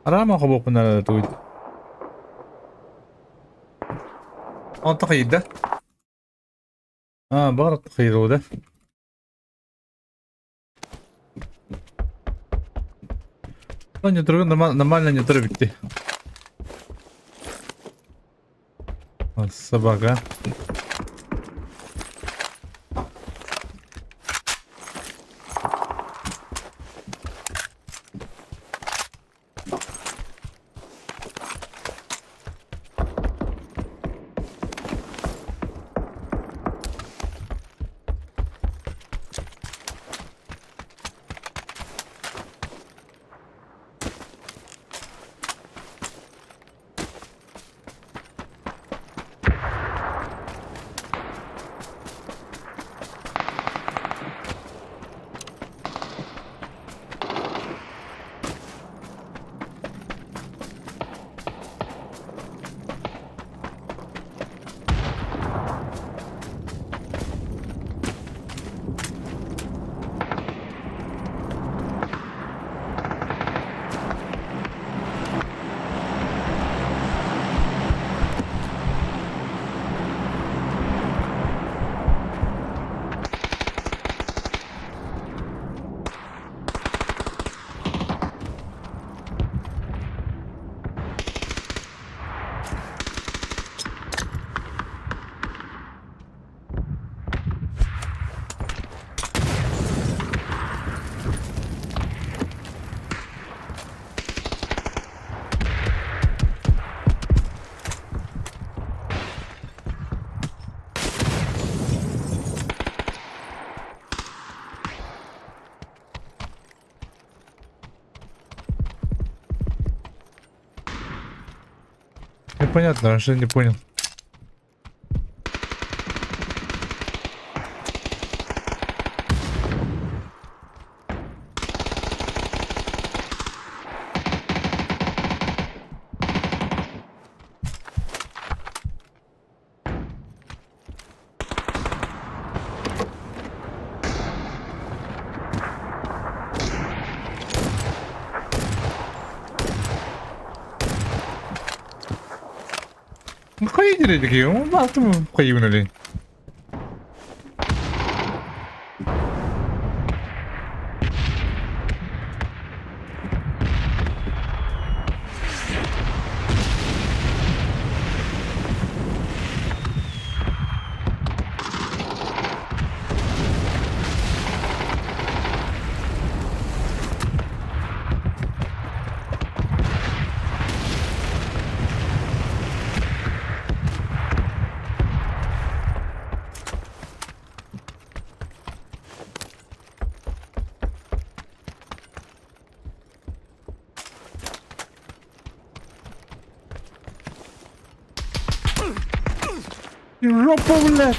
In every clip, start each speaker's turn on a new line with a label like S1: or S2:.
S1: Arama ko po na tuwid. On تقييد ده بقرا التقييد ده нормально не трогайте. Собака. Непонятно, я что не понял. Ну поедели такие, ну да, мы поюнули. Жопа, блядь!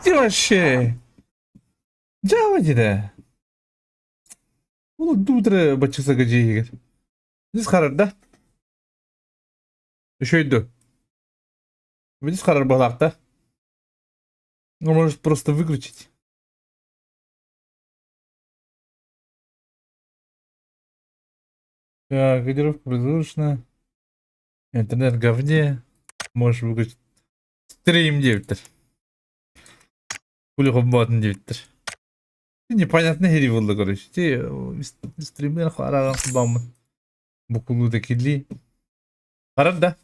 S1: Где вообще? Делайте да. Ну, дутре бачыса гажига. Здесь харар, да? Еще иду. Здесь харар балак, да? Ну, может просто выключить. Так, кодировка разрушена. Интернет в говне. Можешь выключить. Стрим девтер. Кулихов батн девтер. Непонятно хери болды, короче. Те стримден хараган кубамын. Букулу да килли. Харар да?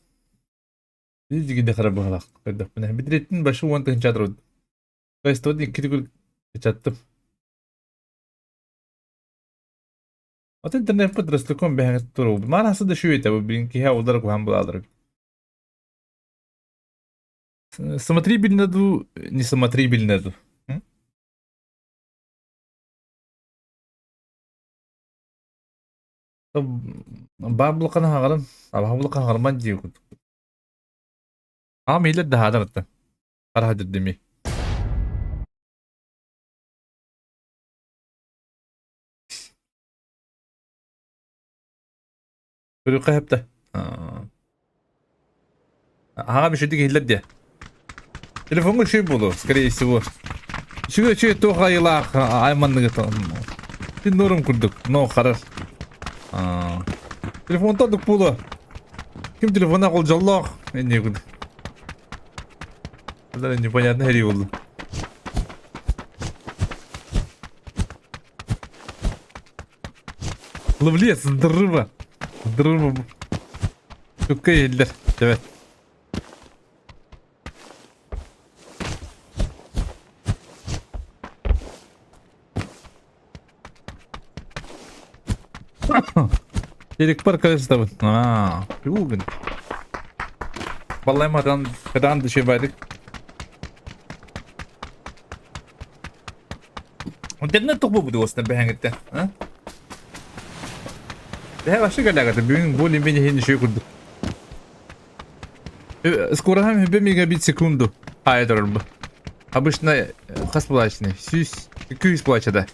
S1: Биздиги да харар багалак. Бидреттин башы уантын чадрод. Кайстод иккитикул чаттым. От интернет подраслыком бәһәңет туру. Манасы да шуйта бу бинки ха удар куһан буладыр. Смотрибельнеду, несмотрибельнеду. Баблыканы хагырын, баблыканы хагырман дию. Мейлер да хадарытты. Карахадыр демей. Көрүкка хепте. Ага, бишедик хиллер де. Телефонга şey болу, скорее всего. Чего тоха илах айманныгы там. Ты норм курдук, но харар. Telefonda dık bulu. Kim telefona kol jallaq? Ne güldü. Bunlar непонятно heri oldu. Olabiliyor sındırır mı? Sındırır mı bu? Çok iyiler. Evet. Dedik var arkadaşlar bu. Bugün. Vallahi madan dışı baydık. Internet topu bu dostum behangette. Ha? Daha başka geldi. Bugün bu limiti hindi şey kurdu. Скорость 1 мегабит в секунду. Это bu. Обычно хасплачный. 200 плача.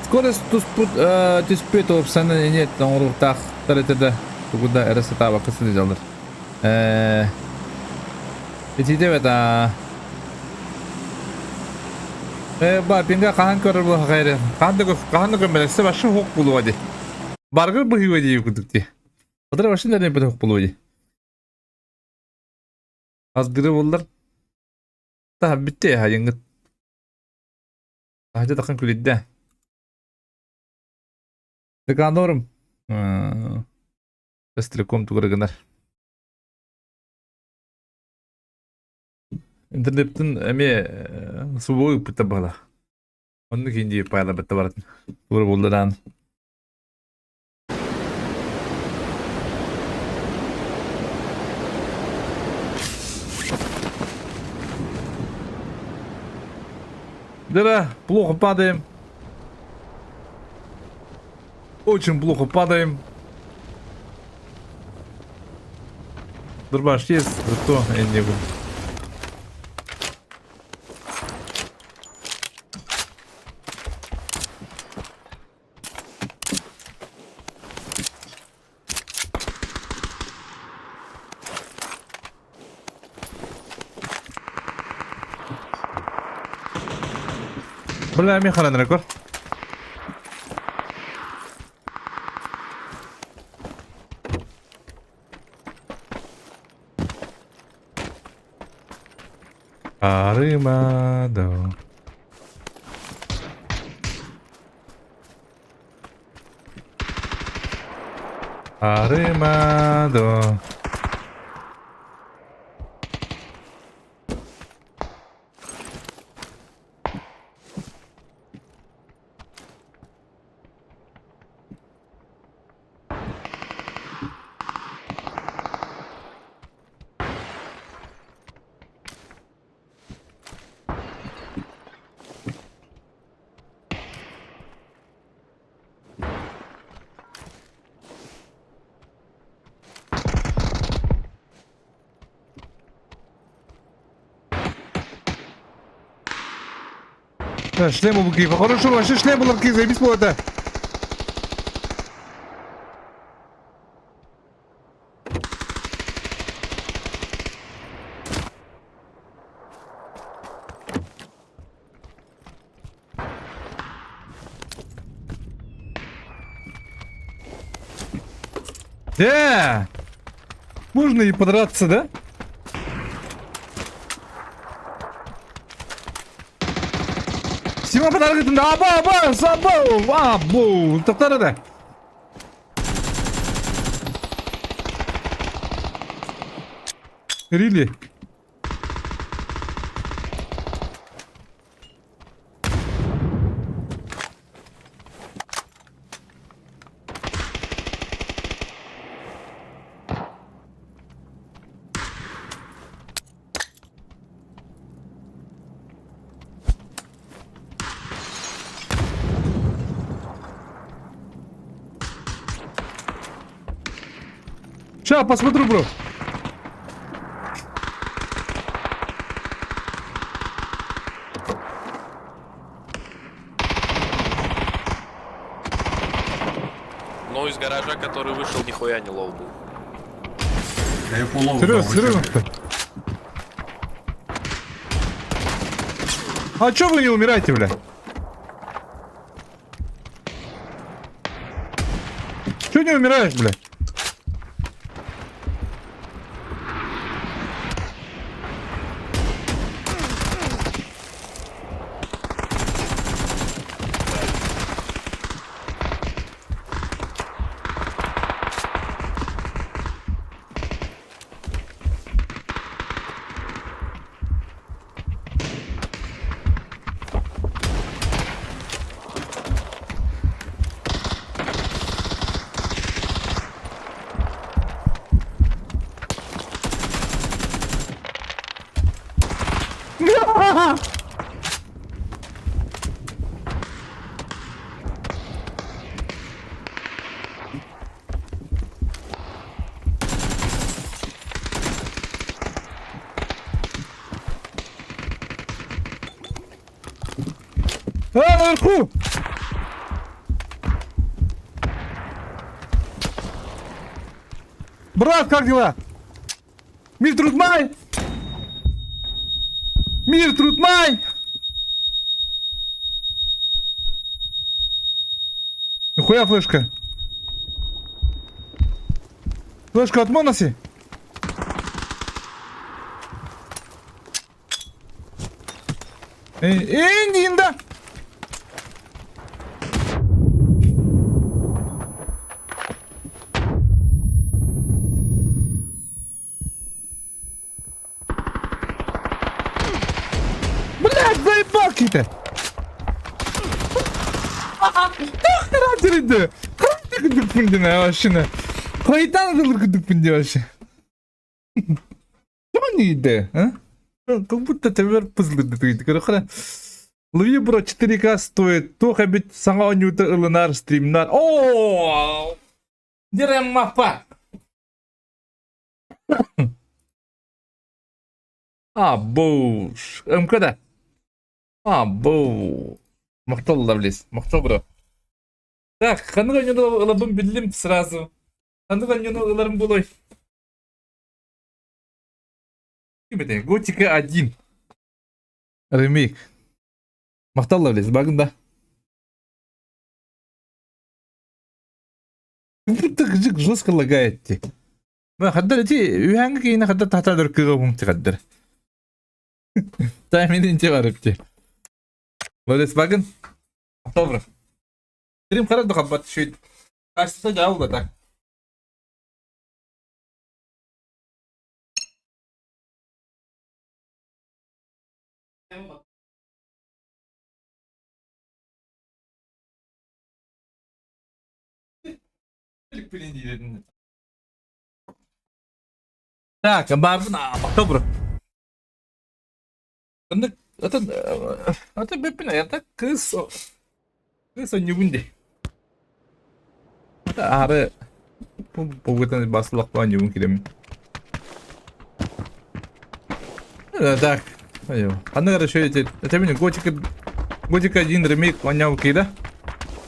S1: Скорость туспет опсаны нет, там уртах таритада. Куда эрсетава кысы дизалдар. Итиде бета. Ба пинга кахан көрөр бу хайры. Кахан көмөлөсө башы хок булуу ди. Баргы бу хиwe ди күдүкти. Одыр башы нерде бу хок булуу ди. Азгыры болдар. Та битте хайынгыт. Ажа такан күлүддө. Деканорум. Бестреком тугрыгынар. Интернеттин эме субой пыта бала. Онны кинди пайла бетте баратын. Тугры болдыран. Да, плохо падаем. Очень плохо падаем. Дробаш есть, зато я не буду. Бля, механа рекорд. Arrimado. Arrimado. Да, шлем у Киева. Хорошо, вообще шлем был Киева, заебись было это. Да! Можно и подраться, да? Сима подаргытында аба саба абу токтады. Really? Ща, посмотрю, бро.
S2: Но из гаража, который вышел, нихуя не лоу был.
S3: Да я полов.
S1: Серьезно. А чё вы не умираете, бля? Чё не умираешь, бля? А, наверху! Брат, как дела? Мир, труд, май! Мир, труд, май! Нихуя флешка. Флешка от Моноси. Инда! Блядь, заебал какие-то! Характеринде! Характер күдікпінде машина. Қайтан жылыр күдікпінде вообще. Что они иде, а? Как будто тебя пызлырды тыйды. Короче, Луи Бро 4К стоит. Тоха бит саңа онюта ылынар стримнар. О! Дерем мапа. А, буш. МКда. А, бу. Мақтал лавлес. Мақтал, бро. Так, қанға өнені ылабым білдім сразу. Қанға өнені ыларым болой. Готика 1. Ремейк. Мақтал лавлес, багында. Будто жик жестко лагает те. Хаддар ти, үйәңгі кейіні хаддар тахтадыр кыға бұңты хаддар. Таймені инте барып те. Лавлес, багын. Мақтал, бро. Стрим қарап да қаббат шөйді. Качество жауыл да так. Так, бабна, добро. Это бепина, это крысо. Крысо не вынди. Это ары. Погутан баслок план не вынкидем. Так. Аны хорошо эти. Это меня Готика 1 ремейк понял кида.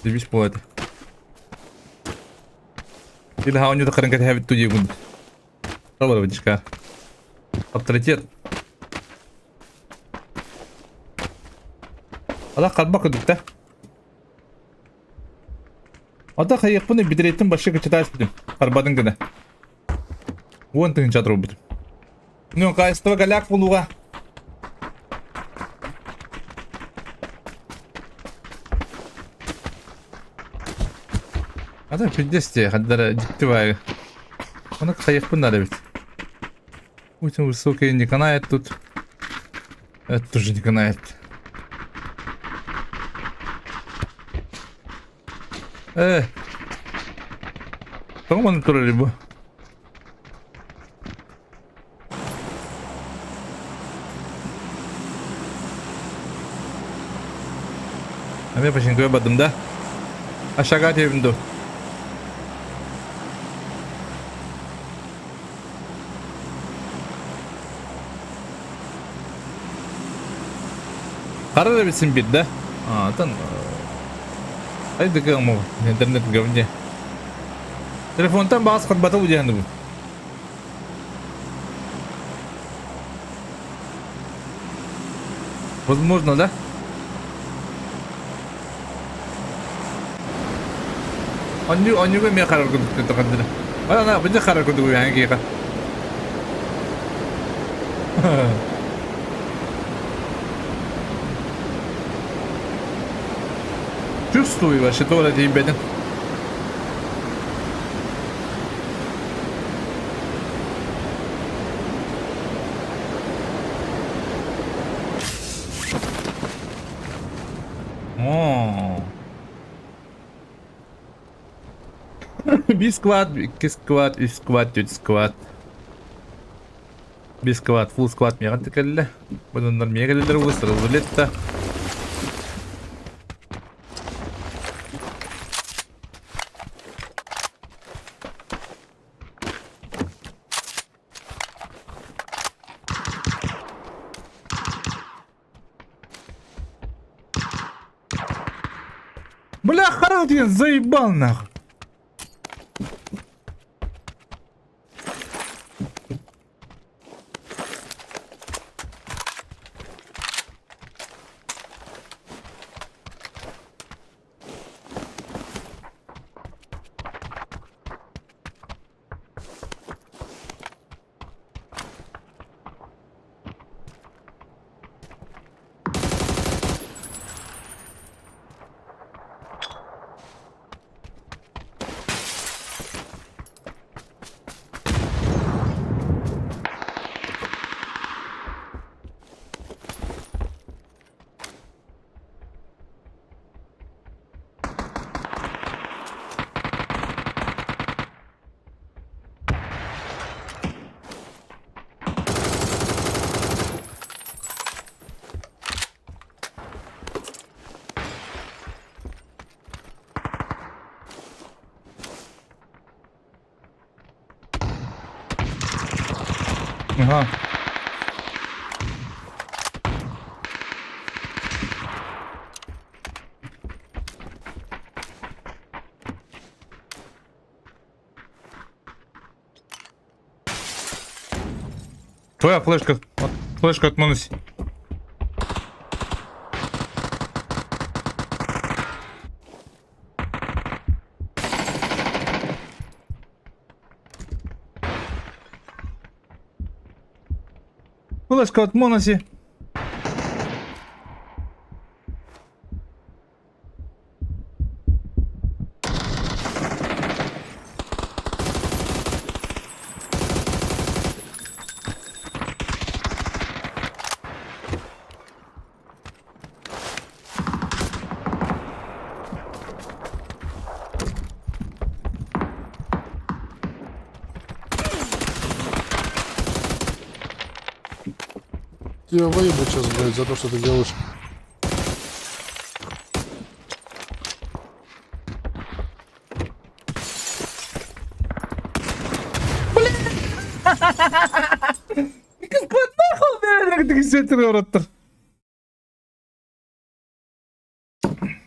S1: Дивись по это. Или ха у него такая хэвит туди гунд. Пробовал водичка. Авторитет. Ала қалбақ үдікті. Ада қайық бұны бедіреттің башы качатайыз бұдым. Қарбадың гіні. Он тыңын чатыру бұдым. Ну, кайыстығы галяк болуға. Ада пендесте, қаддары дикті бағы. Оны қайық бұны ада бет. Очень высокий не канает тут. Это тоже не канает. Кому он турали бы? А я почти не бадым, да? А шагать я винду. Қарар бетсін бет, да? А, там... Айда кәмі интернет говне. Телефонтан бағыз қатбата өдегенді бұл. Возможно, да? 언유가 몇 가를 그도 간다. 나 먼저 가를 그도 양기가. Чувствую ваши дороги, ребята. О. Бискват, скват. Бискват, фул скват меган текелле. Bunlar megaleder выстрел рулетта. Бля, харал ты заебал нахуй. Ага. Твоя флешка. Флешка от Монуси. Флешка от Монуси.
S4: Тебя выебут сейчас, блядь, за то, что ты делаешь.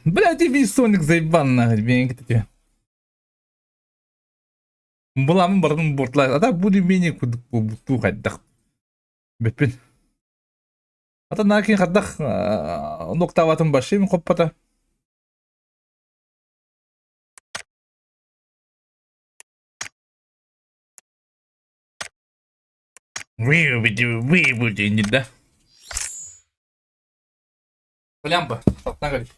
S1: Бля, тебе Соник заебал нахуй, бенг тебе. Буламын бардым бортлай. Ата були мене кудук буту хайдах. Бепен. Ата накин хаддах ноктаватын башым коппата. Вы не да. Лямба, нагали.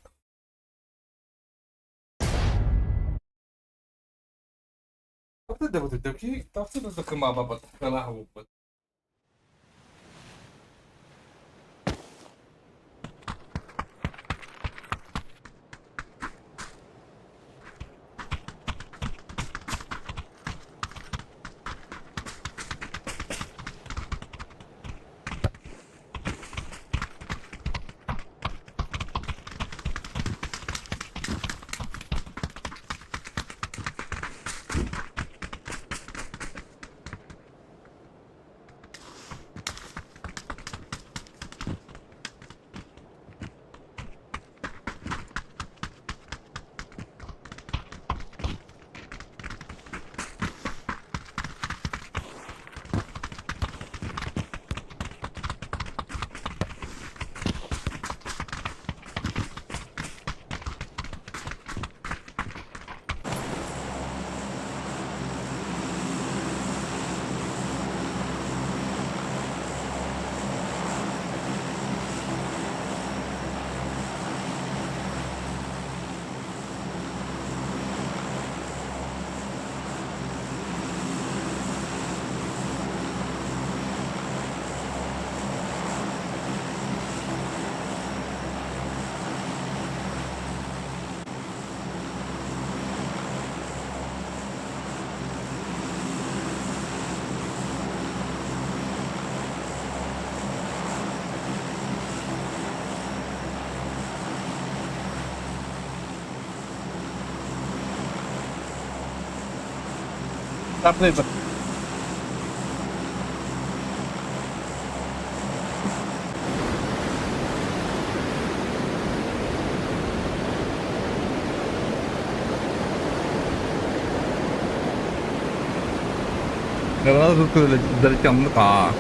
S1: Да вот это окей, там все это закрыма баба, калаху. Taplaydı. Granada tuttu dari canlı ka.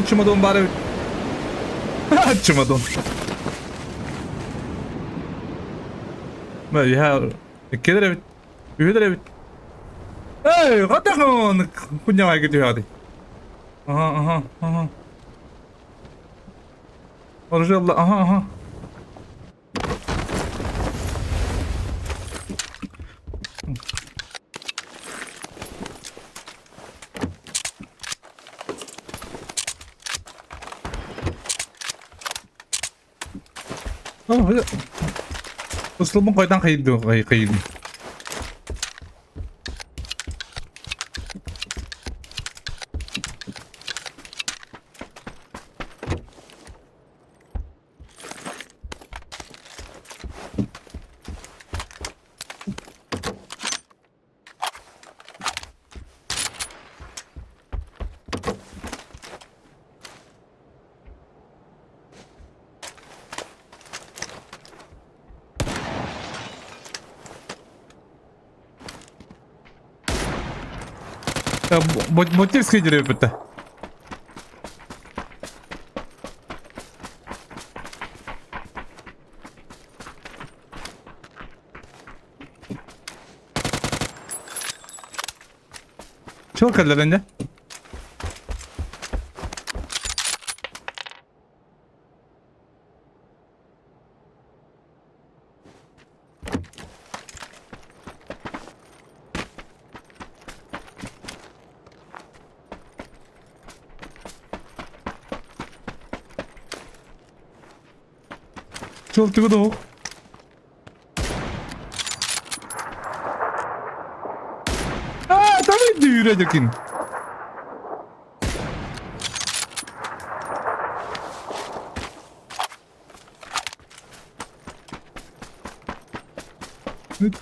S1: Çumadon bari. Çumadon. ما يها كده ربت كده ربت اي غدقون كنا ما قلت هذه اها رجل الله اها Uslubun koydan kayıldı. Мотивский дерев это. Чего кадрларың да? Çok tıkı da o. Tabii yürüyeceksin.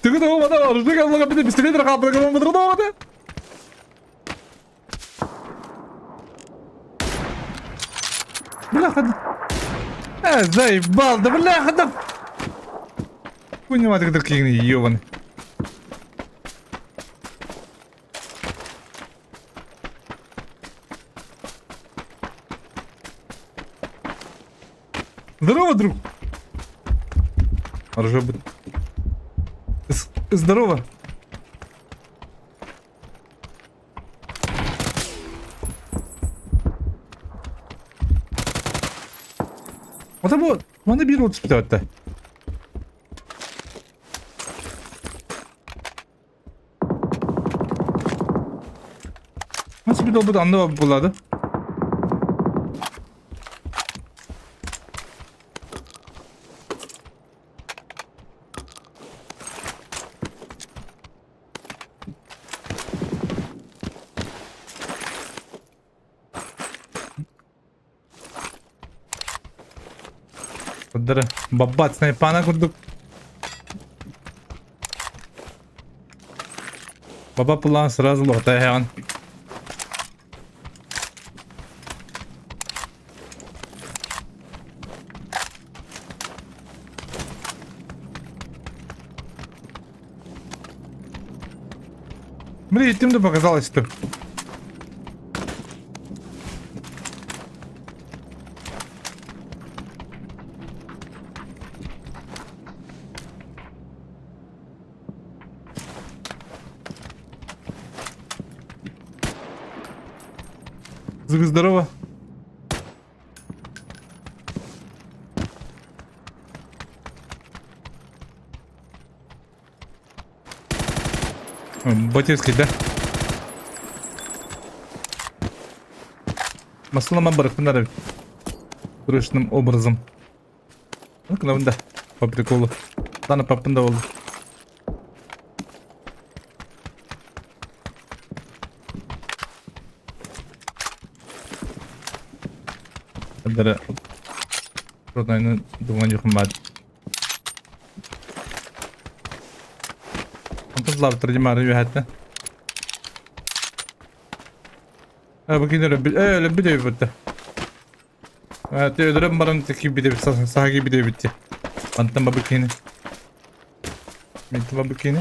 S1: Tıkı da olmadı. Rüzgar Allah'a bir de bisiklet rakabına kalmadı da olmadı. Bırak hadi. زي بالض بالله خدم وين ما تقدر كيني يوغن здорово, друг. Хорошо быть. Здорово. Adamı bana bir ot hatta. Nasıl bir doldu anlamadım buladı. Бабац на пана курдук. Баба план сразу лотая он. Блин, тем-то показалось, что здорово. Батирский, да? Маслама барахнара срочным образом. Ну, да, по приколу. Ладно, попында oldu. Şuradan duman yuhumad. Antızlar tercümanı yuhatta. Ha bakın öyle bir de bitti. Evet öldürüm barın teki bir de sağ gibi de bitti. Antım babakini. Mintim babakini.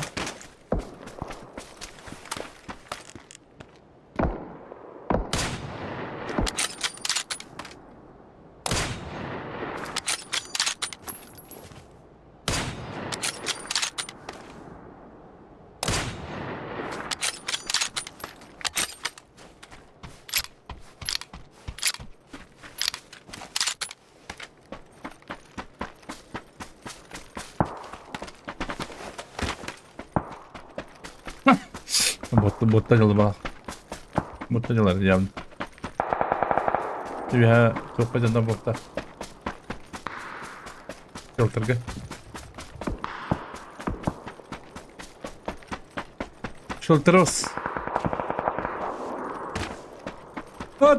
S1: Botta çaldı bak. Botta çalar diyeceğim. Bir ha çok kaçandan botta. Yoltırgı. Şoltırız.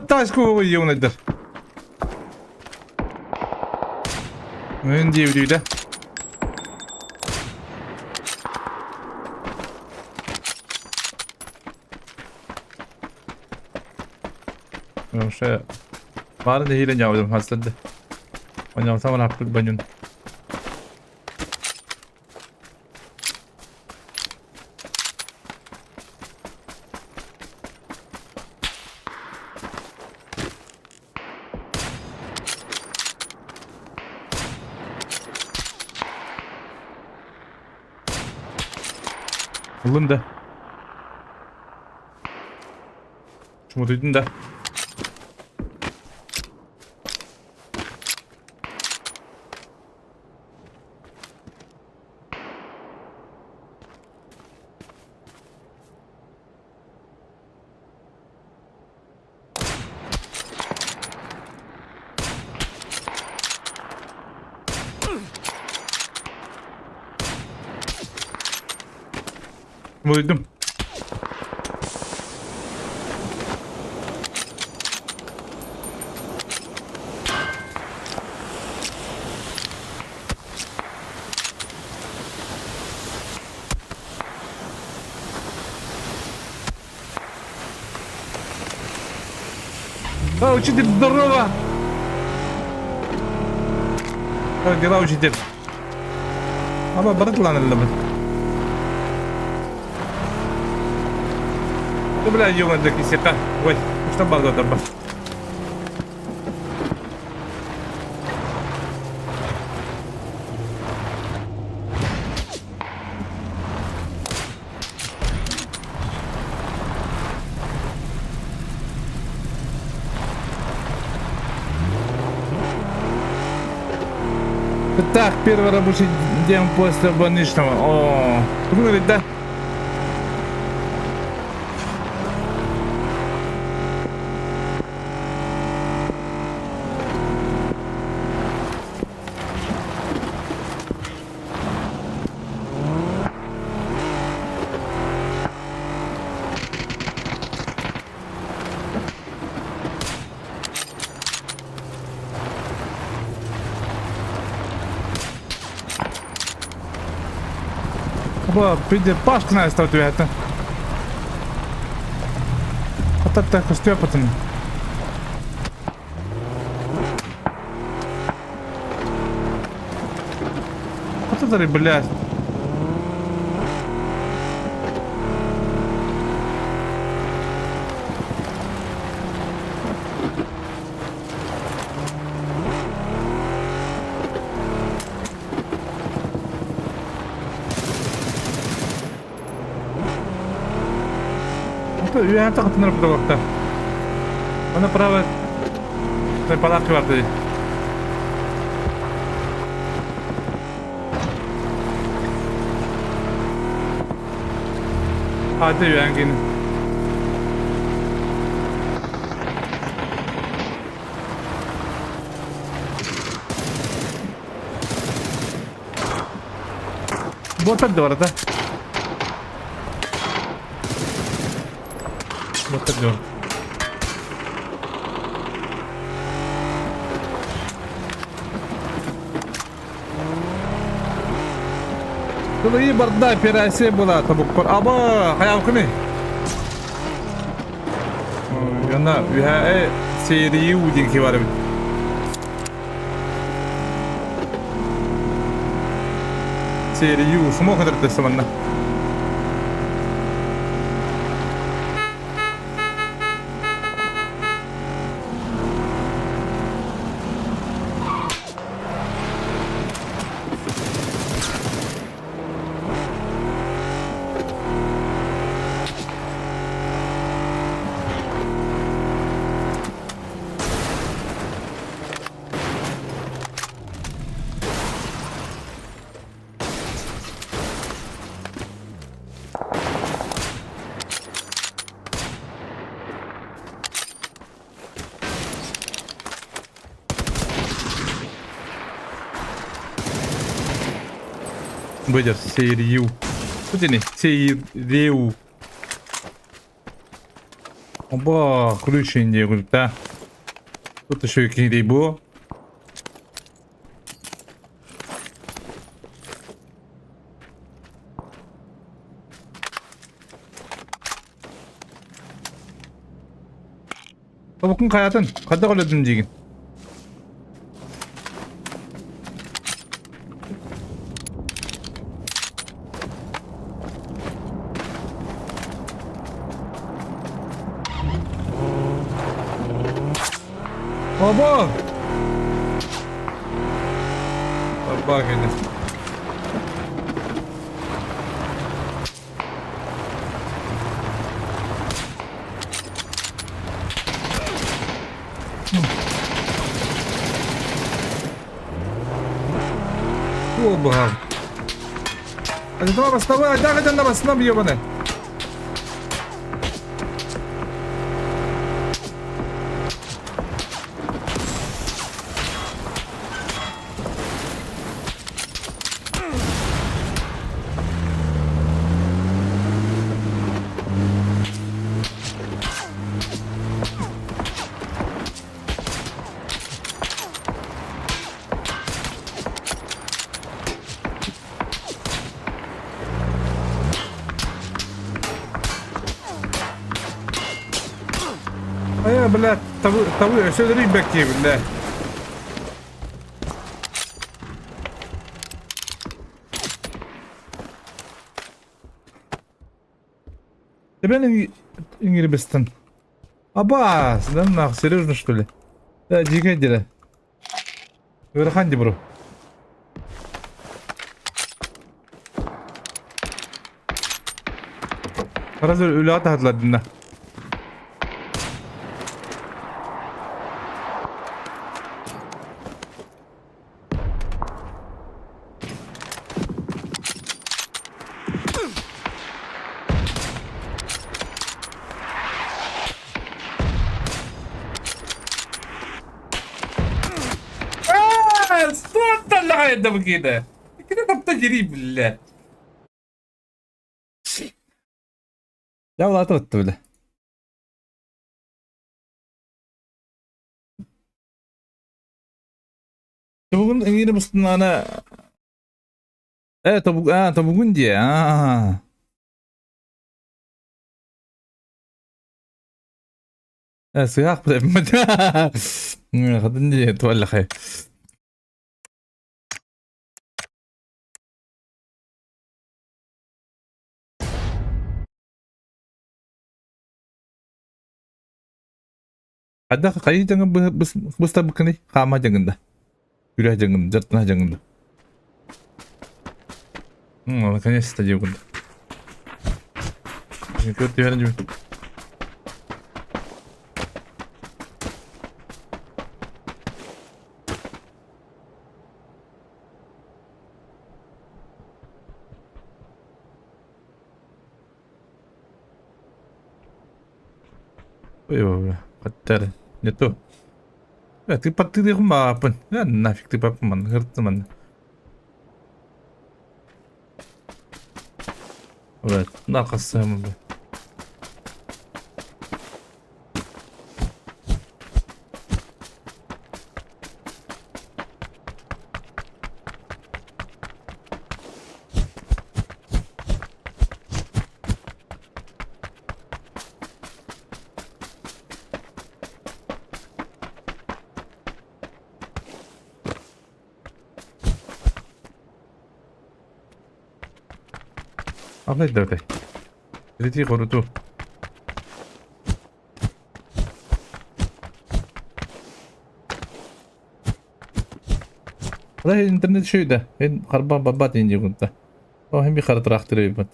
S1: Taş kovu yiyor nedir? Mühün diye biliyor da. Şey var da hile yapıyordum hastadı. Hocam sana hafif banyon. Oğlum da. Şunu duydun da. Duydum. Учитель, здорово! Как дела, учитель? Аба, братлан, или да, бля, ёбаный такие сека. Ой, что было там? Так, первый рабочий день после больничного. О, выглядит, да? Bă, prinde paștina aia stau tu iată. Atâta costea pe tine. Atâta re, блядь. Я так вот на работу. Она право. Ты подарки варды. Hadi yengin. Botar de orada. Botar de orada. Dolayı barda operasiya bola tabuk var. Aba hayal kını. Yana ühe seriyi udinki var. Seriyi usmo kadar tesamanna. Быдер, серию. Что ты не? Серию. Оба, ключи не говорит, да? Тут еще и какие-то. Tabukun kayatın. Kada koladın diyegin. Baba. Baba gene. Oba. Hadi tamam bastava, hakikaten de baslamıyor bana. Ay بالله طويل شو دري بكي بالله تبان انجلبستان ابا استنى серьезно что ли да дигадера верханди бро Razor öyle atladı dinle. صوت طلع يده كده كده طب تجري بالله لا والله توت بالله Tabuğun yeni bastığına evet tabuğun diye سياق خدني تولى خير ada kayu jangan bus tabuk nih kama jangan dah udah jangan jatah jangan dah makanya saja pun ikut tiada juga Ой, хотел. Не то. Ты подтырил мапы. Нафиг ты папман, гертман. Вот, накасаем. Afiyet dövde. Kritiği korudu. Ulan internet şöyle. Ben karba baba deyince kunta. O hem bir karı traktörü bat.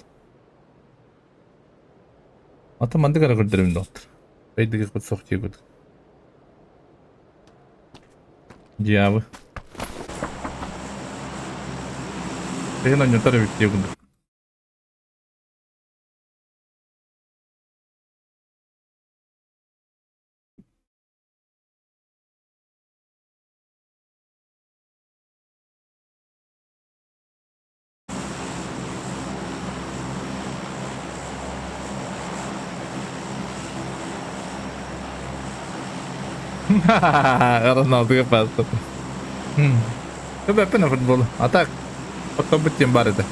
S1: Ata mandi kara kurdurum doktor. Beydi kut soktu kut. Cevabı. Peki lan yöntar bitti kunta. Ronaldo que passa. Eu bem pena futebol. Ataque. Otto bitti barede.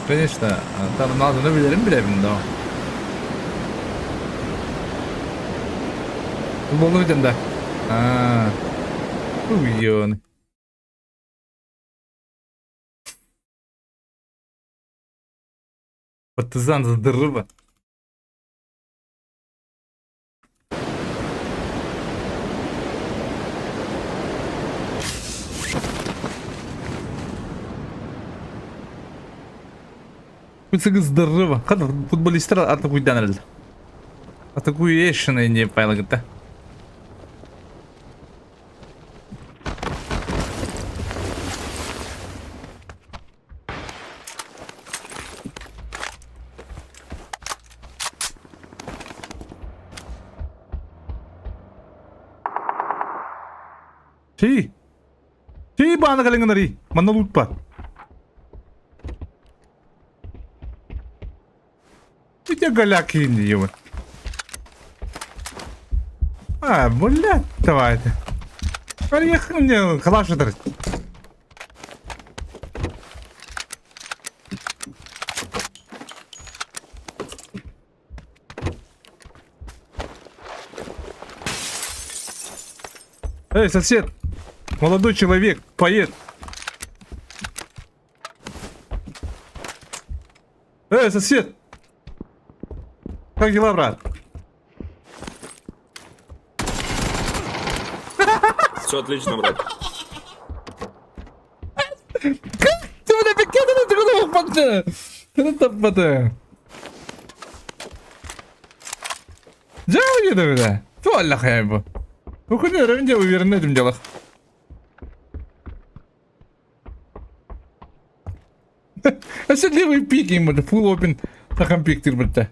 S1: Ben işte Ronaldo'nu bilirim bile bilmiyorum. Futbolu bir de. Ha. Uyuyor. Партизан здорово. Кыцыгы здорово. Када футболисттер атакуйдан эле. Атакуешн не пайлагыта. Şey bana kalın nari. Mana lupa. Где голяки индиевы? А, блядь, давайте. Приехал мне калаш ударить. Эй, сосед! Молодой человек, поет. Эй, сосед! Как дела, брат?
S5: Все отлично, брат.
S1: Ты меня пикетом ты куда упадешь? Это папа. Жау еду бля. Туалла хайбу. Букуны рönce уверенным делах. Особливый пик ему, full open, таком пик тирбетте.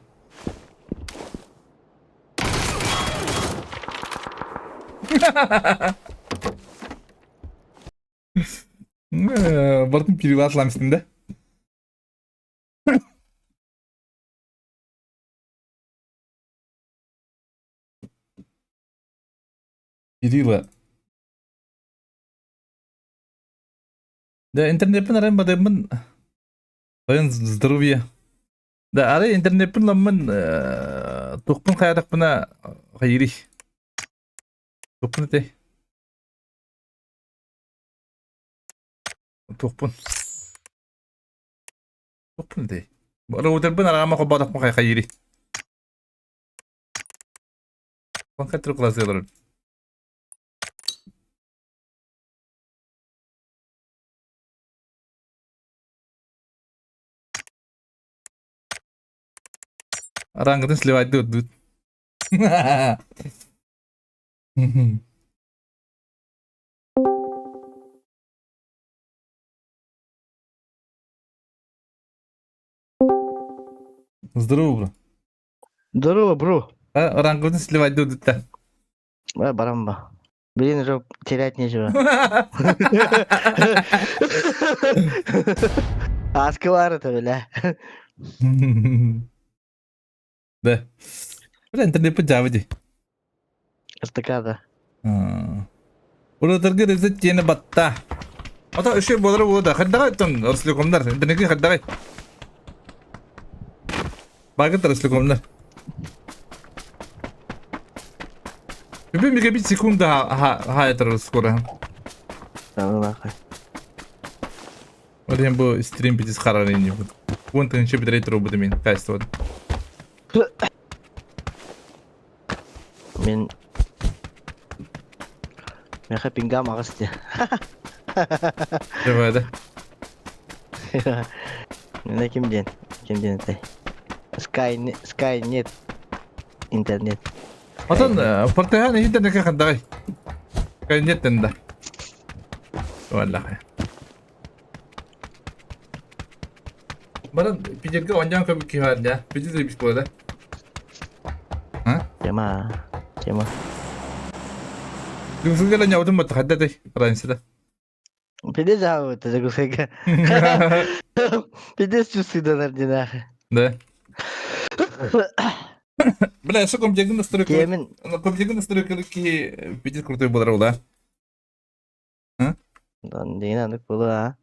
S1: Бардым переватлам üstünde. Перила. Да, интернет пен арам бадамын. Баян здоровье. Да, ары интернет пен ламын тухпын каядак бына кайри. Тухпын те. Тухпын. Тухпын те. Бара утер бын арама кобадак мı кайри. Банка Türk klasyaları. Рангтын сливать дут. Здорово, бро.
S6: Здорово, бро.
S1: Рангтын сливать дут.
S6: Барамба. Блин, уже терять нечего. Аскы var это, бля.
S1: Да. Бля, интернет пенжавы.
S6: Эстакада.
S1: Уротыргы резет тени батта. Ата үші болары болуда. Хаддағай тон ұрсылықомдар. Интернетке хаддағай. Багыт ұрсылықомдар. Любим мегабит секунда хаятыр скоро.
S6: Да, ну нахуй.
S1: Oraya bu stream bitiz karar indi. Bu tınçı bir direkt robotu men. Kaçtı oldu.
S6: Мен Меха пингам агасты.
S1: Cevada.
S6: Мен кимден? Кимден тай? Skynet интернет.
S1: Atan portahan internet ka kanday. Kanyet tanda. Wallahi. Baran pijet ka onjang ka bikihar ya. Pijet de bis bolada. Ha?
S6: Тема.
S1: Yung sugala nya udum matahadda tay. Ransida.
S6: Пиде жау это загусека. Пиде чувствует нардина.
S1: Да. Бля, что комжегин настройка?
S6: Кемин.
S1: Комжегин настройка ки pijet крутой болар ула.
S6: Дан дейна нык болу а.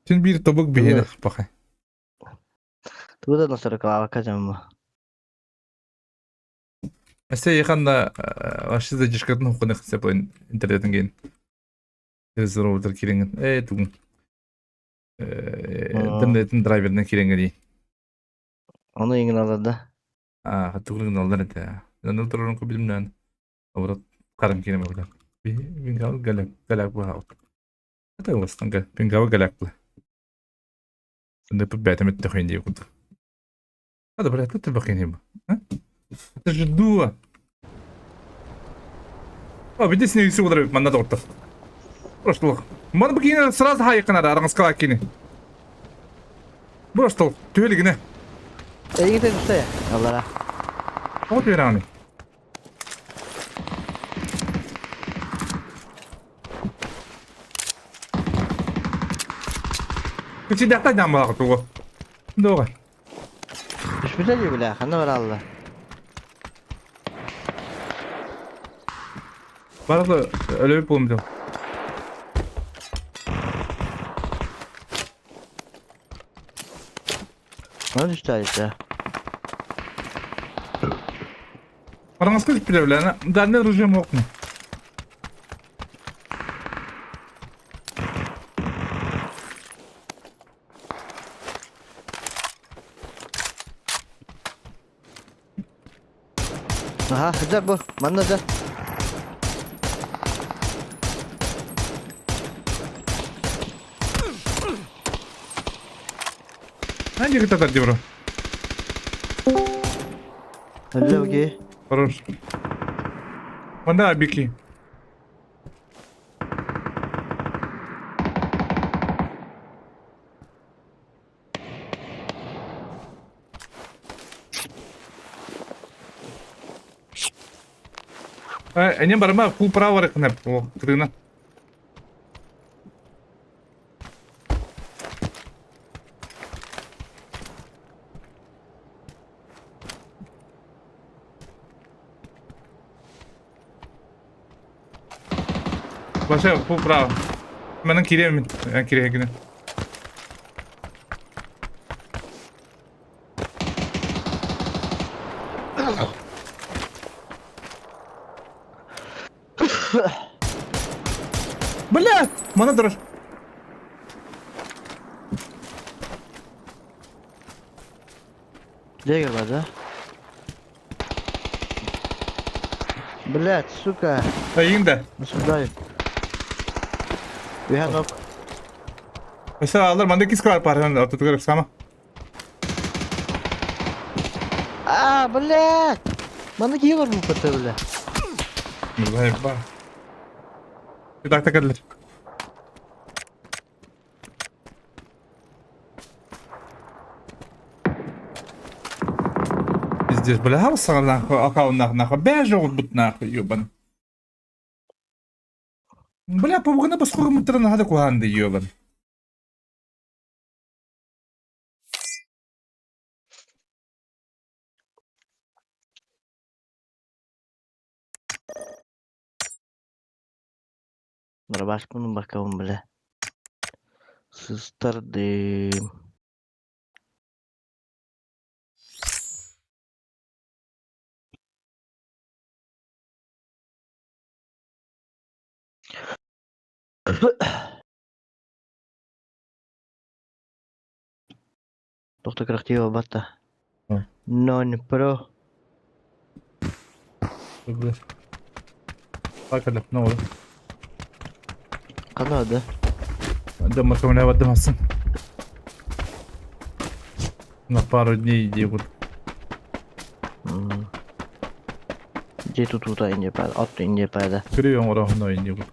S1: Sen bir tobuk bihede bakay.
S6: Туда настройка авакажам.
S1: Ese yakanda aşırı da çıkartın hukukuna kısaplayın internetin gelin. Televizyon order kirengen. Tuğun. İnternetin driver'dan kirengen değil.
S6: Onu ingin alırdı.
S1: Tuğun oldan ete. Yanıl turun ko bilimden. Avrat karım kireme bulan. Bingav galak bu hava. Hatta ulastan gal. Bingav galak bu. Şimdi bu betem ette koyun diye kudu. Hadi bırak tut bakayım hem. Это же дуа. Bir de sinirlisi olur bana da orta. Просто. Bana bu yine sırası hayıkın ara aranız kalak yine. Просто. Tüyeli yine.
S6: İyi de tuta ya. Allah'a.
S1: O diyor yani. Küçük dakika jambal aku tuh. Doğru.
S6: Düşmüş diyor bile. Hanı var Allah.
S1: Bana da öyle bir bulmuş.
S6: Ona düştü harita.
S1: Aranız kaç bile öyle. Darne rujum yok mu?
S6: Aha hıcar bu. Manda hıcar.
S1: Hangi kita tadi bro?
S6: Öyle okey.
S1: Хорош. Mana Biki? Ini barma full право рекнеп. О, трина. Başa full право. Менен кирем, я кире гине. Бля, mana dur.
S6: Где гер база? Блять, сука.
S1: Ayında.
S6: Осуждаю. Виханок.
S1: Mesela alır manda kis kar parhan orta tukarıp sama.
S6: А, блять! Мана киyor bu pata bile.
S1: Vay ba. Bir dakika kadar. Здесь, бля, харса нахуй, аккаунт нахуй, бежа вот нахуй, ёбан. Бля, побугна басхуга мутрана хада куанды, ёбан.
S6: Барабашканың bakalım bile. Sustırdım. Doktor kraktivo batta.
S1: Hı.
S6: Non pro.
S1: Dur. Bak hele ne olur.
S6: Kanadı.
S1: Да, мы кому в этом асан. На пару дней иди вот.
S6: Жету тута инде пада. Отто инде пада.
S1: Кривым ровно иди вот.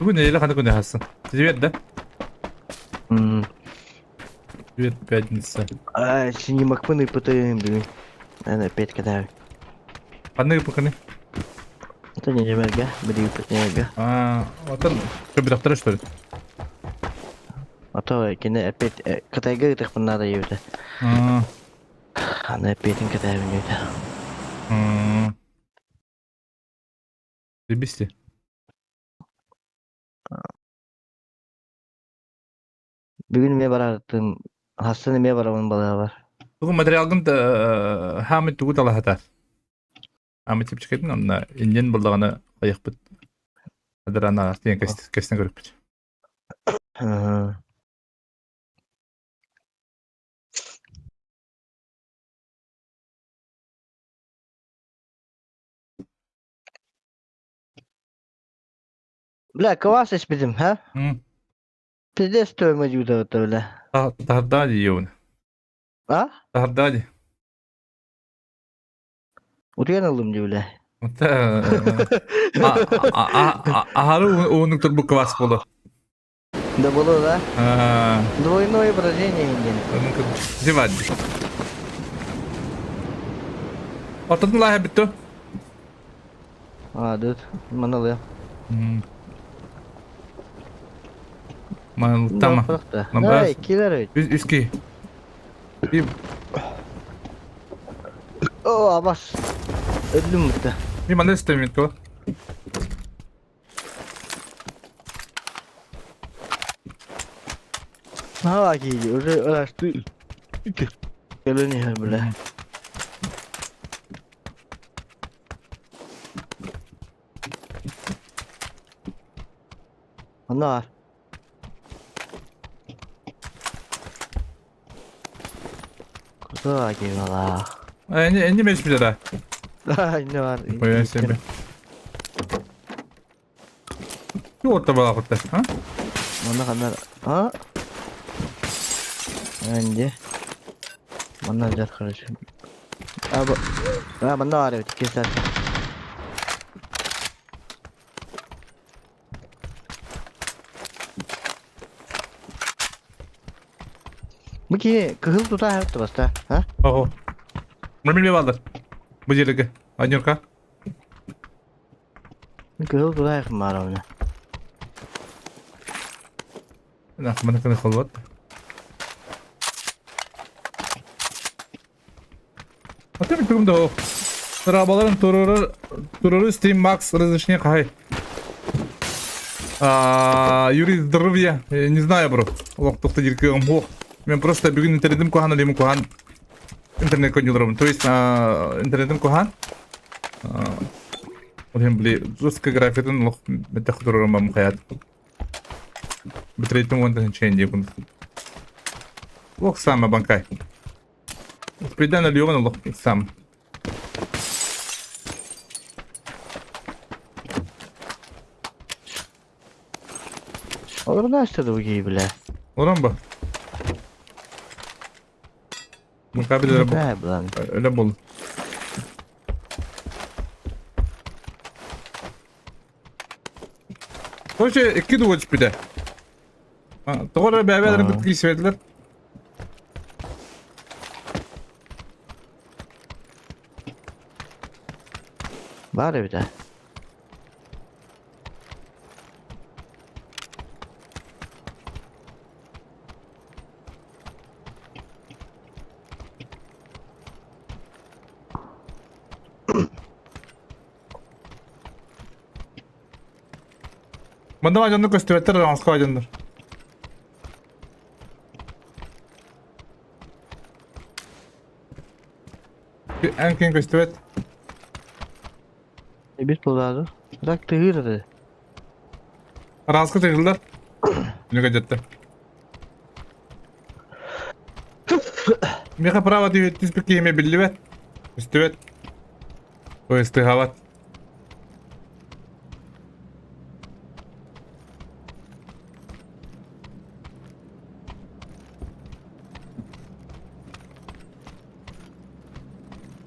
S1: Bugün neyle hadi günde hasın. Привет, да? Привет, пятница.
S6: Снимок мы пытаем, блин. Она опять кидаю.
S1: Anne bakın.
S6: Это не демерга, бери пытнега.
S1: Вот он. Что бы доктора что ли?
S6: А то кине опять катайга так надо юта. Она опять катаю юта.
S1: Ребисти.
S6: Bugün me barardım. Hastanı me baramın balığı var.
S1: Bugün materialın da hamit tuğut ala hatar. Hamit tip çıkardın onunla ingen bulduğunu ayık bit. Hadır ana diyen kesine görüp bit.
S6: Бля, квас испитим, ha? Пиздец стоимость юта это, бля.
S1: Tahardadi yiyor.
S6: А?
S1: Tahardadi.
S6: Utuyan aldım diyor bля.
S1: Aharı onun turbu kıvas bulu.
S6: Да было, да? Двойное брожение индин.
S1: Onun kız. Zivadi. Ortadın lahi bitti.
S6: Düt. Mana ya?
S1: Tamam.
S6: Ay, kiler.
S1: Üski. Bir
S6: Bas. Öldüm mutlu.
S1: bir manda istemiyor ko.
S6: Ha lagi, udah ulaştı. Gelen ya bля. Ana. Kutu lagi malah.
S1: Eni meş bir daha.
S6: Ne var?
S1: Koyun seni. Şu orta bala kurtar. Ha?
S6: Mana kamera? Ha? Anjir. Mana jar kardeşim? Abi. Mana var ya keser. Mungkin kehil tuh dah terus dah, ha?
S1: Oh. Mermil baldır. Bu jelege. Anyorka.
S6: Kehil tuh dah kemarin.
S1: Nah, mana kena kolot. Atı bir durumda o. Arabaların туруры Stream Max разрешение кахай. Юрий, здоровья. Не знаю, бро. Лох, тохта диркегам хох. Мен просто бүгін интернетім кохан, алемін кохан. Интернет конюларым. То есть, интернетім кохан. Олем біле, жестко графитін лох, бәтті құтырырым бам қаят. Бітірейтім онтан чейін дейкін. Лох сама банкай. Придан алиован лох сам.
S6: Olur da istedim bu gibi bile.
S1: Oran bu. Mukabilere bu.
S6: Ne lan?
S1: Öyle bol. Hoca iki duvaç bir de. Doğru beraber bitki söylediler.
S6: Var ya bir de.
S1: Bana ajanlık gösterdiler, Ramazan ajanlar. En keyin köstübet.
S6: Bir buladı. Bırak tığırdı.
S1: Raskı tıkıldılar. Nüge jette. Mika prava diyor tispik kiyime billivet. Köstübet. O istihavat.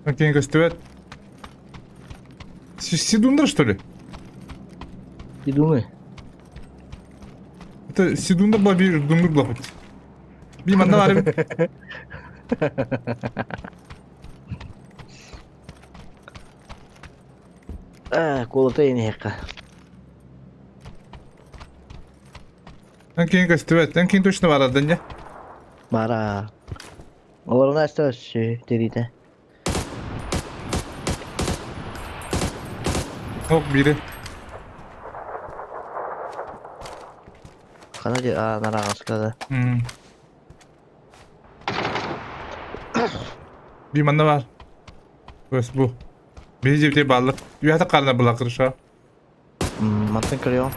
S1: En keyin köstübet. Сидундра, что ли?
S6: Bir думай.
S1: Это Сидундра была, Дундур была хоть. Bilmem ne var bir.
S6: Kolata yeni heka.
S1: En keyin köstübet. En keyin точно var aradın ya.
S6: Bara. Orana açtı şey deride.
S1: Hop biri.
S6: Kana di nara askada.
S1: Bilmem ne var. Kös bu. Bir cebde balık. Yuhata karnına bırakır şu an.
S6: Mantın kırıyor.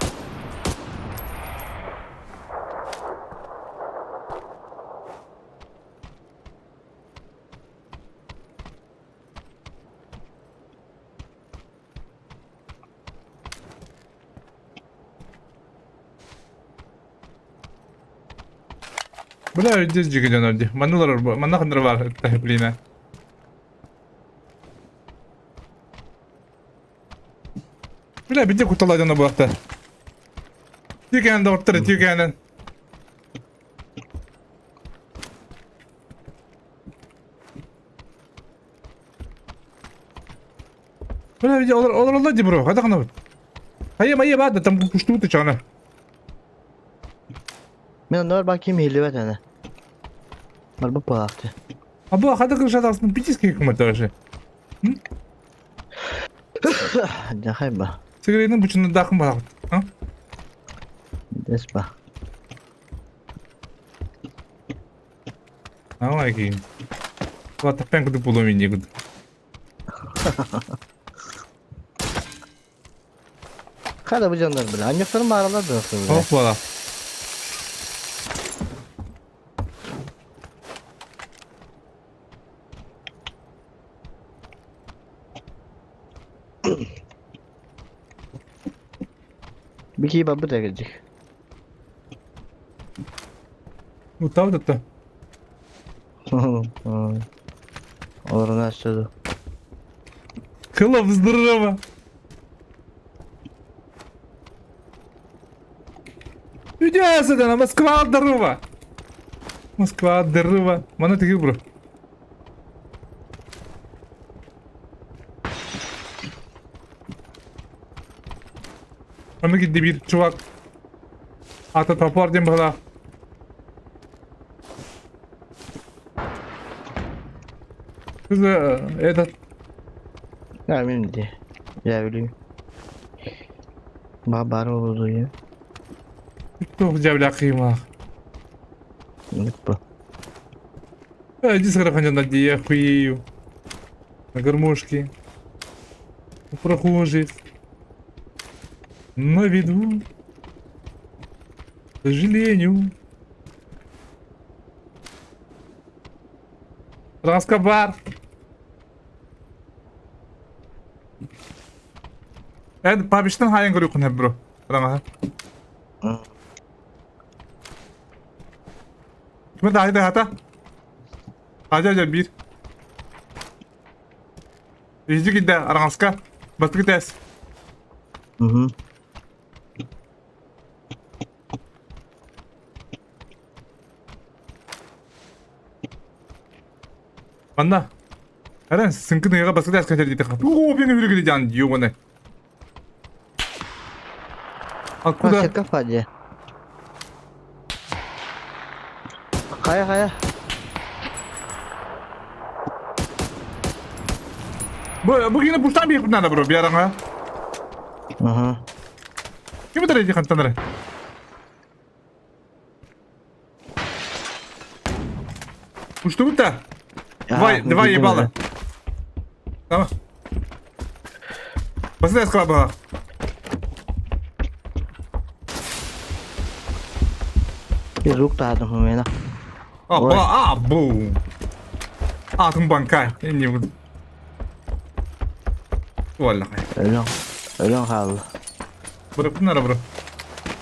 S1: Bula ödüz cigiden öldü. Manılar bu. Manı kındır var. Tahipliğine. Bula bir de kutalayacağını bu hafta. Tükenden ortada tükenden. Bula bir de olur oldu bro. Hadi kanı. Hayır hadi tam kuştu tutucağına.
S6: Ben onlara bakayım hilvet hani. Var bu palaktı.
S1: А bu hadi kırışa aslında pitiski hükümet öyle.
S6: Ne hayba.
S1: Sigaretin buçuğunda dakın bak. Ha?
S6: Despa.
S1: Ama ki. Vata ben kudu bulum indi kudu.
S6: Kada bu canlar bile. Ancakların mağaralar da nasıl bile.
S1: Hop valla.
S6: Bir kiyi babı da gelecek.
S1: Bu tav da.
S6: Orana açtı.
S1: Kılavuz durur ama. Üdüyasadan Moskva darıva. Moskva darıva. Bana tekir bro. Ama gitti bir çuvak. Ata tapar dem bala. Kız Edat.
S6: Ya benim de. Ya bileyim. Babar oldu ya.
S1: Çok cevla kıyma.
S6: Unut bu.
S1: Иди с графанина, я хуею. На гармошке. У прохожих. На виду. К сожалению. Раскабар. Evet, pabişten hayal görüyorsun hep bro. Bana. Kime daha iyi de hata? Hadi bir. İyice gitti Aranska. Batık gides.
S6: Hı.
S1: Banda. Eren sınkı dünyaya batık gides kaçar gitti. Ooo beni yürü gideceğim diyor bana. Akuda.
S6: Başka kafaca. Kaya.
S1: Bu yine burçtan bir yakından da bro bir ara ha.
S6: Hı.
S1: Kimi derece kantanları? Uçtu mu da? Давай ебало. Tamam. Basın eskraba.
S6: Bir ruk da adım mı
S1: Bu. Atın bankay. İndi bu. Vallahi.
S6: Ölen kaldı.
S1: Bırak bunlara bırak.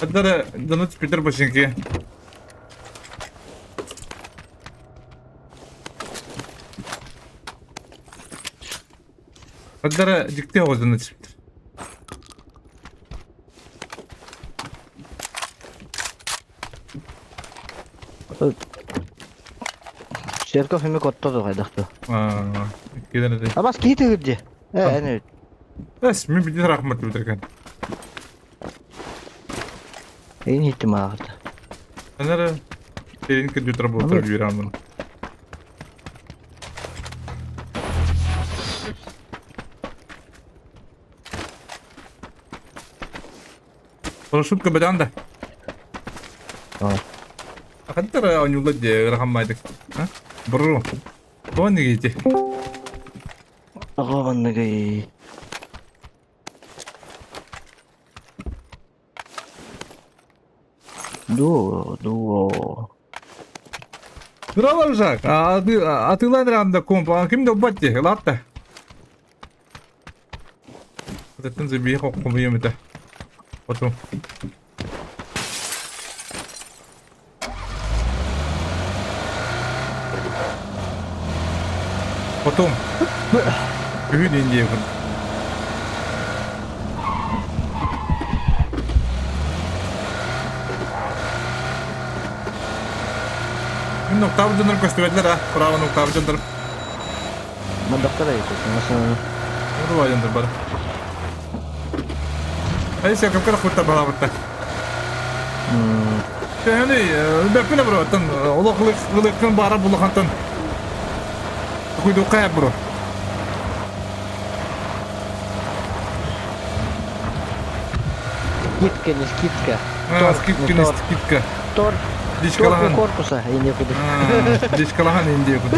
S1: Hadi de donut Peter başınki. Hadi de dikte o donut Peter.
S6: Şerko filmi kotta da kaydaktı.
S1: Gidelim de.
S6: Abas ki tüyürdü. Evet.
S1: Resmi bir de rahmet bildirgen.
S6: En ihtimal vardı.
S1: Anlara senin ki götür bu otur bir an bunu. Парашютка бедан да.
S6: Tamam.
S1: Хантара онюлад рахамайдык. Бро. Тони гейти.
S6: Ağa bana gay. Duo.
S1: Дуралар жак. Атылан ранда комп. Ким да батти. Латта. Заттан зеби хоккум юмета. Потом. Потом. Büyüdüğün diye yakın. Bir nokta avcıları gösterdiler ha. Bravo nokta avcıları.
S6: Ben doktora gidecektim. Nasıl?
S1: Bunu avcıları bari. Hadi sen kapkara kurtar bana burada. Yani bekle bro. Ola kılıkın bara bulakantın. Kuydu kaya bro.
S6: Скидка.
S1: Скидка.
S6: Тор.
S1: Дичкалахан.
S6: У корпуса. Я не буду.
S1: Дичкалахан инди куду.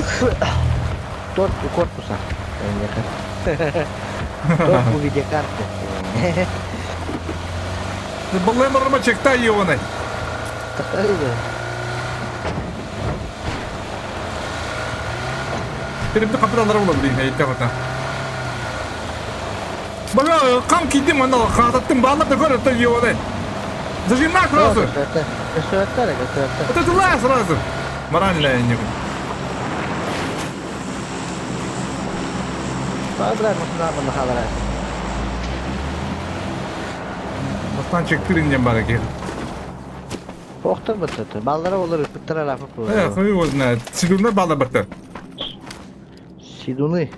S6: Торт у корпуса. Торт у видеокарты.
S1: Баллай марма чекта йованай. Теремді қапыдалары бола білейін, әйетті қыртан. Бага, қам кейдім анда қағататтың бағалап көріп тұр йованай. Зажимай сразу. Вот это лай сразу. Морально я не буду. Бастан чектірінден бар екен.
S6: Оқтыр бұтты. Баллары olur ıpıttır lafı bu.
S1: Хуй его знает. Сидурна бала баттар.
S6: Сидуны.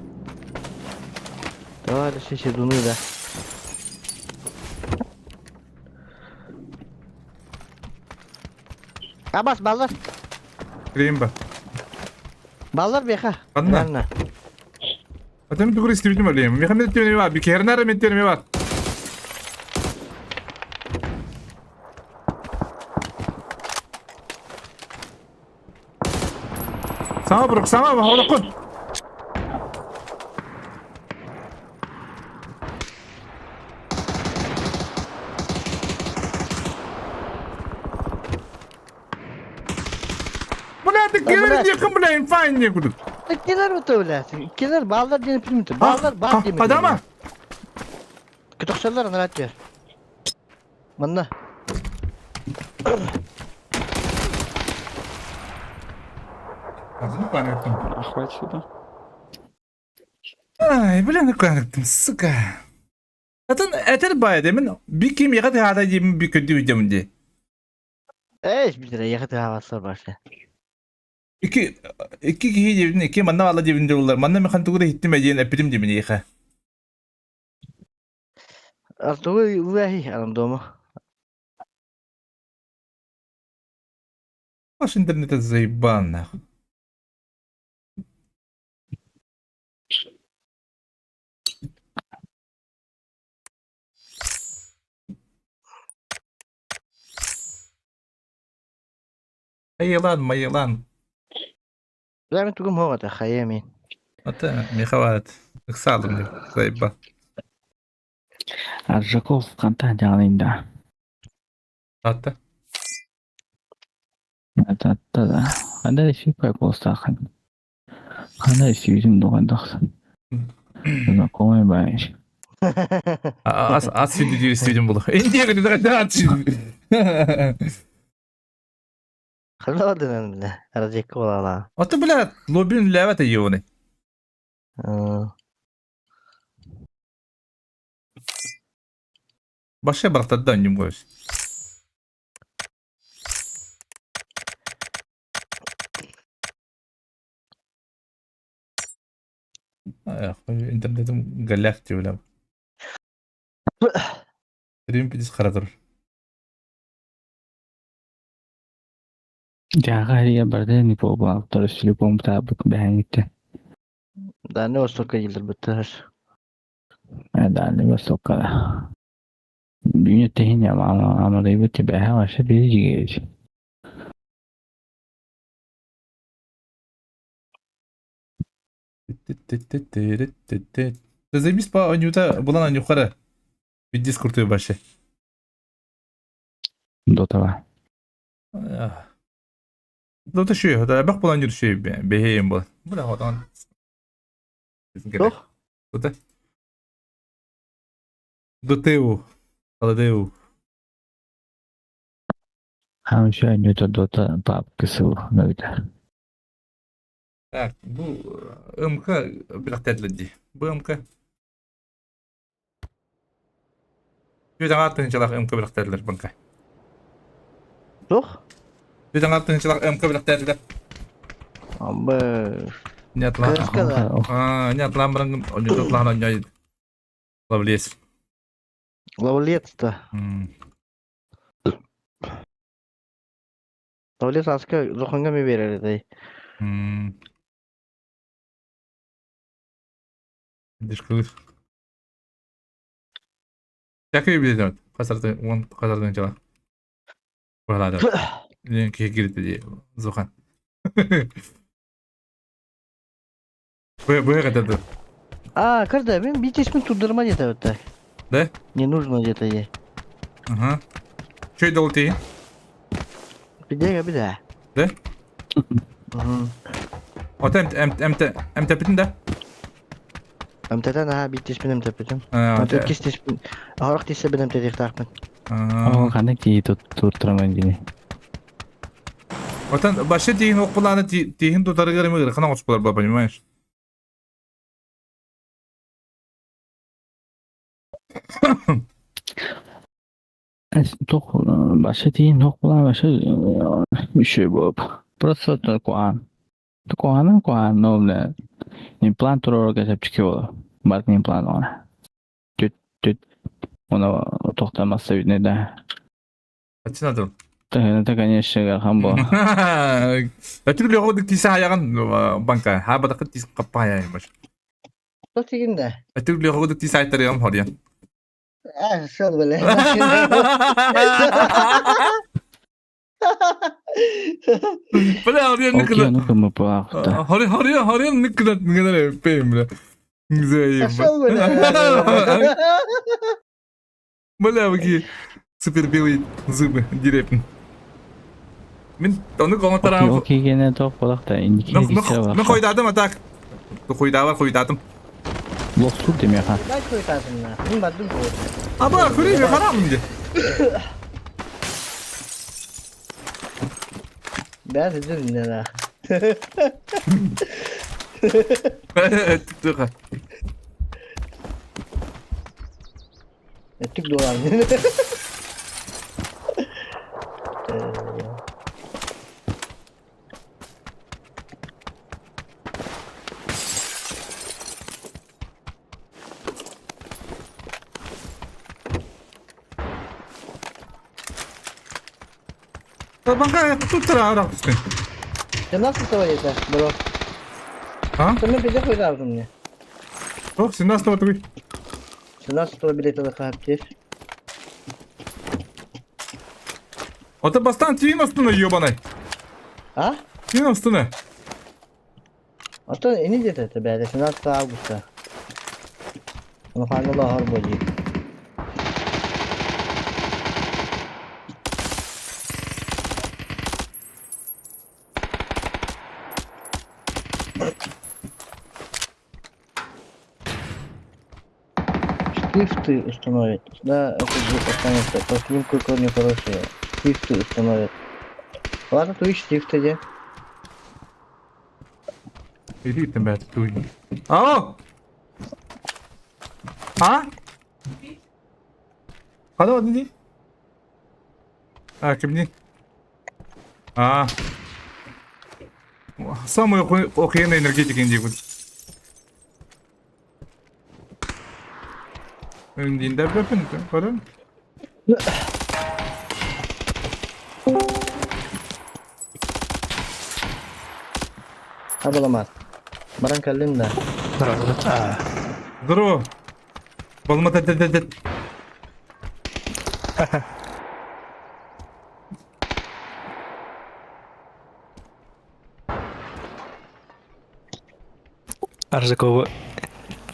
S6: Товарищи Сидуны, да. Абас, баллар.
S1: Кірейін ба.
S6: Баллар беха.
S1: Қанна? Атам түгір істеудің әлейім. Меха меттерме бар. Bir кернара меттерме бар. Sama bro, sama bak, ola kun. Блядь, gelin yakın bulayım, fine diye kuduk.
S6: Kenar mı tövlesin? Kenar ballar diye film mi? Ballar bak diye mi?
S1: Adama.
S6: Kütükseller rahat ver. Bana.
S1: Ağzını kanıttım.
S5: Охвать сюда.
S1: Ay, bilen kanıttım, sıka. Zaten eter bayağı demin bir kim yakıt hada yemin bir kötü videom diye.
S6: Bir lira yakıt havası başla.
S1: İki kişi cebinde, iki manna valla cebinde olurlar. Manna mekan tuğra hittim ediyen epirim cebinde yıka.
S6: Artığı uvahi anamdığımı.
S1: Baş internete zayıban. Mayılan.
S6: Ben tugum hava da hayamin.
S1: Ata, mihawat. Sağ olun. Zayıf bak.
S7: Arjakov kantan janında.
S1: Hatta.
S7: Hatta da. Anda şey koyarsan. Anda şey doğandaksın. Ama komay bayış.
S1: As video istedim bunu. Indiye kadar da at.
S6: Kırlamadın bile. Aracık olala.
S1: Ata bile lobinin levete yiyoni. Başka bıraktı da öncüm koyuş. İnternetim galak diyor lan. Stream pidis karadır.
S7: Jagariya barda ni po ba tarıslı pom tabuk beğendi.
S6: Daha ne olsa yıldır biter.
S7: Adalli ve sokala. Dünya tehin ya ama da bu tibe ha var şey bir geç.
S1: Zayıf pa oynuyorda bulan yukarı. Bir diskurtuyor başı.
S7: Dota var.
S1: Dota şu da bak bulan yürü şey beheyim bu. Bu da hodan.
S6: Yok.
S1: Dota. Doteu. Aladeu.
S7: Hem şey oynuyordu Dota pap kısıl böyle.
S1: Evet, bu ımka biraz terledi. Bu ımka. Bir tane atıncalar ımka biraz terler banka.
S6: Yok.
S1: Bir tane atıncalar ımka biraz terler.
S6: Ama
S1: Nyatlah.
S6: kırık kadar.
S1: Nyatlah barang oynuyor lah oynuyor. Lovelies.
S6: Lavliyet de. Lavliyet asker zohanga mı verir de.
S1: Diskus. Yakıyor bir de. Kasardan cala. Voilà. Ne ki girdi diye. Zohan. Bu kadar da.
S6: А, когда ben bir ismin turdurma yeter öte.
S1: Ne?
S6: Не нужно где-то ей.
S1: Aha. Şey dolu değil.
S6: Bir daha.
S1: Ne? O tem tepedin de.
S6: MT'den ha bir ismin MT yapacağım.
S1: Ha,
S6: MT kist ismin. Ağırlık disse ben MT diktakmen.
S7: O kadar ki tutturamam gibi.
S1: Otan başta dihin okbulanı dihin tutarı göreme göre kana oçpular babacım var.
S7: Tok başa değil nok bulan başa bir şey bu. Просто Koan. Koan no ne. İmplant olarak hep çıkıyor. Bak implant ona. Tüt. Ona toktamazsa ne de.
S1: Açın adım.
S7: Это, конечно, хамбо.
S1: Ötürü yok olduk tisa ayagan banka. Ha bada kıt tis kapaya yaymış.
S6: Nasıl de?
S1: Ötürü yok olduk tisa aytarı yam horiyan.
S6: Ah, şöyle böyle.
S1: Bana horiyan ne kadar.
S7: Okey, ну мы плавали.
S1: Horiyan ne kadar yapayım bile. Güzel
S6: Şöyle böyle.
S1: Bana bakayım. Süper bir zıbı direpin. Ben onu komutarım.
S7: Okey, gene tok balak da indiki gitse var.
S1: Ben koydadım atak. Koydadım.
S7: Loksur demiyor ha.
S6: Ben koytadım lan. Bunu baktım bu.
S1: Ama kurayım ya haram mı?
S6: Ben de dedim ne la.
S1: Tık.
S6: Ettik dolar.
S1: Banka tuttura ara işte.
S6: Sen nasıl savaşta bro?
S1: Ha?
S6: Sen ne bize koydun ya?
S1: Oh, sen nasıl oturuyor?
S6: Sen nasıl bilet alır kaptir?
S1: O da bastan tüyün üstüne yiyor bana.
S6: Ha?
S1: Tüyün üstüne.
S6: А то и не где-то это, блядь, 18 августа. Нахально гарбоді. Шрифты установить. Да, это звук останется. По снимку не хорошие. Шрифты установят. Ладно, tu шрифты где?
S1: İyi gittim ben tutuyorum. Aa! Ha? Hadi hadi değil. Ha kim değil? Ha. Самый охуенный энергетик инди будет. Önünde bir öpün. Görün.
S6: Ha bulamaz. Barang kalian dah.
S1: Здорово. Балма тет.
S8: Арзакова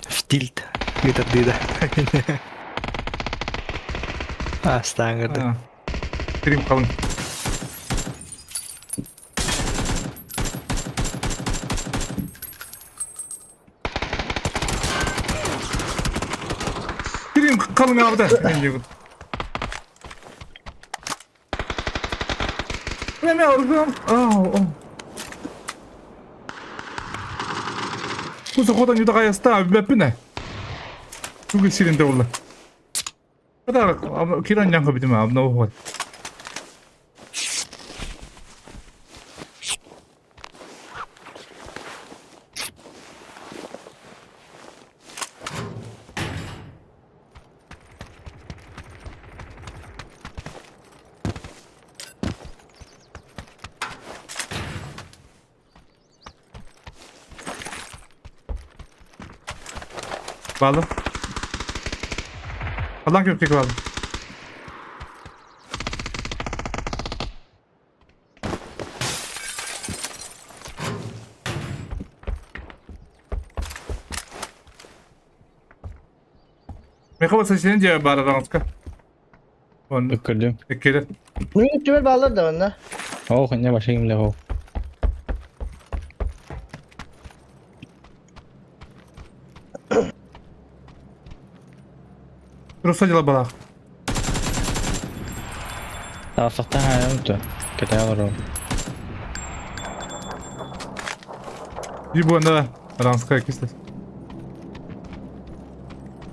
S8: в тильт. Где-то дыда. Астаңырды.
S1: Ha. Birim kalın. Birim kalın abi de. Ne oğlum? Oh. Bu zaten yuda kayasta bir ne? Çok esirinde oldu. kadar ama kiran yang kabit ma abna ho. Bağlı. Allah köpek bağlı. Mekaba seçeneğin diye bağlı Ranska. Onu
S7: Ökkürdüm.
S1: ekleri.
S6: Bunu cuma bağlar da bana.
S7: Oh, kayaknya başka kimle oh.
S1: Terus aja lah balak.
S7: Tarafta hala tuh. Kita baru.
S1: Bir bu anda Ranska ikisi.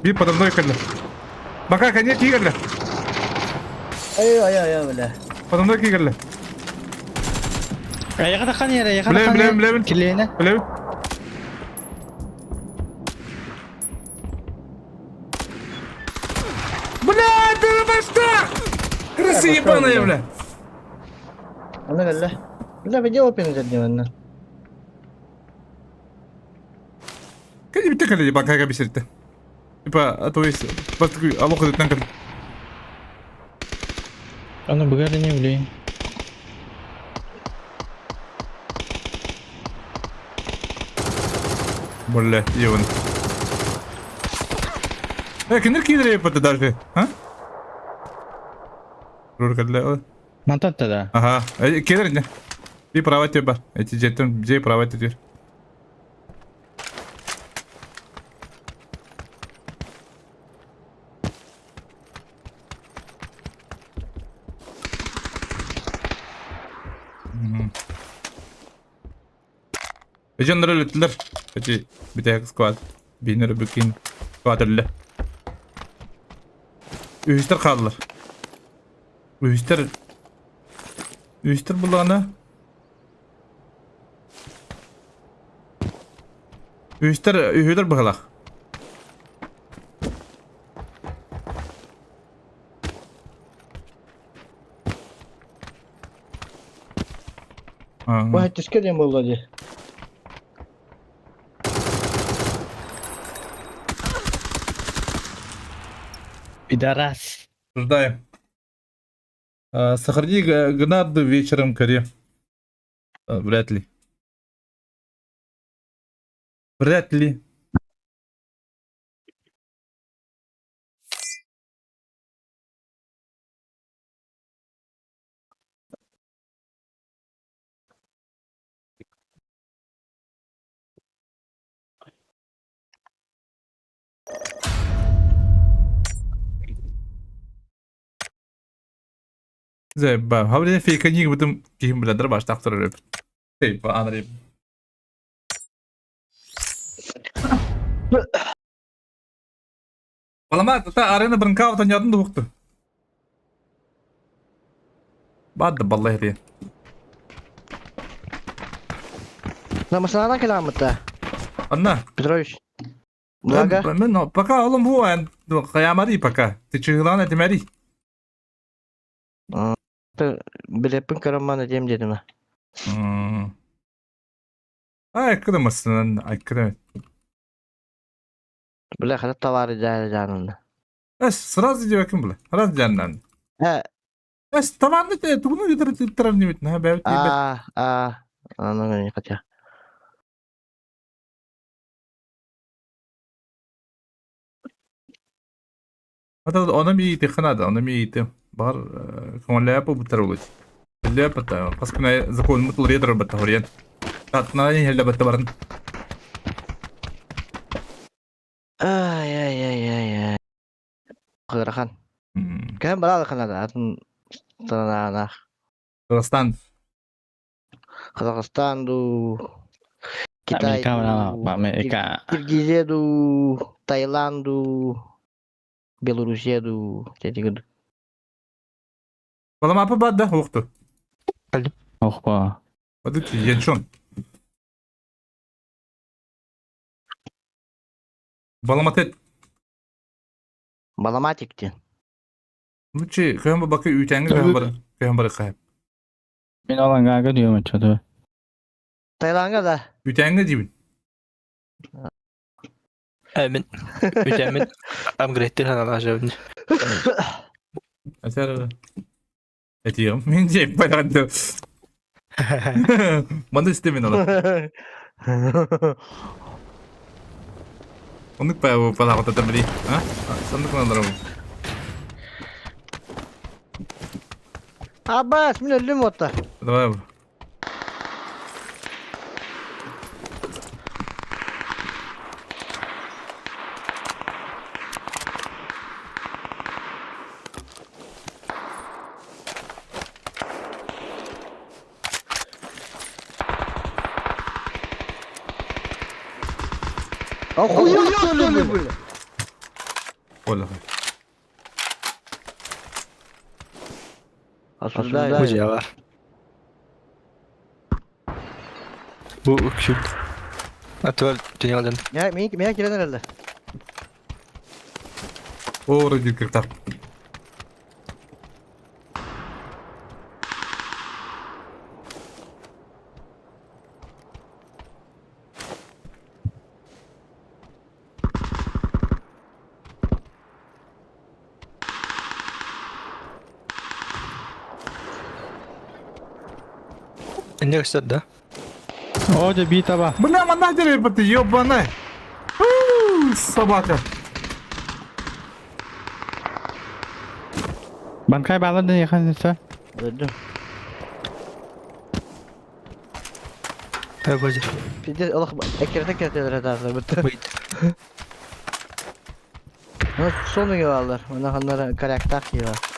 S1: Bir padamda yukarıda. Baka kayaknya iki yukarıda.
S6: Ayo böyle.
S1: Padamda iki yukarıda.
S7: Ya katakan ya,
S1: Bilelim.
S7: Kirliğine.
S1: Bilelim. Бля, ты башка! Крысы ебаные, бля!
S6: Ano gala? Wala video open dyan yun.
S1: Кайди битте каледи банкага бисерите. Типа, а то есть, просто алоха детнан каледи.
S7: Onu bugara ne bileyim.
S1: Бля, ебан. Киндер кидер епаты даже, а? Рур каледи.
S7: Mantap da.
S1: Ага, кидер не. Bir pravati var. Eticetten bize pravati diyor. Ejandra öldüler. Peki bir tek squad. Binleri bükün. Squad öldü. Üstler kaldılar. Üstler bulana. Üstler bakalak.
S6: Wah, itu sekali yang bola dia.
S7: Пидорас.
S1: Ждаем. Сохрани гнарду вечером коре. Вряд ли. Вряд ли. Zebba. Habire fake ni bitim kim biladir başta aktarır. Hey, anarım. Balama ta arena birin kavtan yadın da buktu. Baddı vallahi diye.
S6: Намасана километр.
S1: Anna.
S6: Петрович. Много.
S1: Ben paka oğlum bu en kıyamari paka. Tıçığılan etimeri.
S6: Bilepin karamana diyeyim dedim.
S1: Ay kıdımısın. Ay kıdım.
S6: Bile kadar tavarı canında.
S1: Es sırası diyor kim bula. Sırası canından.
S6: He.
S1: Es tamam ne bunu yıtırır nimet. Ha belki.
S6: Anladın mı kaça?
S1: Hatta ona bir iyiydi kınadı. Ona bir iyiydi. Bar konla yapı bu tarafı. اللي بتا قصكنا زكون مطل يضرب بالتهوريان تعطنا هلا بتبرن
S6: Ay. Kırakan. Kan bala Kanada atın tanana.
S1: Kırgızistan
S6: Kazakhstan du Kitay
S7: Amerika mana Amerika.
S6: Kirgizya du Tayland du Belarusya du jadi gitu.
S1: والله ما بعد ده وقته
S7: Oh ba.
S1: ودك ينشون والله ما تد
S6: Balamatikti.
S1: Lütçü kıyam bakı ütenge kıyam barı kıyam
S7: Men olan gaga diyorum çadı.
S6: Tayland'a da.
S1: ütenge dibin
S8: Amin. Mükemmel. Upgrade'dir hala acaba.
S1: eser etiyom min cep bana bana istemin ola onluk pa bu pala kota tabli ha sandık mı alırım
S6: Abbas min öldüm otta.
S1: Давай.
S6: Охуенно были.
S1: Оля.
S6: Осуждаю.
S8: Bu cevap. Bu küçük. Atval dünyadan.
S6: Меня kiren herhalde.
S1: O radyo kırtak.
S8: Ne gösterdi da?
S7: O da bir taba.
S1: Bu ne mandak dere pati yok bana. Sabahka.
S7: Ban kay bağladın yakın sen.
S6: Öldüm.
S8: Ha bacı.
S6: Bir de Allah ekere atarlar bitti.
S8: Wait.
S6: Sonu yiyorlar. Onlara karakter yiyor.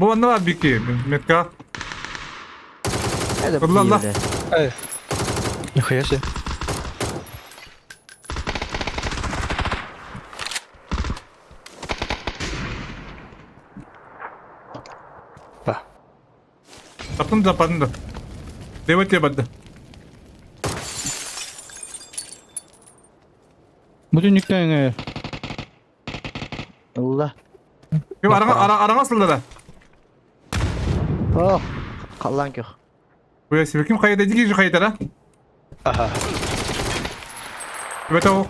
S1: Bu ne var biki metka.
S6: Hadi
S1: Allah Allah.
S8: Evet. Nihaya şey. Bak.
S1: Tapın da padın da. Devet ya badda.
S7: Bütün yükleyin.
S6: Allah.
S1: Kim arana sıldı da.
S6: Oh. Kallan yok.
S1: Bu ya sibe kim kayıt edici ki kayıt ara.
S8: Aha.
S1: Evet o.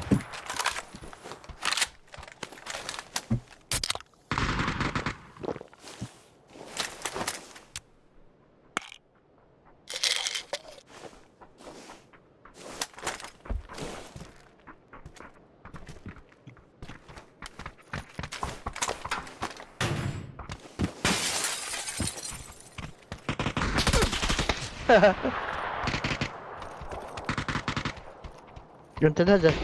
S6: Yöntem hadi.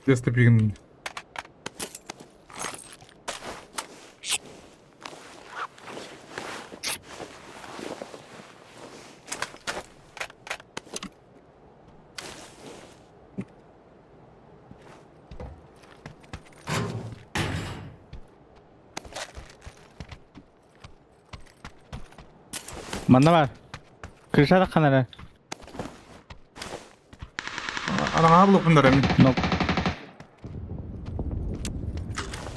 S1: Just pigin.
S7: Manda var. Kırışa da kanara.
S1: Ana bulup bunlar emin.
S7: Nok.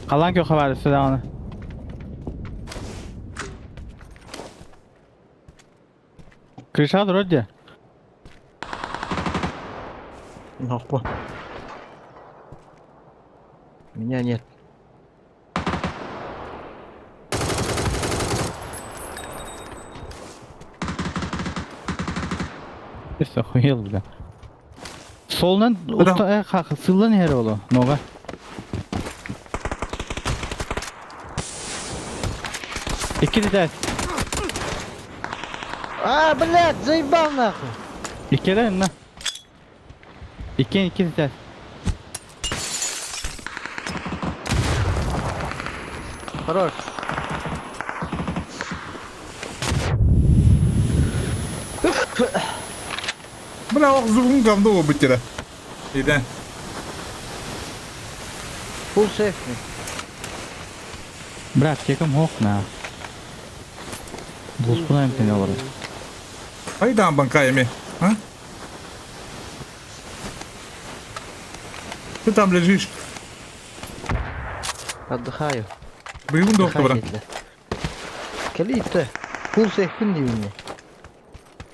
S7: Kalan köke var üstüde onu. Kırışa dur hadi.
S6: Nok bu. Меня нет.
S7: İşte huyul bile. Solundan usta kalk sıllan her oğlu. Noga. İki de.
S6: А, блядь, заебал нахуй.
S7: İki de ne? İki de.
S6: Хорош.
S1: Buna bak zoom kamda o bitire. İden.
S6: Full safe mi?
S7: Брат, кеком хох на. Бускунаем ты не лоры.
S1: Haydi bankaya mi? Ha? Ты там лежишь.
S6: Отдыхаю.
S1: Bıyığın doktor bana.
S6: Отдыхай, dediler. Kelipte. Full safe diyor yine.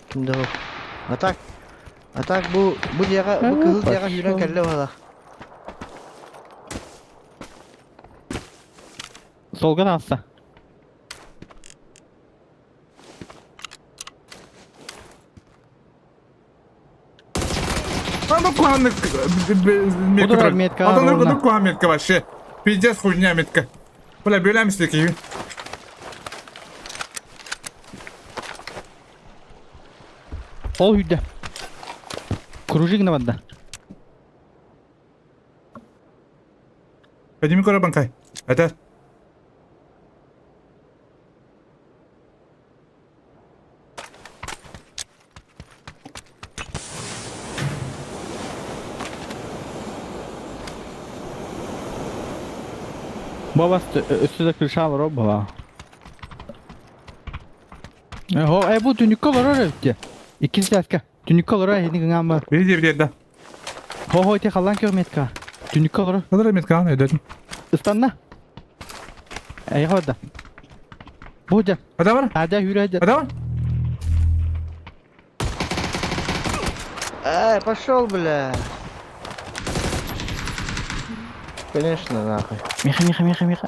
S6: Kimde o? Atak. Atak bu diyaga bu kızıl diyaga yürüyen kelle var.
S7: Solga da hasta.
S1: Надо куанник
S7: Буду метка
S1: Adamlar
S7: ровно.
S1: kadar kuan metka var şey. Piyeceğiz хуйня metka. Böyle böyle mi istekiyor?
S7: Ол үйде. Кружик на вода.
S1: Подними кора банкай. Это.
S7: Baba üstüde kırşa var o baba. Bu tünükka var oraya bitti. İkisi de asker. Tünükka var oraya yeni gıngan var.
S1: Bir yerde.
S7: Ite kalan kör metka. Tünükka var oraya.
S1: Kadar metka ne ödedim?
S7: Istanla. Orada. Bu hocam.
S1: Hadi var.
S7: Hadi yürü hadi.
S1: Hadi var.
S6: Пошел, бля. Конечно, нахуй.
S7: Миха.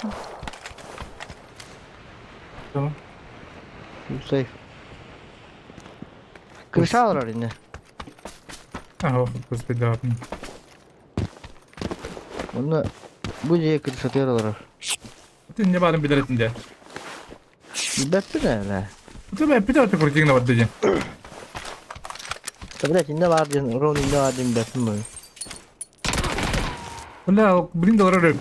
S1: Tamam.
S6: Full safe. Крыша var orada.
S1: Ага, господи, да.
S6: Onu bu diye kırışatıyorlar.
S1: Ты не барым бидеретinde.
S6: Беппи ne öyle?
S1: Ты бе пита ты крутик на воде.
S6: Блять, inde var diyorsun. Ron inde var diyorsun Beppi mi?
S1: Бля, блин, доллар рыб.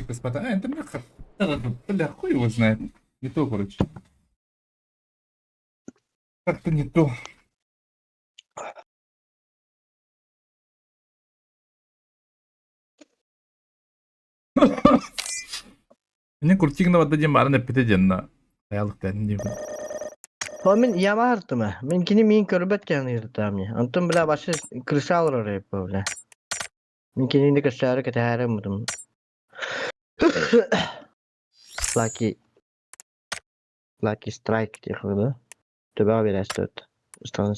S1: Господа, это мне бля, хуй его знает. Не то, короче. Как-то не то. Мне куртигного дадим арны питеденна. Аялыктан не bileyim.
S6: O min yama hırtımı. Minkini min körbet yanı yırtım ya. Antım bile başı kırışa alır oraya böyle. Minkini de kırışa hareket ederim. Lucky strike diye koydu. Töbe abi restart. Ustanın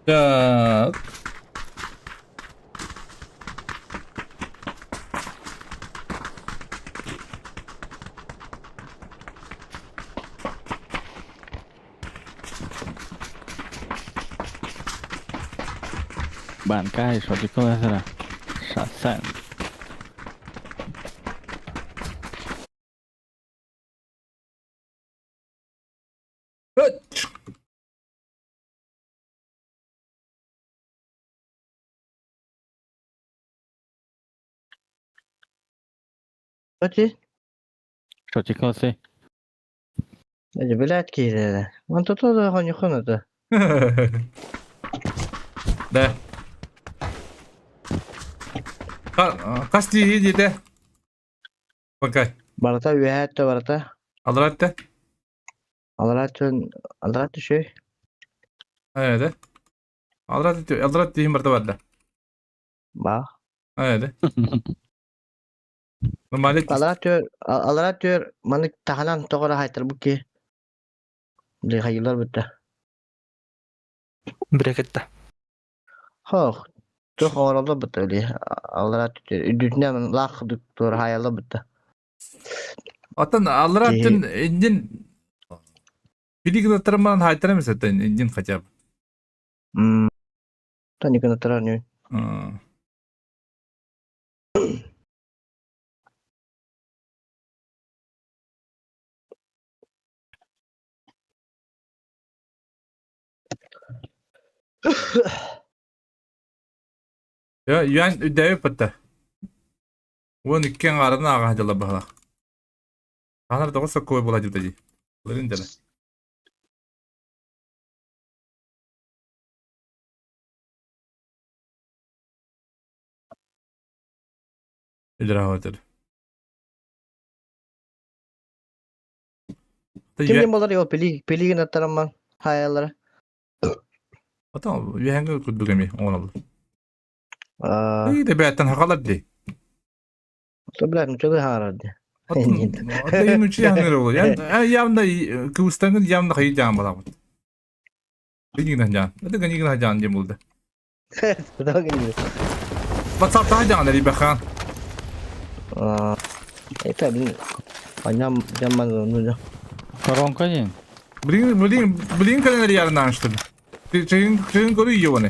S1: Так.
S7: Bạn cái số chỉ có là sẵn sàng.
S1: Hıç.
S6: Ötü.
S7: Số chỉ có xe.
S6: Acı bilet kire. Man tutu da hangi konuda?
S1: De. Kaç diye yedi. Bakay.
S6: Barata üyehet de barata.
S1: Alır hatta.
S6: Alarat şey.
S1: Evet. Alır hatta. Alır hatta diyeyim burada var da.
S6: Ba.
S1: Evet. Normalde
S6: Alarat diyor. Manik tahanan tokora haytır bu ki. De hayırlar bitti.
S8: Bracket'te.
S6: Hoş. Çok orada bitti öyle. Alarat diyor. Dünya lak doktor hayırlar bitti.
S1: Atan alır hatta indin bir iki tırman haytır mı zaten indin kaçab.
S6: Tani kana taranıyor.
S1: Ya yan dev patta. Won ikken arana aga hajala bahla. Anar da kosa koy bola jutaji. Lerin jala. İdra hotel.
S6: Kim bolar yo peli kana taramman hayallara.
S1: Atan yanga kudu gemi onal.
S6: Aa,
S1: İyi de betten hakalar de.
S6: tabiler çok harardı.
S1: Atan uçu yanlar olur. Yani yamda kıvıstanın yamda kayı can bala. Bilgin can. Hadi gani gina can diye buldu.
S6: Daha geliyor.
S1: WhatsApp daha can dedi bakan.
S6: Aa, tabii. Anyam zaman onu.
S7: Koronka yeng.
S1: Bilin kadar yarından açtım. Çayın koru yiyor onu.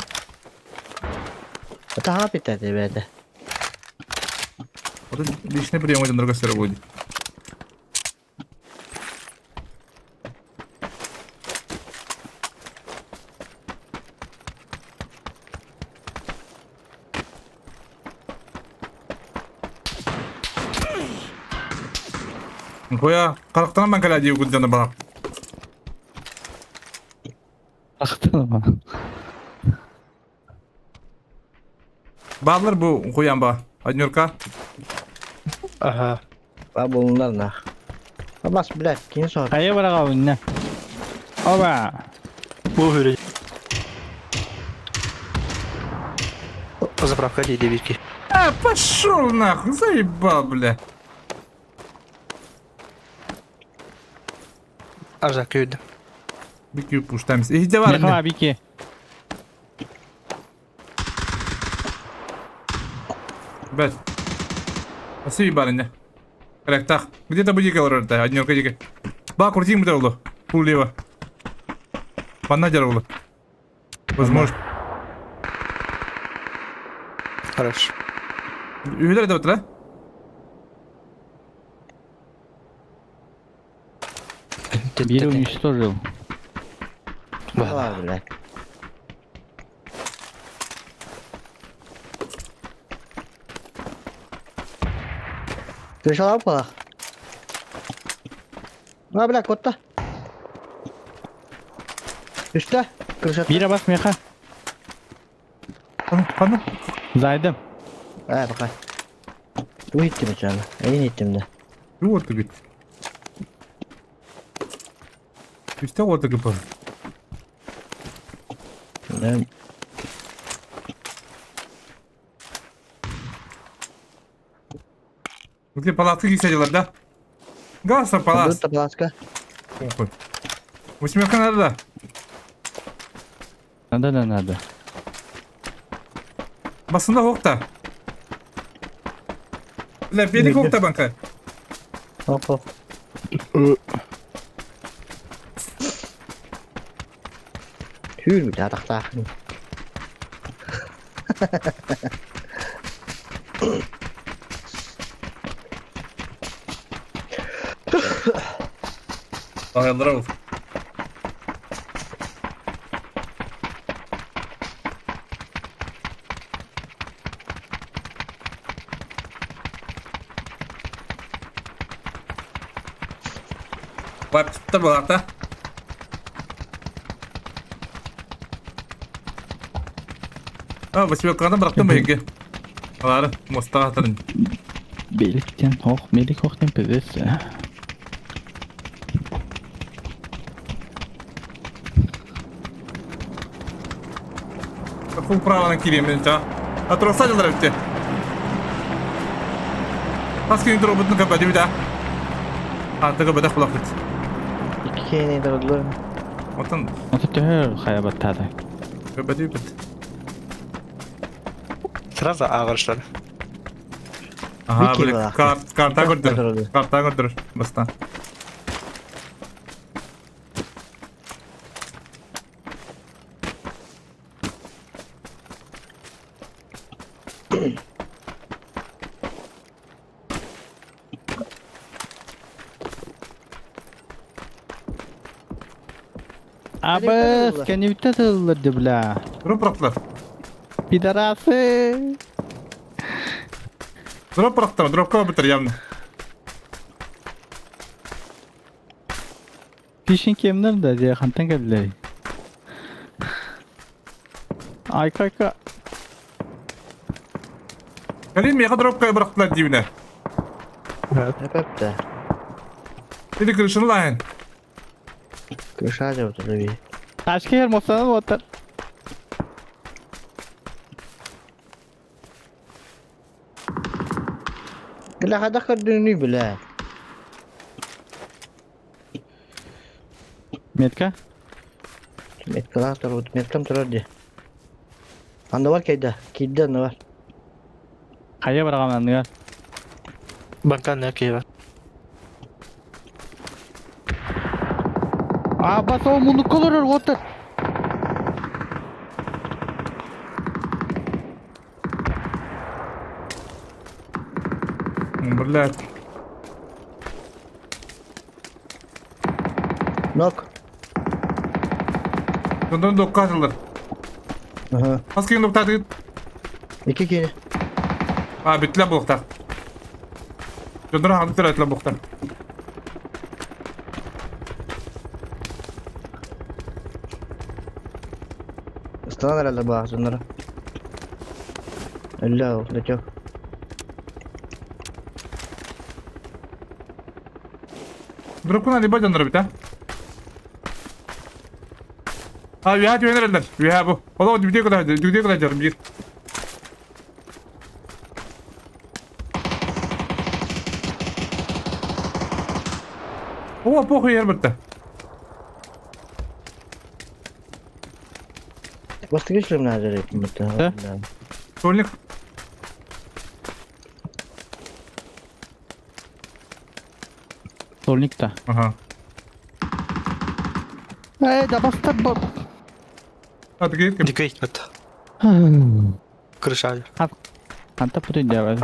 S6: Ata ha bitti de bende.
S1: O da dişine bir yamacan durga sıra boydu. Koya karakterim ben kala diyor kucağına bak.
S7: Aktın ama.
S1: Bağlar bu koyan ba. Hadi Nurka.
S8: Aha.
S6: Ba bunlar na. Bas bilet kin sor.
S7: Kaya bırak abi ne? Oba.
S8: Bu öyle. Заправка или девятки.
S1: Пошел нахуй, заебал, бля.
S8: Аж кöyde.
S1: Bir küp uçtaymış. İyice var
S7: Yakın
S1: ne?
S7: abi ki.
S1: Bet. Nasıl bir bari ne? Correct, так. Где-то будет говорить, да, однёрка дига. Ба, крути ему дорогу. Пул лево. Панна дорогу. Возможно.
S8: Хорошо.
S1: Üyeler de otur
S7: Biri уничтожил.
S6: Var bilet. Kırışal apa? Ha bilet kotta. Üstte. Kırışal.
S7: Bire bas meka.
S1: Panda.
S7: Zaydım.
S6: Bakar. Bu hittim canım. En hittim de.
S1: Bir orta git. İşte orta kapı.
S6: Ben
S1: Где палатки гисадилар, да? Гаса палас.
S6: Burada Plaska.
S1: Восьмерка надо, да?
S7: Nerede?
S1: Basında hokta. La beni hokta banka.
S6: Hop hop. Hür bir daha tak.
S1: Ayarlara bak. Bak tuttu bu hafta. Bak şimdi kanı bıraktım belki. Aları Mustafa hatırın.
S7: Belikten melik hoqten pezes.
S1: Full праводан килем мен жа. Атроса жалдар битти. Paskini robotun kapatı bir daha. Artık kapatı kulak tut.
S6: İki kere durdular.
S1: Otan
S7: Otatör hayabatada.
S1: kapatı bir bit.
S8: Sırada ağırışlar.
S1: Aha
S6: Bir
S1: böyle
S6: kere
S1: karta
S6: Bir
S1: götürür.
S6: kere.
S1: Karta götürür. Bastan.
S7: Abas, kani bitatıldı bla.
S1: Drop bıraktılar.
S7: Pidarası.
S1: Drop bıraktılar. Drop kava bitir yanına.
S7: Fishing game nerede diye kantan geldiler. Ay kaka.
S1: Kalin mi drop kava bıraktılar dibine.
S6: Hep de.
S1: Dedi kırışını lan.
S6: Kırışa cevaptı bir.
S7: Taşka yer mosanı otar.
S6: Gila kada kerdini bile.
S7: Metka?
S6: Metkala terus metkam terus dia. Anda var kayda. Kida anda var.
S7: Kaya bırakamam ya.
S8: Bankan ne ki var?
S7: Abas o mundu kolor otar.
S1: Birler.
S6: Nok.
S1: Bundan dokka atılır.
S6: Aha.
S1: Paskini dokta atılır.
S6: İki kere.
S1: Ha bittiler bu dokta. Bundan hangi türlü bu dokta.
S6: Istana herhalde bazı onlara. Allah o da çok.
S1: Drop'un hadi bacanları bir tane. Ha bir hadi yönelerler. Bir ha bu. Ola video kadar canım bir. Oha pohu yer bitti.
S6: Bastı geçiyorum nerede ettim
S7: He?
S1: Solnik.
S7: Solnikta.
S1: Aha.
S7: Hey da bastı bu.
S1: Hadi git.
S8: Dikkat et. Kırışa.
S7: Anta putih dia bas.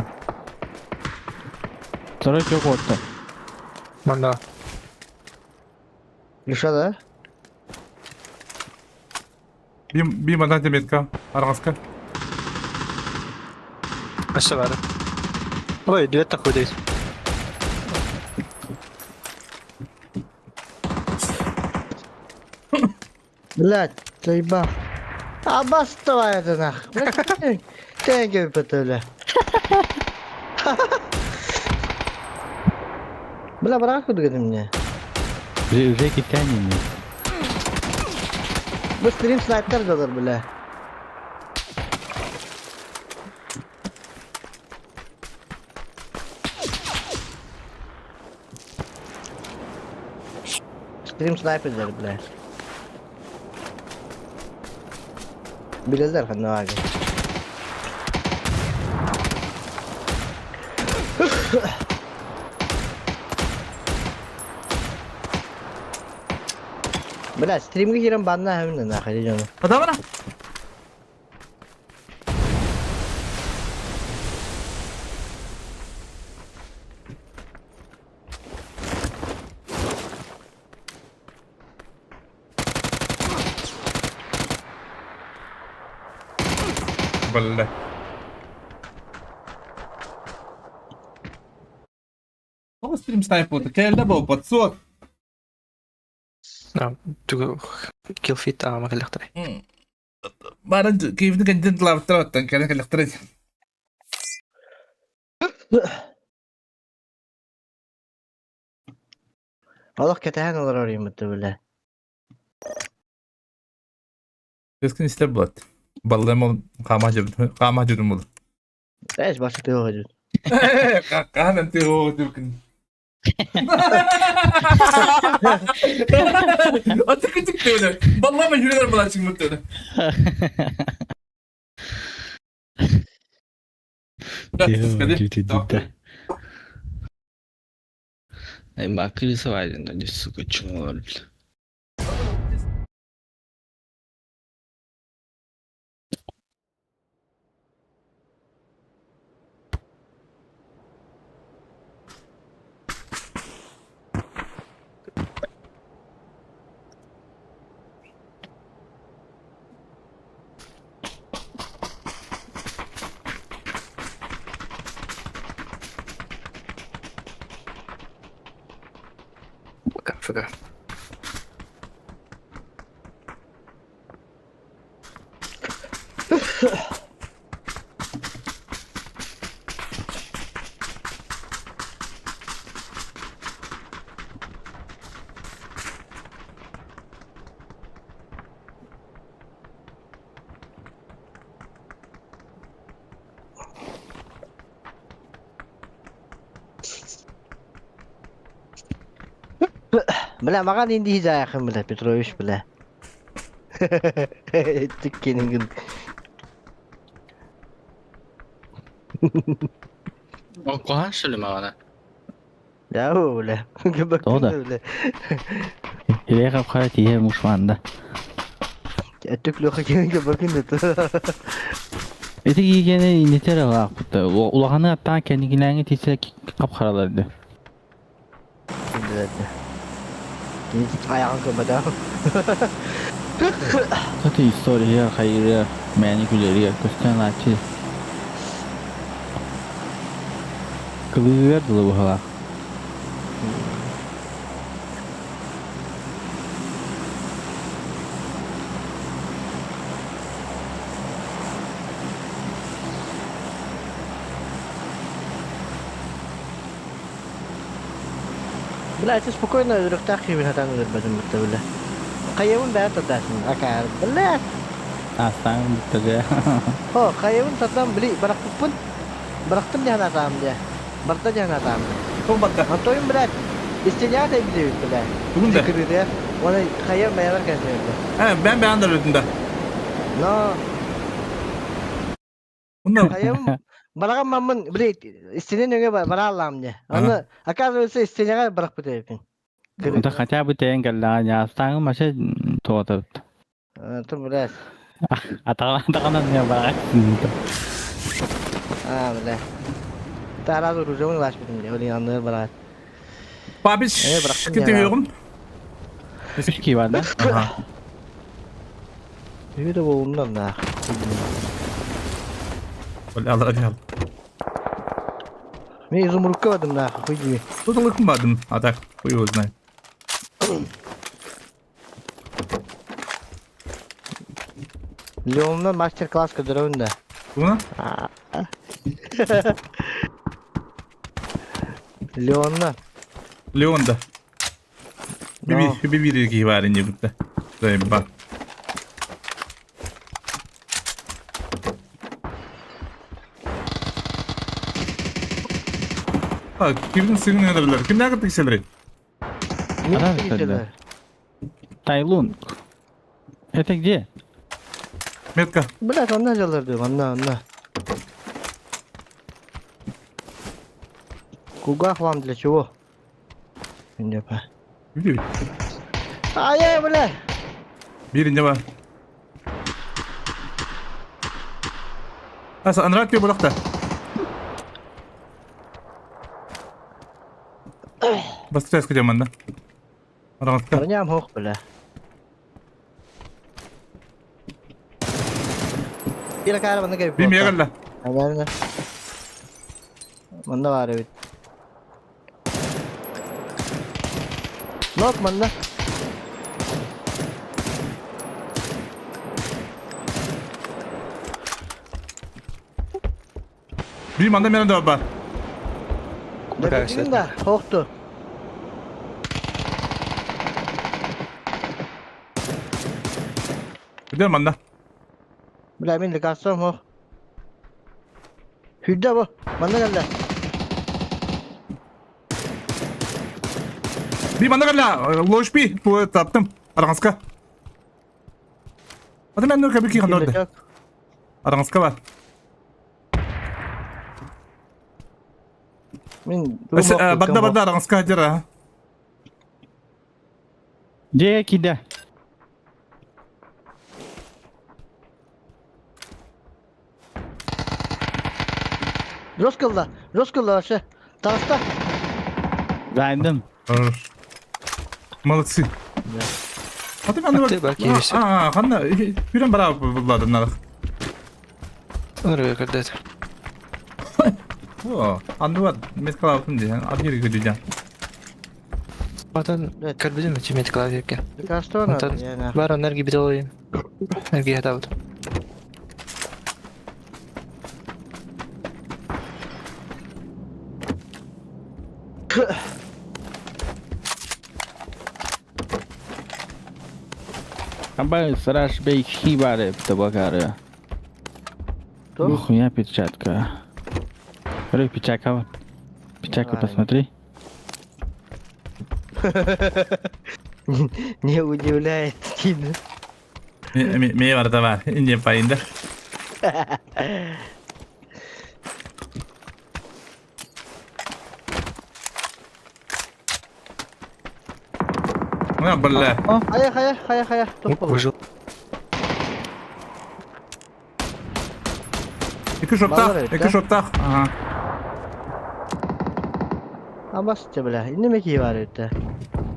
S7: Terus yok otar.
S8: Manda.
S6: Dışarıda.
S1: Bir madan demetka. Argaska.
S8: Aşağı var. Oy, dile takıydayız.
S6: Lan coba. Bastı var ya dana. Sen gibi petele. Bela bırak kudu gedimnya.
S7: Bize kita ni.
S6: Bu stream sniper dadır bile. Stream sniper dadır bile. Bilirler kanka abi. Bela stream'e giren bana hemen ne kadar canım.
S1: Adamına. Vallahi. Como stream sniper? Quer double pot sua?
S8: Nou, doe kill fit aan mijn lichter.
S1: Baran kayfını kendin lavtıratan kendin kalktırın.
S6: Allah ketahan olur oraya muhtemelen.
S1: Keskin ister bulat. Ballam kama judum olur.
S6: Eş başlıkta yok hacı.
S1: Kakak nanti o diyorsun. Atık atık diyor öyle. Vallahi ben yürüyorum bulan şimdi muhtemelen.
S7: 마크리스 와야 된다. 뉴스가 중얼.
S8: Fıkra.
S6: Bela makan hindi hizaya kan bela Petrovic bela. Tükkenin gün.
S7: Kohan söyleme bana.
S6: Ya o bela. Bak
S7: Doğru da.
S6: bela.
S7: İleye kapkara tiye muşmanda.
S6: Tüklü hakikaten bakın da.
S7: Eti giygene İngiltere var akıttı. Ulağını hatta kendilerini tiyse kapkaralardı.
S6: Şimdi zaten. Git ayağın kapıda.
S7: Zaten historiye, hayırı, meniküleriye, gösteren Kılığı verdi bu hava.
S6: Bela itu spokojno udah takhi bin hatan udah badan betul bela. Kayakun dah tadasin akar bela.
S7: Aslan bitti.
S6: Oh kayakun tadam beli barak pun. Barak tuh jangan atam dia. Barak tuh jangan atam.
S1: Çok bakka.
S6: Antoyum berat. İstediğin de biliyor bela.
S1: Bugün de.
S6: Fikri dia. Ona kayakun bayar kan dia.
S1: He ben beğendim ödünde.
S6: No.
S1: Bunlar.
S6: Kayakun barak mamın beli istediğin önce barak alam dia. Onu akar olsa istediğin barak betul kan.
S7: Udah kaca bu teyen geldi ya. Aslan masih tuh.
S6: Tuh berat.
S7: Atakan ya bak.
S6: Ah bela. Tara tuh rujukan baş betul dia. Oleh anlar berat.
S1: Babiş.
S6: bıraktım
S1: Gidiyorum.
S7: Eski var da.
S1: Aha.
S6: Bir de bu ondan da.
S1: Böyle al hadi al.
S6: Ne izumruk vardım da. Kuyu.
S1: Tutun ıkınmadım. Atak. Koyu uzunay.
S6: Leon'dan master class kadar önde.
S1: Buna?
S6: Leon'dan.
S1: Leon'da.
S6: No.
S1: Bir ilgi var ince burada. Şuraya bir bak. Bak kimin sığın edebilirler. Kim ne kadar kişileri?
S6: Ne
S7: Ara
S6: gittiler?
S7: Taylun. Etek diye.
S1: Metka.
S6: Блядь, ondan çalırdı, ondan. Куда вам для чего? Не па.
S1: Biliyor.
S6: Ай, блядь!
S1: Birinde var. Asa anrat bir bulakta. Basacağız kocam benden. Arangatka.
S6: Парням хох, блядь. Bir kere bana gelip.
S1: Bilmiyor gel la.
S6: Haberler. Bunda var evet. Nok bunda.
S1: Bir manda benden de var.
S6: Demedim de hoktu.
S1: Gidelim manda.
S6: Bilal ben de kalsam hok. Hüdde bu. Bana geldi.
S1: Bir manda gel la. Loş bir. Bu taptım. Arangatka. Hadi ben de kabul ki
S6: Kimde
S1: orada.
S6: çok.
S1: Arangatka var.
S6: Ben
S1: Badda arangatka hajar ha.
S7: J kida.
S6: Roskil'da şey. Tarafta.
S7: Random.
S1: Молодцы. Hadi ben de bak.
S8: Belki iyisi.
S1: Kanka bir bravo buladın narak.
S8: Oraya kadar.
S1: O, andı var. Metkal altın diye. Adı yeri gödeceğim.
S8: Zaten
S6: Evet.
S8: kalbim mi? Çimet klavye ki.
S6: Birkaç tane
S8: Zaten
S6: yani.
S8: var enerji bir de olayım. Enerji hata oldu.
S7: Aba страж бей хибаре табакара.
S6: Кто?
S7: Хуя печатка. Рой печатка. Печатку
S6: Ладно.
S7: посмотри.
S6: Не удивляет сильно.
S1: Meye var da var. İnce payında. Ne böyle?
S6: Hayır. Top
S8: Выжил.
S1: İki şoptak.
S6: Vallahi
S1: İki
S6: ya.
S1: şoptak. Aha.
S6: Ama sıçra bile. İnne mekiği var öte.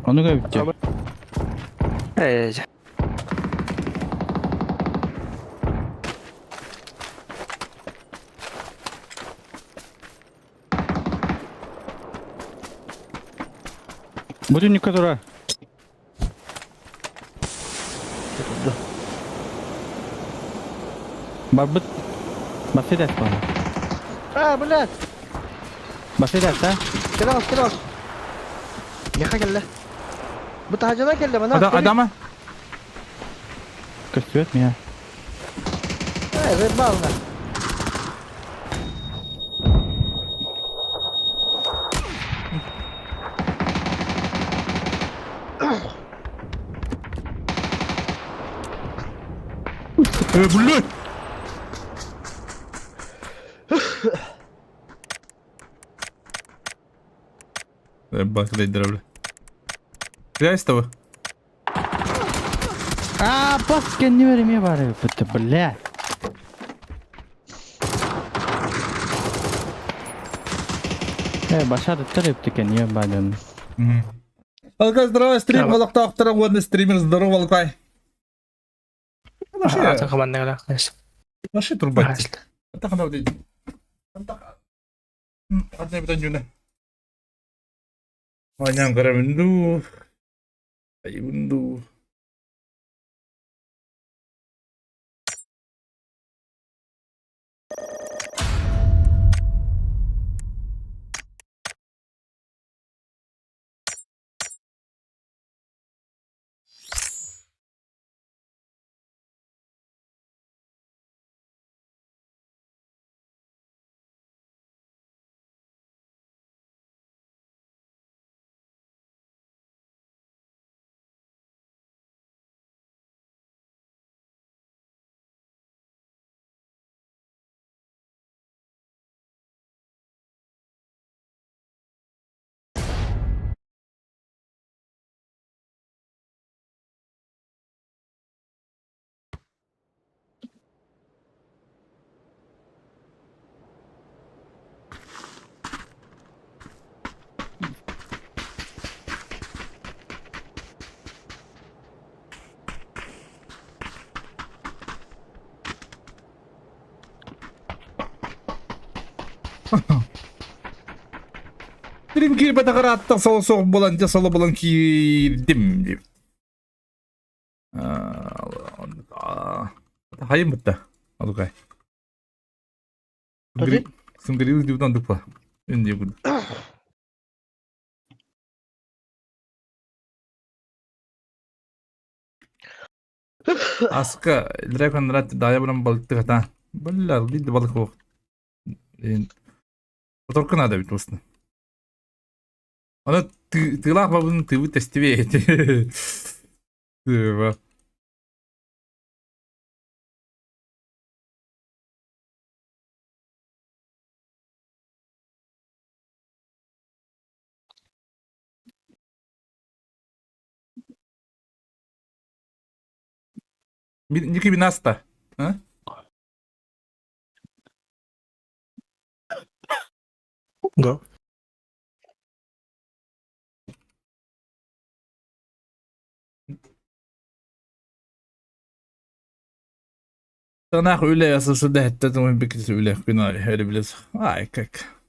S7: Onu göbeceğim. Будильник который. Бабыт. Басидас bana.
S6: Ha блядь.
S7: Басидас ha?
S6: Kiraz. Yaka geldi. Bu tacına geldi bana.
S1: Adama.
S7: Костюет меня.
S6: Evet bağlı.
S1: Bulluk. Bak değdirable. Gel того.
S7: Баски не время варю. Это блядь. Başa da трепти не ебаный.
S1: Алка, здорово, стрим, Волокта, автора, водный стример, здорово, Волкай.
S8: Zaten kapandı galiba. Neyse.
S1: Наши трубать.
S8: Başla.
S1: Так, надо вот так. Одна беда не. Ваня, гараминду. Айвунду. Benim kirbe de karattık soğuk soğuk bulanca solu bulan kirdim diyor. Hayır mı da? Alukay.
S6: Hadi.
S1: Sungri diyor dan dupa. Indi bu. Aska Dragon Rat daya bulan balıktı hata. Ballar değil balık o. Fotoğrafı nada bit olsun. Ona tığlak babının tıvı testivi etti. Tıvı. Ники бинаста. А?
S8: Да.
S1: Tanah öyle yasası da hatta tamam bir kez öyle günah öyle biliriz. Ay kak.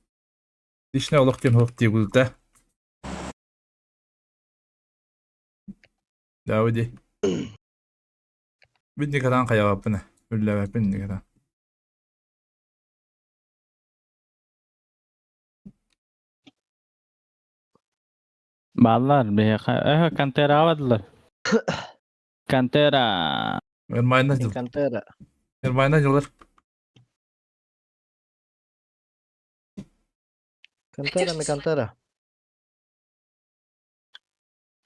S1: Dişne olurken hop diye bu da. Davudi. Bindi kadan kaya yapına. Öyle bindi kadan.
S7: Ballar kantera avadılar. Kantera.
S1: Ermayna jıl.
S6: Cantera.
S1: Ermayna jıllar.
S6: Cantera mi cantera.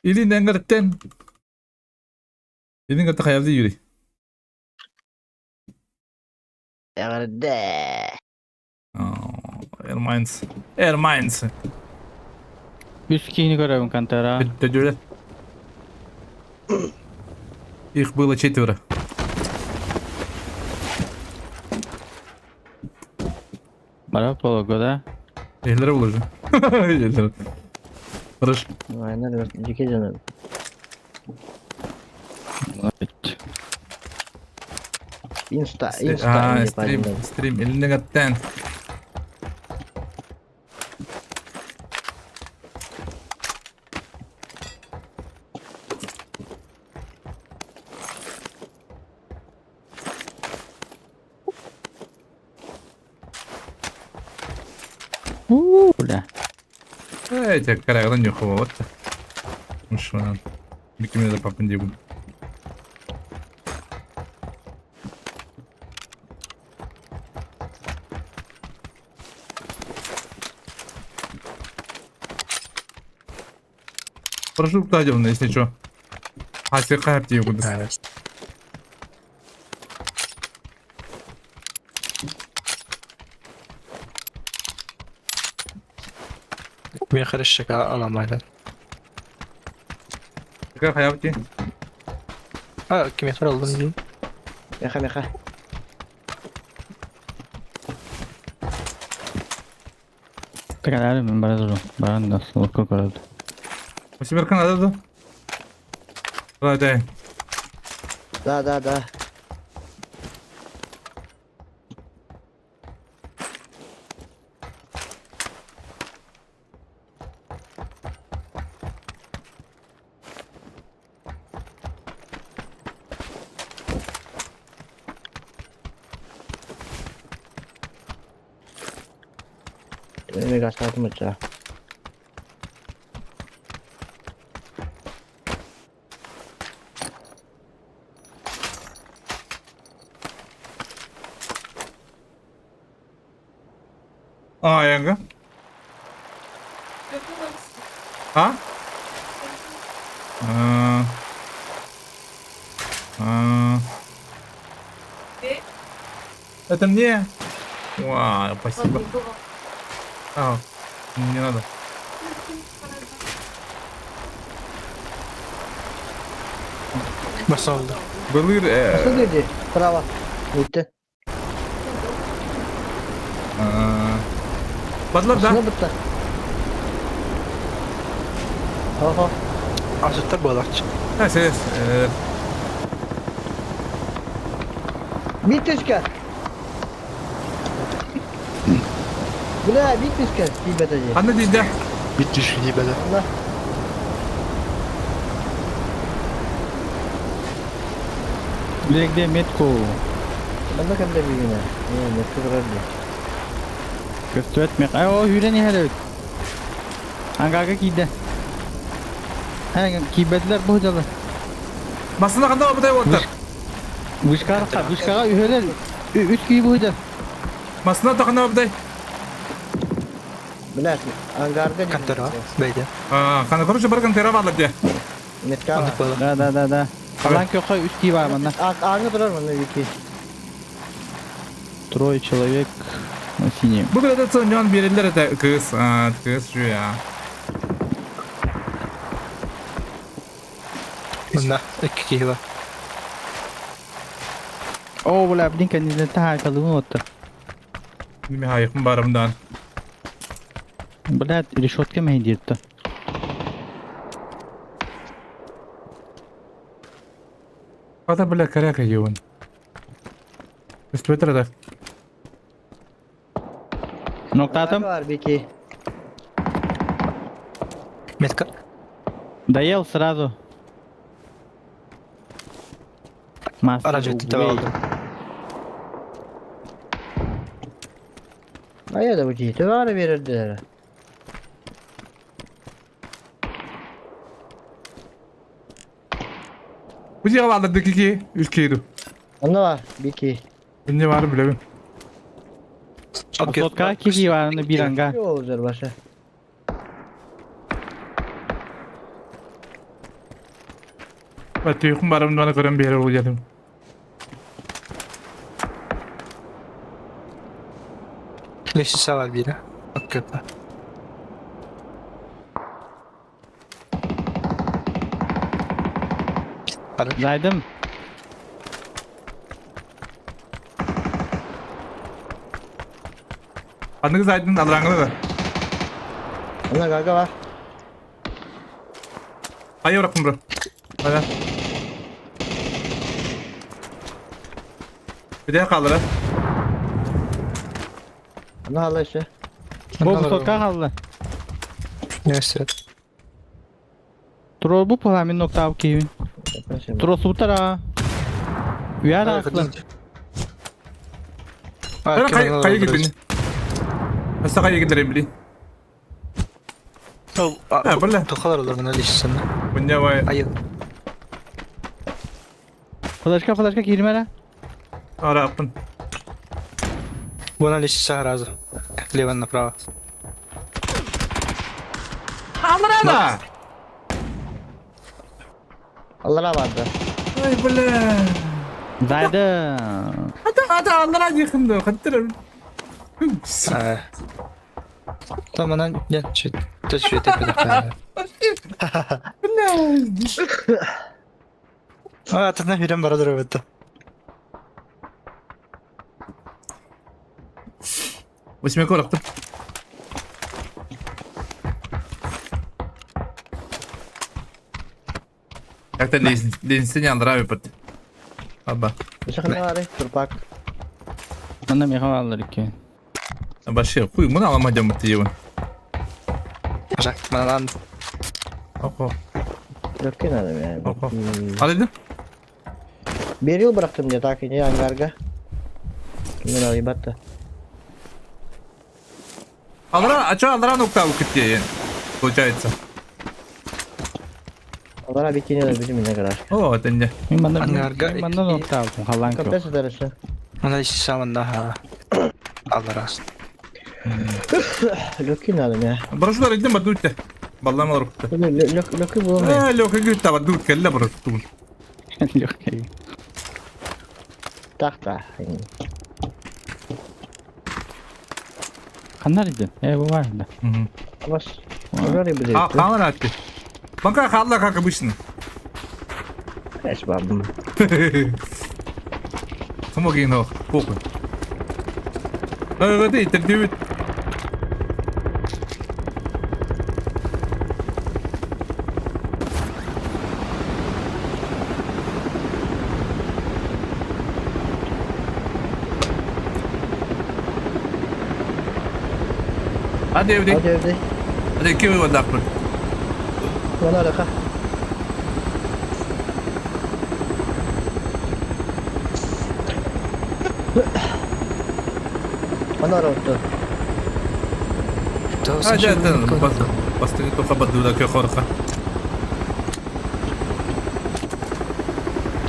S1: İli nengerten. İli ngerti kaya yürü.
S6: Erde.
S1: Ermayns. Ermayns.
S7: Üst kini görevim kantera.
S1: Это дюля. Их было 4.
S7: Bana polo da.
S1: Elleri bulur. Elleri. Barış.
S6: Aynen öyle. Dike canım. Insta.
S1: Aa,
S6: Yapayım ben.
S1: stream. Eline gatten.
S7: Da.
S1: Эти караган нюхова вот. Ну что нам? Бикими да папин дигун. Прошу кладем, если что. А ты кайп дигун.
S8: Мен хорошо аламайды.
S1: Как hayapti?
S8: Кime алдым дейм.
S6: Meha.
S7: Tekrar ben bana durun. Bana nasıl okul koydu.
S1: Восьмерка надо, да? Да.
S6: Da. Ini gas satu macam.
S1: А, Янга? А? Это мне? Вау, спасибо. А, не надо.
S8: Nasıl oldu?
S1: Былыр...
S6: Nasıl dedi? Prava. Bitti.
S1: Badlar da.
S6: Aslında bitti. Oho.
S8: Azıcık balıkçı.
S1: Ha, ses.
S6: Bitişka. Bile bir kez kibeteci.
S1: Anne diyeceğim.
S8: Bir düşüyor böyle.
S6: Allah.
S7: Bilekde Metko.
S6: Ben de kendi bir güne. Ne kıvırır diye.
S7: Köftü etmek. Ay o hüreni hele. Hangaga kiydi. Hangi kiybediler bu hocalar.
S1: Basına kadar bu da ortak.
S7: Vışkara üheler. Üç kiyi bu hoca.
S1: Basına takana bu da.
S6: Bile angarga
S8: Kantara. Beyde.
S1: Kana korucu bırakın tera varlar diye.
S6: Metka var.
S8: Anlık böyle.
S7: Da. Kalan kökü üç kiyi var benden.
S6: Ağını durar mı ne bir
S7: Трое человек на синем.
S1: Bu kadar da soncan birileri de kız. Kız şu ya.
S8: Bunda 2 kişi var.
S7: О, бля, блин, кандидата harcalığımı unuttu.
S1: Bir hayıkım barımdan.
S7: Блядь, решетка мені дирtti.
S1: Hadi bile kare kayıyorsun. Üstüne da.
S7: Nokta atım.
S6: var bir iki.
S8: Metka.
S7: Доел сразу. Мастер
S8: Aracı tüte aldım.
S6: Aya da bu cihti var verirdiler.
S1: Bu cevap aldık iki. Üç kıydı.
S6: Onda var bir iki.
S1: Ne var bile.
S7: Соткаға кеги var onda bir anga.
S6: Yok olacak başa.
S1: Ben tüyüküm barımdan kırım bir yere olacaktım.
S8: Leşisi var biri. Bak köpe.
S7: Zaydım.
S1: Adınız aydın alırangını da.
S6: Onda gaga var.
S1: Hayır bırakın bro. Hadi. Bir daha kaldır ha.
S6: Onda hala işte.
S7: Bu sotkağa kaldı.
S8: Neyse.
S7: Turo bu palamin nokta av kevin. Turo su tara. Uyar aslı.
S1: Ben kayı gidin. Nasıl kayı giderim bileyim. Ha böyle.
S8: Tokalar olur bana leşisinde.
S1: Bu ne var?
S8: Ayı.
S7: Flaşka girme.
S1: Ara yapın.
S8: Buna leşisi razı. Levan направо.
S1: Amrana.
S6: Allah'a vardı.
S1: Ay böyle.
S7: Zaydım.
S1: Hadi Allah'a yakındı. Hadi.
S8: Tamam lan gel. Şu tepede. Tadına hürem baradır evet.
S1: Başıma korktum. Как-то линзы не нравится. Абba.
S6: Bisa kena var turpak.
S7: Bana mı havalar ki?
S1: Başı kuy bunu alamayacağım bu diye.
S8: Ajak bana lan.
S1: Oho.
S6: Yok ki adam yani.
S1: Oho. Al dedim.
S6: Bir yıl bıraktım diye takiye angarga. Kimden alayım battı.
S1: Aldıra nokta bu diye yani. Получается.
S6: Allah'a bir kere de bizim ne kadar.
S1: О, это не.
S7: Bana nokta av. Halan köy.
S6: Kapes ederse.
S8: Bana leşisi alında ha. Allah razı.
S6: Yok ki adam ya.
S1: Барашlar edin badut de. Vallahi mal rukta.
S6: Lökü bulamıyor.
S1: Lo que gutta badut kella barashtu.
S7: Yok.
S6: Tahta.
S7: Kanlar idi. Bu var da.
S6: Bas. Öyle bir
S1: Ha, kamera attı. Banka kalla kakabışın.
S6: Esbabım.
S1: Como que no? Poco. Hadi interview. Hadi evde.
S6: Hadi evde.
S1: Hadi kim var dakika.
S6: Bana araka. Bana ara oldu.
S1: Hadi hadi. Bastı to kapat dudak yok orka.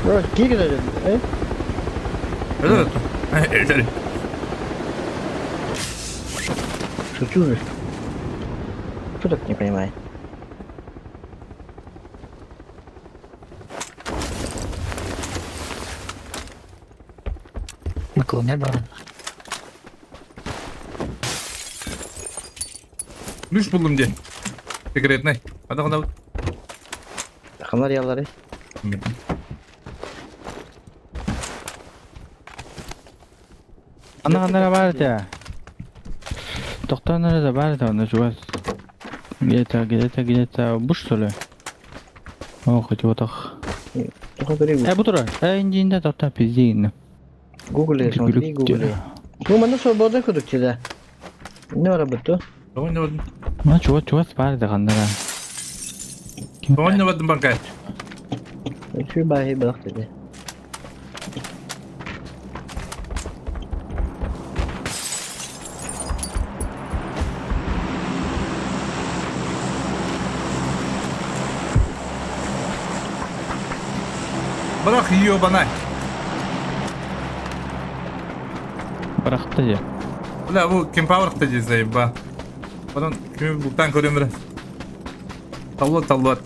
S6: Yok, gir girelim.
S1: Öyle mi? Öyle.
S6: Что чужих? Что так не понимаю?
S8: Наклоняй баран.
S1: Düş buldum diye. Fikir et ne? Hadi hadi.
S6: Takımlar yalları.
S7: Ана бар да. Тоқтанары бар да, он жуас. Где-то буш что ли? О, хоть вот так.
S6: Только говори,
S7: Бутура, инде токта пиздин.
S6: гугле, смотри, гугле. Ну, мы на свободно ходок сюда. Не работу.
S1: Oynamadın.
S7: Ну, чувас бар да гандара.
S1: Oynamadın bankaya.
S6: Şu bahi bırak dedi.
S1: Bırak yiyor bana.
S7: Быракты же.
S1: Ulan bu kim power kıtacağız zayıf ba. Bunun kimi bultan koruyorum biraz. Tallat.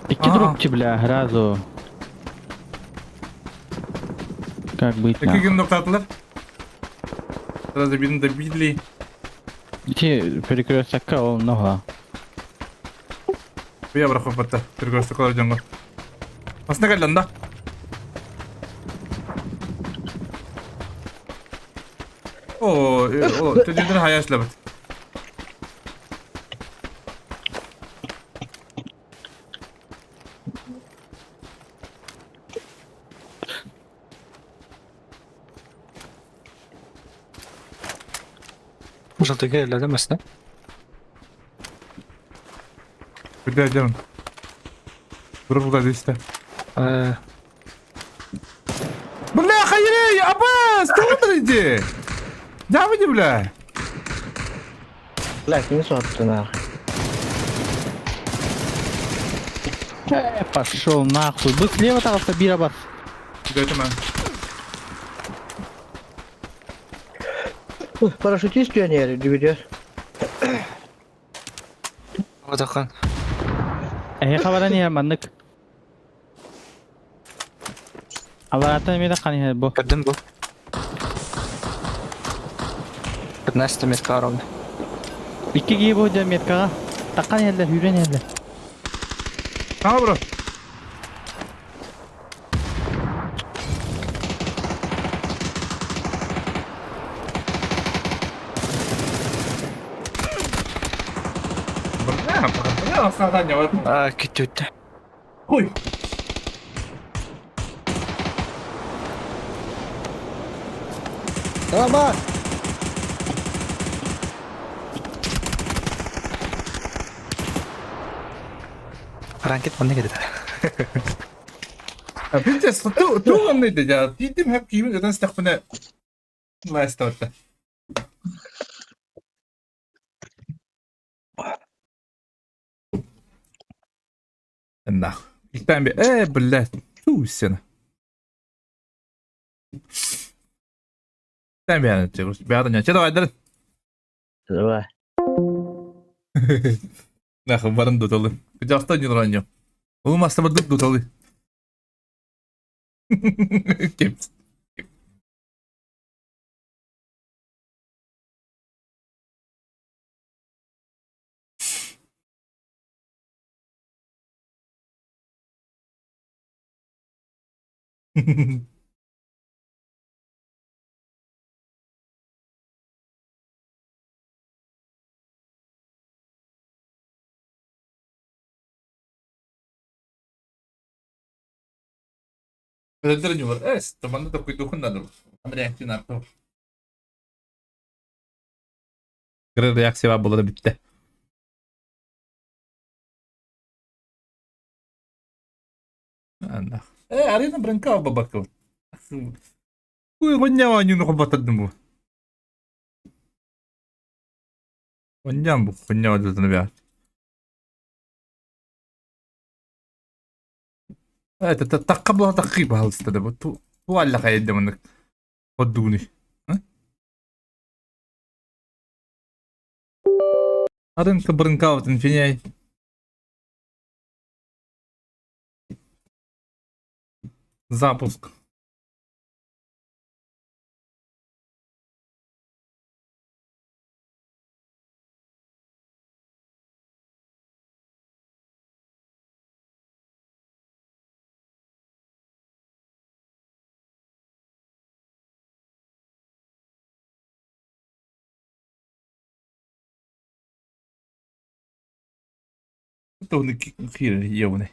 S7: Iki
S1: Ага.
S7: дропчи, бля, сразу. Как быть,
S1: İki
S7: нахуй?
S1: gün noktadılar. Biraz da birini de bildi.
S7: Идти перекрестка, он нахуй.
S1: Bu ya bırak kapattı. Bir görstek olacağım ben. Aslında gel lan da. O çocuğun hayasla bak.
S8: Желтый гель, да, мысли?
S1: Bir de canım. Dur burada işte. Bla hayır ya Abbas. Tamam iyice. Devam edin bla.
S6: Lakin soğuttun ha.
S7: Пошел нахуй. Вы слева толста бира бас.
S1: Gidelim ben.
S6: Paraşütist piyoneri gidiyor.
S8: Вот такой.
S7: хабаран я мандык. Аларата меда кани бу.
S8: Кадым был. 15 метка ровно.
S7: Икки ги бу да меткага. Таккан елдер, үйрен елдер.
S1: Tamam bro. Ne aslında ne var?
S8: Китюта.
S1: Ой.
S6: Ama
S8: Ранкет он не говорит.
S1: Ya bir de tu neydi ya? Dedim hep kimin neden stakfına last orta. Nah. İlk ben bir billah. Tu sene. Sen bir anlatıyoruz. Bir adam ya. Çada vardır.
S6: давай.
S1: Nah, varın dutalı. Kucakta yılanıyor. Olmazsa bir dutalı. Kim? Öldürücü var. Evet, tamam da koyduğun da. Ama reaksiyon arttı. Kırı reaksiya var burada bitti. Anda. Arena branca babakı. Uy, kanya nyo nakabatad mo. Kanya bu. Kanya dito na biya. تقبل تقيب هالستدب تو على قاعد منك ودوني هذا كبرن كاوت فيني запуск تو خير يوني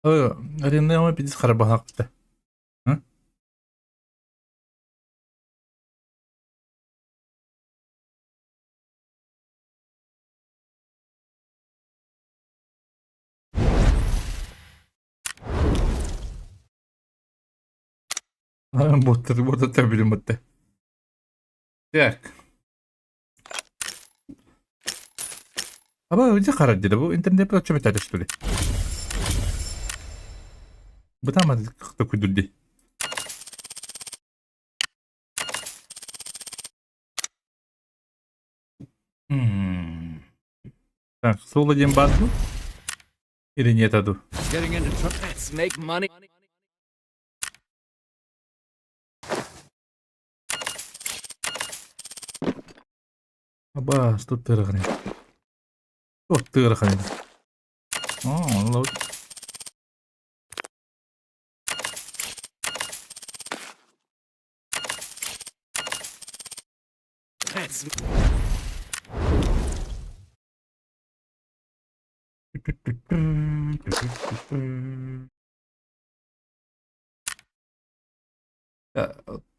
S1: أرينا ما بدي خربها حقته ها بوتر تعمل متى ياك أبا وجه خرج ده بو إنترنت بتاع شو بتعرف بتاع ما تختك دولي Так, соло дембазу или нет аду?
S2: Getting into trouble. Let's make money.
S1: Аба, что ты рахнет? Что ты рахнет? Лоу.
S2: Let's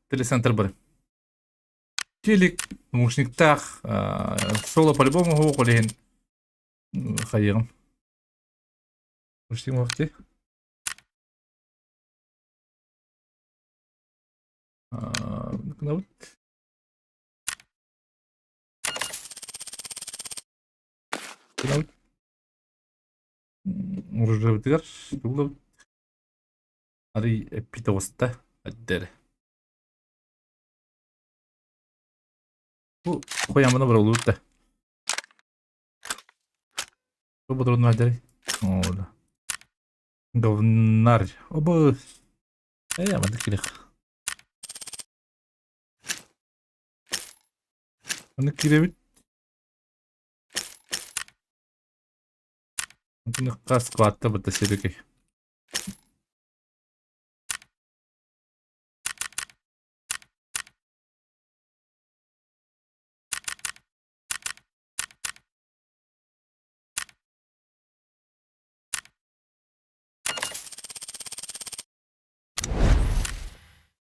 S1: Телецентр бар. Телек, наушник так, соло по-любому هو قولين خيرهم. وش تيجي وقتي؟ نوت. نوت. Уже битгар. Дуглав. Ари эпитоста. Аддер. Koyamını vuruldu da. Bu budurun maderi. Ola. Говнар. Оба. Ama dikili. Onu kirevit. Onu kas kvatta bata sedeki.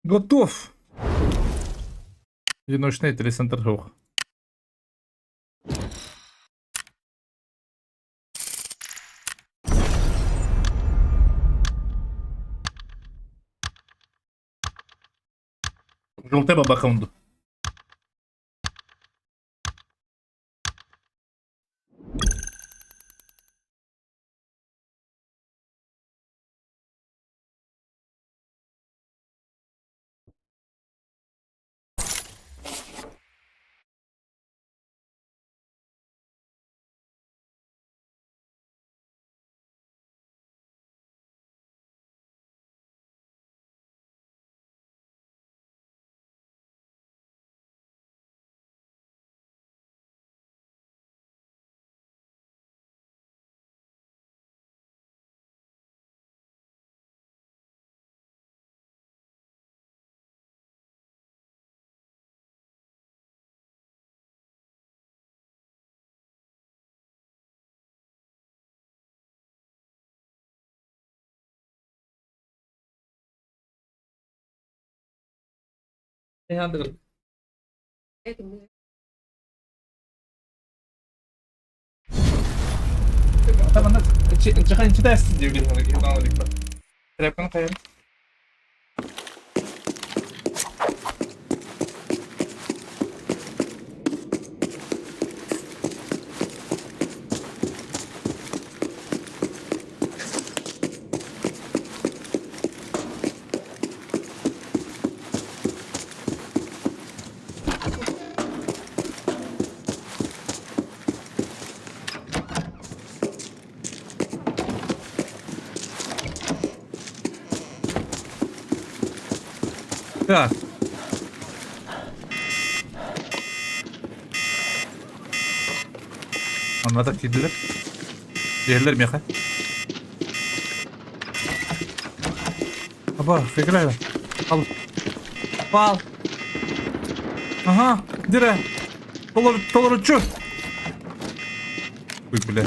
S1: Готов. Одиночный телецентр рух. Желтая бабаха унду. Yandı. Tamam da çıkan içi dersin diyor bir tane. Yıldan aldık bak. Telefonu koyalım. Ya. Anladık gidilir. Diğerler mi yakın? Aba fikir ayla. Al. Al. Aha. Dire. Dolar uçu. Uy bile.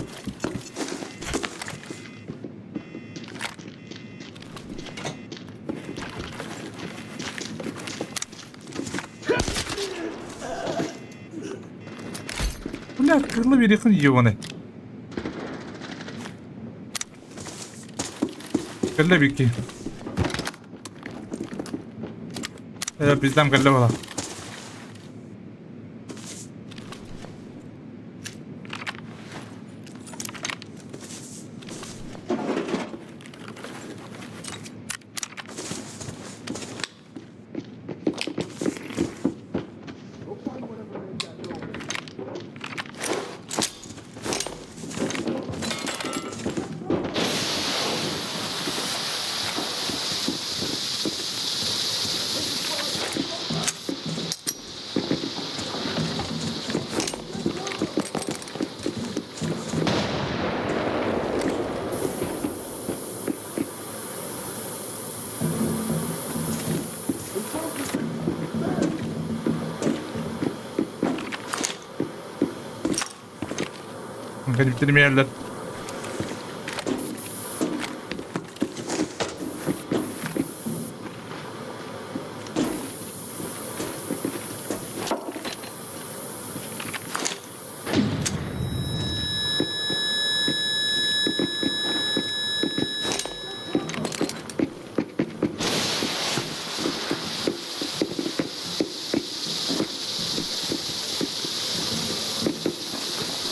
S1: Bu ne akıllı bir yakın yiyor bana. Kelle bir ki. Bizden kelle var. Hadi bitirim yerler.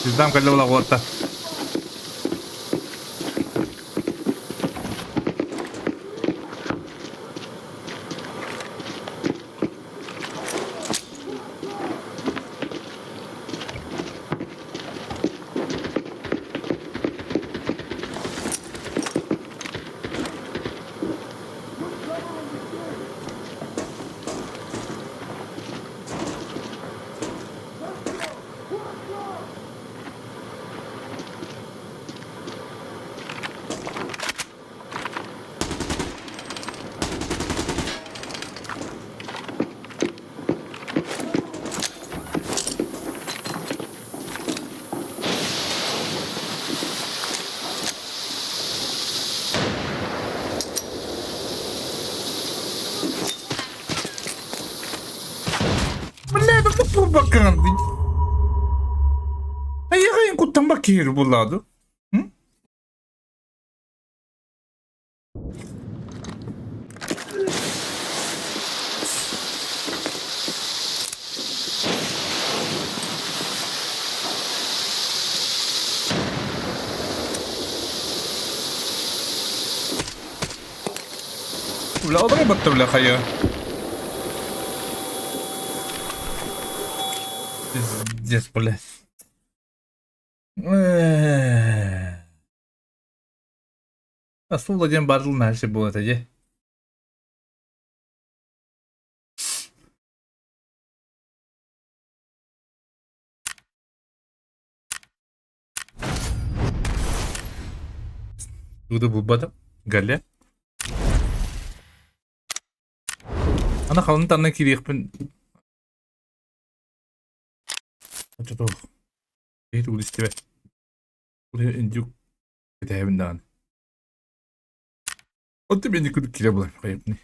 S1: Bizden kelle ola orta. Bakın. Ayakayın kutan bakıyor bu lado. Hı? Ulan adamı battı bile kaya. Yes, police. Nasıl olacağım barılın her şey bu atacı. Burada bulmadım. Galle. Ana kalın tanına kiriyik ben. Açık ol. İyi de işte be. Buraya ince kitabinden. O da beni kudu kire bulayım. Kayıp ne?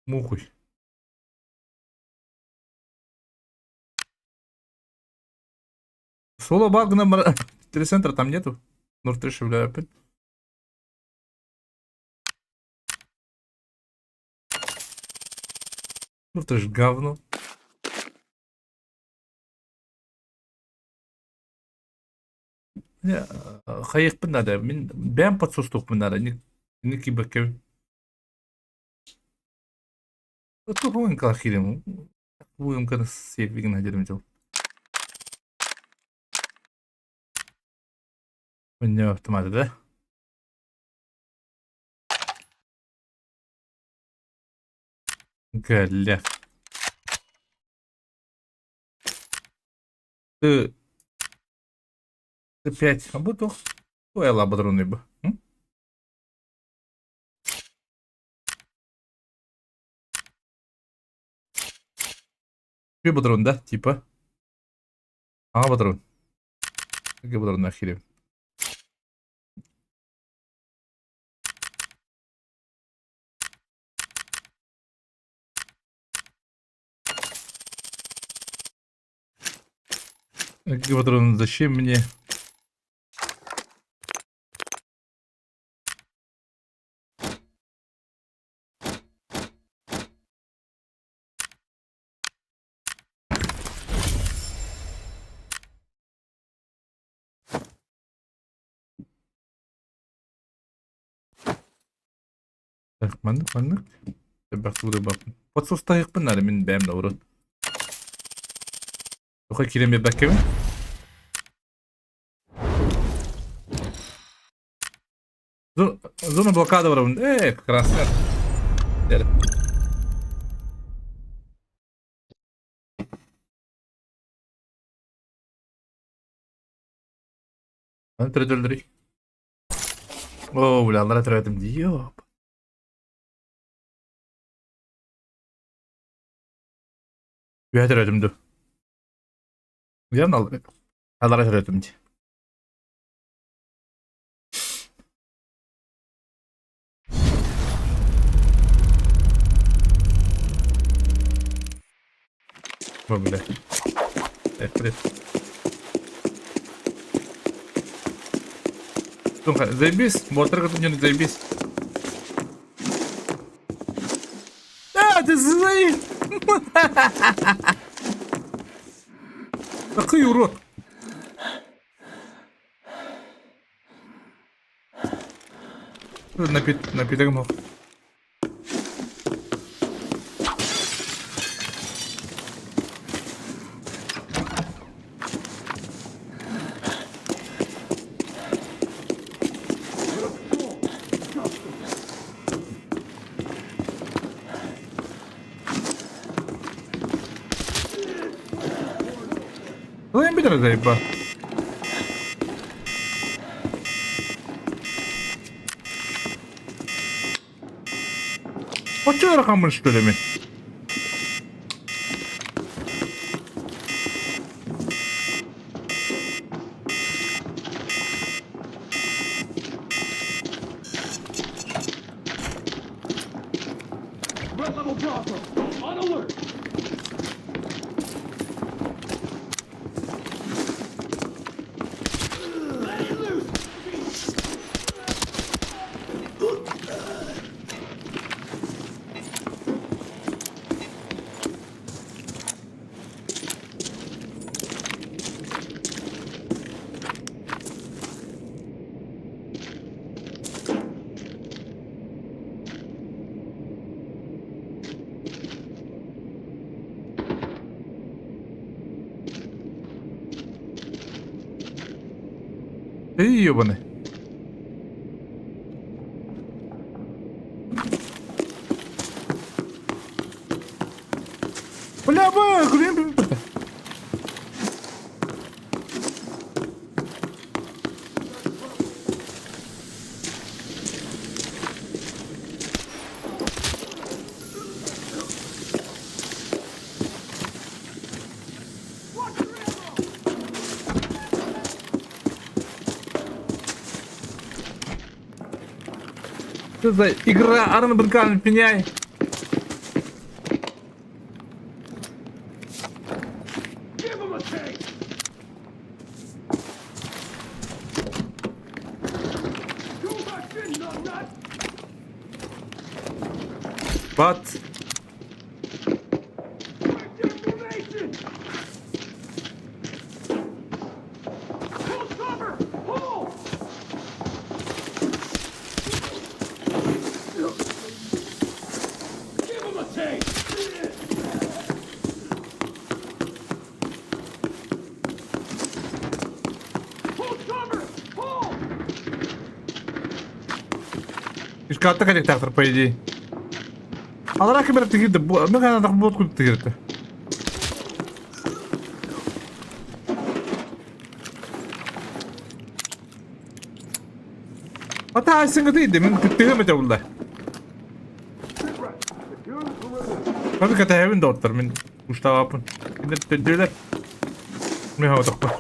S1: Мухой. Соло Багна телецентра там нету. Нуртышев ляпит. Нуртыш говно. Я хаек надо. Мен бәм подсостук надо. Не кибакев. Это он калахирим. Будем когда сейф на дерьмо. Мне автомат, да? Галя. Ты 5. А буду. Ой, лабадроны бы. Че патрон, да? Типа. А, патрон. Какой патрон нахерен? Какой патрон? Зачем мне? Так, мандык. Бәхтүрі бақын. Подсостайық пын әрі мен бәмді ұрын. Оқай кереме бәккеме? Зона блокада вырын. Как раз. Дәрі. Аны түрет өлдірей. О, бля, аллара түрәтім дейіп. Üye türetimdi. Yarın aldık. Alara türetimdi. Böyle. Evet. Слухай, заебись, мотор не заебись. Ты заебись. Какой урод! Напиток мог. Ну, я бедра заеба. Вот что рахамын, что ли, ми? Эй, ёбаный. Бля, блин. Что за игра? Арна Банкан, пеняй. Bat. Iškart коннектор, по идее. А раки берет тигирди. Ну kana так бот куд тигирди. Ата айсыңы дейді, мен күттігі ме жауылда. Қазір кәті әвін да оттар, мен ұштағы апын. Кендер төндейлер. Мен хава тоқпа.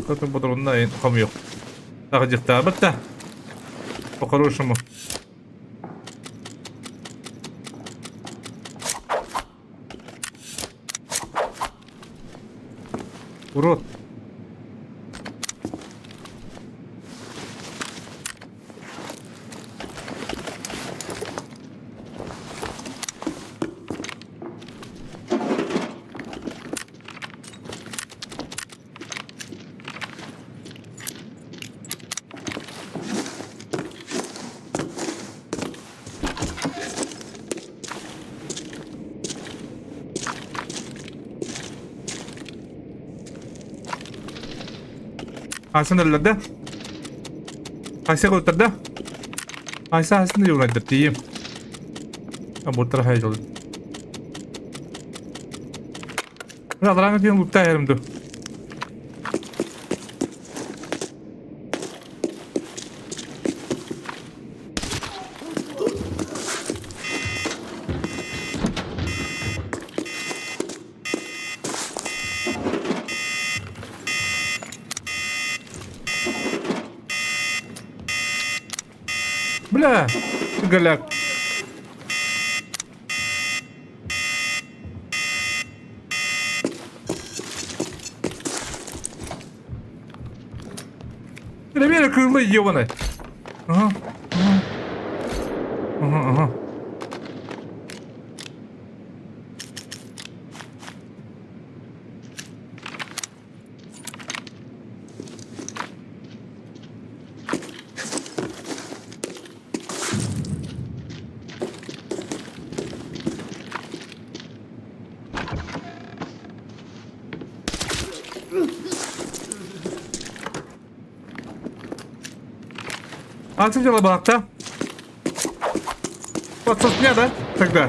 S1: Ұстатын бұтыр онда ең қамы yok. Тағы жектағы бітті. По-хорошему. Урод. Aysan ellerde. Aysa götürdü. Aysa aslında yolundadır diyeyim. Ben bu tarafa yol. Ben adamı diyorum bu yerimde. Бля, голяк. Примеры крылы ебаные. Ага. Ага. Альцем дело балакта. Вот сосня, да? Тогда.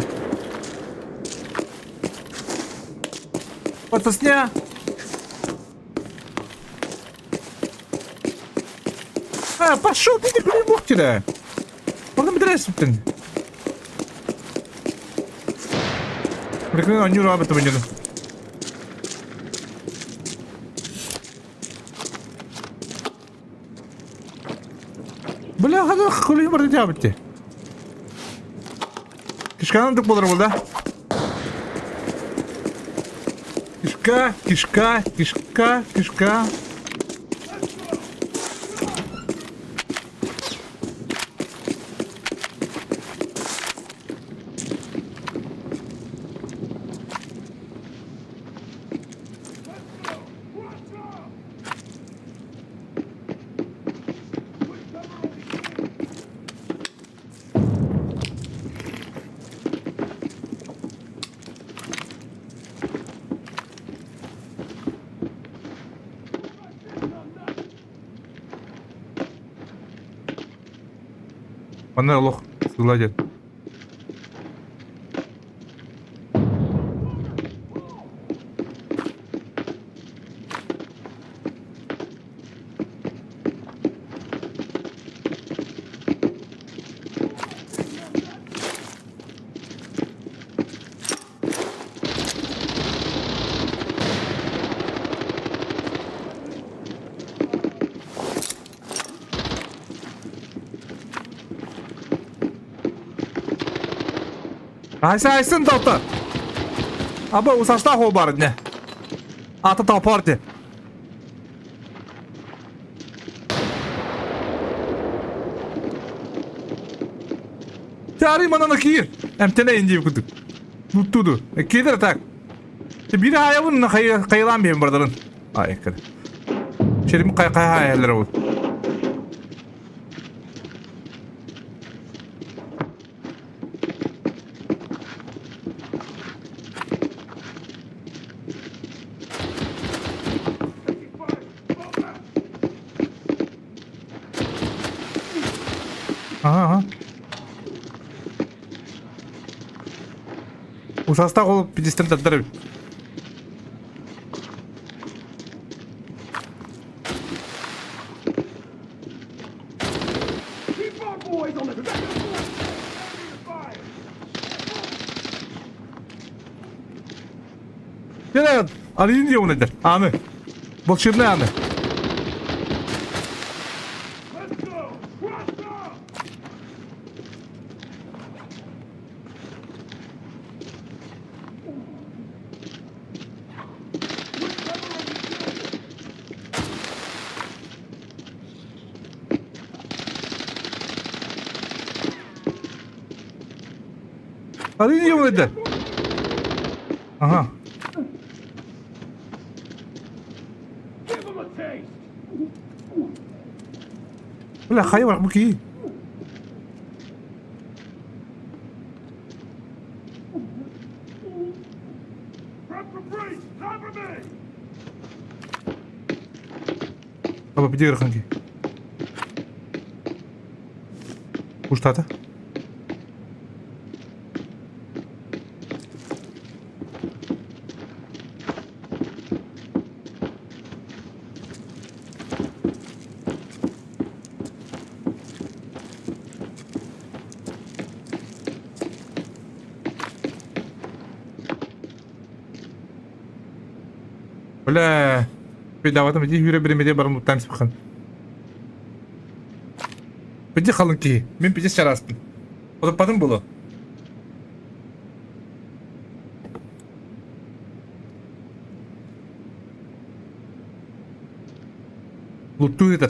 S1: Вот сосня. А, пошел ты, не блин, тебя. Он нам драйс, блин. Прикольно, не робит меня. Бля, хана хули бар дип битти. Кишканы дик булыр булда. Кишка. Mana Allah sığılacak. Aysan doktor. Abi usasta ho бар ne? Аты топорди. Tari manana kiyir. Emtene ince kuduk. Tuttudu. Kidir tak. Biri haya bununla kayılan bir buradan. Ay kadar. Şerim kay hayaller oldu. Aha. Usasta olup bir distant attırır. Gel Ali'nin diyor nedir? Ami. Bol şirne ami. Ali'nin diyor nedir? Aha. Ulan hayır bak bu ki. Baba bir diğer kanki. Kuş tata. ولا في دعوات بدي يوري بري مدي برا متان سبخن بدي خلن كي من بدي شراستن o da padın bulu Luttu yeter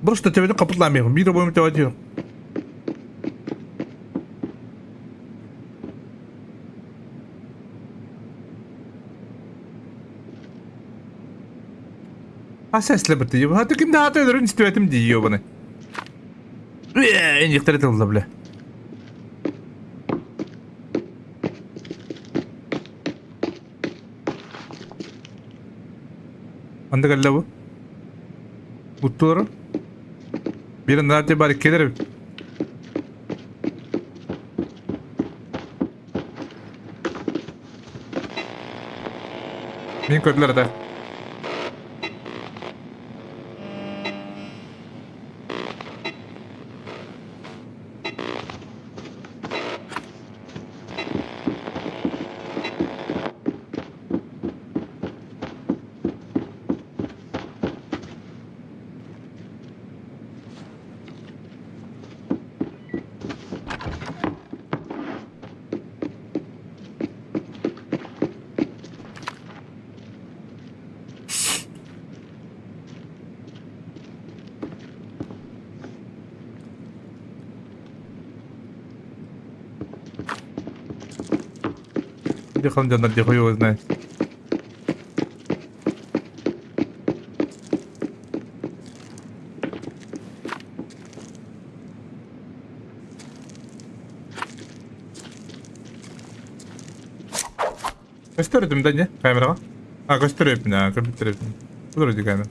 S1: Burası da tevede kapıtlanmıyor bir de boyum tevede yok Sesle bitiyor. Hatta kimde hata ödürün istiyotum diyor bana. Enjektere tıldı bile. Anda galla bu. Buttuları. Bir anda hata bari kedir. Min kötüler de. Дихал на диху его знает. Gösterdim de ne? Kamera. Ha göstereyim ya, göstereyim. Bu da öyle kamera.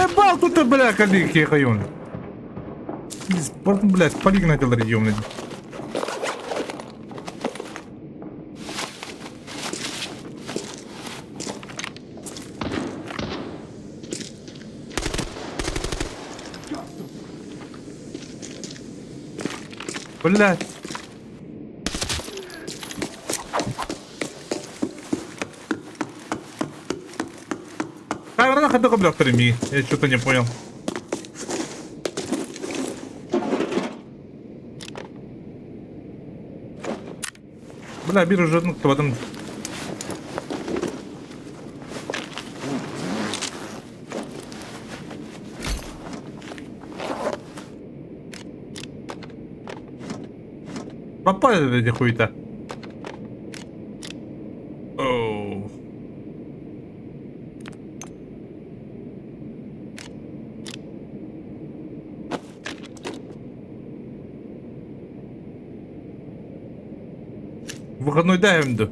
S1: заебал тут, бля, кадыки, хайон. Спорт, блядь, полик наделали, ёмный. Блядь. Наверное, ходу блядь, прими. Я что-то не понял. Бля, bir уже ну кто там. Попали эти хуйта. Оу. Выходной даем, да?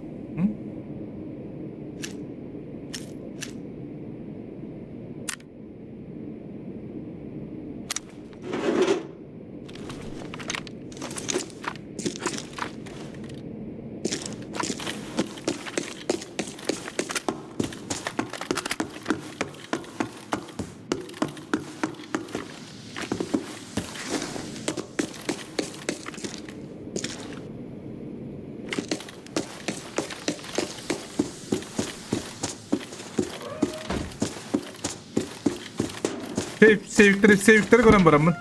S1: Sevkleri gören var mı?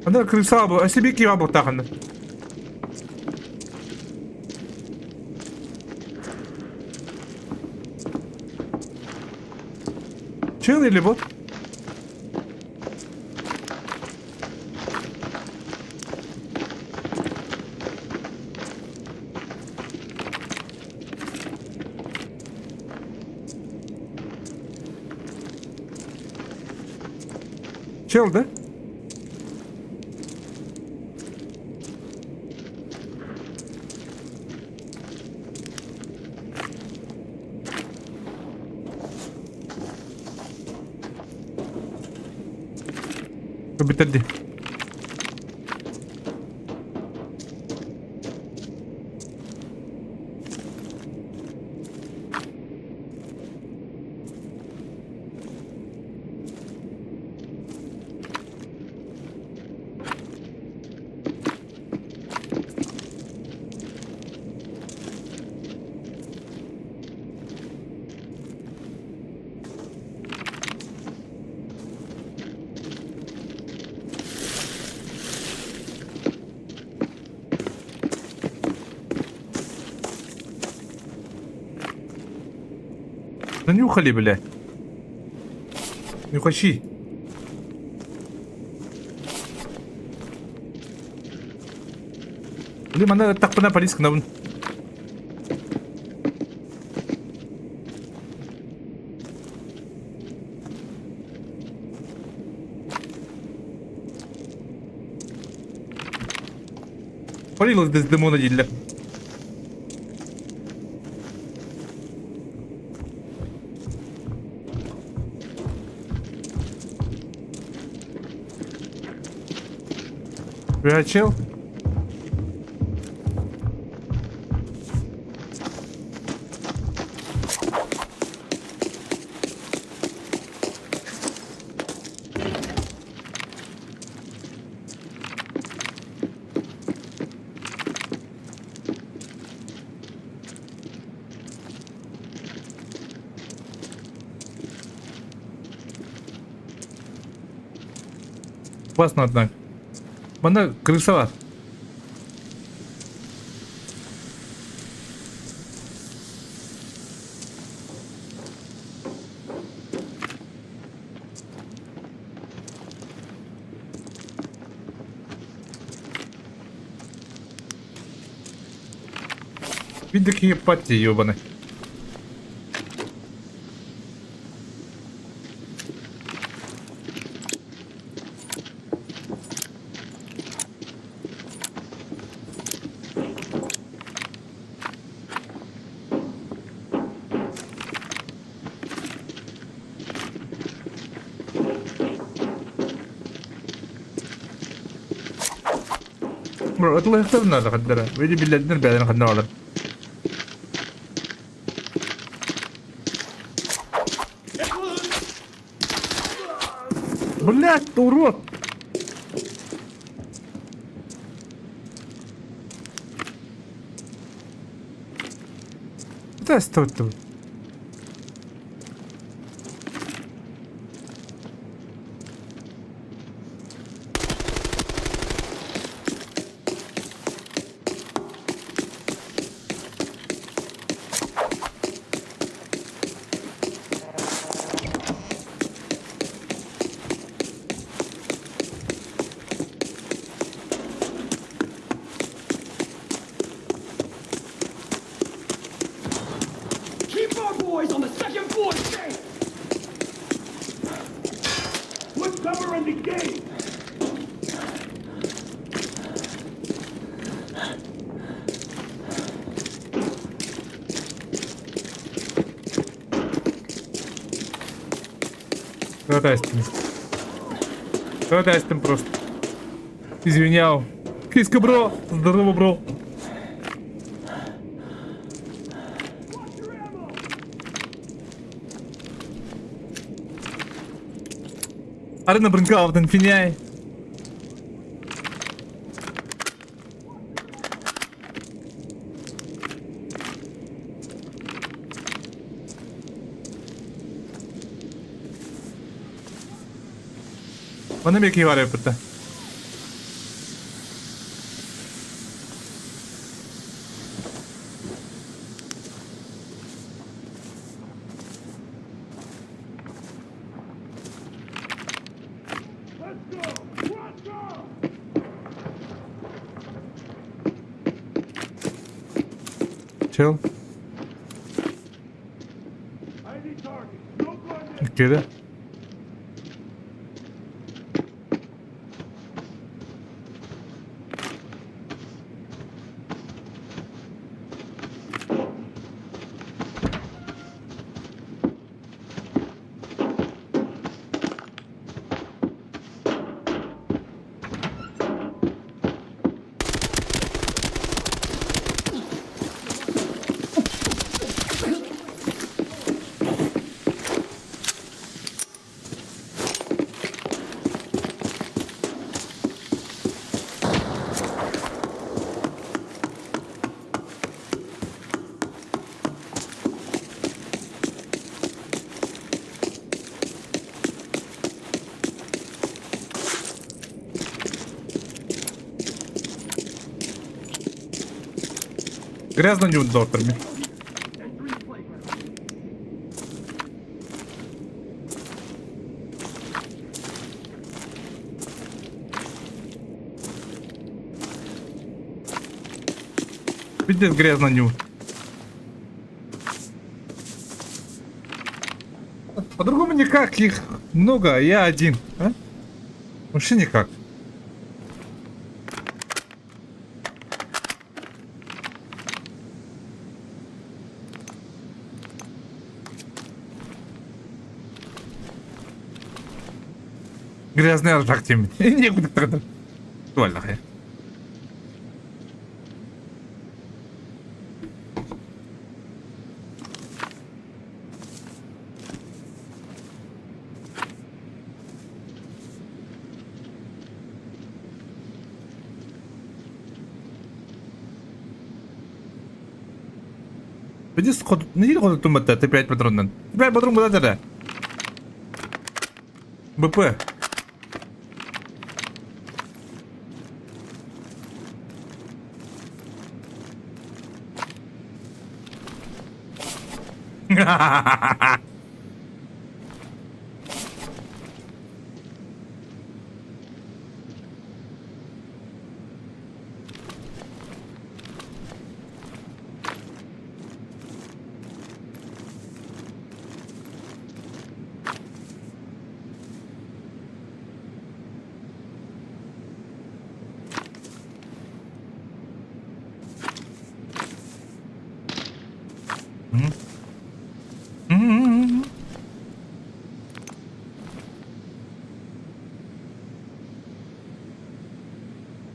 S1: Anda kırsa bu, asibi ki var bu takında. Çıl ili bu. Çıldı. Bitirdi. Нюхали, бля. Нюхачи. Блин, mana tak pernah Paris kenapa? Парилось без демона дилля. Чел? Опасно, однако. Bana kırıksa var. Видите, пати, ёбаный. Bro, اطلع اخترنا خدرة ويجي بلادنا بعدين خدنا على بلاد طورات متى استوت
S9: Keep our boys on the second floor safe! Put cover in the gate!
S1: Кто-то Астин просто. Извинял. Киска, бро. Здорово, бро. Арена бринкал, финяй. Bana bir var burada. Chill. Geri. Грязно не в докторами. Пиздец грязно ню. По-другому никак, их много, а я один. А? Вообще никак. Грязный ржак тем. Некуда тогда. Туаль нахуй. Иди сходу, не ходу тумата, ты 5 патронов. 5 патронов куда тогда? БП.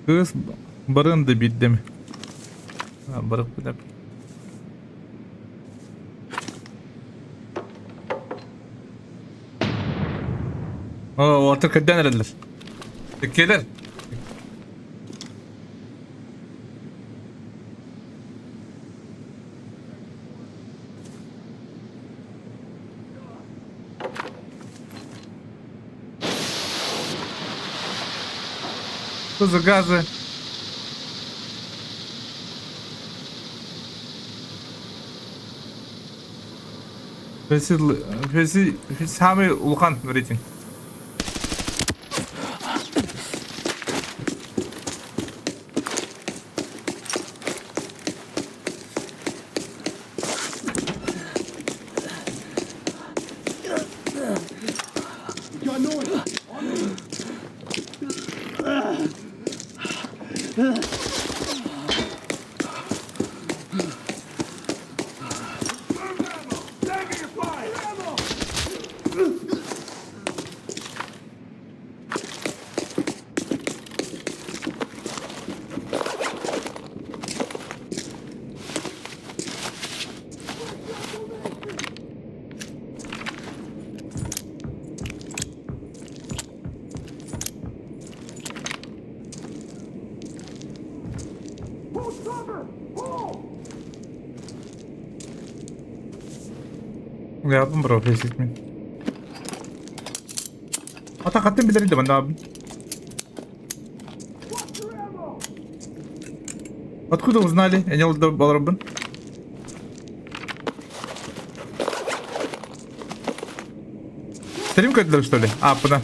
S1: Kız Barındı bildi mi? Ha, barık bir de. O atır kadden erilir. Tekeler. Tuzu gazı. في سامي ulkan rating.
S9: Got noise. Taking fire. Pull cover. Pull.
S1: Ne yaptın bro? Face it me. Atak attım bilirdi ben de abi.
S9: Watch your ammo.
S1: Откуда узнали? Я не был Робин. Стрим какой-то, что ли? А, да.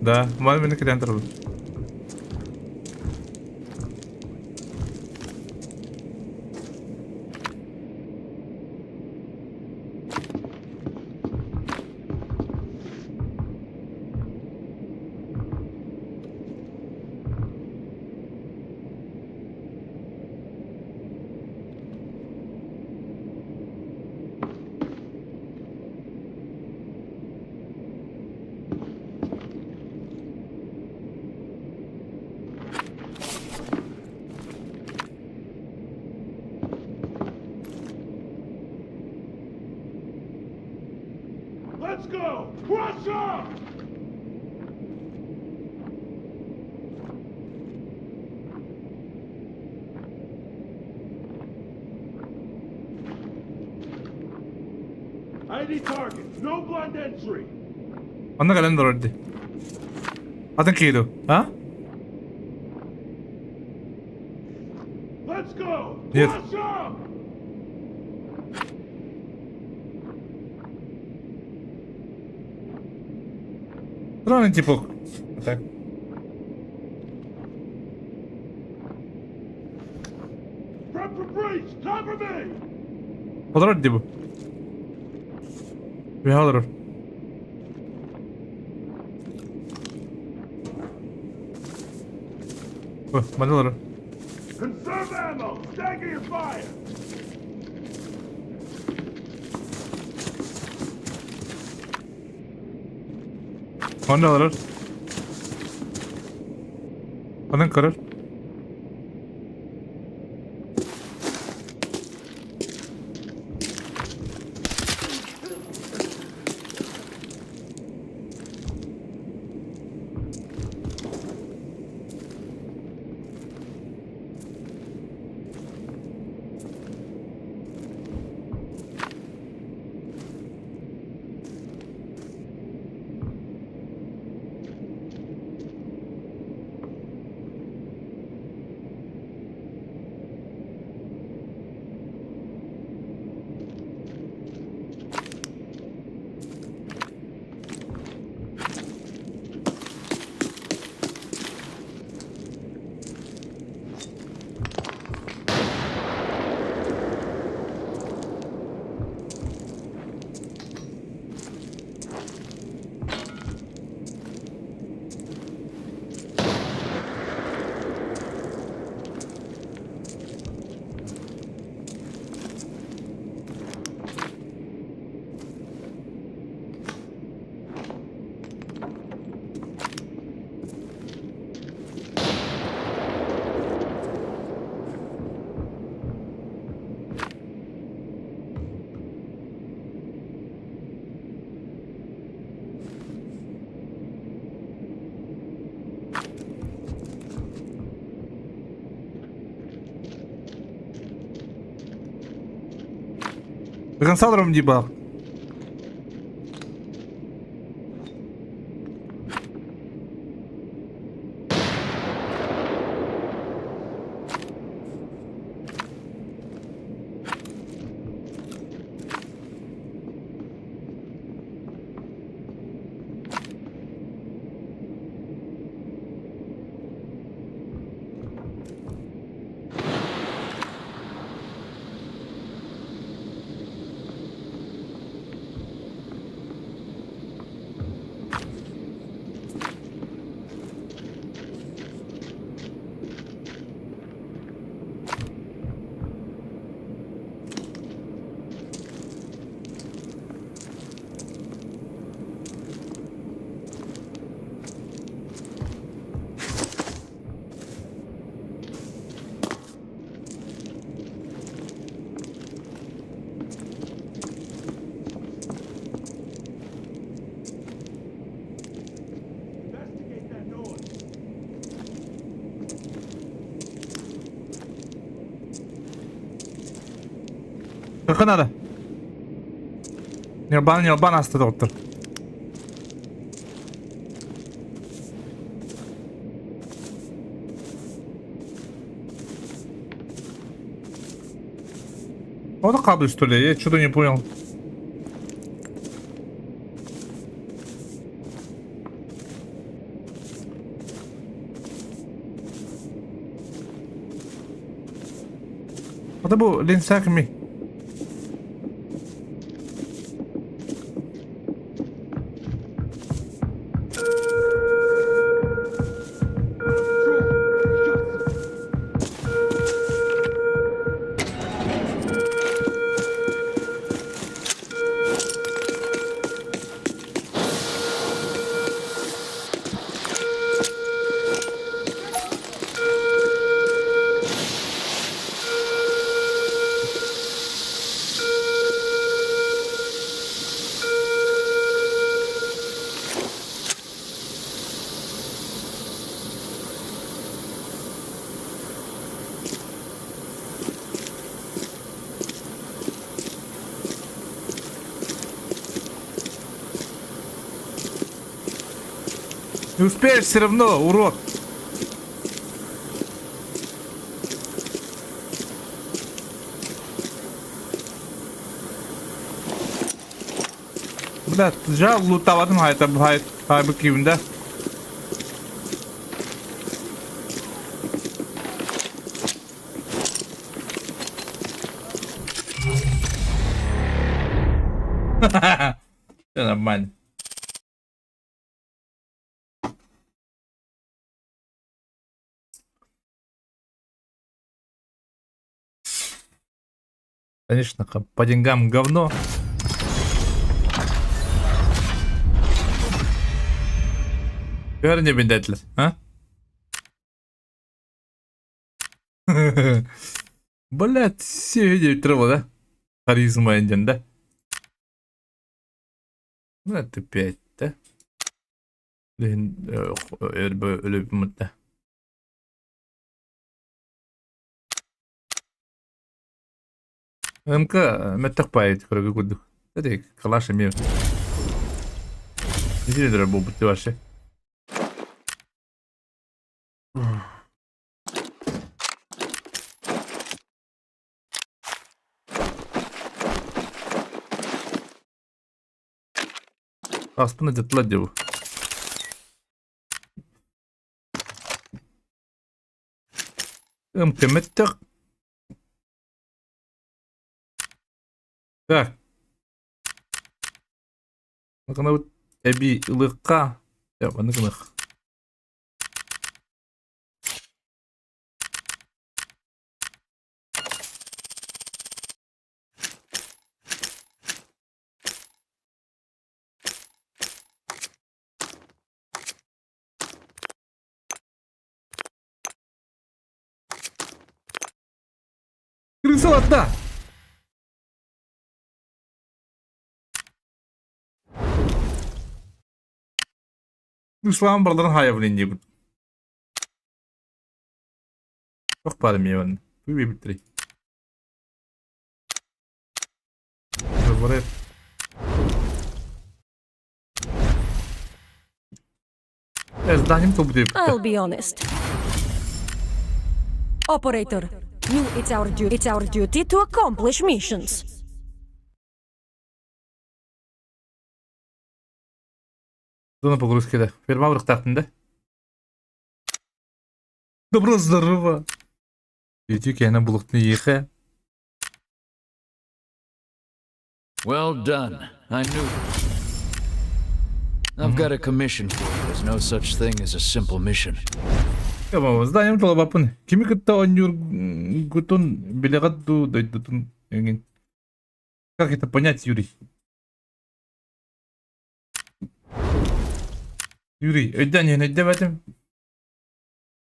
S1: Да, маме на кадентр.
S9: Let's go. Crush up. ID targets. No blind entry.
S1: Anda kalender orada. Adın kıydı. Ha?
S9: Let's go.
S1: Yes.
S9: Crush up.
S1: Странный типок. Так.
S9: Prep for breach. Cover me.
S1: Подорожди bu. Bir alır. Bana alır.
S9: Conserve ammo. Stagger your fire.
S1: Bana alır. Bana kırır. Bakın sanırım diye bak.
S9: Investigate that noise.
S1: Bakın hadi. Yaban hasta doktor. O da kabul что ли? Я что-то не понял. O da bu linsak mı? Не успеешь все равно, урод. Блядь, жал лутаватым хайбы кибинде. Все нормально. Конечно, по деньгам говно. Верни бендетли, а? Блять, все видео требовал, да? Харизма Эндин, да? Ну это 5, да? Öyle bir mutlu. МК меттақпайды көрөге көрдік. Дәдек, қалашы меу. Незеледір бұл бұтты баршы. Аспына деттіла деу. МК меттақ. Так. Накана вот эби ылыкка. Я аныкынық. Крысалатта. Ислам барларын хаябын деп. Çok param yemen. Bu bir bitirey. Заборет. Зданiem to буде.
S10: I'll be honest. Operator, it's our duty to accomplish missions.
S1: Зона погрузки, да. Ферма в тактында. Добро здорово. Ютик яна булыктын ехе.
S11: Well done. I knew. I've got a commission for you. There's no such thing as a simple mission.
S1: Tamam, zdaniem to bapun. Kimi kıtta onюр гутун билегатду дойдутун. Как это понять, Юрий? Юрий, öden yine demedim.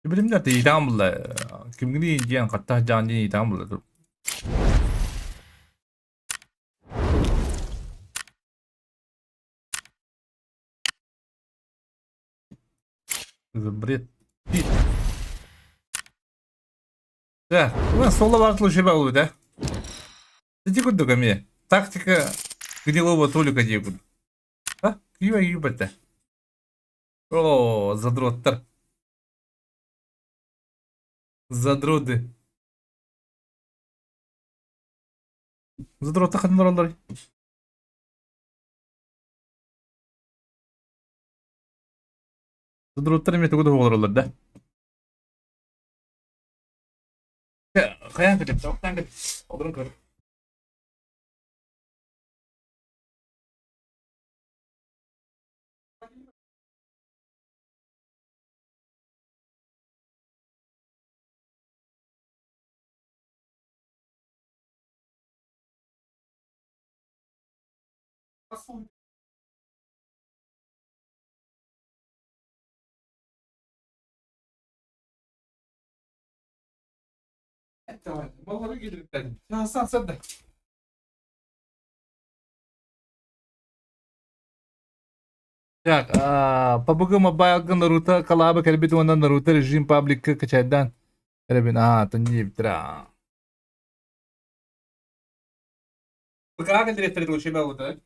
S1: Bilim de idam bulla. Kim gini diyen katta canlı idam bulla. Бред. Да, у нас соло вартлы шеба улы, да? Иди куда ко мне. Тактика гнилого Толика дегуд. А? Кива юбата. О, задроттар. Задроды. Задротта хадын оралдар. Задроттар эме төгөдө болоралар, да? Каян кетип, токтан кетип. Олдурун көрүп. Tamam. Malları getirip dedim. Ya Hasan sen de. Так, PUBG Mobile Naruto коллаба калбит вона Naruto режим паблик качайдан. Ребин, тонни битра. Как это реферит лучше было,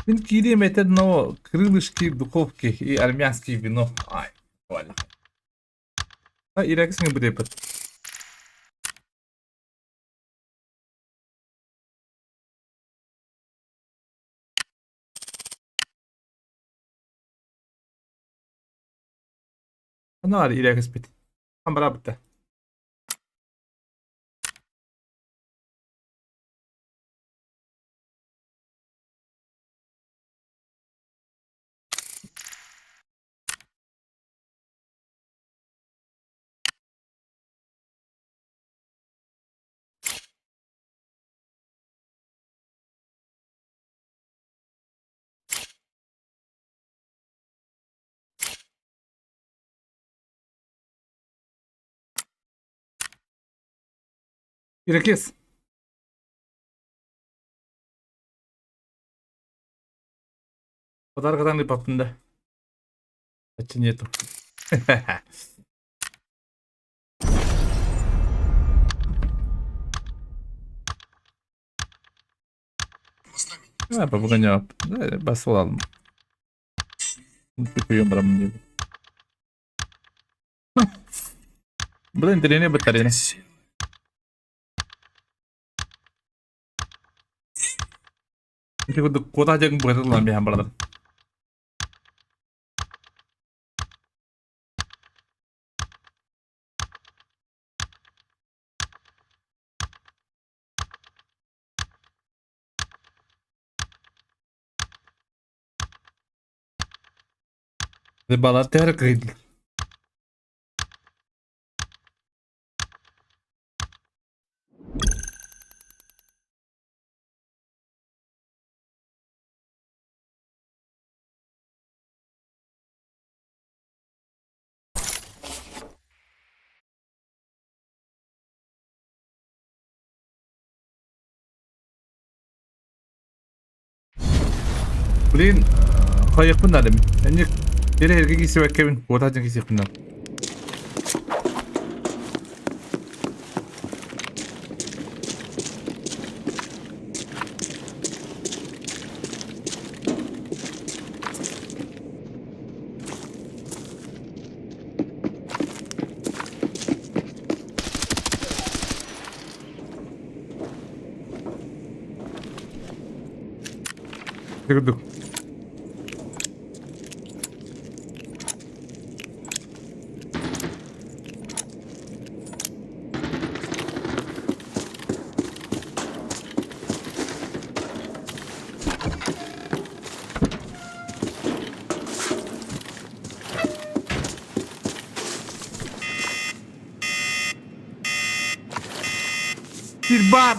S1: Він киди метод но крылышки духовки и армянский вино. Ай, валя. А ираксың bude pet. Ne var iraks pet. Ambra bitta. Irakes. Подарок дай папында. Почти нету. Бүгін жауап. Басып аlalım. Тупую брамын. Bu da indirene batarya. 이거 고다적인 뭐가 들어가면 한 번만. 내 바lat ter kıydı. Блин, hayır bunlar demin. Yani Dere herkese gitsi ve Kevin. Godacan gitsi bunlar. Gördük. Bir bar.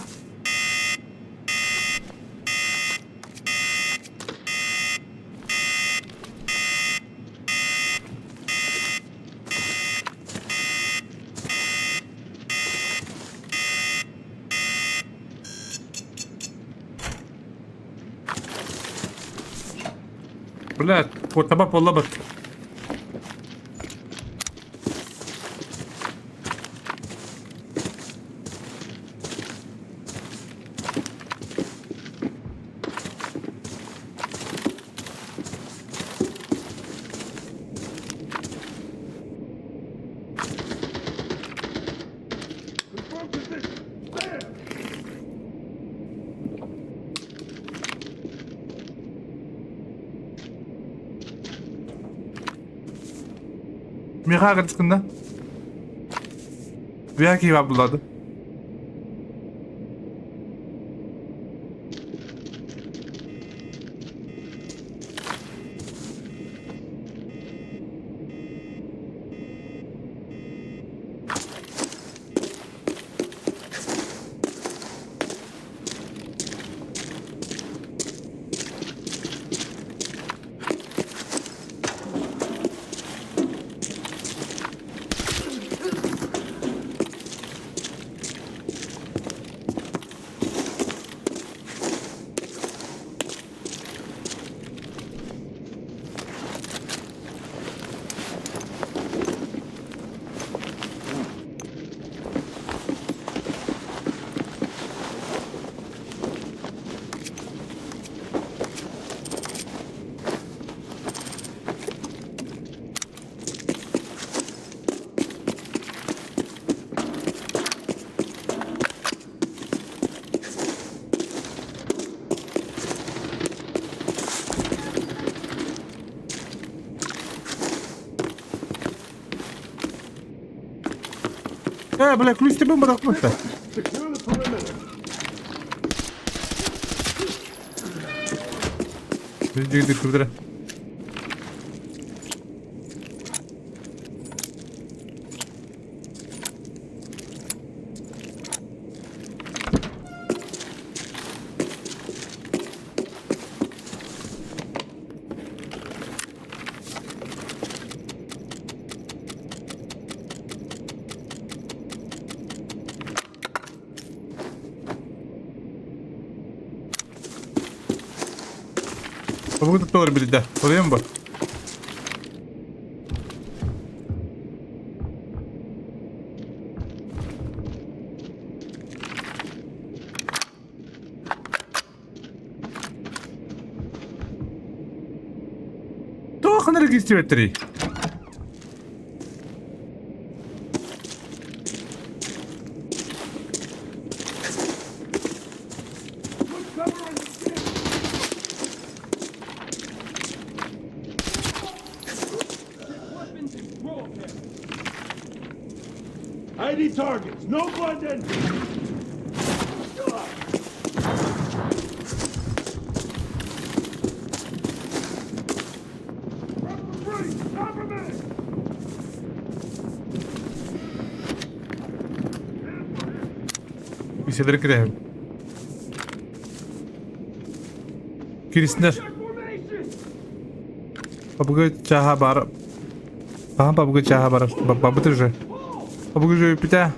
S1: Блядь, вот таба поллабат. Miha kaçkında. Belki var buladı. Бля, ключ тебе братка.
S9: Secure the perimeter.
S1: Иди куда? Побуду тоже, блядь, да. Подъем. Тохана регистрировать.
S9: ID targets. No blood entry. Stop a minute.
S1: Bisileri kırayım. Kirisler.
S9: Formation.
S1: Babuga çaha bar. Aha babuga çaha bar. Babu tırjı. Babuga jö pita.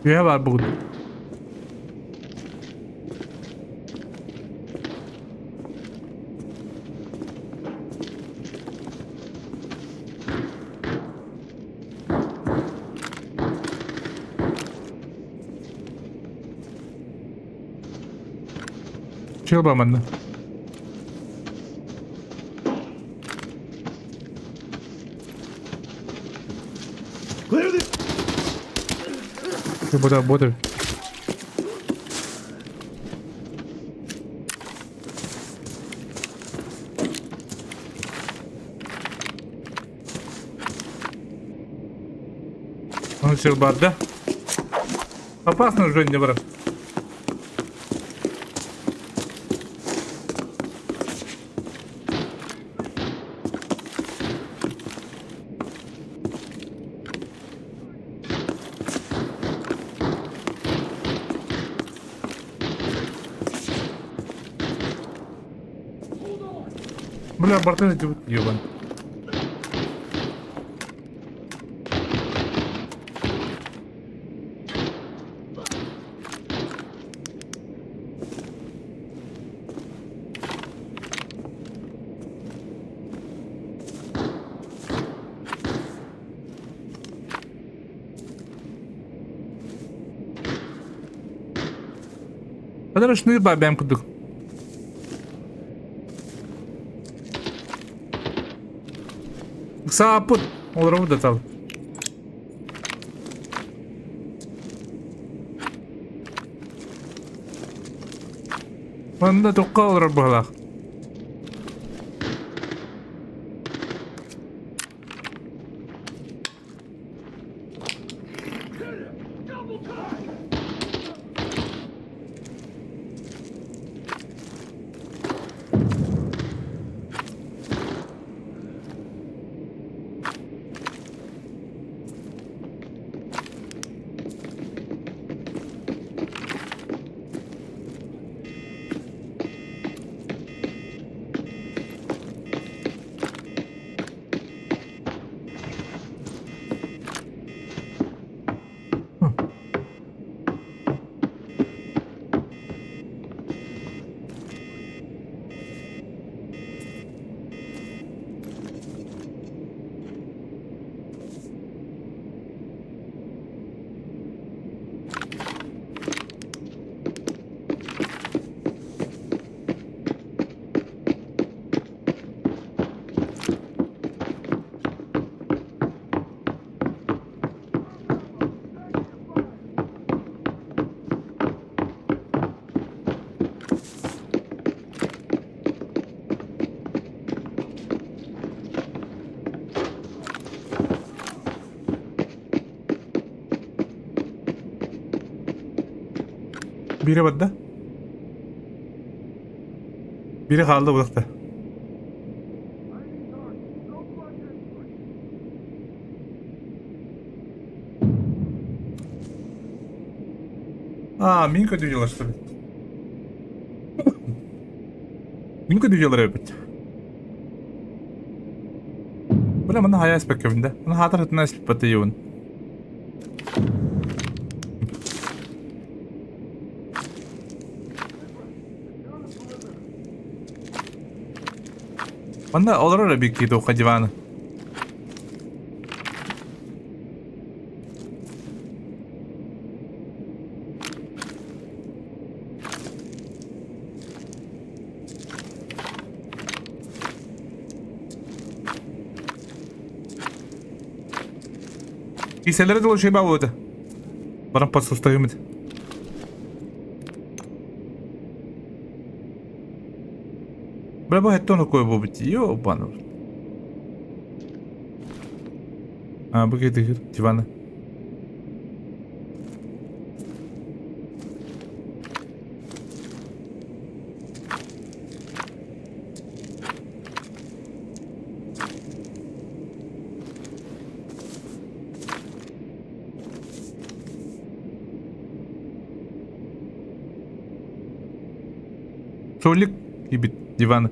S1: Üye var bugün. Çıkıl bana benden.
S9: Clear the.
S1: Burada. Он все да? Опасно уже не брат. Бля, борты ёбан. Kadar şunu ben kuduk. Saput. Olur mu da tal. Banda tokka olur bu halak. Biri badda. Biri kaldı uzakta. Min kötücüler tabii. Min kötücüler evet. Bula mana haya aspek kövünde. Mana hatar hıtına aspek batı yoğun. Mana olur öyle bir kıydı o kacivanı. Giyselere dolu şey bağladı. Bana pas ustayamadı. Berapa headton aku bu biti? Yo bana. Bu gitu gimana? Solik gibi divanı.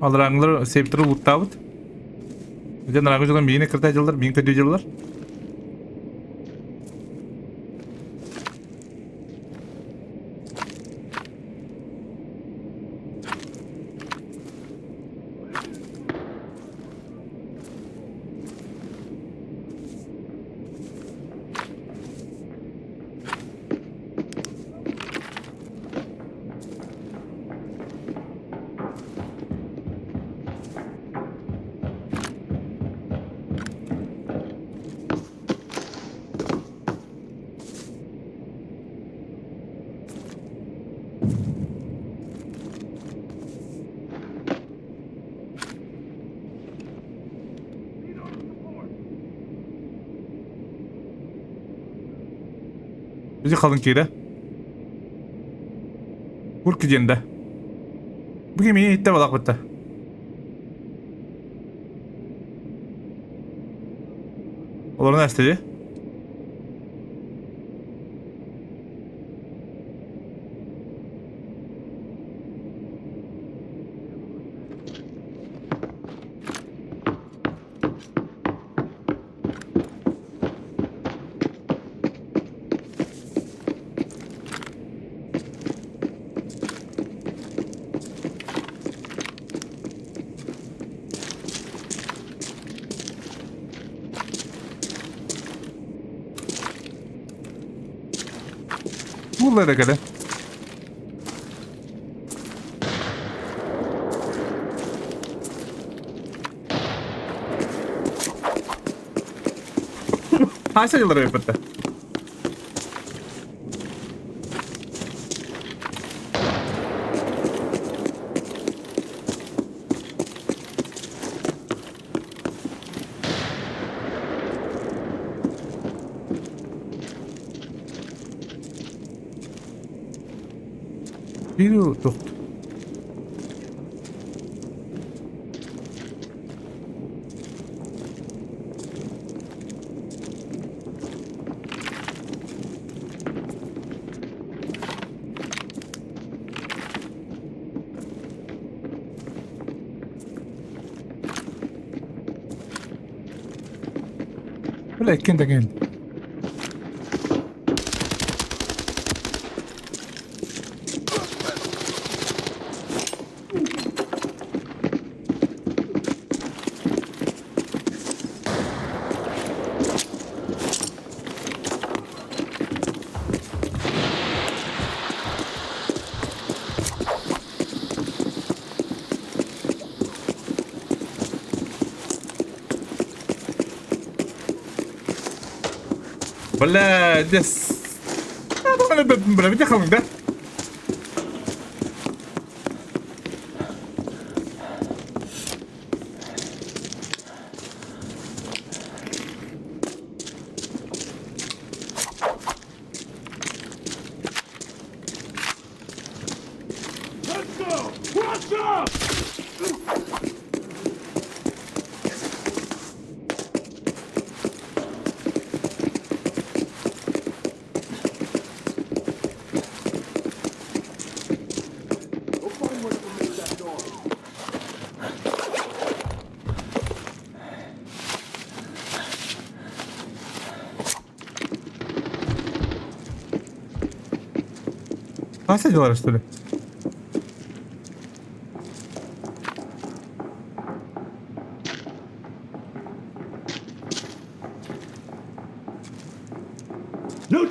S1: Al ranglar septiri uttavut. Jadi ranglar juga mini kerta jalar, mini kedua jalar. Bizi kalın kıyıda. Vur kıcında. Bu gemiyi itte balak bitti. Olur ne istedi? Buralara kadar. Kaç sayıları yapıttı? Biri doktor. Böyle ikinde geldi. ولا دس انا بدي اخلص ده
S9: Watch out!
S1: Nasıl ediyorlar işte öyle?
S9: No.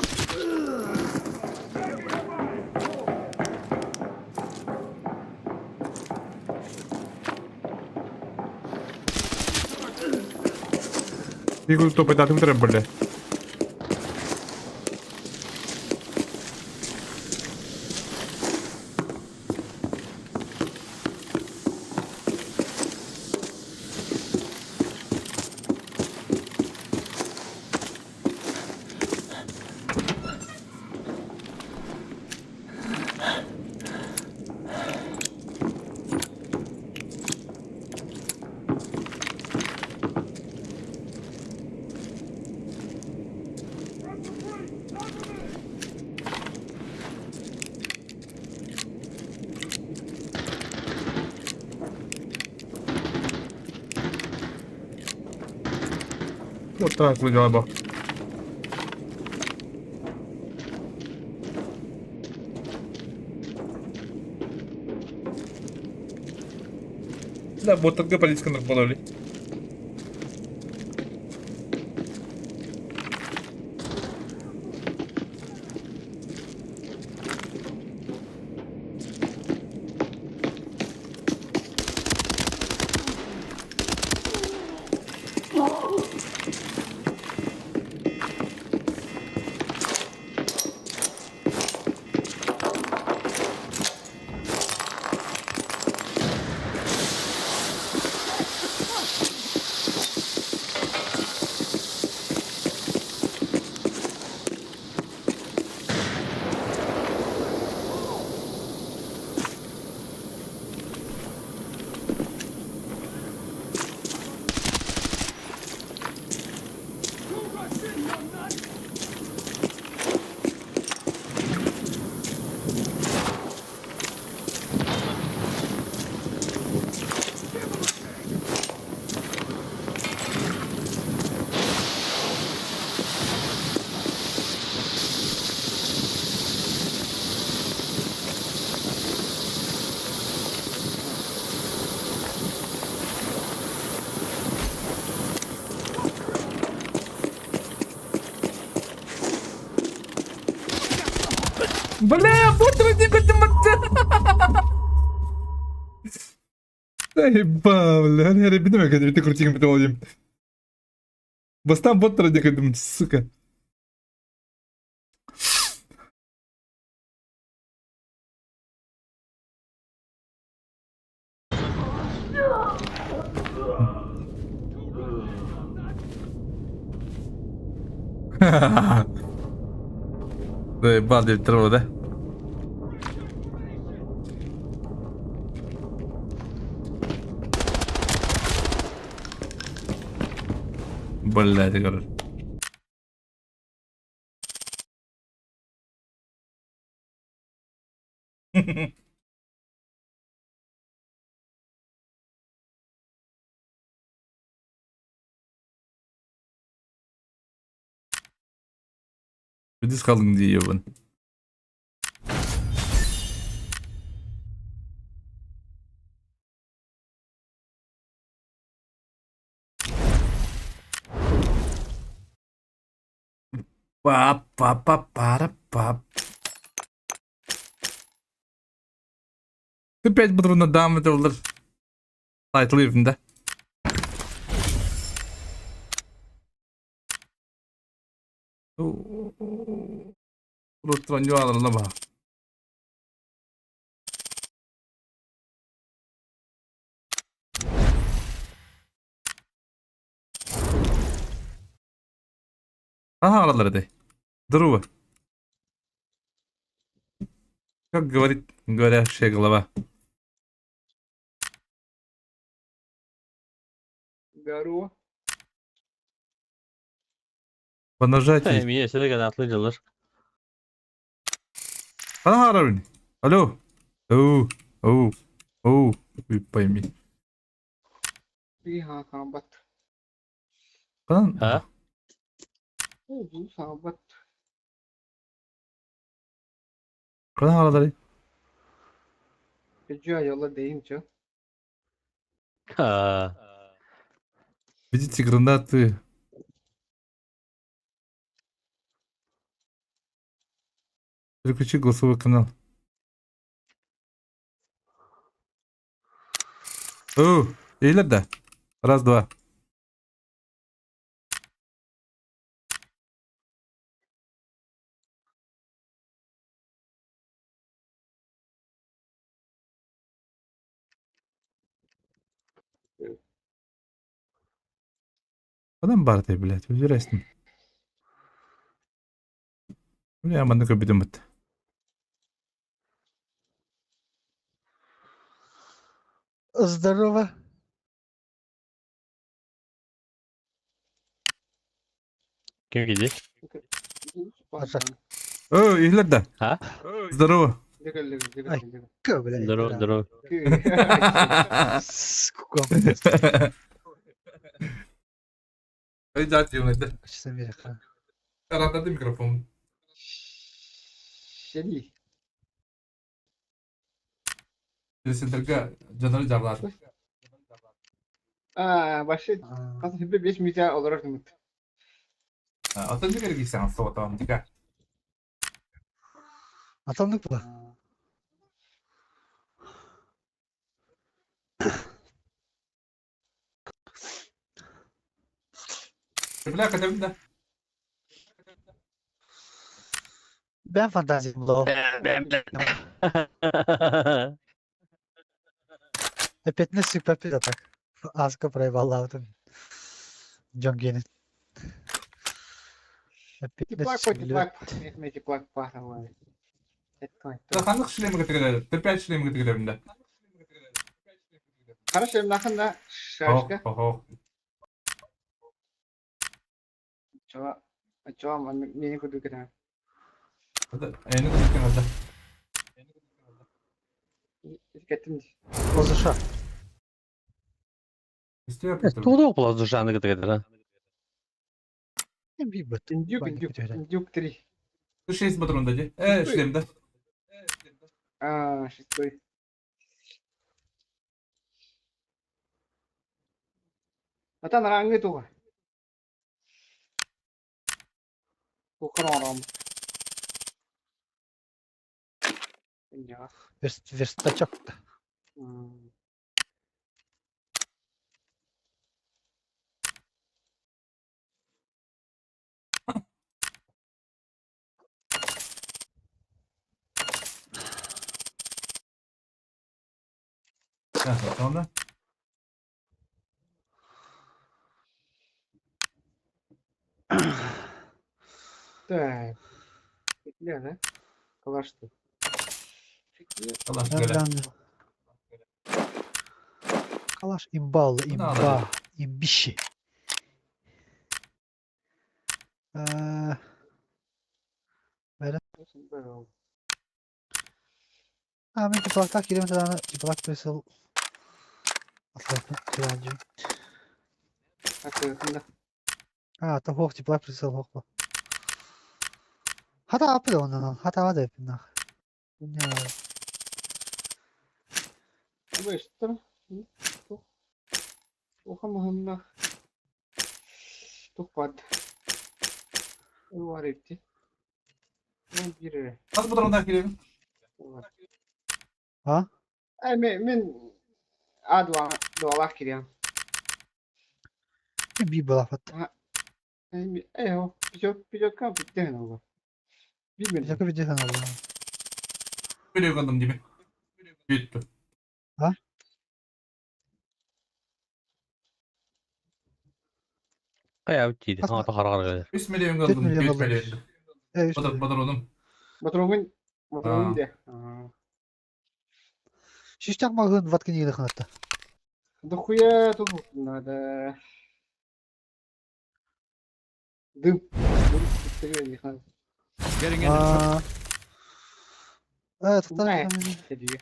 S1: Bir kutu top edatı bitirelim böyle. O taraflı galiba. Да, вот только политика наркомании. Бля, потрудни математика. Заебал, бля, я ребята, я когда ты крутик методим. Бастан потрудни кадым, сука. Заебал, дед траву, да? Бля, ты говоришь. Biz kalın diyor ben. Pap pap pap para pap. Опять буду на дамы доллар. Light living, да? Rutron alırlar bak. Ага, алалар да. Здорово. Как говорит говорящая голова.
S8: Здорово.
S1: По нажатию.
S8: Меня сюда когда отлынилар.
S1: Ana ara beni. Alo. Oo. Oo. Oo. Bir paymi.
S8: Bir sahabat.
S1: Kanan.
S8: Ha? Bu sahabat.
S1: Kanan araları.
S8: Çocuğa yola deyince.
S1: Bizi çıkırında attı. Переключи голосовой канал. О, ийлер да. Раз, два. Adam бар ты, блядь, үзересің. Бля, аманды көбеден бітті.
S6: Здорово.
S8: Kim gidiyor?
S6: Паша.
S1: О, ийлер да.
S8: Ha?
S1: Здорово.
S6: Köble.
S8: Здорово.
S6: Скуком.
S1: Hadi atayım hadi.
S6: Açsam bir dakika.
S1: Karanladı mikrofonu.
S8: Şey.
S1: Sildırga canları carlar.
S8: Başı kasım hep 5 milyar olarak mı?
S1: Atınca gerek gitsen soğutam dikkat.
S6: Atandık mı?
S1: Bля, kademde.
S6: Ben fantaziyim lo. Опять на супер так. Аска проебала там. Джонгенин. Опять на
S8: Теплак,
S6: супер.
S8: теплак. Мне теплак пахло.
S1: Kanlık şilemi getirdiler. Tepel şilemi getirdiler.
S8: Хорошо, нахында шашка.
S1: Oh.
S8: Чого, мені куди кидає?
S1: Hadi, elini kızıkın hadi.
S8: Etiketim.
S6: Бозуша.
S1: İstiyor yapıyorsun.
S8: Туды было душаны кидає.
S6: Не бибет.
S8: Индюк 3.
S1: Bu şey patronundacı. Şilemde.
S8: Шестой. Ата наранги туга. Укрором. Ya.
S6: Верстачок-то.
S1: Sonra.
S8: Так. Петля, да? Калаш-то.
S1: Allah böyle.
S6: Önemli. Kalaş imbalı, imba, imbişi. Ben çıplaktak gireyim tane çıplak pistol atlatma direnci.
S8: Hakkında.
S6: Ta hoch çıplak pistol hochla. Hata yapıyor ondan. Hata var da yapıyor. Ne var?
S8: Bu işte. Okumahında. Topad. Var etti. Ben biri.
S1: Nasıl patrondan girelim?
S6: Ha?
S8: Ay men doğalak gireyim.
S6: Bir balafat.
S8: Eyo, bir kamp bitti ne oldu?
S6: Bir
S8: Bilmiyorum.
S6: dakika video kanalı.
S1: Böyle yukarıdım gibi. Büyüttü.
S8: Ayağı bittiydi.
S6: Aslında-
S8: Ha, karar
S1: 3 milyon
S6: 4
S1: kaldım.
S6: milyon
S1: Büyütmeli.
S6: kaldı. Evet.
S1: Patronum.
S8: Motorun de.
S6: Şiş çakmağın vatkini yedi kanıtta.
S8: Да хуя тут надо. Дым.
S11: Getting into
S6: Aa. Evet,
S8: Ne?
S6: tutar.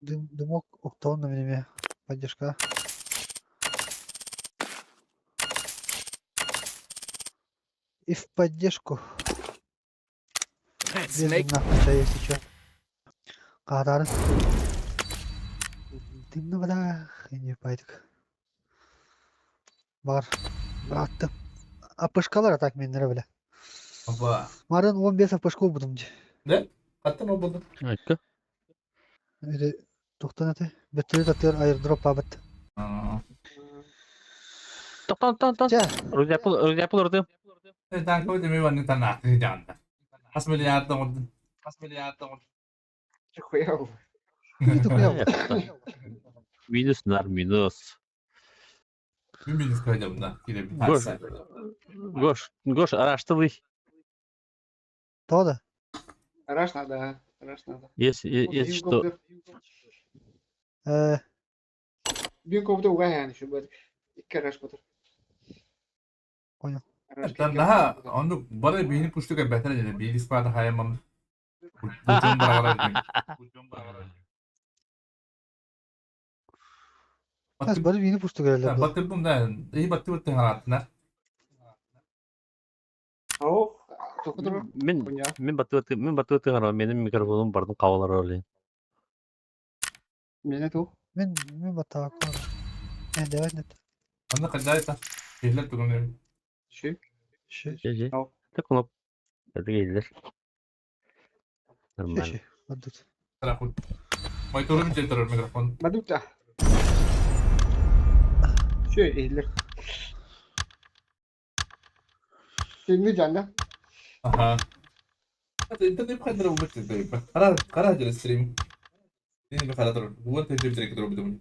S6: Дымок октон на меня. Поддержка. И в поддержку. Без нахуй, если что. Кадар. Дымна вода. Не пойдек. Бар. Attım. Apışkalar atak menlere böyle.
S1: Baba.
S6: Marın 15 apışka buldum.
S1: Ne? Attın o buldum.
S7: Ayıkı.
S6: Öyle doktan öte. Betülü atıyor airdrop abet.
S7: Toh.
S6: Ya.
S7: Rujapul orada.
S1: Sen koy demeyi var ne tane ne canlı. Asmeli yardım oldun. Asmeli yardım oldun.
S8: Хуяво.
S6: İyi dokuyor.
S7: Minuslar minus.
S1: Bir minus koyacağım bunda. Yine bir
S7: Boş.
S1: tane.
S7: Гош, araştırdı.
S6: Doğru.
S8: Раш надо. Раш надо.
S7: Если что.
S8: Bir kovda uğa yani şu böyle. İki raş kadar.
S6: Oyun.
S1: Daha onu bana beyni puştu ki beter edildi. Bir ispat hayamam. Bucum beraber.
S6: Az bari yeni pustu geldi.
S1: Battı bunda. İyi battı hayatına.
S8: Oh. Tokudur.
S7: Мен батуты гараа менин микрофонум бардым кабалар ойлойм.
S8: Mene tu.
S6: Ben batak. Devam et.
S1: Onu kadar şeyler tutunuyor.
S8: Şey.
S7: Же.
S8: Ал.
S7: Так кноп. Это гейлер.
S6: Şey
S7: Нормально.
S6: şey. Hadi.
S1: Tarafın. Maytorum çeltiyor mikrofon.
S8: Badukta. Şey ehlir. Şimdi canlı.
S1: Aha. Hadi internet bu kadar umut çeltiyor. Kara acele stream. Yine bir kara tarafı. Bu arada tecrübe direkt tarafı bunu.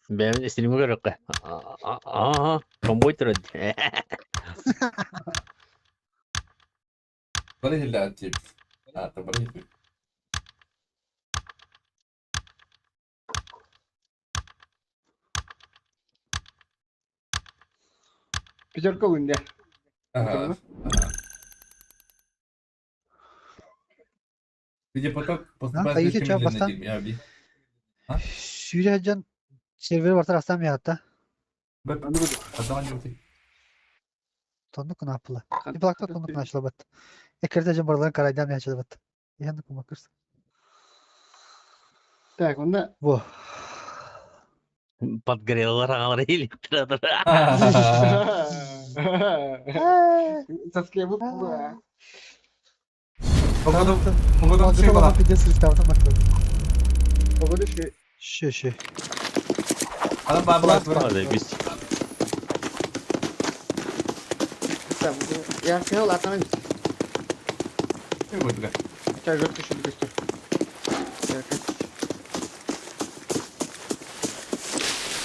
S7: Benim istediğimi görüyor ki. Aha. Komboy tırad.
S1: Bana hilla atayım. Ha tabii bana hilla.
S8: Pijorka winne.
S1: Aha. Видя поток, поступает
S6: iyi
S1: слишком
S6: ki
S1: медленно,
S6: bastan.
S1: Дим, я би.
S6: Şuraya serveri var taraftan ya hatta.
S1: Bak, adamın yok.
S6: Tonluk ne yapılı? Bir plakta tonluk ne açılı bat. Ekrete can buradan karaydan ne açılı bat. Yandık mı bakırsın?
S8: Так, onda.
S6: Bu.
S7: Подгорело раньше или что-то.
S8: Sasuke bu bu.
S1: O kadar şey var.
S6: Bir de sırtlardan bakalım.
S8: O kadar şey.
S6: Şey.
S1: Adam bana bırak.
S7: Hadi biz.
S8: Tamam. Ya şey ol atana git.
S1: Ne koyduk?
S8: Çay götür şimdi götür.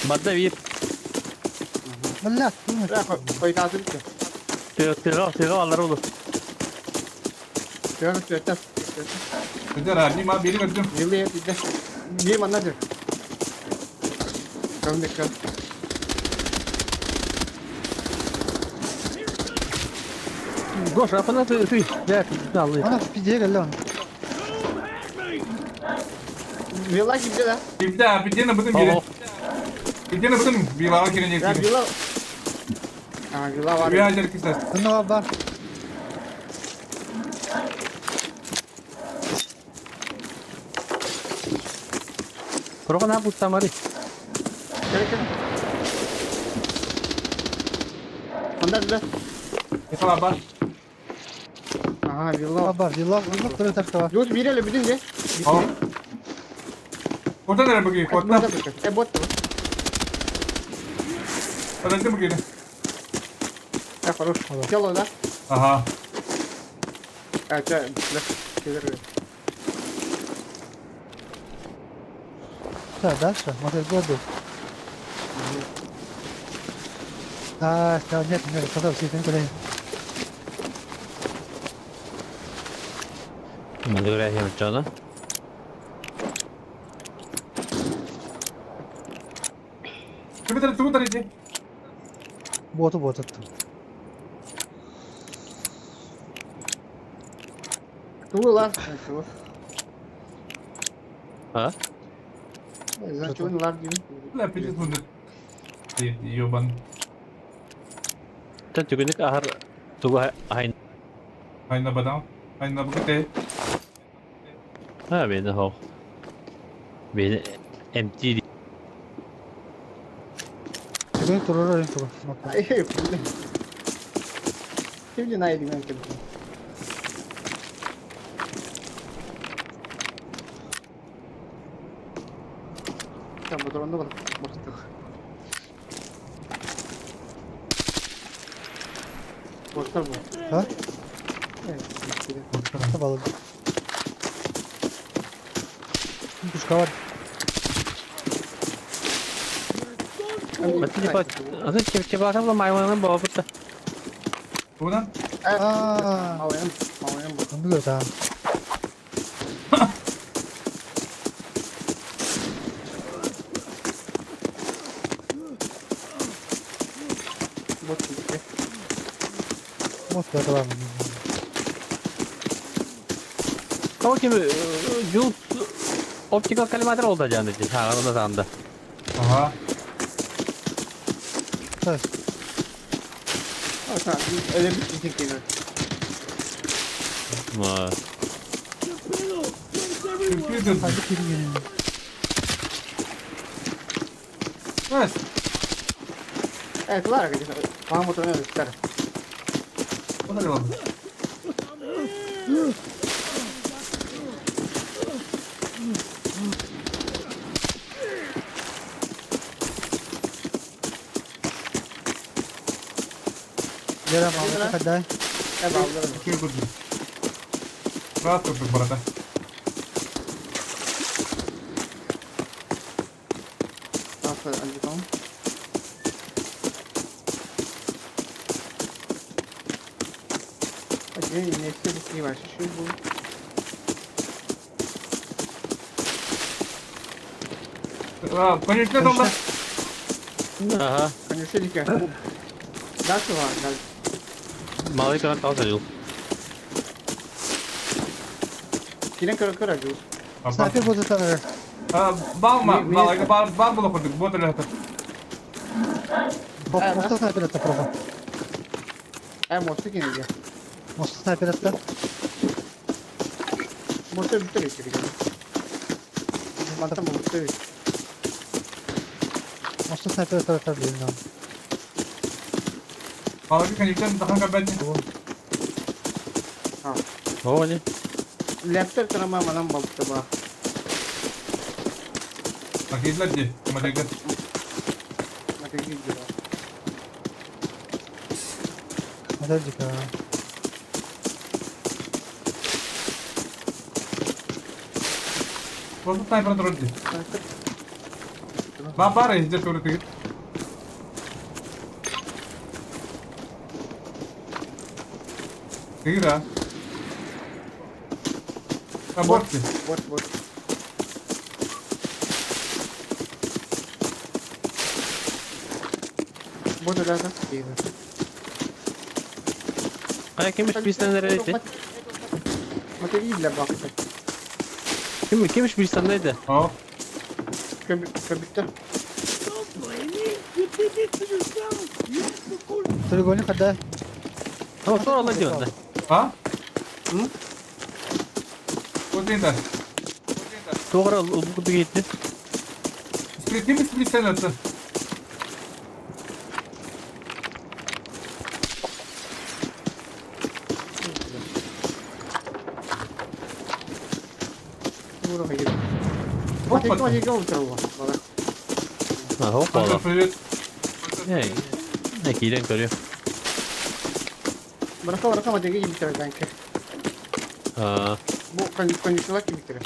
S7: Madde bir.
S6: Valla.
S8: Ya koy tadı bitti.
S7: Tega alır olur.
S8: Devam et yeter.
S1: Güzel abi, ma beni gördüm.
S8: Yılı bir de. Bir mannadır. Kalın dekal.
S7: Гош, а понятно ты. Да, далы.
S6: Ana pideye geldi onu.
S8: Villa gibi de.
S1: Kimde abi, diyene bugün geri. Diyene bugün bir valla girecek.
S8: Ya villa. Ha villa var.
S1: Bir acar kızlar.
S6: Bunda var.
S7: Kuro ne yaptı Samari?
S8: Gel gel. Onda villa.
S1: Mesela bak.
S8: Aha villa.
S6: Var. Yıllar kırı tarafta var.
S8: Yok bir ele bidince.
S1: Al. Orada nereye bakıyor? Orada.
S8: Bot.
S1: Orada mı geliyor?
S8: Ya хорош. Сел да?
S1: Aha.
S8: Это
S6: Да, дальше. Модель года. Нет, потом все никуда.
S7: Hadi oraya yapacağız.
S1: Kimi tarafı?
S4: Botu bot attım.
S6: Tuğ lan. Tuğ.
S8: Ha?
S6: Zaten lan gibi.
S1: La pilih mundur. Yoban.
S8: Tan juga ni ahar tuga hain.
S1: Hayna badam. Hayna bukete.
S8: Ha beni ho. Beni empty.
S4: Çıkın turur arayın turur.
S6: Ay pilih. Pilih naik di mana tu? Kita betul betul betul. Betul bu.
S4: Ha?
S6: Evet.
S4: Balık. Kuşka var.
S8: Mati cepat. Asal cepat apa maiwan bawa peta.
S1: Buradan.
S4: Aaa.
S6: Mau yang bu.
S4: Onu biliyor tamam.
S6: Betul.
S4: Bot yakalar mı?
S8: Kau kim juice optical kalimatlar oldu canım dedi. Ha arada sandı.
S1: Aha.
S4: Evet.
S6: Oh, tak. Ada bising kita.
S8: Ma.
S1: Türkiye döndü.
S4: Hadi kirin gelin.
S1: Evet.
S6: Keluar ke dia. Faham motornya sekarang.
S1: O da devam.
S4: Gel ama hadi.
S6: Bawa.
S1: Türkiye döndü. Rahat durduk bu arada.
S6: Apa lagi kamu? Oke, ini sih masih sibuk.
S1: Konuşma donda.
S8: Aha.
S6: Kan you see dia? That's the one.
S8: Mavi kena tahu saja.
S6: Kira kira ju.
S4: Sniper botu tanır.
S1: Balma. Bal bulakırdık. Bu öyle hatır.
S4: Mosta sniper attı profa.
S6: Motor kini dia.
S4: Mosta sniper attı.
S6: Motor betul kiri. Mantap motor.
S4: Mosta sniper attı atar bilmem.
S1: Abi kanıktan daha kabelci.
S8: Oh ni.
S6: Laptop kerana mana bawa coba.
S1: Paketler diye. Madaglar.
S6: Mati gigi.
S4: Hadi çıkar.
S1: Просто снайпер дрон diye. Baba reis de turret git. Kira. Bot ki.
S6: Bot. Bot ada tak? Iya.
S8: Kayak kimmiş bizden nereydi?
S6: Mati gigi lah bawa.
S8: Kimmiş bizden nereydi?
S1: Oh.
S6: Kebitter.
S4: Trigoni hadi.
S8: Ama sonra Allah diyor da.
S1: Ha? O değil.
S8: Doğru bu kutu gitti.
S1: Split sen attı.
S6: Murah lagi. Mati kau lagi kau tahu.
S8: Ha hoppala.
S1: Привет.
S8: Ne kilen görüyor.
S6: Mereka mati gigi bitter kanka.
S8: Ha.
S6: Bu kondisi lagi bitter.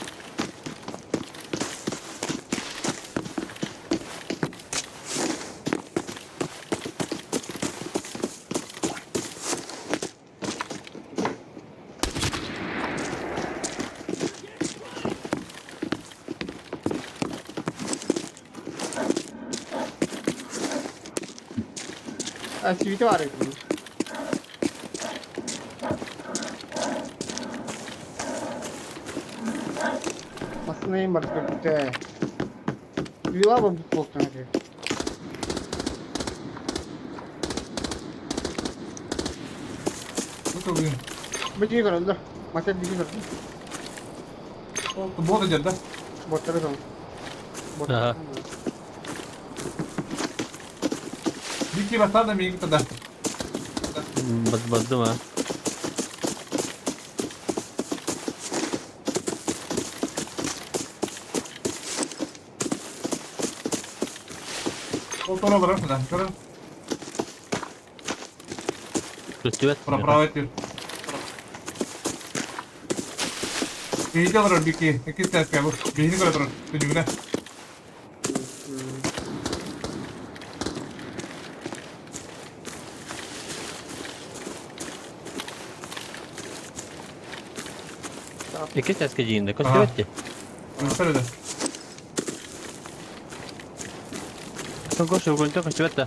S4: Siviti var ya. Aslında neyim var işte. Yıla mı bu olsun hadi.
S1: Bu da bugün.
S4: Bir kere öldü. Maçta bir kere öldü.
S1: Bu da cadde.
S4: Botları tamam.
S8: Aha.
S1: Bir ki basar da bir iki kadar.
S8: Badım ha.
S1: O sonra bırak mı lan? Sonra
S8: Rütübet.
S1: bravo ediyor. İyice alır bir ki. İki ses ya bu. Beyni kadar durur. Düdüğüne.
S8: İki ses geciyinde. Rütübetti.
S1: Göster de.
S8: Sen koş yok önce rütübet de.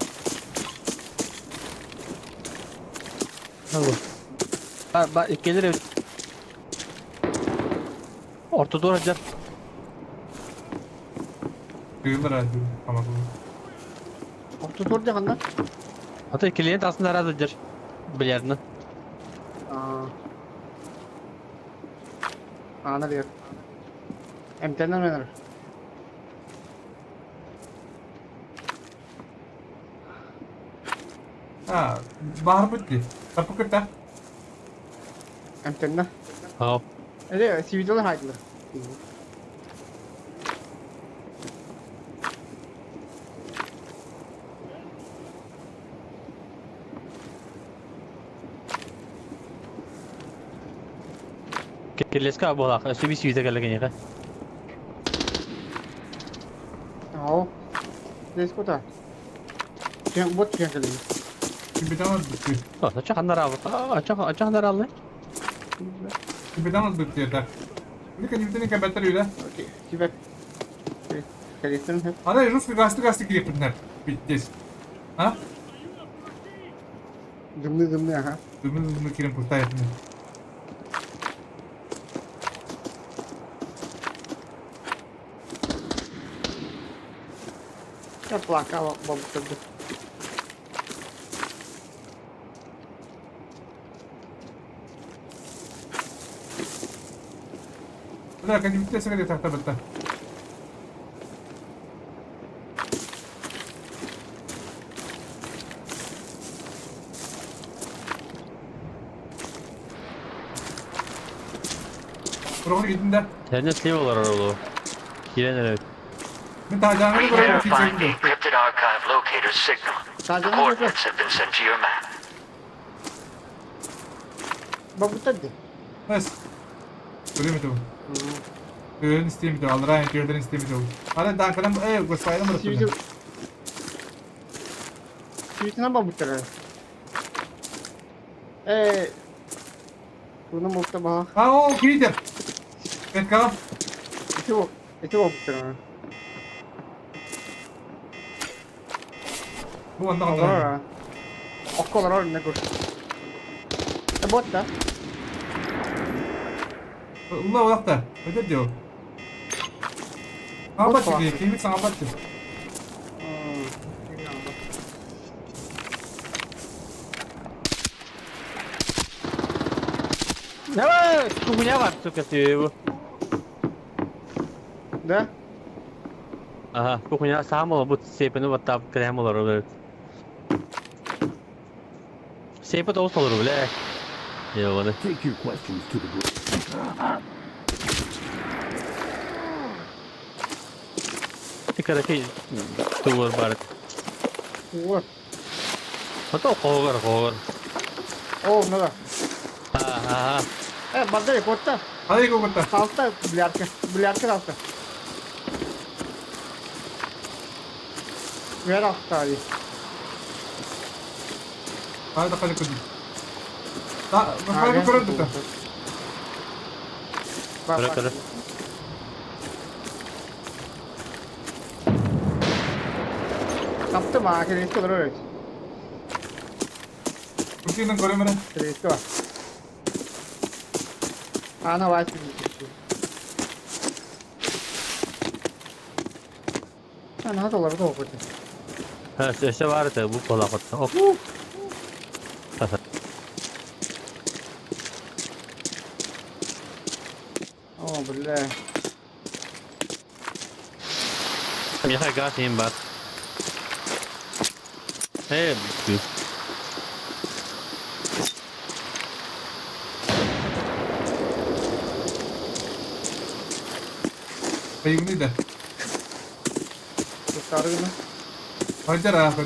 S8: Bak gelir ev. Orta doğru açar.
S1: Duyulur herhalde. Tamam.
S4: Orta doğru yakın lan.
S8: Hatta ikiliğini de aslında herhaldedir. Bilyardını.
S4: Ne diyor? Emtihandan verir.
S1: Ha, bahar bitti. Kapı kırta.
S4: Emtihandan.
S8: Ha.
S4: Evet, sivilceler haydiler.
S8: Kirleska bolak. Ösü bir sivite gelirken yaka.
S4: आओ इसको था क्या बहुत क्या कर रही
S1: Bir tane bitti.
S8: Açık hanlar abi. Açık hanlar aldı.
S1: Bir tane bitti yeter. Bir kan yürütene kadar beter yürü.
S4: Okay ठीक है करेक्शन है
S1: Ana Rus bir gazete girip bunlar. Bitti. Ha?
S4: जुमने हाँ
S1: Bunu kirim kurtar yapın.
S4: क्या प्लाका बम कर दो
S1: Ulan kan bitti sekali tahta better. Buraya gidin de.
S8: Sende save olur oğlum. Girenler evet.
S1: Bir tacağını buraya çekildi.
S11: encrypted archive locator signal.
S4: ताजा ना
S11: Coordinates have been sent to your map.
S4: बम कर दे
S1: Bas. Buraya mı tabu? Göğün isteyeyim tabu. Allah'a emanet göğden isteyeyim tabu. Hadi daha kalan göstereyim mi?
S4: Civil civil ना bomb कर रहा है ए तूने मुक्त बहा
S1: Ha o gidelim. Evet kalan.
S4: इसे बम कर रहा है
S1: Bu anda
S4: Olur
S1: kaldı.
S4: ha. Okkalar var ne kur. Bot da.
S1: Allah Allah da. Öyle diyor. Sana bak şimdi. Kimi sana bak.
S8: Ne var? Şu ne var? Çok kötü bu.
S4: Da.
S8: Aha. Bu kunya sağım olur. Bu seypini batıp krem olur. Evet. Seype de olsa olur bile. Ya bana.
S9: Take your questions to the group.
S8: Dikkatteki tuğur barat.
S4: Vur.
S8: Hatta kovar.
S4: Oh ne da.
S8: Ha.
S4: Banda ya kotta.
S1: Hadi go kurtar.
S4: Altta bilyar ke altta. Ver altta abi.
S1: Hadi hadi kurtar. Daha hadi kurtar.
S8: Kırık.
S4: Kaptım ha, kere isko öyle.
S1: Kurtinin koremere.
S4: Kreisi var. Ana var şimdi. Ana hadi olur da olur.
S8: Ha, işte var da bu kolakot. Ok.
S4: Oh بالله.
S8: يا اخي قاعدين بعد. ايه بتشوف.
S1: Kıyımlı da.
S4: Kurtardı mı?
S1: Hacer abi.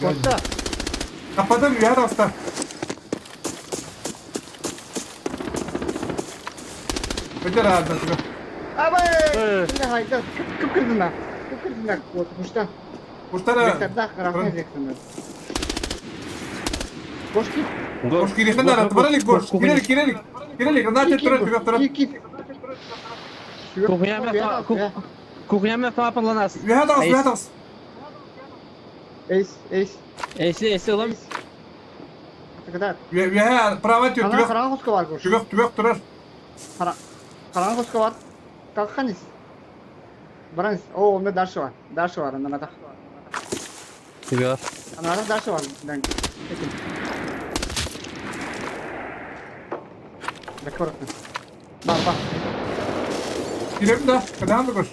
S4: Kurtar.
S1: Kapadım ya dostlar. Hacer abi.
S4: Abi! Şimdi haydi. Kıpkırdın. Kıpkırdın. Kuştan.
S1: Kurtar.
S4: Beklerden kırafına edeceksin. Koş git.
S1: Koş girişten de arattı. Bana lik koş. Girelik. Girelik. Zaten durar.
S4: Git.
S8: Kuchnia sama pan dla nas.
S1: Vihadas.
S4: Ace.
S8: Esi oğlum.
S4: Ne kadar?
S1: Viha. Pravat yok.
S4: Ana karan kuska var koş.
S1: Tübek durar.
S4: Karan kuska var. Kalkanis. Branis. O onda dersi var. Dersi var ondan ada.
S8: Gör.
S4: Anada dersi var. Ben. Peki. Bekle orası. Bak.
S1: Girelim de. Kadağım da koş.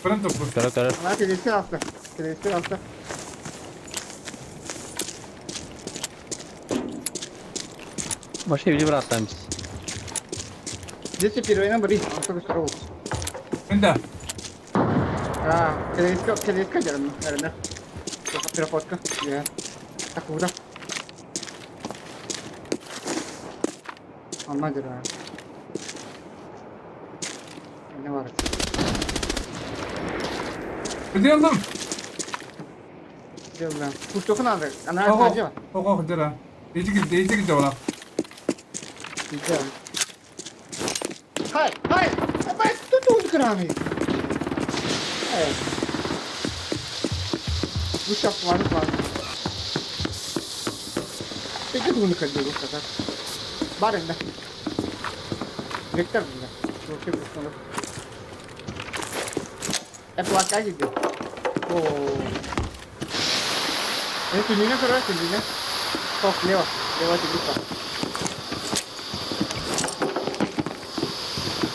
S1: Fırın topu.
S8: Kara.
S4: Ana kedisi hasta. Kedisi hasta.
S8: Başka bir bıraktım.
S4: Здесь теперь война бери. Он только второго.
S1: Ben de.
S4: Kedisi kaçarım. Nerede? Переходка. Я. Так куда? Amma göre. Ne var?
S1: Gidiyorum.
S4: Diyorum. Kuş dokun aldı. Ana sadece var.
S1: Oh Hacer abi. İyice gidiyor ona.
S4: Güzel. Hayır. Ben tutuldu kıramı. Evet. Bu şap var. Peki bunu kalıyor bu kadar. Bari de. Vektör bunda. Çok şey bu. Плака gidiyor. Oo. Tününe kadar tününe. Çok leva. Leva tünü var.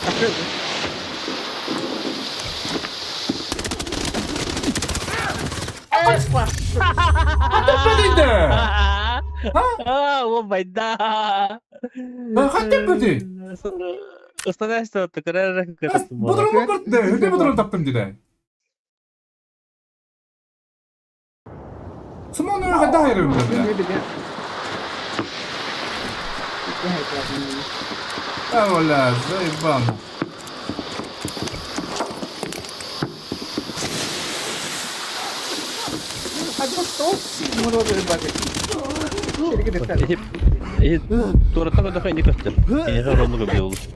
S4: Takıyor.
S1: Tepedeydi.
S8: Oh my god.
S1: Kaç tepedi?
S8: Usta işte tekrar
S1: Bu durumu kırdı. Hüde bu durumu taptım dedi. Simon öyle kadar ayrıldı.
S4: Ne bileyim. Ne yapıyorsun?
S1: Valla zayıfım.
S4: Hadi bak stop. Bunu da böyle bak. Şöyle gidelim.
S8: İyi. Doğru takı da göster. İyi rolunu bir olur.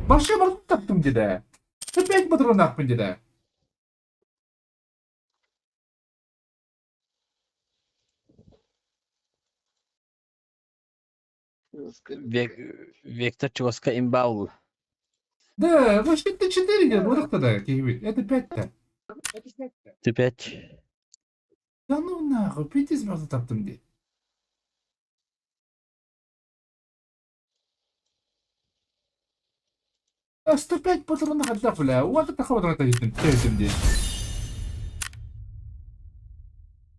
S1: Başka bir taptım dedi. Hep bu durumu taptım dedi.
S8: Vektor Çoska imbaul.
S1: Да, вообще ты 4 где будут тогда, Киевит? Это 5-то.
S8: Типеç.
S1: Да ну нахуй, 5 избрал таптым ди. А 105 патронов отдав, бля, вот это ходу это едем ди.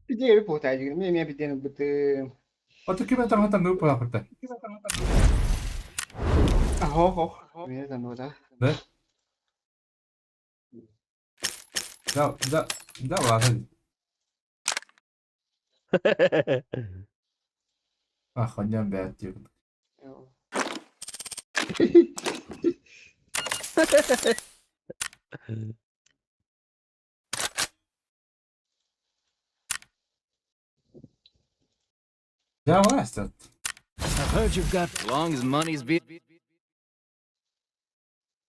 S4: Bir diğeri potaycı gibi. Yemeğe bir diğerini bıdı.
S1: Вот такие там ну папа-то.
S4: Ho. Ne zaman o da?
S1: Да? Да, ладно. Охотням бят, типа. Да, Вастер.
S11: I've heard you've got as long as money's be.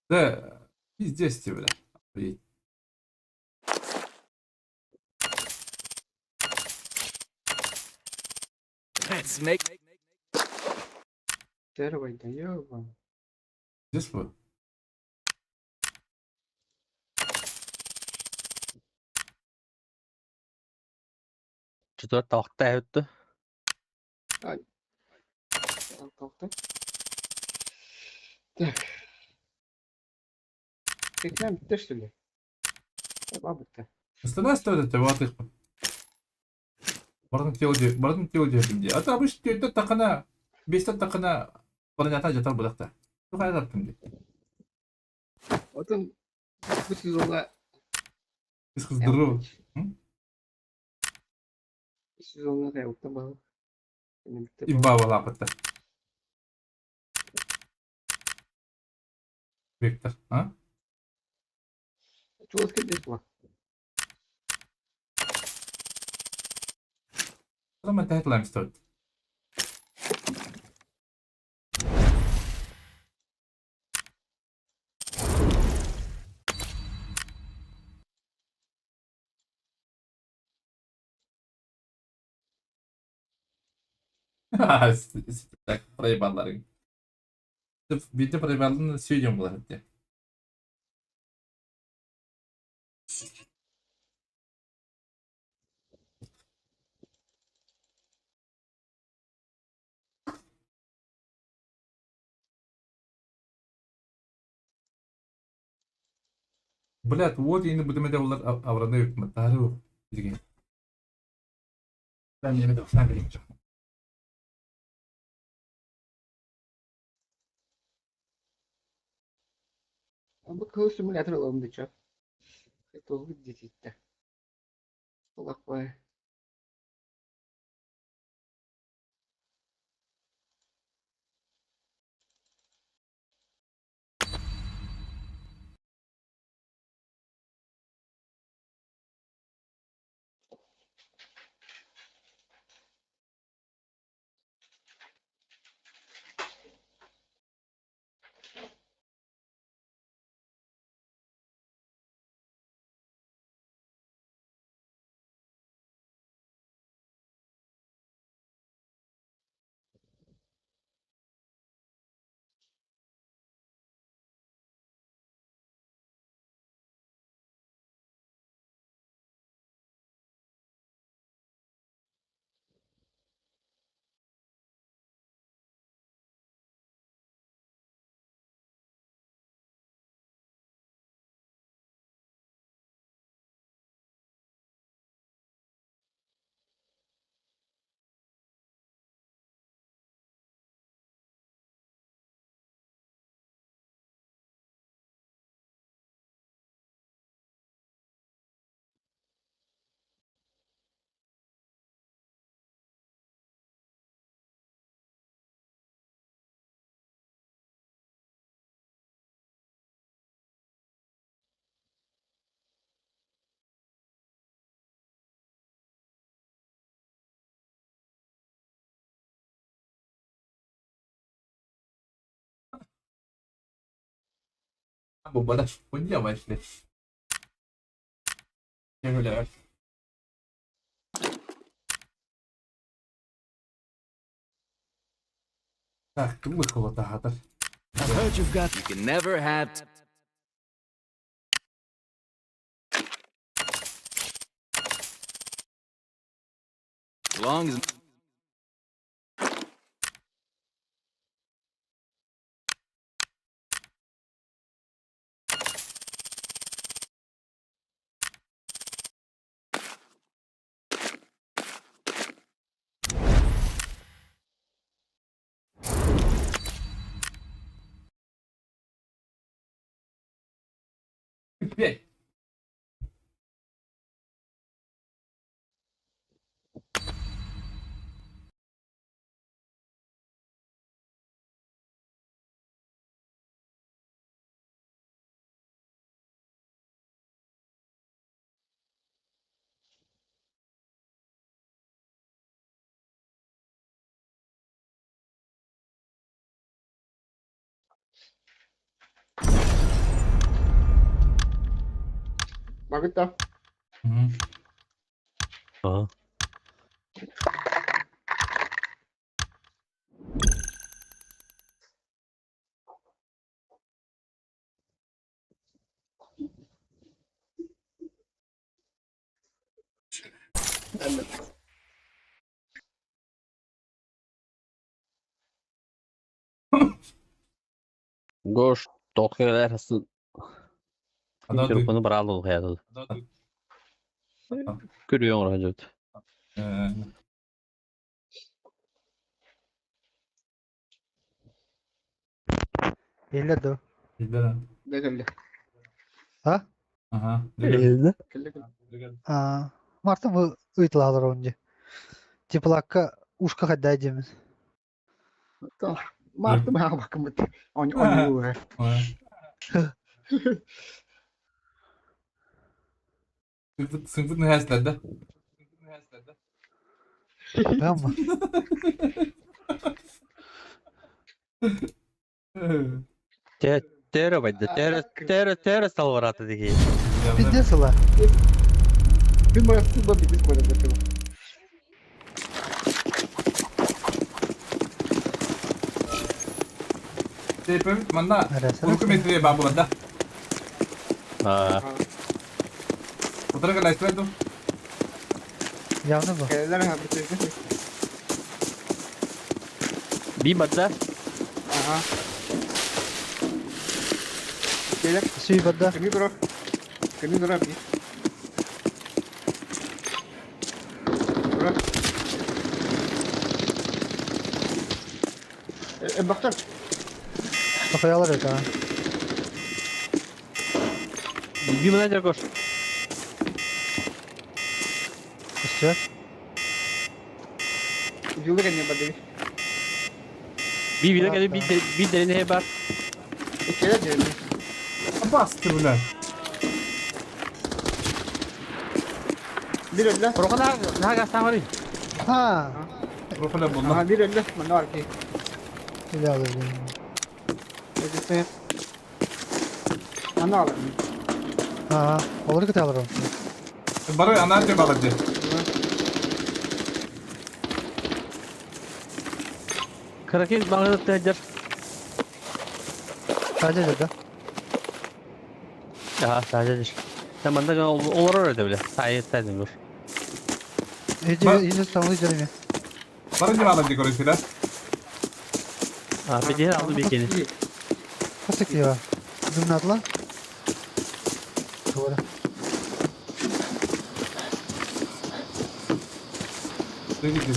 S1: Да, пиздец тебе, бля.
S11: Let's make
S4: 데려가 있다. 이거.
S1: Здесь вот.
S8: Четвертый тавақта өтті.
S4: Kalktı. Так. Tekrar bitti şimdi. Tamam bitti.
S1: Остальное оставить это вот их. Бардым тел дедім де. Ата обычно тел тақына, 5 тақына бұрынята жатар бұдақта. Тұқай таптым де.
S4: Отын bu sezonda
S1: Біз қыздыру.
S4: bu sezonda kayıptım bana. Şimdi bitti.
S1: Имба бол апытта. Вектор, а?
S4: Чего сказать было?
S1: Sonra təhətlərim istəyirdi. Так, проебаларың. Бейді проебалын сөйлем болар әтте. Блядь, вот енді бұдымеде олар авранда өттім. Тары өк. Бізген. Ben yemin ederim sen vereyim.
S4: Bu kılıç simülatör alalım diyeceğim. Это выглядит-то. Плохое.
S1: Bu bana oynuyor ama işte. Ne öyle var? Так, тут выхлота хатар.
S11: I've heard you've got. You can never have. As long as.
S1: Пять.
S4: 막았다.
S1: Hı.
S8: Aa. Goş doktorlar asıl
S1: Adam
S8: mikrofonu bırakalım hayatı. Görüyor musun hocam?
S6: Ellerdi.
S1: Gidelim.
S4: Ne geldi?
S6: Ha?
S1: Aha.
S6: Elde.
S4: Geldi.
S6: Aa, Marta bu ıйтылалар önce. Теплакка ушка хаддайдеміз.
S4: Tamam. Martı bana bakın bu. Onu bu.
S1: Sınıfın üniversitede.
S6: Tamam mı?
S8: Tero baydı. Tero salvaratı diki.
S6: Biz ne sıla?
S4: Bir burası da bir koyalım bakalım.
S1: Tepem mana
S6: Neresi?
S1: kurku metreye babulada.
S8: Ha.
S1: Otra que la estrella.
S6: Yandı mı?
S4: Kaleler ha bir şey.
S8: Bir madde.
S4: Aha. Gelir.
S6: Suyu badda.
S4: Kini dur. Kini dur abi. Dur. Baktır.
S6: Kafaya alır yok ha.
S8: Bir manager koş.
S6: İstiyor.
S4: Yolu gelmiyor badeli.
S8: Bir video geldi bir derine heber.
S4: Kaleler geldi.
S1: Bastı bunlar.
S4: Bir öyle.
S8: Proka daha gastan var.
S6: Ha.
S1: Profile buldum.
S4: Aha bir öyle. Ne var ki?
S6: Öyle alır.
S4: Öyleyse. Ana alırım.
S6: Ha. Olur ki alır onu.
S1: Baro anarca balıcı.
S8: Karakin bana da tecrübe.
S6: Sadece dedi.
S8: Ya sadece. Sen bana olur öyle bile. Sayetlerdim dur.
S6: İyice savunacağım ya.
S1: Barıncı balıcı konuşuyorlar.
S8: Ha bir diğer aldı bir kere.
S6: Kasık ya. Dümün atla. Doğru.
S1: Ne gidiyor?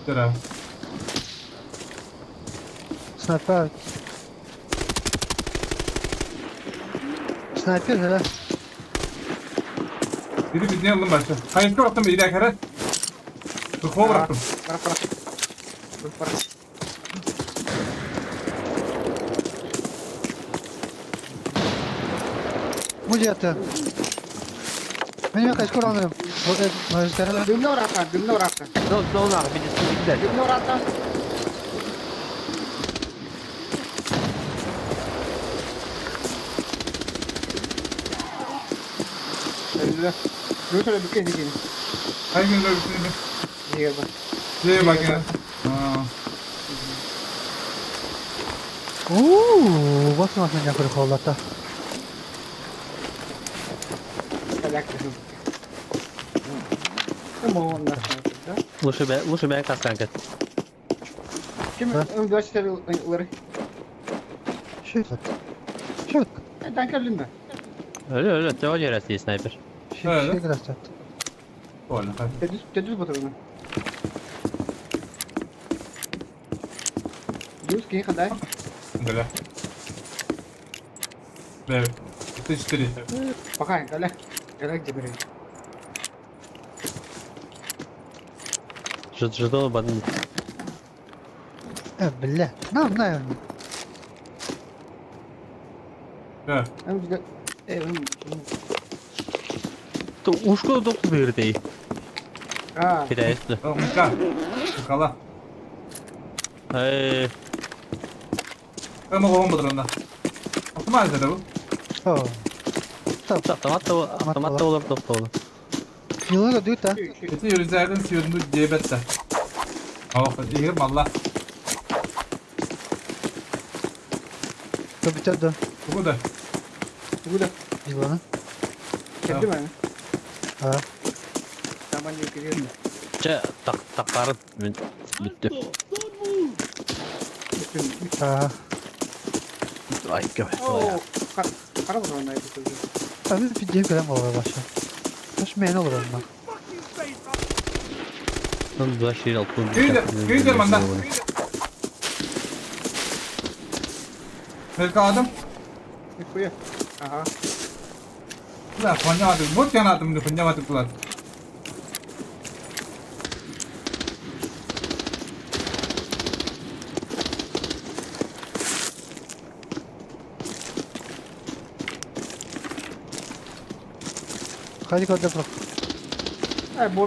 S1: Dur abi.
S6: Sniper. Sniper hele.
S1: Biri bir ne alın başta. Hayır bıraktım bir dakika. Dur kova bıraktım.
S4: Bırak bırak. Dur bırak.
S6: Muci yatı. Benim kaç kor anlarım. Majesterim.
S4: Dümle uğraştan. Dümle uğraştan.
S8: Ne olur bir gider.
S4: Dümle uğraştan. Öyle. Dur şöyle bir kez dikeyim.
S1: Hangi gün öyle bir şey mi?
S4: Diye bak.
S1: Şuraya bak ya. Aa.
S6: Uuu. Basmasın yakırı kollata.
S4: Kalak kızım. Ama onlar sonra.
S8: Uşu ben kas kanka.
S4: Kim üniversiteleri?
S6: Şut. Şut.
S4: Danke Linde.
S8: Öyle te oynuyor resti sniper.
S1: Öyle.
S6: Şey biraz çat.
S1: Öyle hadi.
S4: Tedüz batırını. Yüz ki kadar.
S1: Böyle. Evet. Sıçtırı.
S4: Bakayım kalak. Kalak cebiri.
S8: Şu da bana.
S6: Billah. Ne yani?
S1: Evet.
S4: Hem de
S8: To uşko doktu bir değil.
S4: ha.
S8: Bir de üstü.
S1: Tamam Mika. Kala.
S8: Hey.
S1: Ama babam budur onda. Atma izledi bu.
S6: Oh.
S8: Tomat olur doktu olur.
S6: Yılı da düğüt ha.
S1: Eti yürüzlerden siyordunu diyebetse. Oh, iyi valla.
S6: Tabii tabii.
S1: Bu da.
S4: Bu da.
S6: Yılanı.
S4: Kendi mi?
S6: Ha.
S4: Tamam giriyorum.
S8: Takarıp bitti.
S6: Ha.
S8: Ay göbe.
S4: Oo. Kara mı lan neydi kızı?
S6: Tabii bir diye gören olur başa. Taşmayan olur onlar.
S8: Son два şehir altı.
S1: Güzel banda. Melka adam.
S4: Nikuya. Aha.
S1: Ulan konya adım. Bot yana adım. Konya adım kular.
S6: Hadi kodda bırak.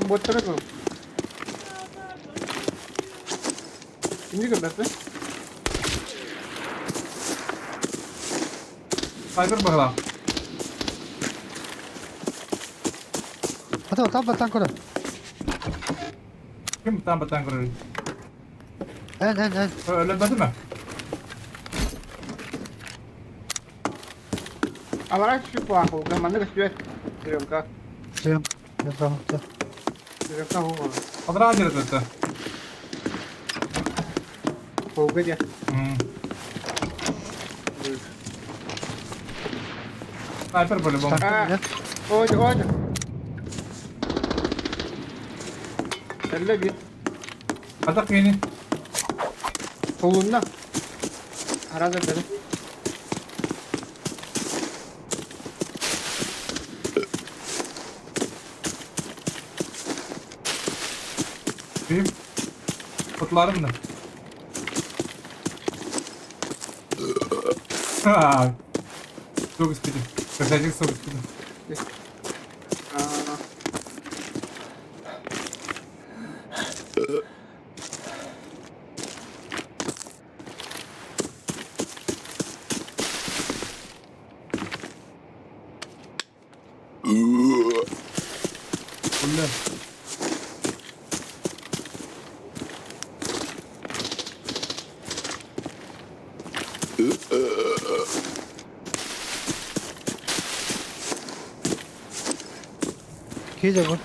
S4: Bot tarafı. Şimdi göbersin.
S1: Cyber bakala.
S6: Hadi tam battan koda.
S1: Kim tam batan kurar?
S6: En.
S1: Öyle dedi mi?
S4: Alarak şu puan ko. Gamanda gösteriyor. Giriyorum ka.
S6: Siyem. Tamam.
S4: Giriyorum ka ho.
S1: Kadar acele etti.
S4: Ho gel.
S1: Sniper böyle bomba.
S4: Ha. Oydu. Elle bir.
S1: Atak yeni.
S4: Solunda. Arada beni.
S1: Benim kutlarım da. Çok istedim. Kötecik çok istedim.
S4: Aa.
S1: Kullum.
S6: Kide bu.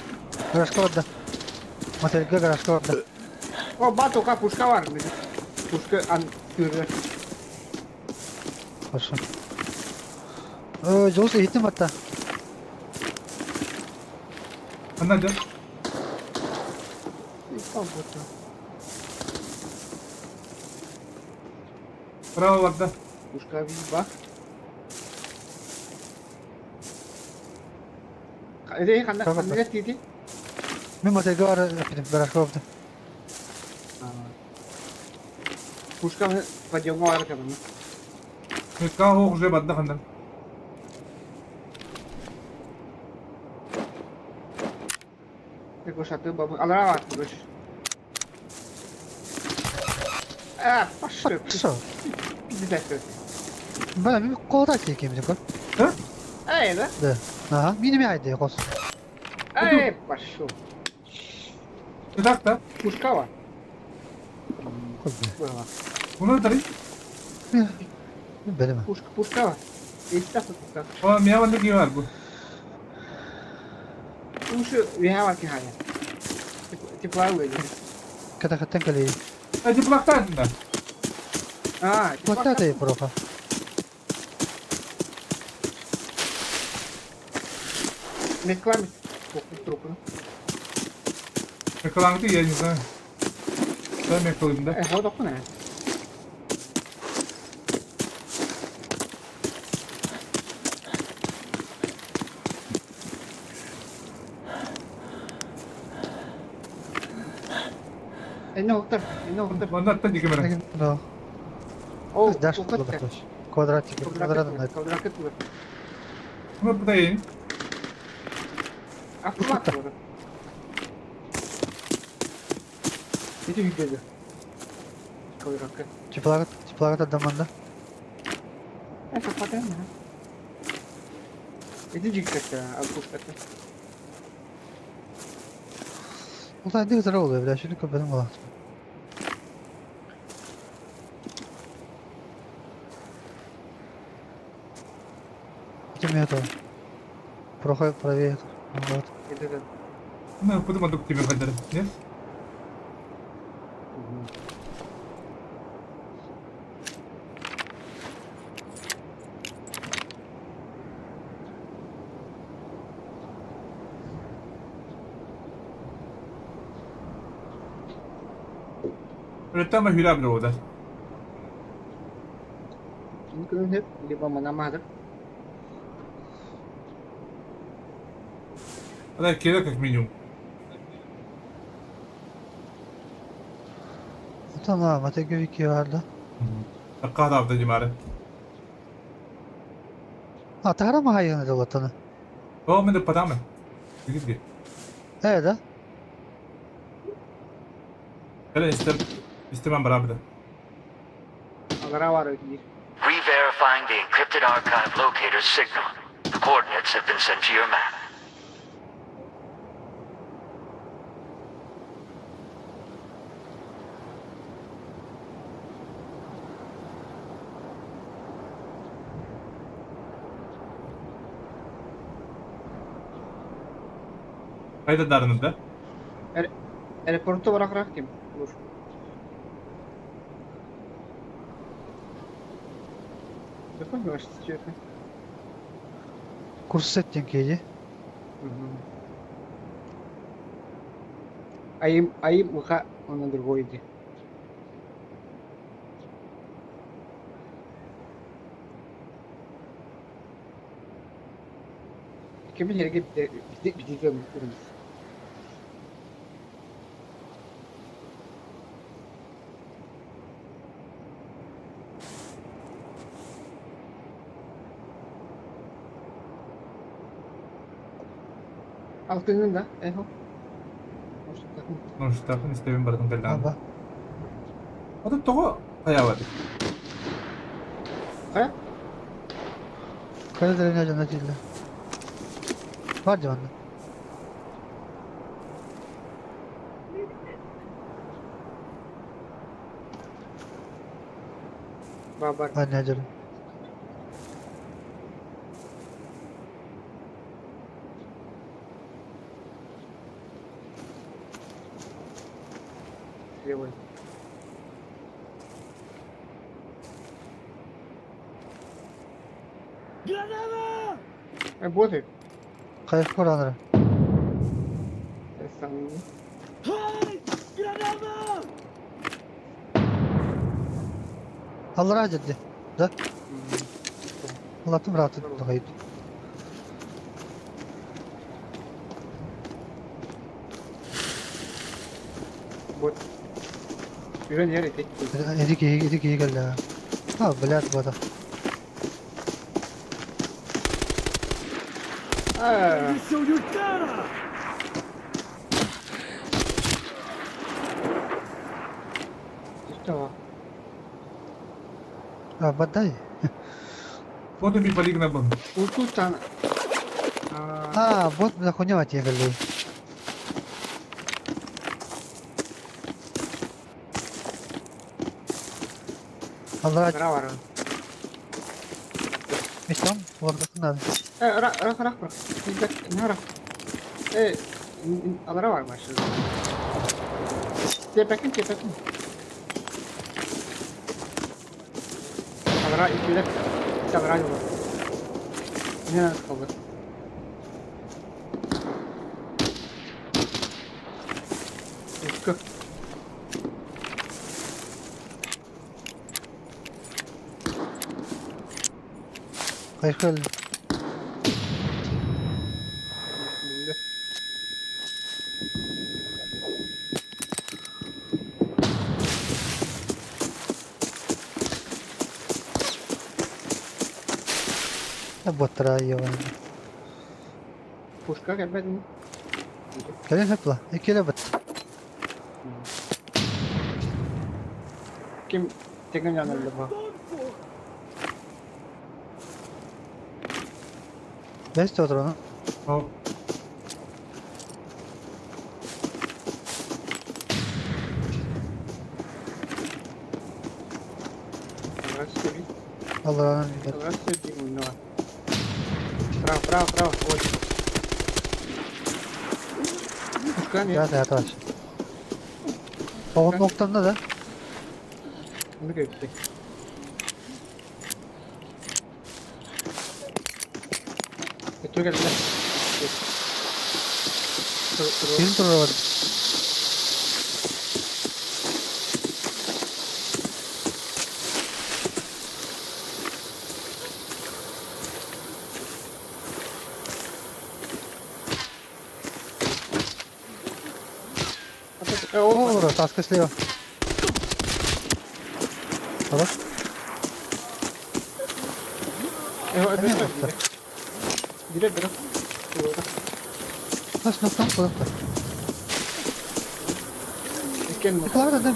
S6: Garaj kodda. Materyal garaj kodda.
S4: O bato ka puška var mı? Puška an tırı.
S6: Başa. Josu hittim hatta.
S1: Anladın?
S4: İstan botu.
S1: Bravo vardı.
S4: Puška bir bak. Ede kanda
S6: Tamam.
S4: kanda titi.
S6: Ben materyal garaj kodda.
S4: Puška mı pajama var ka mı?
S1: Melka ho kuşa badda kandan.
S4: Eko satu babu alara var kuruş. Başlıyor.
S6: Kısa.
S4: Bir dakika.
S6: Bana bir koda çekeyim de kod.
S4: Öyle.
S6: De. Aha, minimi aydı kos.
S4: Başlıyor.
S1: Bir dakika.
S4: Puška var.
S6: Kod.
S4: Burada var.
S1: Bunu tarayın.
S6: Benim.
S4: Puška var. İşte puška.
S1: O miyavanlık iyi var bu.
S4: Şu üye var ki hala. Tiplar böyle.
S6: Kata katten kali.
S1: Hadi plaktaydın da.
S6: Kotta da profa.
S4: Meklar mı? Toplu trupunu.
S1: Mekalandı yayınız ha. Ben mekalayım da.
S4: O da ne? Ne oldu? Ne oldu?
S1: Bana hatta dikemene.
S6: No.
S4: O
S6: Dash kodda. Kvadratik. Kvadratik.
S4: Kvadratik.
S1: Bunu burada yayın.
S4: Автомат burada. Itu gidiyor. Kvadratik.
S6: Çıplak adamanda.
S4: Kapatayım ya. Itu jiktek ya. Aku kata.
S6: O da ne güzel oluyor bir de şimdi köpeğim var. Kim ya to? Profe, правее. Вот.
S4: Gidelim.
S1: Ne yapalım adık gibi kadar. Ne? Pertama hira bro da.
S4: Mungkin hep 5 menambah tu.
S1: Ada kira как минимум.
S6: Tamam, Atege Viki vardı.
S1: Такка да жимаре.
S6: Atara mı hayvanı da vatanı?
S1: О, мен да падаме. Види.
S6: Evet ha.
S1: Hele istemem beraber.
S4: Agara var öyle.
S11: Re-verifying the encrypted archive locator's signal. The coordinates have been sent to your map.
S1: Kayda darınızda.
S4: Aeroportu bırak kim? Dur. Yapın mı açtı çekin?
S6: Kurs ettin keyci.
S4: Ayım muka onu другой иди. Kimin yere gitti? Bir diyeceğim. Altının da. Eho.
S1: Ну, что не ставим братан Тельдан.
S6: Aba.
S1: А тут того хаявады.
S4: Ha?
S6: Karadere ne canına cilde. Var canında.
S4: Babar.
S6: Ben ne canım.
S4: Левый. Работает.
S6: Kayıp kuranları.
S4: Сам.
S6: Allah razı olsun. Da. Allah'ım rahat et. Kayıp.
S4: Вот. Бежать не рейте.
S6: Edik iyi geldi ha. Ha bilet bu da.
S4: Что?
S6: Ha badai.
S1: Вот и полиг на бом.
S4: Тут там.
S6: Ha bot da kunya mati geldi. Allah razı
S4: Agara var.
S6: olsun. Orada kınadı.
S4: Rak. Ne rak? Agara var başladı. Tepekin. Agara ikiler. Agara yok. Ne kaldı? Çık.
S6: Kayıp geldi. Ya botlara iyi var.
S4: Пушка опять.
S6: Gelin hep la. İkiyle bot.
S4: Kim tekrar yanlarında bu.
S6: Beş de otur onu.
S1: О,
S6: Allah razı olsun.
S4: Agara sürüyor. Право. Вот. Puşkan ya.
S6: Gaz hayatı var. Soğun noktasında da.
S4: Bunu gördük. Dur gel.
S6: Film turu var. О, таска слева. Хорош.
S4: Direkt bırak.
S6: Nasıl nokta? Burada.
S4: İsken
S6: Тепла да?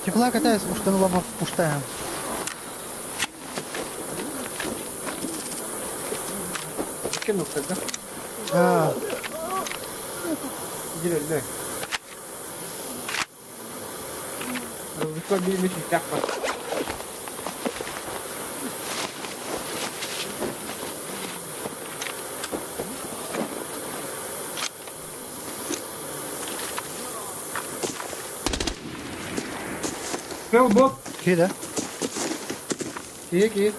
S6: Тепла катаюсь, потому что лома пустая.
S4: İsken noktada.
S6: А,
S4: Direkt de. Rızıkla bir şey yapma.
S1: Spell bot.
S6: окей, да?
S4: İyi.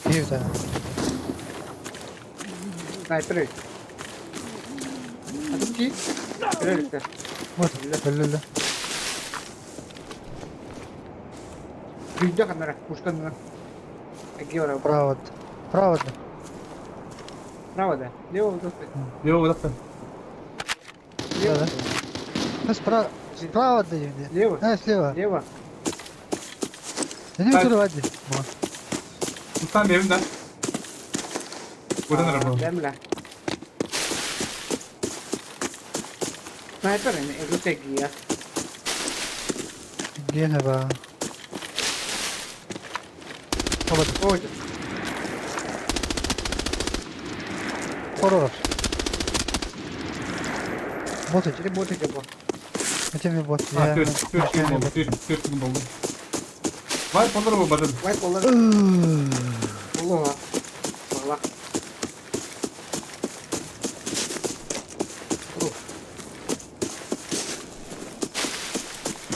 S6: Окей, да.
S4: Sniper. Adım ki? Direkt.
S6: Вот, ля-ля-ля.
S4: Video kamera. Puşkan mı? Agi var.
S6: Право. Право, да.
S4: Bravo da. Ne oldu?
S1: Yo, bırakın.
S6: Да, да. Ну, справа отдаю мне.
S4: Лево.
S6: А, слева.
S4: Leva.
S6: Да не
S1: Так.
S6: выкрывайте.
S1: Sultan evimden. Buradan araba.
S4: Demle. Sniper ne? Ego tegi ya.
S6: Где ба?
S4: Oydu.
S6: Хорош. Ботать.
S4: Şimdi bot acaba.
S6: Хотя мне бот.
S1: Ha,
S6: Я-
S1: 4 gün oldu. 4 gün oldu. Vay olur mu badın?
S4: Vay kollar. Allah. Allah.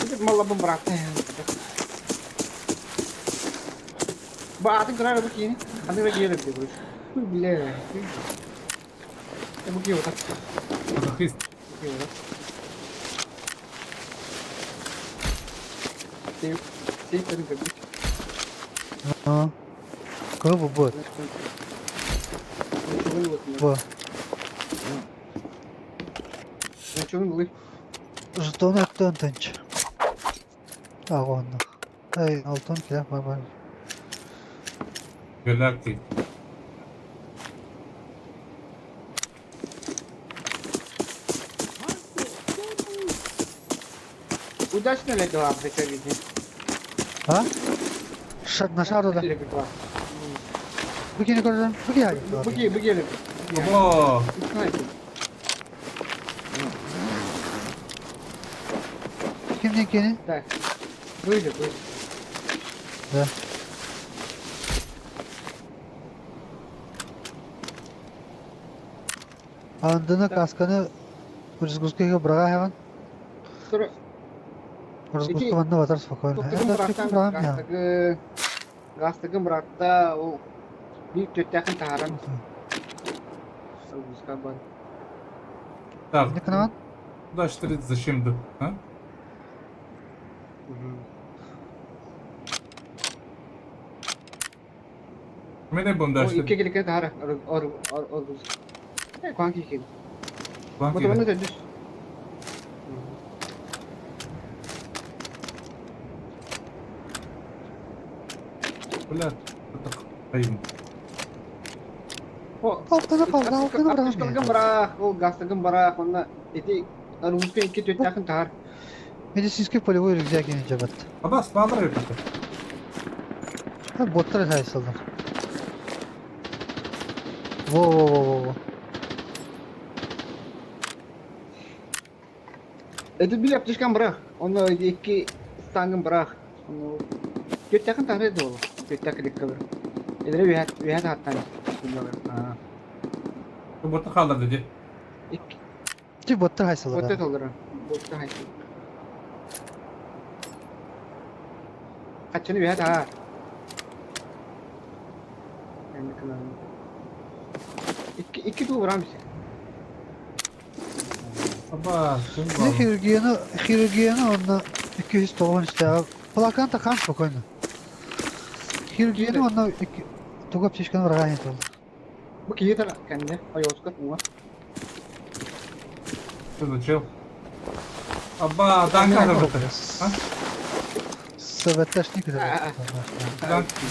S4: Şimdi malah bıraktı. Baatın kırar bu ki. Hadi ben yerim diyor. Bu bile. Bu ki orada.
S1: Kazakist.
S4: Bu ki orada. Şey benim gördük.
S6: А. Кого бы бот? Бо.
S4: Ничего не было.
S6: Жетон аттан тынч. Ағонны. Ай, алтын келе бар.
S1: Gölakti.
S4: Удачно ли это Африка видит?
S6: А? На шару да. Быки не көрдім. Быки ай.
S4: Быги.
S1: Baba.
S4: Снайпер.
S6: Kimden keni?
S4: Да. Выйди.
S6: Да. Андыны касканы разгрузкаға бұрға хайған.
S4: Sonra
S6: Разгрузка ванна батар спокойно.
S4: Топтығын
S6: Это
S4: бұрақтан
S6: программа ya.
S4: гастығын бұрақта ол bir төттәқін тағаран. Сылғызға бар.
S1: Так.
S6: Не канал?
S1: Куда штырит зачем да? А? Mene bunda
S4: O
S1: işte.
S4: iki gelikten tağara. Orguz. Kanki iki.
S1: Bank
S4: Motorunu
S1: yine.
S4: da düz.
S1: Bırak. Hayır.
S4: O
S6: Altını kaldı, altını bırak.
S4: Atışkılgın bırak. O gastығын бырақ. Онда эти Оргузға iki төттәқін тағар.
S6: Медицинский полевой рюкзак не жабат.
S1: Abbas bağlar yapıyor.
S6: Боттар хайсылдар. Во.
S4: Это bir aptışkan bırak. Onu iki stangın bırak. Onu Göttekın tanrı da olur. Göttek dik kalır. Edere bir hat hattan. Ha.
S1: Bu botu kaldır dedi.
S6: Ki botta haysalar.
S4: Botta olur. Botta hayır. Kaçını bir hat ha. Yani kılarım. İki tuğ vuran bir şey.
S1: Baba, sen
S6: Ne хирургияны onda 290 işte. Plakan takan spokojno. Хирургияны onda тугап чешканы врага нет ол.
S4: Bu kiyi tara kendi. Ayoskat mı var?
S1: Получил. Абба, данка да боты. А?
S6: Светашник да.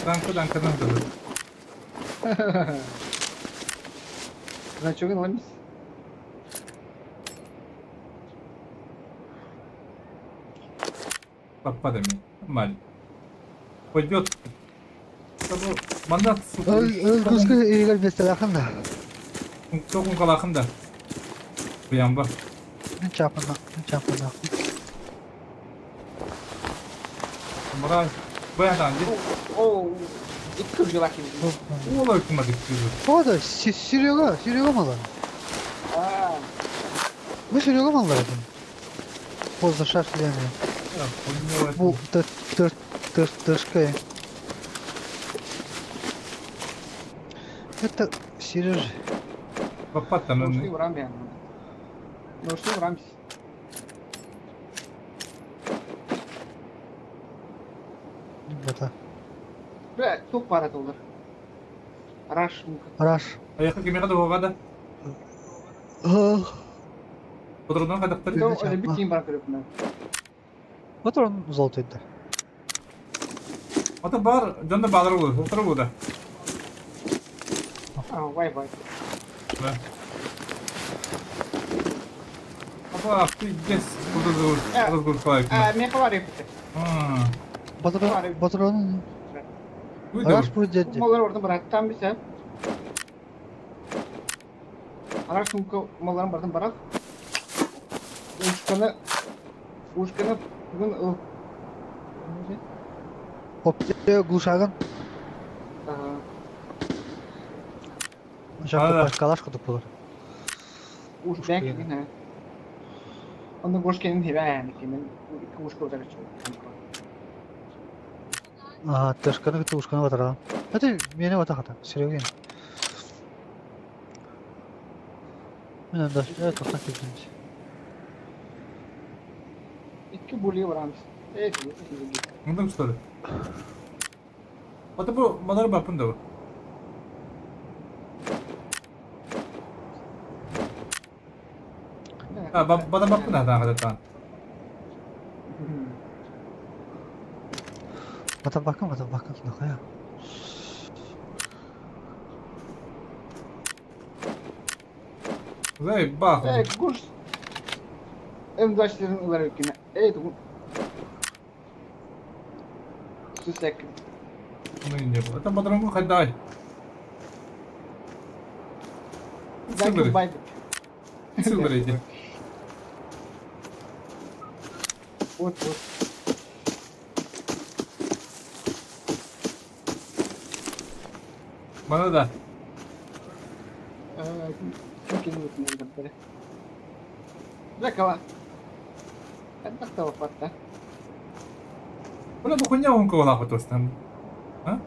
S1: Данка да боты.
S4: Значок алmış.
S1: Попада мне. Нормально. Пойдет. Чтобы мандат
S6: Özgüzgü iyiler bestelakın da.
S1: Çok kalakın da. Bu yamba.
S6: Ne çapında.
S1: Moral. Bu yandan git.
S4: Oo. İki kırıcı bakayım.
S1: Ola hükümet istiyor.
S6: O da Серега malı.
S4: Aa.
S6: Bu Серега malları. Поза шашки yani. Bu тышкой. Это Сережа.
S1: Попад-то,
S4: Ножны
S1: ну,
S4: vuran bir yandan. Nuşlu vuran bir.
S6: Это
S4: Ve çok para olur. Araş mı?
S6: Раш.
S1: аяққа кеме қадыр оғада. Отырудан қадақтар.
S4: Bir de öyle bir kim bırak öpme.
S6: Вот он золотой да.
S1: Ата бар, жонда бағдыр болды, отыру болды.
S4: Aa vay vay.
S1: Ата, ты здесь, куда қалай.
S4: Ne var yapıtı?
S6: Батронun
S1: Uydu.
S6: Раш bu dedi.
S4: Malları orada bıraktan bir sen. Araç çünkü malların bıraktan bırak. Ушканы bugün o.
S6: Opte глушаган. Жакка пашкалаш кудуп булар.
S4: Uş bek ne? Onda goşkenin hebe yani kimin iki uş koyacak için.
S6: Ага, тышканы кытты ушканы батырган. Это мени бата хата. Серега. Мен анда тоқтан келгенбиз.
S4: İki buluyor varmış. Evet.
S1: Мұндың ұстады. Ата бұл малар бапында бұл. Бада бапында тағы да тағы.
S6: Bata bakın ya.
S1: Зай, бах.
S4: Evet, kuş. Emdaşların olarak yine. Evet, bu. Süsek.
S1: Ну, не было. Это по-другому ходай.
S4: Belki bay.
S1: Сылдыр эти.
S4: Вот.
S1: Bana da.
S4: Kim unutmuyor böyle. Закала. Это кто факта?
S1: Бля, хуйня он кого нахуй то там. А?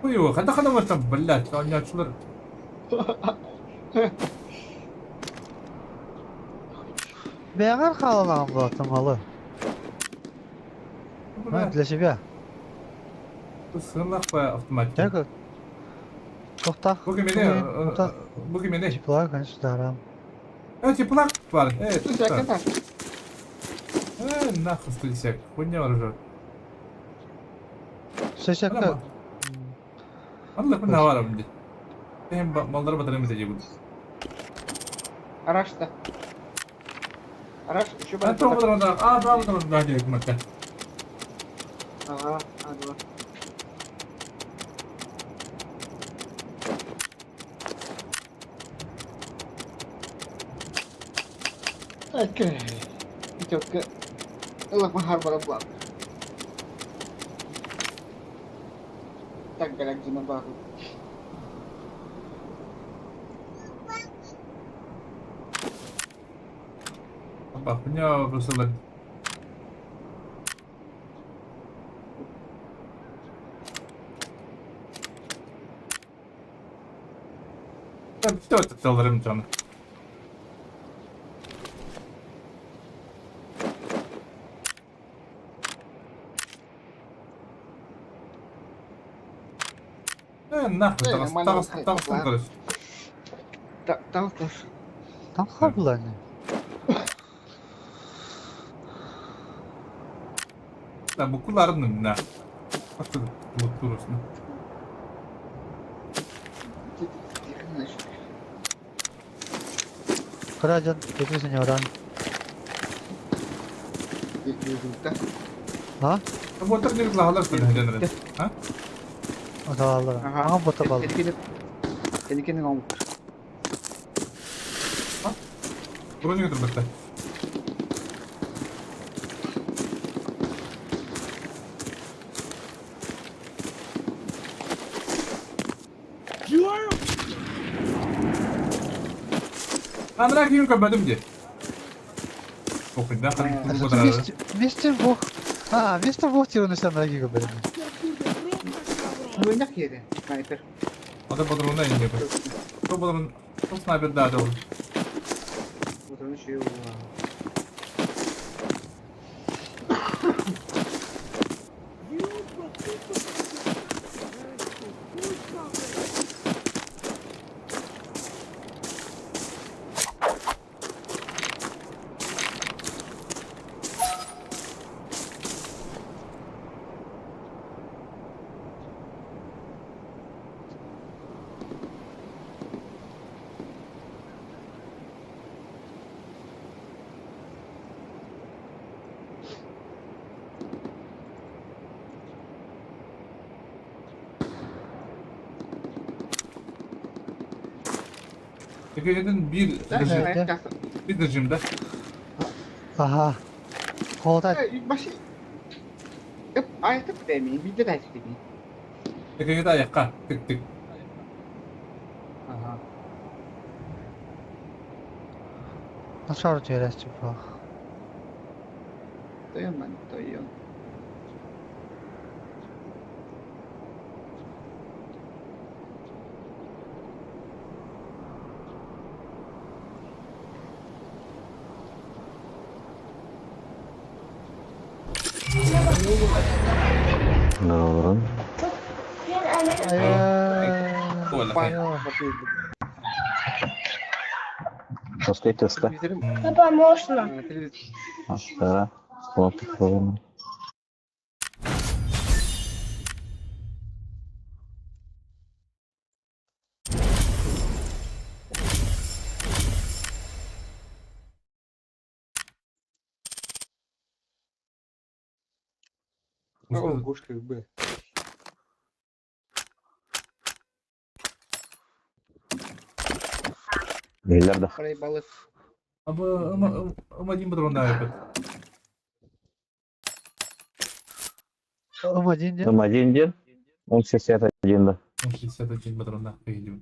S1: Ой, хада вот там, блядь, он не отсюда.
S6: Бәгәр халыган бу тымалы. Для себя.
S1: Сынлах по автоматике.
S6: Так. Тохта.
S1: Bu kimin?
S6: Тепло, конечно, дарам.
S1: Теплак var.
S4: Süsek yeter.
S1: Нахуй 110. Хуйня ржет.
S6: Сәсәккә.
S1: Allah bu ne var şimdi? Hem malları batırayım diyecek bu.
S4: Araçta. Araç şu
S1: Ben çok batırım da. Daha batırım daha diye hükümette.
S4: Aha, hadi bak. Oke. Coba. Allah mahal berapa? Tak gerak cuma baru.
S1: Bapaknya bersalah. Dört dolarım canım. Нахуй, Дагыстан короче.
S4: Tahu.
S6: Tamam bular ne?
S1: Да, буквально на. Как-то вот турусно.
S6: Karacan, hepimizin yaran. Ha?
S1: Вот так не разлагалар куда хәдәнрен. Ha?
S6: Atalarlar. Aha bota kaldı.
S4: Tehlikeli ngomong.
S1: Buraya götür bekle. Andra kim kapadım diye. Okey, daha kan bu kadar.
S6: Mr. Bok. Ha, Mr. Bok diyor sen lagi ke benim.
S4: Banyak ya deh, sniper.
S1: Ada bodrumda iniyor. Bu bodrum o sniper daha da olur.
S4: Motorun şey var.
S1: Tekeye'nin bir rejimde.
S6: Aha. Kolda
S4: Masih. Ayakta demi, bir de belki demi.
S1: Tekeye'de ayakta tık tık.
S4: Aha.
S6: nasıl arıyor acaba?
S4: Toyo.
S1: Voilà.
S6: После теста.
S10: Папа, можно?
S6: Да. Вот правильно.
S4: О, гушка Б.
S6: Beyler
S4: Parayı balık.
S1: Ama один патрон daha yapıyor.
S6: Один день.
S5: Один день, он 61, да.
S1: 61 патрон daha geliyor.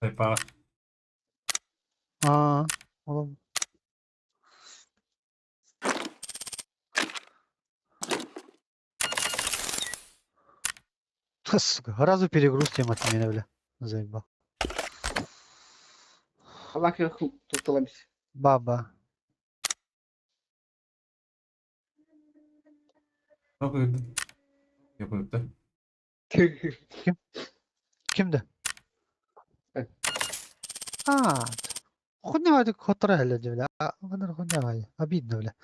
S1: Sayfa.
S6: Aa, oğlum. Сука, разу перегруз тем от меня, бля. Заебал.
S4: Allah kira tutulamış.
S6: Baba.
S1: Bak öldü. Yapıp da.
S6: Kimdi?
S4: Ben.
S6: А, хуйня это которая бля, бля. Она хуйня, обидно, бля.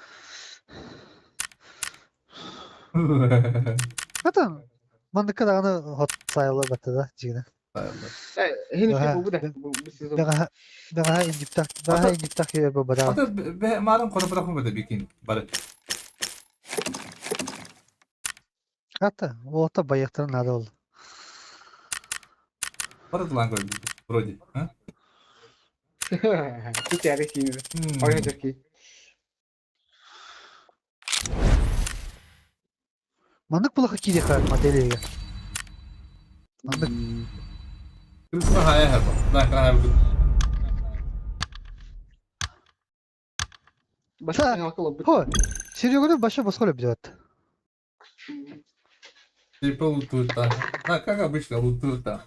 S6: Это, man когда она хот sayılı batı da cigine.
S4: Henüz
S6: Daha-
S4: bu da. Bu sezon.
S6: Daha incip tak ya baba da.
S1: Hatta be malum konu bırakma da bikin. Bari.
S6: Hatta o da bayıktırın adı oldu.
S1: Bari lan koy. Brody. Ha?
S4: Itu cari sini. Oh ya jadi.
S6: Mandık bulak iki dekar madelyeye. Mandık.
S1: Kırısına hayal her bak. Ben hayal bu.
S4: Başka yang aku lebih.
S6: Ho. Серёга başa басколя бidot.
S1: Типа лутурта. Как обычно лутурта.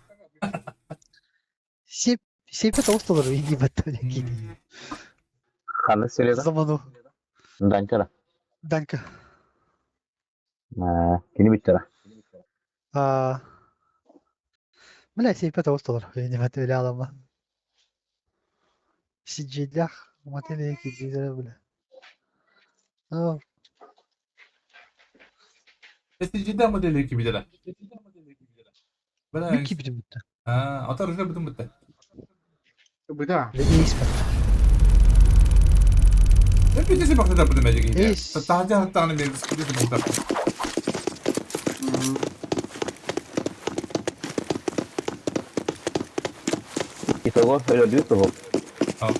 S6: Сепе толстолар иди баттан.
S5: Қандай сөйледі?
S6: Zamanı.
S5: Данкара.
S6: Danke.
S5: Kini bitti.
S6: Бля, сепе толстолар. Иди баттан öyle alama. Сиджидях. Мателе кидилер бля. Oh.
S1: Cidden modeli ekibi de. Ben
S6: Büyük gibi bitti.
S1: ha, atar ucuna bütün bitti.
S4: Betul.
S6: Ve iyi ispat.
S1: Hep bir desi baktı da bu demece gibi.
S6: İyi.
S1: Hatta hani bir desi baktı.
S5: Itu gol öyle diyor tuh.
S1: Al.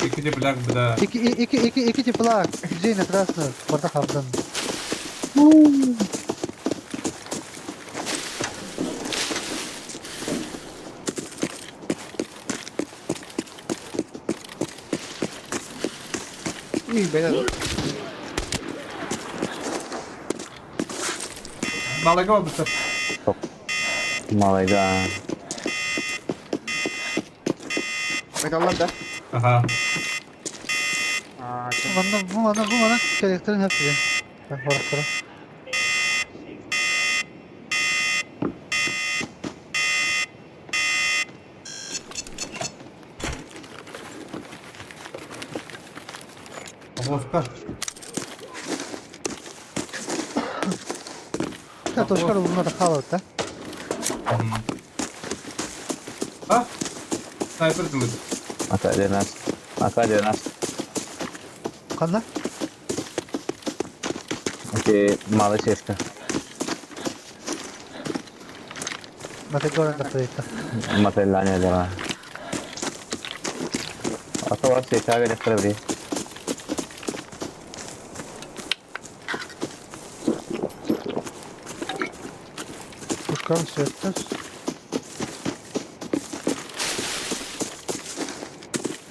S1: İkinci plak bir daha.
S6: İki çıplak. Güzel etrafı. Orada kaldın.
S4: Ih, beda tuh.
S1: Malaga mı bu sefer?
S5: Malaga.
S4: Beda Allah dah.
S1: Aha.
S6: Bu bana karakterin hepsi. Ben horaklara.
S1: Oscar.
S6: Ya Toşkar bunlar da kalıp da.
S1: Ha? Sniper kılıç.
S5: Aka denas.
S6: Kanla.
S5: Oke, Malaysia.
S6: Mate goran da proyekta.
S5: Materialnya adalah. Atau var sih kagak daftar beri.
S6: Toşkar mı sürekli?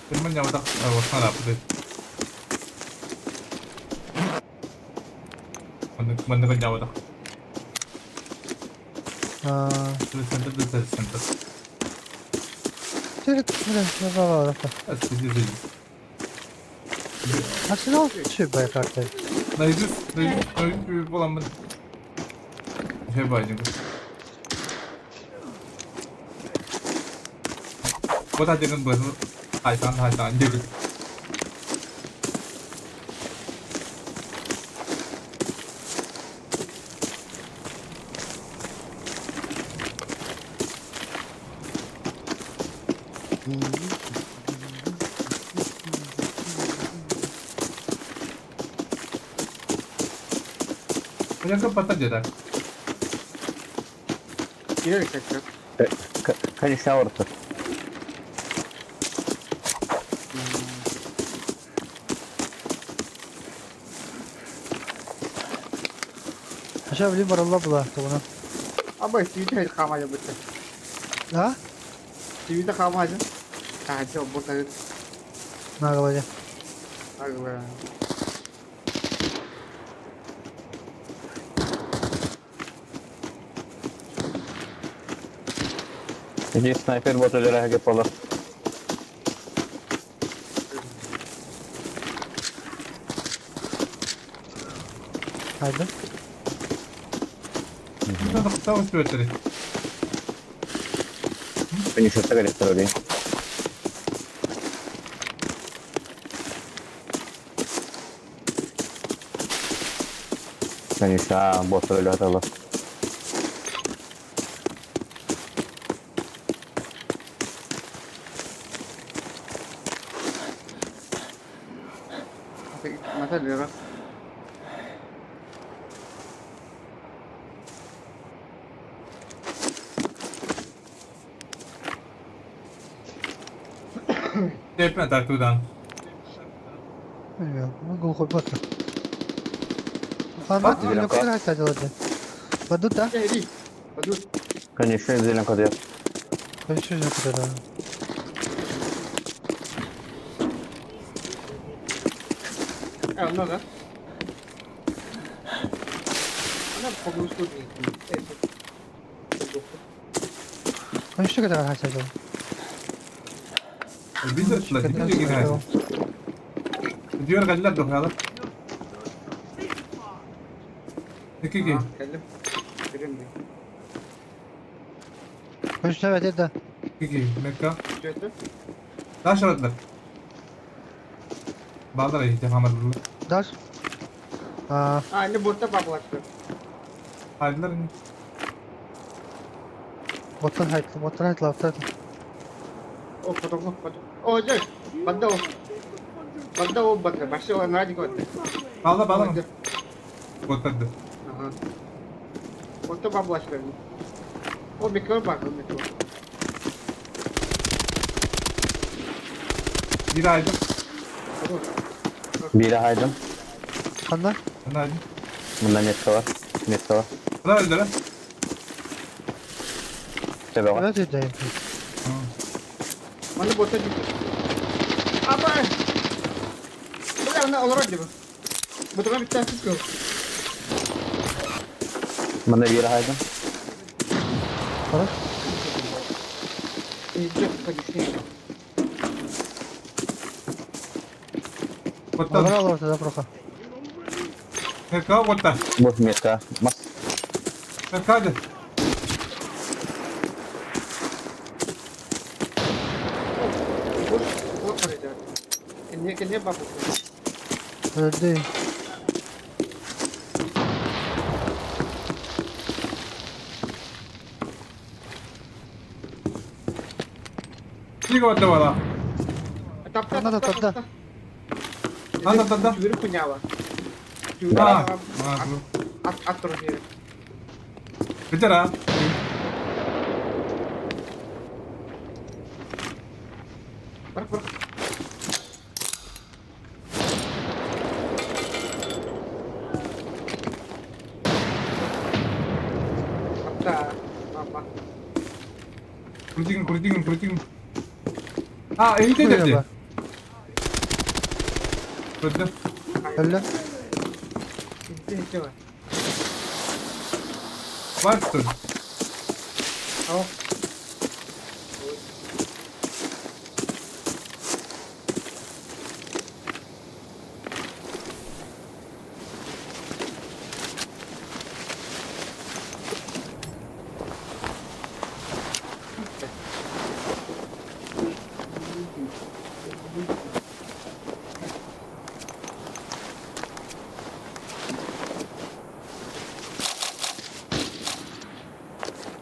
S1: Firman yang udah Oscar apa deh? Mana kan jauh dah. Center.
S6: Şöyle var.
S1: Aslında değil.
S6: Arsenal şey bayağı kartı.
S1: Neyse bir falan mı? Şey bayacağım. Bu da jangan buat haitan juga. Yang keempat aja dah.
S4: Iya, cek.
S5: Kan shower tuh.
S6: Aşağı bileyim var Allah bula. Tamam.
S4: Apa TV rekam aja betul.
S6: Ha?
S4: TV rekam aja. Kacau buat tadi.
S6: Ne yapacağım?
S4: Agak.
S5: Jadi sniper buat saudara ke pola.
S6: Haydi.
S1: Kita tahu sebab tadi.
S5: Penyusup tak ada terus dia. Penyusup buat saudara terus.
S4: Masa dia.
S1: Tepne taktıdan.
S6: Bilmiyorum. Bu gol koy bakın. Farmat
S5: Зеленка.
S6: ne kadar hasar oldu. Badut da.
S4: Иди. Пойдут.
S5: Конечно, зеленка дает.
S6: Konuşuyor ne kadar.
S4: Много. Она по-русски говорит.
S6: Konuşuyor kadar hasar oldu.
S1: Bir de tutla. Bir de yine. Diyor galler dokuyalar. Peki ki.
S4: Geldim. Geldim.
S6: Konuşuyor evet de.
S1: Peki. Mekka.
S4: Что это?
S1: Daha şaratlar. Bağlar ayı defamet durur.
S6: Dar. Aa,
S4: А, не будто поплачка.
S1: Hayırlar.
S6: bottan haytlı hafta.
S4: О, потом. О, Джек. Банда. Банда о, банда. Başka var nerede koydun?
S1: Bağla bağla. Botadı.
S4: Ага. Будто поплачка. О, mikro bak, mikro.
S1: Bir aydı.
S5: Biri haydım.
S6: Kanlar.
S1: Ben aydı.
S5: Bunda metka var. Metka var.
S1: Bu da öldü lan.
S5: Tebe var.
S6: Evet edeyim.
S4: Mana bota gitti. Apa? Udah olarak gibi. Betul bir tanesi çıkıyor.
S5: Bunda biri haydım.
S6: Para.
S4: İyice kaçışıyor.
S6: Alır
S1: Botadı.
S6: alır ortada proka.
S1: Mekka botadı.
S5: Bu metka. Mas.
S1: Mekka hadi.
S4: Bu paraydı. Kendine bak.
S6: Öldü.
S1: Bir botadı valla.
S4: Tapta.
S1: Anda.
S4: Curi punya apa?
S1: Ha.
S4: Atur dia.
S1: Bitir ha.
S4: Bak. Tapta. Apa?
S1: Kurucun. Ha iyi de dedi.
S6: Buyurun.
S1: Öldü.
S6: Öldü.
S4: Itu coba.
S1: Var tutun.
S4: Oh.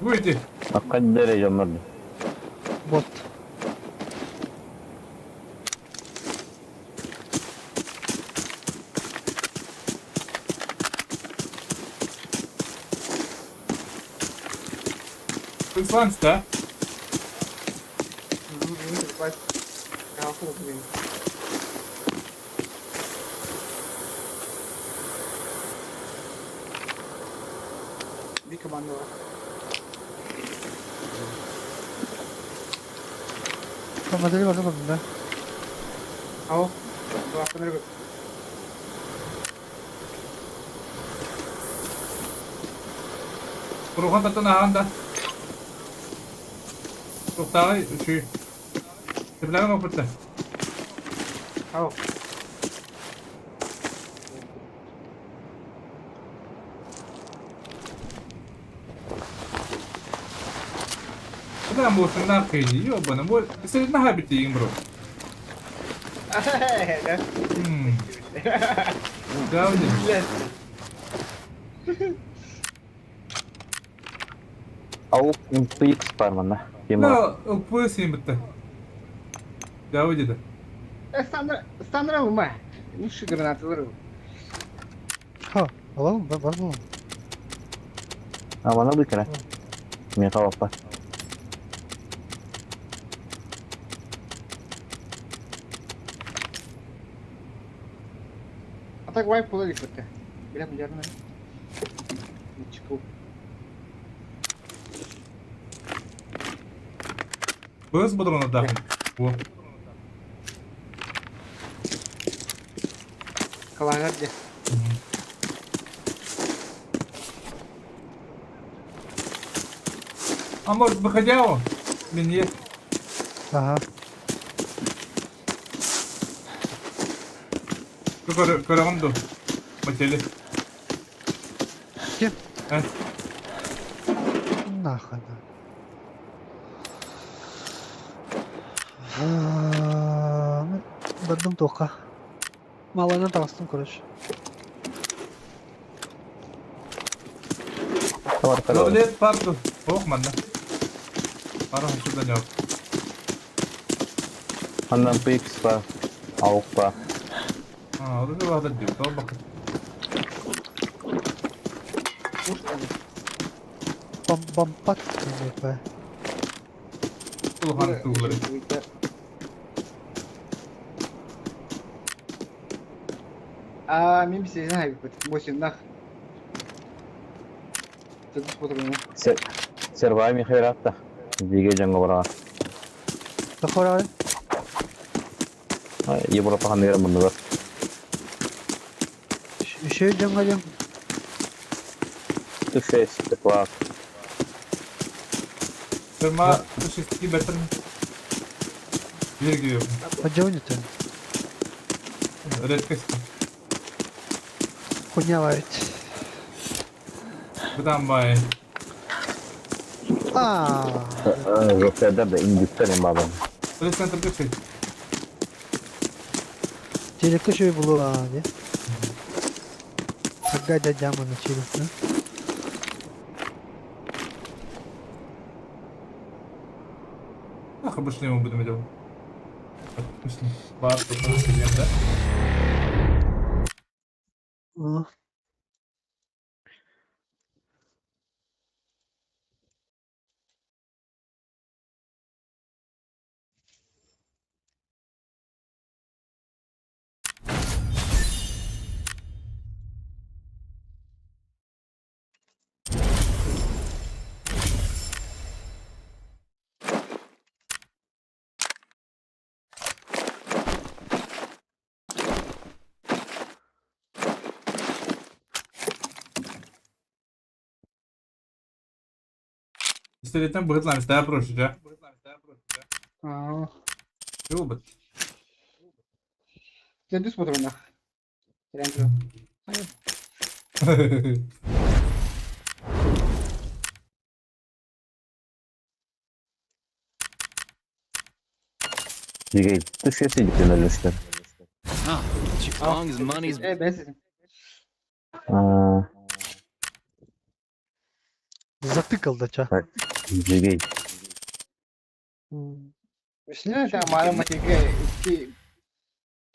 S1: Buydu.
S5: Kaç derece ömürdü?
S6: Bot.
S1: Islanç'ta.
S4: Ini terbaik. Aku begini. Di kemana?
S6: Kamadeli var mı bunda?
S4: Oh, tuh aku nerede?
S1: Ruhan tatlı nahanda. Çok daha şey. Tepeleme kapıttı.
S4: Oh,
S1: Kadang bosan nak kaji. Yo bana bu. Sen nah biting bro.
S4: dah.
S1: Jauh je.
S4: Gila.
S5: Avuk impix var bunda. Kim var?
S1: No, apa sih betul. Jauh je dah.
S4: Standar rumah. Ini şu granatları.
S6: Ha, alalım ben var mı?
S5: Ha bana bir kere. Metka var.
S4: Так вай пулы липты. Бля, наверное. Чекал.
S1: Быз бұдырына дақым. О.
S4: Калагар де.
S1: А может выходяо? Мне.
S6: Ага.
S1: Көрәғанды. Мателі.
S6: Кем?
S1: Ә.
S6: Нахуй. Бардым тоқа. Малайдан тағыстым, короче.
S5: Var karar.
S1: Tablet pardu. Оқманда. Пара шудан yok.
S5: Ondan PX var. Avuk var.
S1: Ha, o da bir vahdet diyor. Tamam bakın.
S6: Бампат. Demek be.
S1: Kulhan tuğları.
S4: Мен бисене хайбыт. Мосиндах. Тадыс патрона.
S5: Servay mi hayrat da. Dige jango bara.
S6: Такой
S5: İyi bura pahan yerim bunu da.
S6: şey canım.
S5: Tüfe istiklar.
S1: Firma dışıstaki better mi? Bir gidiyor.
S6: Подёнет.
S1: Redkes.
S6: Хуйня варит.
S1: Buradan bay.
S5: Yok eder de İngilizce mi adam?
S1: Öyle center geçecek.
S6: Телеко şöyle bulur abi. Когда дядя мы начали.
S1: Ах, обычно ему будем делать. Допустим, бар, да? Пистолетом бытлам, стая проще, да? Чего бы?
S4: Тадыс патрона. Трендро.
S5: Dige tüfe silipten ölmüşler.
S4: Ben sizin.
S6: Затыкал да ча.
S5: Dige.
S4: Düşünsene sen matematikte iki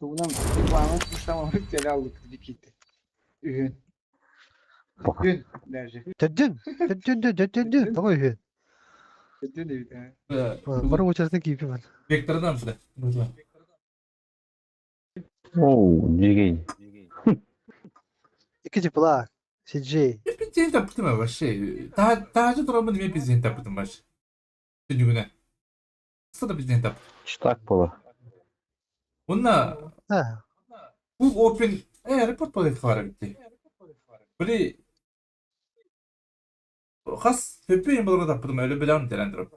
S4: tuğundan kulağına kuşlamamak teli aldık dikiti. Ühün. Ühün derece.
S6: Dedin. Такой же.
S4: Kötü değil yani.
S6: Para uçarsa keyfi var.
S1: Vektordan mı? Bıtlam.
S5: Oo, Dige.
S6: İkinci plak. CJ.
S1: Hep bir zihin tapıtım ama şey. Daha önce duramı hep bir zihin tapıtım var. Şimdi güne. Sıra bir zihin tapıtım.
S5: Ştak pola.
S1: Bununla
S6: Ha.
S1: bu open report politik var bitti. Böyle has hepim bunu tapıtım öyle bilen delendirim.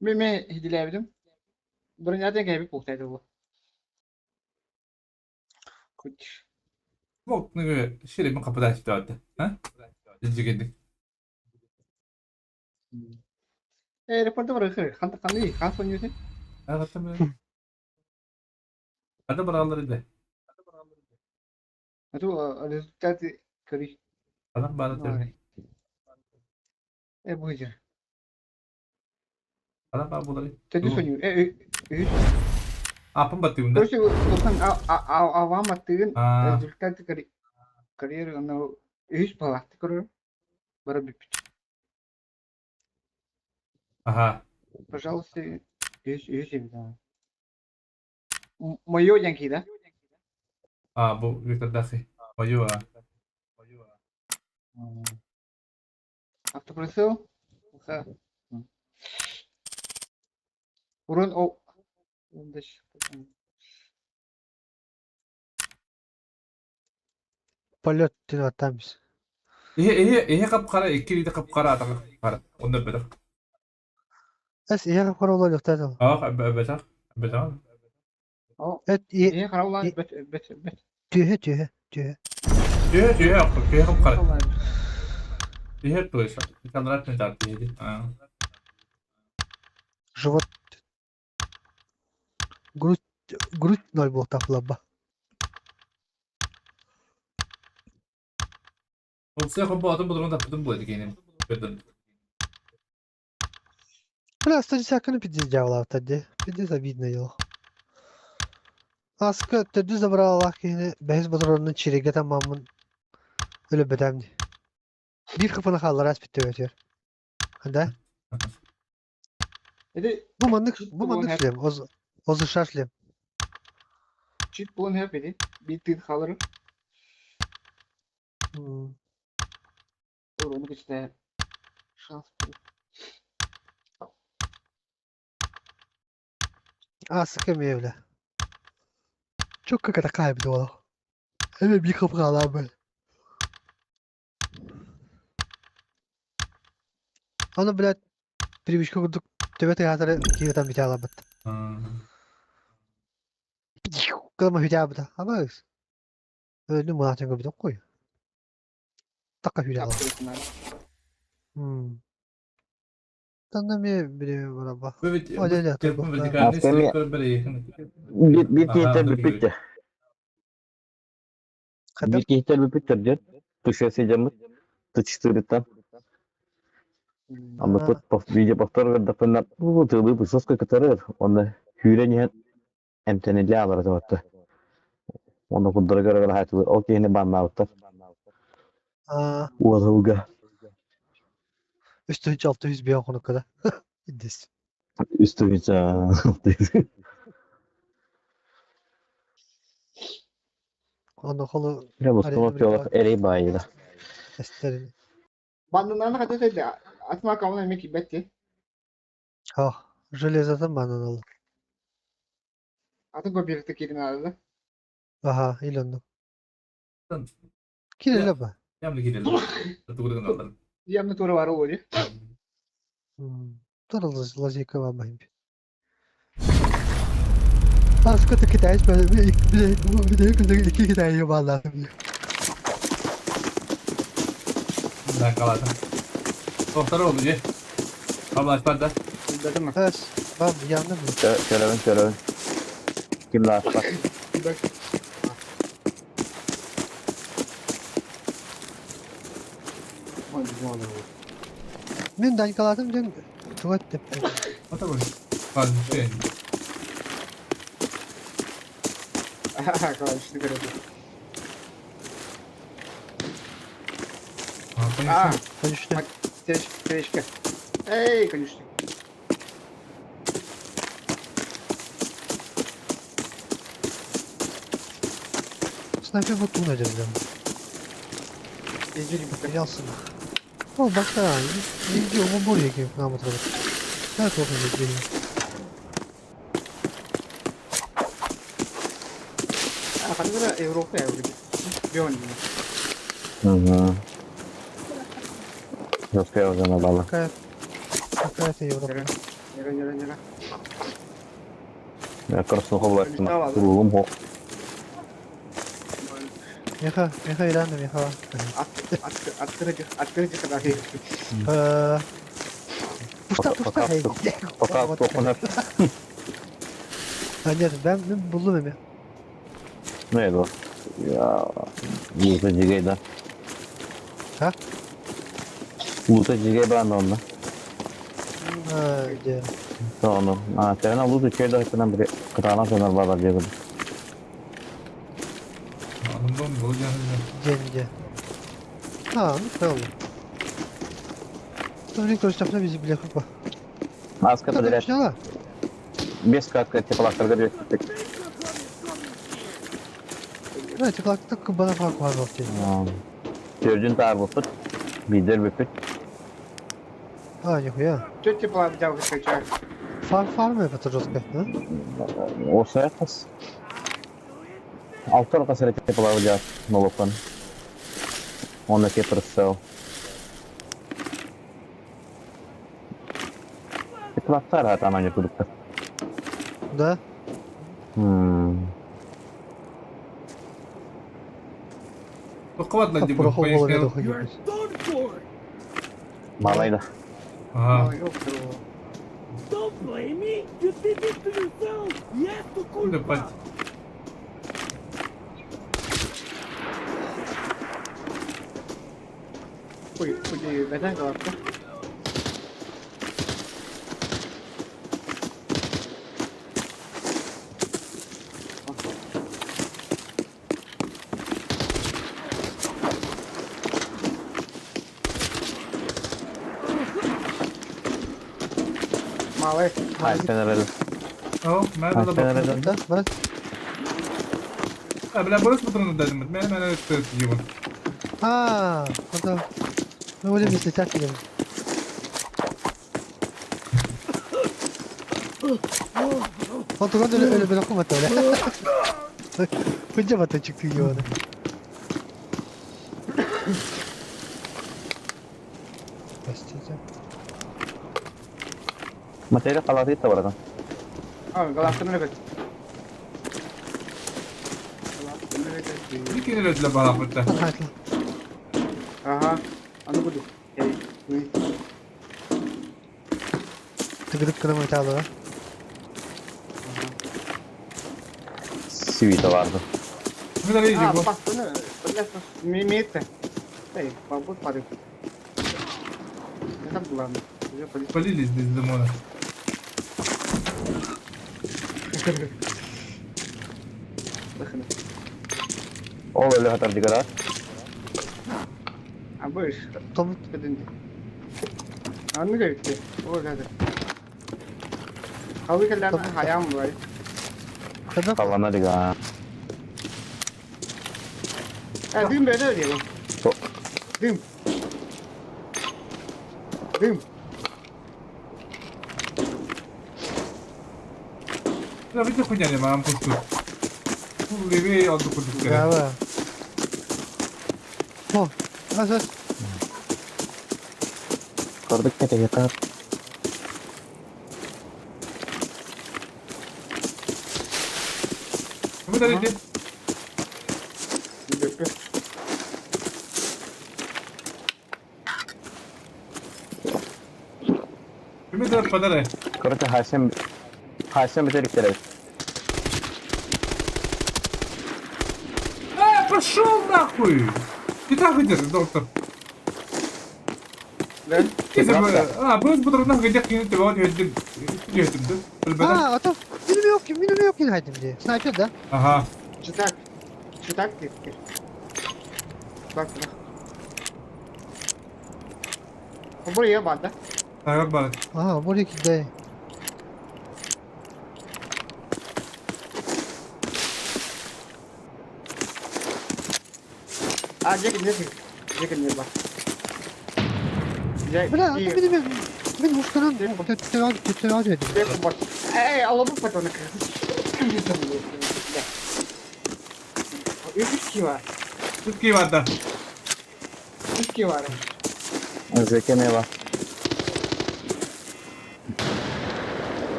S4: Ben hidileyebildim. Buraya nereden gelip bulsaydı bu? Kuş.
S1: Bak ne göre şirin kapıda açtı orada. Ha? Dizi geldik.
S4: Reporta bırakır. Kan değil. Kan sonuyorsun.
S1: Evet tamam. Hadi buraları da.
S4: Itu rezultat kari.
S1: Adam bana tabii.
S4: Bu aja.
S1: Adam bana bunları.
S4: Tadi sonuyor.
S1: Apa batı bunda?
S4: Terus bukan awam matiin
S1: Ah.
S4: rezultat kari. Karier ano is balah tikor. Baru bipit.
S1: Aha.
S4: Пожалуйста, есть всегда. Mayo Yankee da.
S1: Bu yukarıdaki. Mayo ha.
S4: Автопросил. Урон о.
S6: Полет dedi hatta biz.
S1: İyi kapkara, ikili de kapkara atak kapkara. Onu bedel.
S6: Es iyi kapar olacak tadı.
S1: Bedel. Bedel.
S6: Et iyi.
S4: İyi karavlan
S6: İyi.
S4: bet.
S6: Tühe.
S1: Tüye kapkara. İyi tuğuşa. Bir tane rahat ne tartı yedi.
S6: Живот. Грудь ноль был так лаба.
S1: Olsa bu adam bu durumda pıdım bu edikenim. Bedel.
S6: Бля, 110 пиздец дьявола тогда. Пиздец обидно его. Аска tödü забрал лахини. Бәйіз батыронның чиреге тамамын. Öyle bedemdi. Bir kapını kaldı rast bitti ötüyor. Hadi.
S4: Edi
S6: Bu mandık silem. O zışar silem.
S4: çit bulun hep edi. Bir tık kalır. Onu işte şans.
S6: Sıkı mevle. Çok kakada kaybedi oğlum. Hemen bir kapı kaldı abi. Onu bile привычка kurduk. Tövbe teyatları kiyotan bir tane alamat. Kalma hüda bu da. Ama öyle muhatın gibi de koy. Takka hüda alamat.
S4: Yaptırırsınlar.
S6: Tanımıyor biri bana bak.
S1: Evet.
S6: Öyle de
S1: Bu
S6: tabii.
S1: bedikani
S5: Askeri-
S1: sürekli böyle yakın.
S5: Bir
S1: Aha,
S5: kihter
S1: anladım.
S5: bir picture.
S6: Kadar.
S5: Bir kihter bir picture diyor. Tuşesi camı. Тычтырыттан. Анда тут видео повтор да пенна бу тылы бу соска катарыр. Онда хүрени эмтенеле алар жатты. Онда куддара gara хатылы. Окей не банна атты. Уазуга.
S6: Üstü hiç altı 100 bir konu kadar. İddiz.
S5: Üstümice.
S6: Ondan kolu
S5: Ya bu sonu diyorlar erey bayıyla.
S6: esterini.
S4: Bandından kadar dedi. Atma kavuna emek betti.
S6: Железодан банан aldım.
S4: Atın birlikte kirin aradı.
S6: Aha, ilandım.
S1: Tamam.
S6: Kirele bak.
S1: Yamlı gidelim. Tutuğunu alalım.
S4: Yanına tura var oluyor.
S6: Тоже лазейка вам моим. Сколько китаец, bir iki Kitay yuvarladım.
S1: Ben kaladım. Doktor oluyor. Allah aşkına.
S4: Dedim mi?
S6: Evet, ben yandım mı?
S5: Şöyle. Kim daha bak.
S4: Bak. Hadi bu adam.
S6: Ben daykaladım, ben tuvalet yaptım.
S1: Ata koy. Fazla şey.
S4: Karıştı karıştı.
S6: Konuştu.
S4: Teşekkür. Ey konuştu.
S6: Sniper botu ne dedim.
S4: İzci gibi.
S6: Yansın. Oğlum baksana. İlgi o buraya gibi. Namı tabi. Her tarafı geliyor.
S4: Kadar Avrupa ya gibi. Biyon gibi.
S5: Hı. Yok ya o zaman valla.
S6: Hakaret ediyorum.
S4: Yere.
S5: Ya karısını kovalarsın. Ruhum ho.
S6: Meha ilandı meha.
S4: Attırıcı kadar iyi.
S6: Puşta hey.
S5: Fakat tokun hep.
S6: Anladım ben buldum Emi.
S5: Neydi o? Ya. Luta Cigay'dan.
S6: Ha?
S5: Luta Cigay ben de ondan.
S6: Hadi.
S5: Tamam. Sen Luta Cigay'da hepsinden biri kıtağına sonra bağlar diye gördüm.
S1: Anında mı? Bu
S6: Gence. Ha, tamam. Sonra koşacaklar bizi bile kupa.
S5: Az kapı direkt.
S6: Tamam.
S5: Без катка типа лактарга direkt gittik.
S6: Evet, tıklaktık bana fark var vakti.
S5: Sörcün tar buput. Bider buput.
S6: А, нихуя.
S4: Что тепла взял качать?
S6: Farmı yapatır жестко, да?
S5: Osa yapmaz. Altı orka sırada yapılacak noloktan. Ondaki pırsav. Tıklaktar ha tamam yapıldıkta.
S6: Да.
S1: Tokavat lan diye bu.
S6: Порохов голове
S1: Koyun
S6: доходит.
S5: Malayla.
S1: Aha.
S4: Ой, ёпта.
S9: Don't blame me. You did this to yourself. Yes, to
S1: Bu da pat.
S4: Пуди, дай головку. Малый.
S5: Ayten herhalde.
S1: Tamam. Nerede da bak.
S6: Да, да.
S1: Ha bile burası mı durumda dedim. Ben hemen öyle söyleyeyim.
S6: А, это... Ну, были вместе тяжкие. Он только öyle böyle okumadı öyle. Hınca batı çıktı yiyor onu. Başlayacağım.
S5: Materyal kalatı da var adam.
S4: Головку на рыбы.
S1: Bir kere ödüle bana fırta.
S6: Haydi.
S4: Ага. А ну буду.
S6: Tıkırıp kırımı çaldı.
S5: Sivita vardı.
S1: Bu da neydi
S4: А,
S1: bu?
S4: пацаны, блядь, мимит-то. Эй, побудь падает. Это главное. Уже полез.
S1: Полились без лимона.
S4: Выхода.
S5: O öyle hatar dikkat.
S4: А будешь?
S6: Tom
S4: Подойди. А ну говорит ты. Вот это. А вы когда хаям бывает?
S6: kadar
S5: Kavana dikkat.
S4: А дым беда его.
S5: Çok.
S4: Дым. Дым.
S1: Ya bir de kucağına ben pustu. Bu levi aldı kurduk kere.
S6: galiba. Oh, nasıl?
S5: Kırdık kete yeter.
S1: Bu da neydi?
S4: Дым.
S1: Kimi de padare.
S5: Короче, Haşem bitirdikleri.
S1: Пошел нахуй! Ты так выдержишь, доктор.
S4: Да?
S1: Neyse böyle. Burası bu durumdan gıcak yine de var yönetim. Yönetimde.
S6: Ha, adam minimi yok yine haydim diye. Sniper da.
S1: Aha.
S4: Читак. Читак ты. Bak bak. Buraya bak da.
S1: Sayrak balık.
S6: Aha, buraya gitti.
S4: А, Джек, не бak.
S6: Bırak, adam benim uçtanım. Tütüver dedim.
S4: Джек, бak. Эй, алабы патроны. Üç var.
S1: Tutki var da.
S4: Üç var.
S5: Zeki ne var?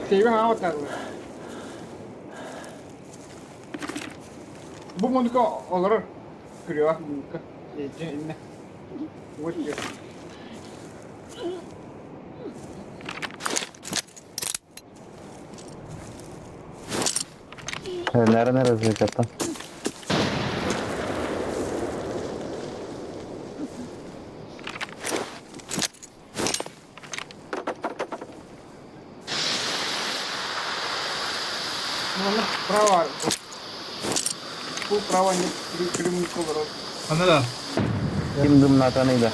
S4: Sevim ha otar. Bu mundo olur. Kırıyor mundo. Yine. Vuruyor.
S5: Nerede zeki hatta?
S4: Mana prava. Bu prava ne? Kırmızı kolor.
S1: Anladın.
S5: Kim dımlatanıydı?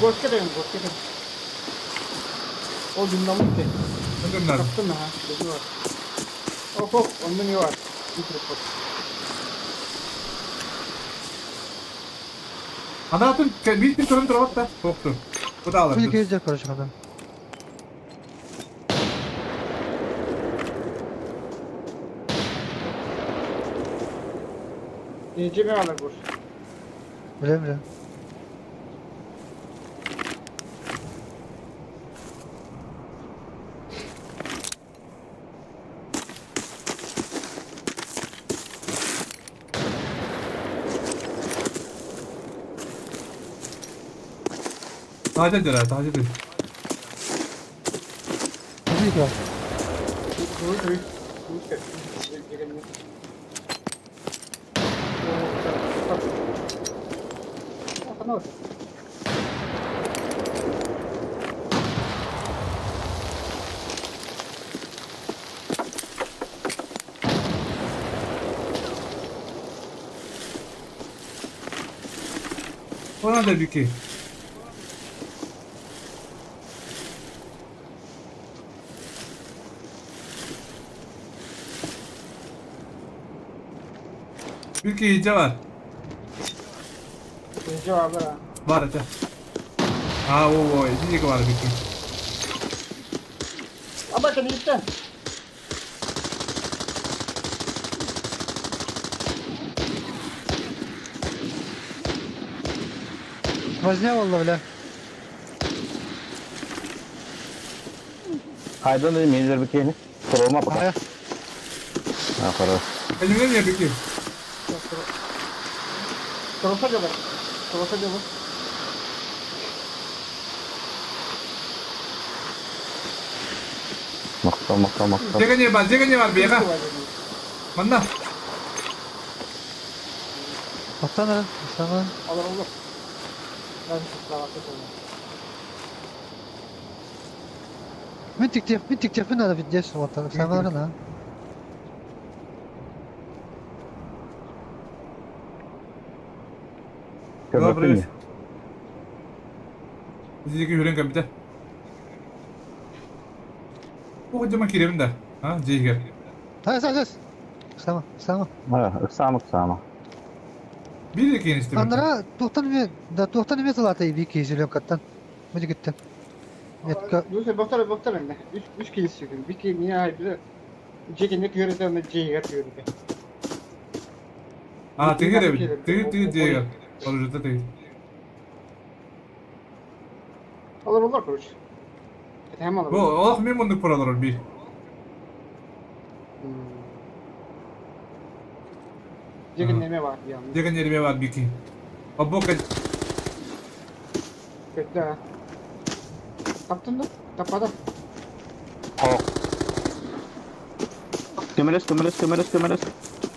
S4: Goskeden. O dinamik ki.
S1: Anladın lan.
S4: Kaptın ha. Dedi var. Oh, onda ne var? Bir tripod.
S1: Anlatın bir turun durup da korktu. Bu da alır.
S6: Bir gezecek karışık adam.
S4: İkinci mi alır bu?
S6: Bilemiyorum.
S1: Taze döner, taze döner.
S6: Hadi gel.
S4: Dur.
S1: Ona da bir ki. Bir ki iyice var.
S4: İkinci var da.
S1: Var hadi. O iyice var bir ki.
S4: Ama kan işte.
S6: Возня vallahi bile.
S5: Haydan dedim yeni bir keyini. Sorulma bakalım.
S6: Aya.
S5: Ha para.
S1: Elimden niye bir ki?
S4: Tarafa gel. Tarafa gel.
S5: Maktal.
S1: Jaga niye var bir yaka? Mana?
S6: Baksana lan. Baksana lan.
S4: Olur. Ben tarafa gel.
S6: Min tiktif min hada fiddes vatan. Sen var lan.
S5: Köpürtün ya.
S1: Bizdeki hüren kapita. Bu kocaman kiremin de. Ha, Ciger.
S6: Hayır. Sama.
S5: Ha, ıksama.
S1: Bir de kenişti.
S6: Andra 90 mi salatayı bir kişi yok kattan. Mıcı gitti. Yetka.
S4: Dur baktır ne? Üç kez sürdüm. Bir kez niye hayır bir Jack'in yörede onu J'ye atıyor.
S1: Ha, tegi de bir. Tegi Ciger. Oruçta tegi.
S4: Olur kuruş. Hem alır.
S1: Bu Allah memnunluk paralar bir.
S4: Jack'in neme var yani.
S1: Jaga yerime var bir ki. Abo kaç.
S4: Kötü ha. Kaptın da. Kapada.
S5: Kömeres.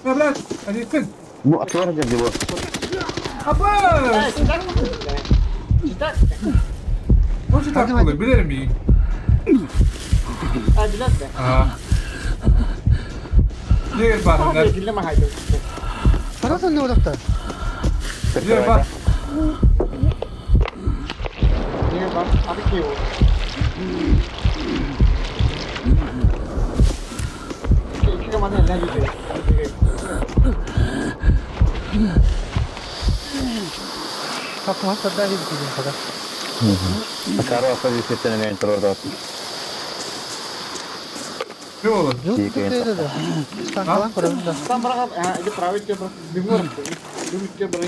S1: Ne lan? Hadi gitsin.
S5: Bu atıyor hocam bu.
S1: Abo!
S4: Çıtak.
S1: O şu takılı bilirim iyi.
S4: Hadi biraz be.
S1: Ha. Ciger bakın
S4: Hadi
S1: lan.
S4: dinleme haydi.
S6: Para sen ne odakta?
S1: Ciger bak.
S4: Niye bak? Abi ki o. İki kamada eller gidiyor.
S6: Kapı hatta daha iyi bir kadar.
S5: Karo asal di situ nih intro tuh.
S1: Ne olur?
S6: Yok
S5: İyi
S6: tuttu
S5: kıyım.
S6: dedi. Sen kalan kuralım da.
S4: Tam bırak ini private dia bro. Bingung. Dulu dia bro.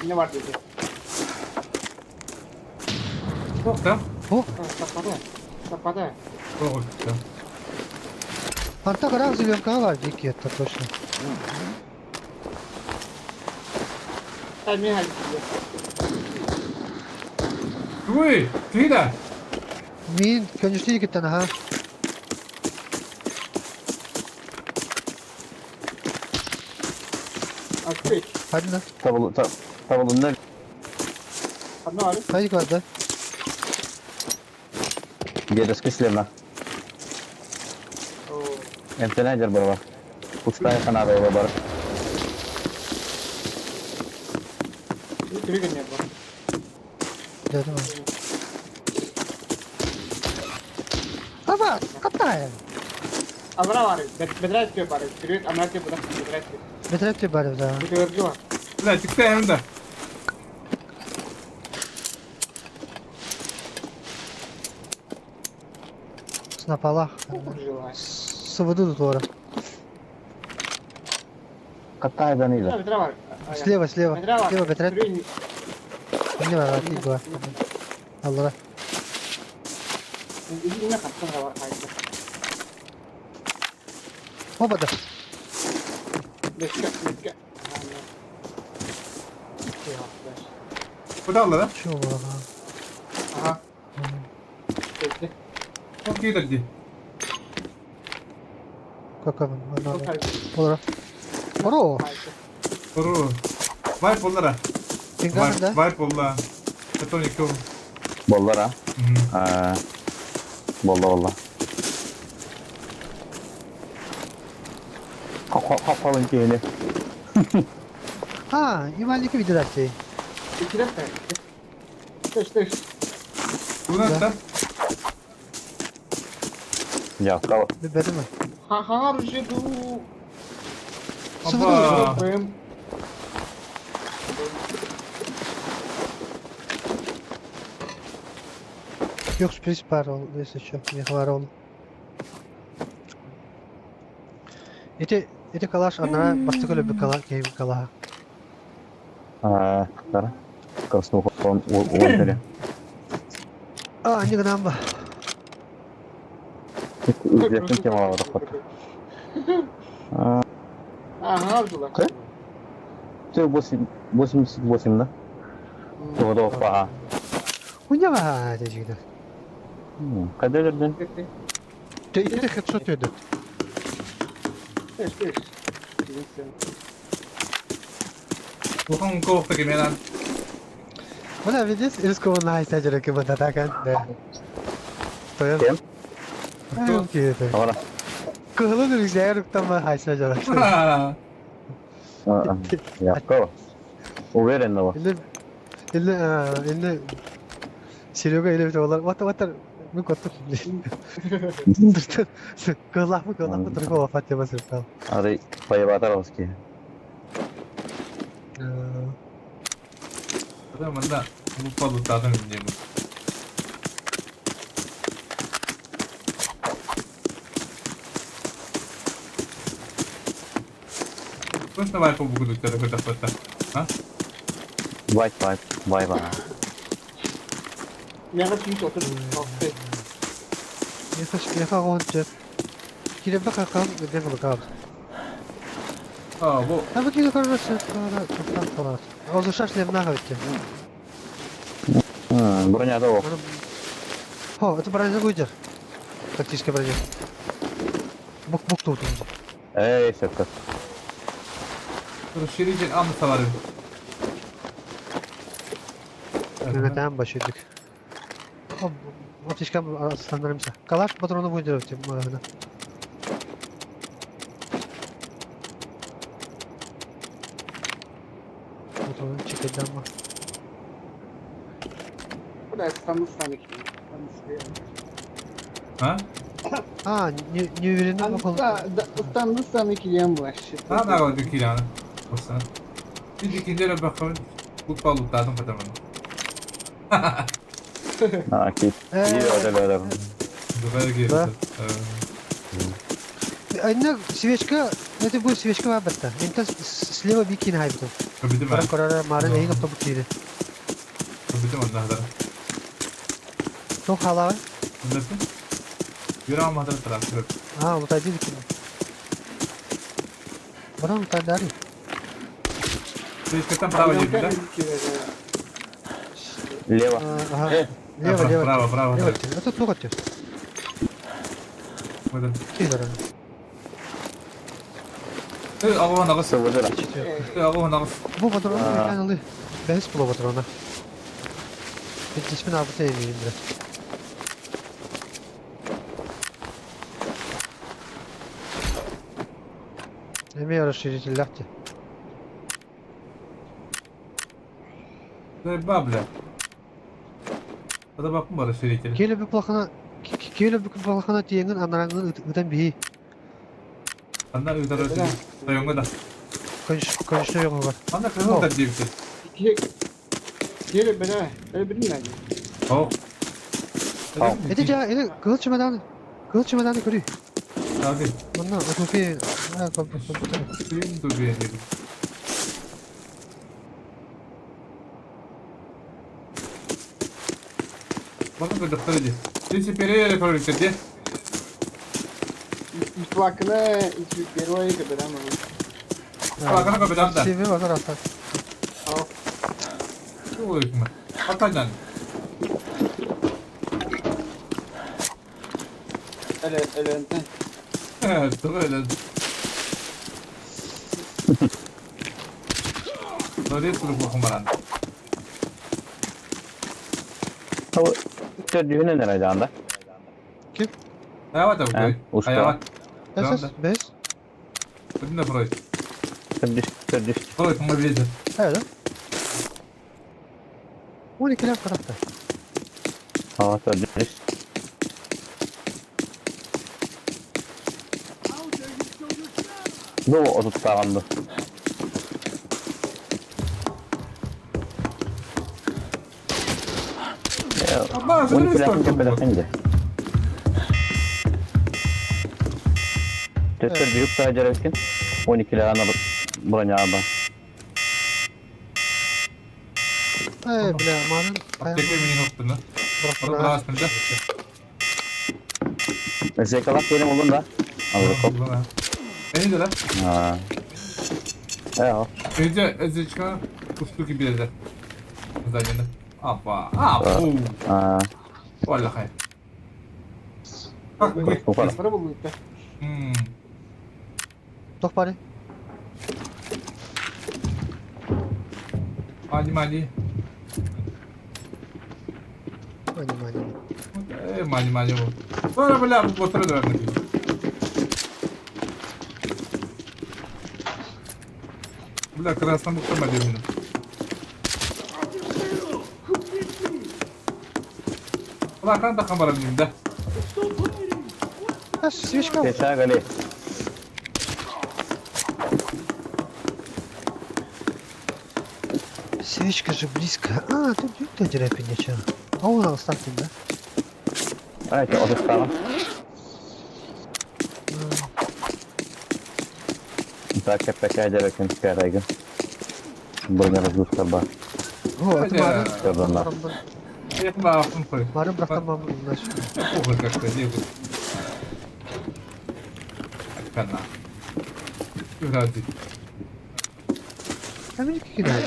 S4: Ini war dia.
S1: Çok da.
S4: Tapada.
S1: Çok da.
S6: Hatta kadar zilyon kağı var ciddi yatta koşun.
S4: Ini hal.
S1: Uy, kıyda.
S6: Min könüstü iki tane ha.
S4: Aktif.
S6: Hadi lan.
S5: Tabulun ne?
S4: Ano var?
S6: Haydi kadar.
S5: Dia ada skill lah.
S4: Oh.
S5: Ente aja berapa? Pustaya kan ada berapa?
S4: Ini kiri kan ya bro.
S6: Dedim abi. Kapat. Katta ya.
S4: Abra var. Bedret ke var. Kiri amra ke bro. Bedret ke.
S6: Bedret bir bari daha.
S4: Bu gördü var.
S1: Ulan çıktı yanında.
S6: Снапалах. Sıvıdı tut ora.
S5: Katta hayvanıyla.
S4: Ветра var.
S6: Слева, слева.
S4: Ветра var.
S6: Слева, Петрет.
S4: Стрель.
S6: Ne var? Hadi var. Allah'a.
S4: Yine kattın var. Haydi.
S6: Hopa da.
S4: Bekle.
S1: Bu da Allah.
S6: Şu var.
S4: Aha. Bekle.
S1: Çok iyi dedi.
S6: Kakalım.
S4: Çok haydi.
S6: Ora. Oro.
S4: Haydi.
S1: Koru. Vay pollara.
S6: Pingan da.
S1: Vay polla. Katon yıkıyor.
S5: Bollar ha.
S1: Hı.
S5: Bolla. Kapalın keyini.
S6: Ha, imallik bir de şey.
S4: İki dakika. Dış.
S1: Bu nasıl?
S5: Ya kal.
S6: Bir bedi mi?
S4: Harcı bu.
S1: Aba.
S4: Benim.
S6: Yok sürpriz par ol. Neyse şu. Ne var oğlum. Ete kalaş anlara bastık öyle bir kala game kala.
S5: Kara. Karısını okuyalım. Uğur
S6: Anne kadar mı?
S5: Ücretin kim var?
S4: Harcılar.
S5: Це 88 да? Того фага.
S6: Bu ne var diyecekler.
S5: Каде жерден?
S6: Ete headshot ödü.
S4: Dış.
S1: Bu hangi kovukta gibi lan?
S6: Bana видишь, рискованно айсаджера ки бататакан. Да. Тоя.
S5: Кем?
S6: Yok ki.
S5: Ora.
S6: Kıhlı bir şey ruktan mı aysaджера.
S5: Yakko. Uverenno va.
S6: İlle Серега ile bir olar. What mı kottu. Kıhlah mı Tırkı vafat yapasın kal.
S5: Ari Payavatarovski.
S1: Adam da bu palutlardan bildiğim. Просто вайп побуду тебе какой-то фото. А?
S5: Vay.
S4: Ne kadar büyük otur.
S6: Yafa gonca. Kire baka kam de bunu kal.
S1: А, bu.
S6: Ha bakayım kararsa sonra falan. O şaş ne bana havette.
S5: Броня того.
S6: Ho, это броня гуйдер. Тактическая броня. Бук тут.
S5: Ey şaka.
S1: Расширитель амса var.
S6: Yöneten başladık. Ateşken aslanlarımsa. Kalaş patronu guydur ötüm bu arada. Patronun çekildi ama.
S4: Bu da İstanbul sanki.
S1: Ha?
S6: Ha, New Year'in bakalım.
S4: İstanbul sanki yan bu.
S1: Ha, ne kadar dikili yani. Olsun. Bir dikilere bakalım. Bu palutlardan kadar bana.
S5: Ki. İyi öyle.
S1: Duvar girdi.
S6: Да. Одна свечка, это будет свечка вабата. Это слева бикин хайбту.
S1: Kabidim ben.
S6: Karara maren eyin nokta bu kiri.
S1: Kabidim ondan kadar.
S6: Çok hala var.
S1: Nasıl? Yürü ama kadar taraf yok.
S6: Ha, bu tadi bikin. Bana bu tadi dari.
S1: Слишком право едет, да?
S5: Лево.
S6: Aha.
S1: Право,
S6: Leva.
S1: право.
S6: Leva. Это çok atıyor.
S1: Burada.
S6: Kıyılar.
S1: Ağabey nağız.
S5: Sıvıdır.
S1: Ağabey nağız.
S6: Bu patronu bir tane alıyor. Ben hiç bula patrona. Bir cismin abı sevmeyeyim biraz. Emi расширитель лягте.
S1: Бабля. Hadi bakın bana şirketine.
S6: Keyle bir plakana tiyengen anarangın ıdan bihi.
S1: Anda ödara sayonga da.
S6: Konuşta yok var.
S1: Anda kızıl da diye bir şey.
S4: Geri böyle bilmem.
S1: Oh.
S6: Ede kılıç çamadan. Kılıç çimenlerini görüyor.
S1: Abi.
S6: Bundan öteki... Ha, komputer.
S1: Suyum da bir herif. Bakın da doktor edin. Dice Pereira con el que tiene.
S4: Üst vakını üst bir oraya kadar ama.
S1: Bakın kapıdan da.
S6: CV var atak.
S4: Al.
S1: Ne oluyor şimdi? Atacan.
S4: Öyle.
S1: Evet, tabii öyle. Böyle tutup bakmadan.
S5: Ama çocuğun ne rayda?
S1: Ayağa bak abi.
S5: usta.
S1: Ayağa bak.
S6: Esas bez.
S1: Bütün de Freud.
S5: Çocuğun.
S1: Freud bana bildi.
S6: Evet. 12 laf tarafta.
S5: Aa çocuğun. Bu o tuttağındı.
S1: Ama sen
S5: 12
S1: ne
S5: lafın
S1: istiyorsun?
S5: tepelesinde. Çocuğun sadece rekin. 12 lafını buraya aldı.
S6: Bile amanın.
S1: Apteke mini noktasını. Orada biraz aslında.
S5: Mesela kalak benim oğlum da. Alır kop.
S1: Beni de lan.
S5: Ha. Ya.
S1: Önce Ezreçka uçtu gibi dedi. Zaten. Apa. Apa.
S5: Ha.
S1: Vallahi. Bak bu.
S5: Bu kadar.
S4: Para bulduk be.
S6: Tokpari.
S1: Mali.
S6: Mani.
S1: Mali bu. Sonra böyle bu botura da vermek. Бля, красна буква малевна. Ulan kan da kamera elimde.
S6: Ha, свечка.
S5: Geçer gali.
S6: Свечка же близко. А, тут где деревья ничего. А он оставьте, да?
S5: Evet, o tuttağın. Daha kepek ece rekin çıkarayım. Buraya razı kalba.
S6: О, это Марин.
S5: Gördünler.
S1: Yakında aklım koy.
S6: Марин братан маму значит.
S1: Ого, как-то делают. Kana. Birazcık.
S6: А мне какие надо?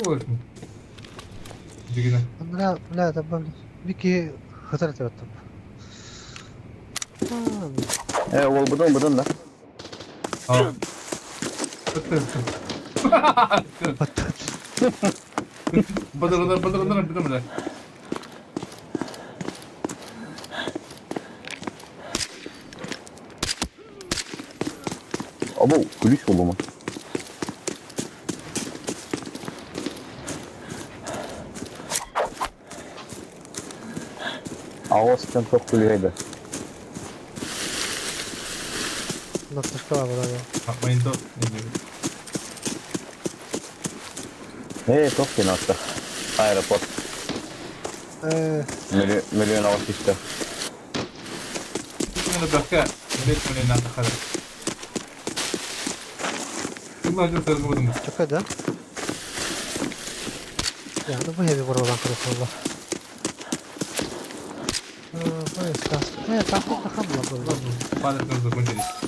S1: Olur mu? Cigine.
S6: لا طب بيكي خسرت الطب.
S5: Oğul budun da.
S1: Tamam. Bıttı. Bıdır bir de.
S5: Abo, kulis oldu mu? Ağustan çok kulüyeydi.
S6: Наташка была.
S1: Bakmayın da.
S5: Çok kinasta. Aeroport. Milyon havası işte.
S1: Bunu bakka. Millet ne kadar. Yıllarca sargıladım.
S6: Çok da. Ya bu heavy buradan kırıldı. Bu esas. Takip takam var.
S1: Paletlerimizi закончились.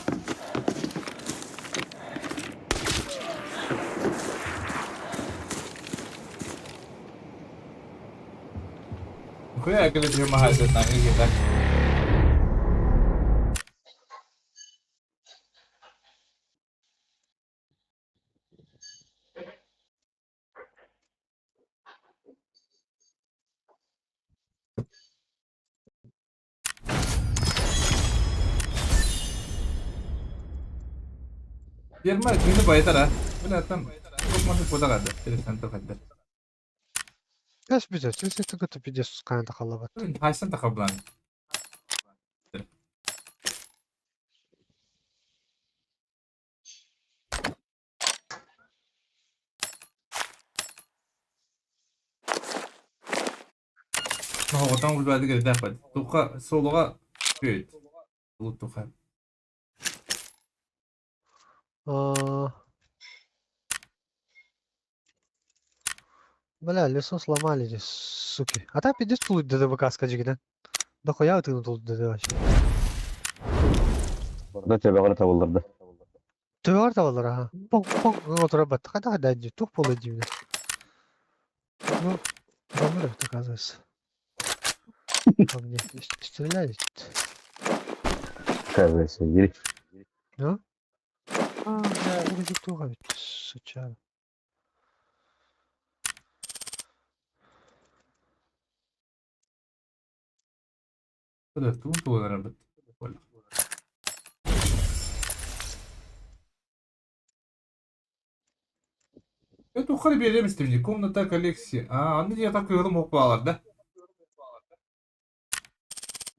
S1: Kuya akıllı bir mahallede tanıyor gider. Yerma şimdi bayatara. Böyle tam çok mantıklı koda kaldı. Telefon tokadı.
S6: Kaç bize? Siz tıkıtıp gidiyorsunuz kaynadı kallabat.
S1: Hasan takablan. No, otan bu belki de dapat. Tuka soluğa köy. Bu tuka.
S6: Бля, лесо сломали здесь, суки. А так пиздец тут ДДВК скачигиден. Да хуя ты тут ДДВК.
S5: Burada tebekara tavıldırdı.
S6: Tüvar da var ha. Pong pong oturup battık. Hadi hadi. Çok bol edeyim. Ну, замрет, оказывается. По мне. Стреляет.
S5: Terbiyesi. Yürü.
S6: А? А, бля, вроде тоже ведь, сучара.
S1: Böyle tu olarak. Böyle. Это ухали беремістівні, комната колекції. А, вони я так його мокпалар, да?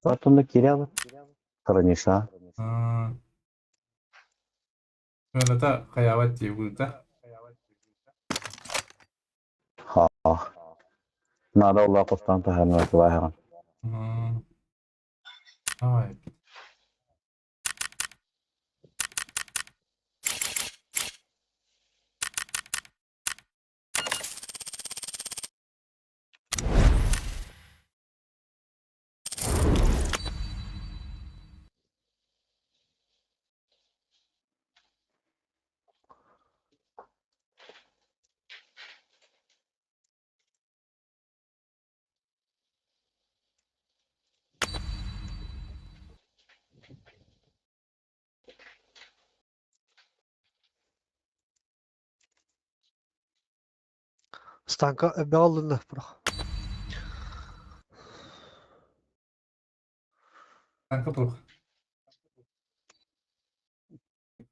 S5: Batında kiryalı. Kırınışa.
S1: А. Комната хаяват diye burada.
S5: Ha. Nada Allah kostan tahanı ve vahiran.
S1: А. Ай.
S6: Станка bağlı bırak.
S1: Kanka bu.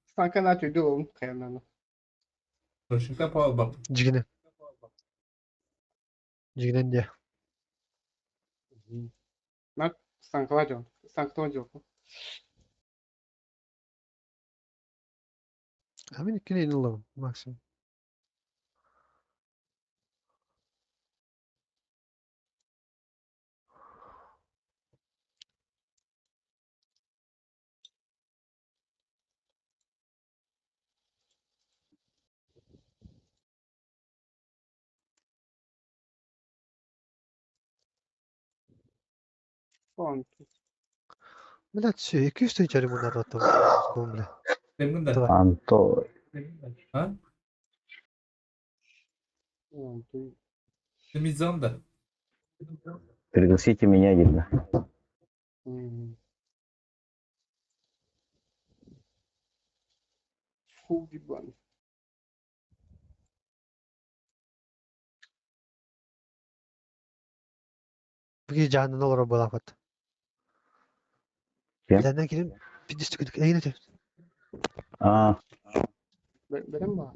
S4: Станка на тюдю ом каянана.
S1: Başında pahalı bak.
S6: Cigine. Ciginen diye.
S4: На станка вадю. Станка тондю.
S6: Hemen ikine iniyorum maksimum.
S4: Он.
S6: Блядь, все, 200 içeri bunlar da attım. Komple.
S1: Demin de.
S6: Давай.
S5: Anto.
S1: Ha?
S4: Он. Ты.
S1: Temizcan da.
S5: Пригласите меня, girdi.
S4: Фу, ебан.
S6: Bu gece canını olur bu lafet.
S5: Kim?
S6: Bir tane girin. Bir düştük gittik. Yine de.
S5: Aa.
S4: Benim var.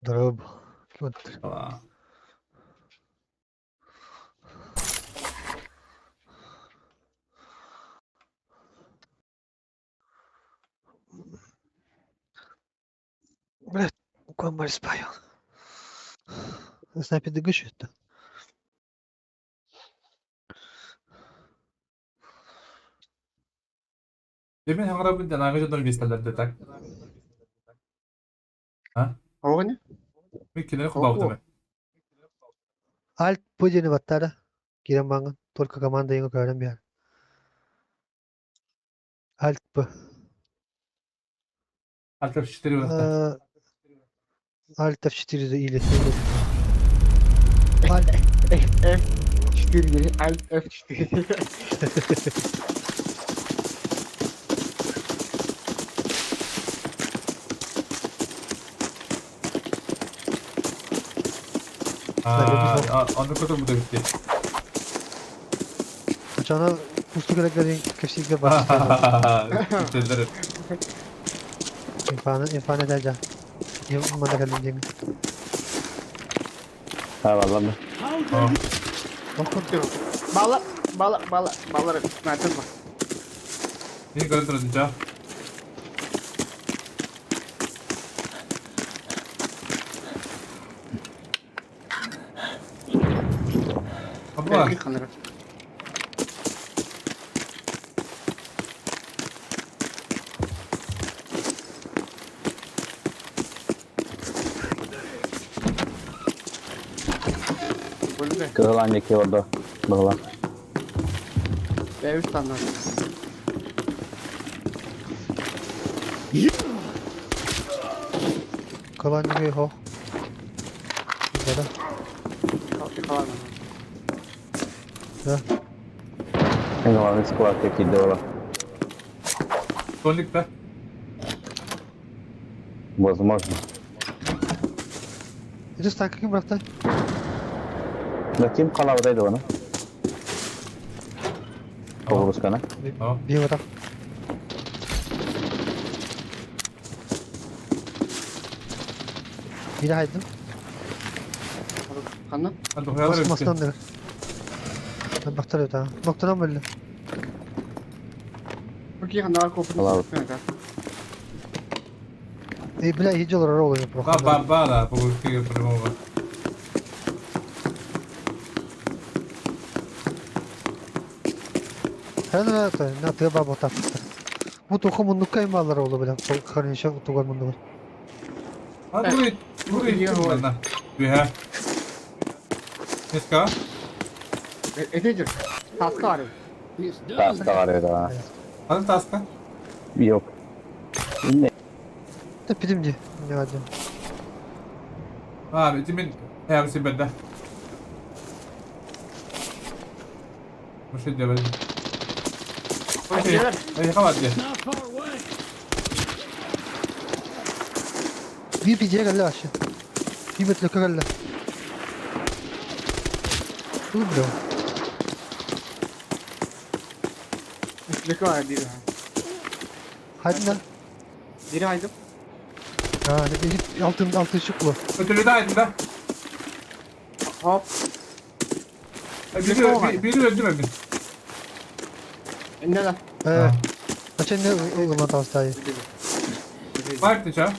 S6: Дроб. Вот.
S1: Aa.
S6: Блядь, комбаль спаял. Снайпер дыгыш это.
S1: Demin hangra bir tane ağacı dönüp isterlerdi tak.
S4: О, не?
S1: Bir kere kubavdı mı?
S6: Альт пудени ваттара. Кирен банган. Только команда еңі көрем бияр. Альт бу.
S1: Altta şişleri bıraktı.
S6: Альт F4 или. Альт.
S4: F4 geri. Alt F4.
S1: Onu kötü bu da bitti.
S6: Çana ustu gereklerin kesinlikle başlıyor.
S1: Bitirdiriz.
S6: İrfan edeceğim. Bana gelin diye.
S5: Ha vallahi.
S1: Tamam.
S4: Bağla. Sniper var.
S1: Bir görüntü ödeyeceğim. Abla.
S4: Bir kamera. Öyle.
S5: Kırılan yeki orada. Kırılan.
S4: B3 tane var.
S6: Kalan gibi ho. Güzel.
S4: Kalan.
S6: Ya.
S5: En olan squad yeki de ola.
S1: Sonlikte.
S5: Bozmaz mı?
S6: Edis tankı kim bıraktı?
S5: Bakayım kalavdaydı onu. Kavuruz kana.
S1: Tamam.
S6: Bir adam. Bir haydım.
S4: Kanı.
S1: Hadi koyalım hepsi.
S6: Mastan der. Ben baktırıyor daha. Noktadan belli.
S4: Bakayım kanı var kopunu.
S5: Kalan.
S6: Bile iyice olur oluyor.
S1: Bala. Bu ülkeyi yapırım ama.
S6: Her ne atıyor baba taktı. Bu tohumun kaymaları oldu bile. Karın işe tutar bunu.
S1: Hadi burayı yiyeceğim benden. Bir he. Neska?
S4: Edecek. Taska var.
S5: Taska var öyle ha.
S1: Hadi taska.
S5: Yok. Ne?
S6: Tepidimci. Ne hadi.
S1: Abi timin hepsi bende. Bu şey diyor benim. Okey. Hadi kapat gel.
S9: Not far away.
S6: Bir pijeye geldi aşağı. Bir metre geldi. Dur bro.
S4: Üstlük var biri.
S6: Hadi lan.
S4: Biri haydım.
S6: Ha ne altın ışık bu.
S1: Ötürü de aydın da.
S4: Hop.
S1: Biri öldü mü?
S4: Ne lan?
S6: Evet. Kaçın ne uygulama tavsiye.
S1: Bak dışarı.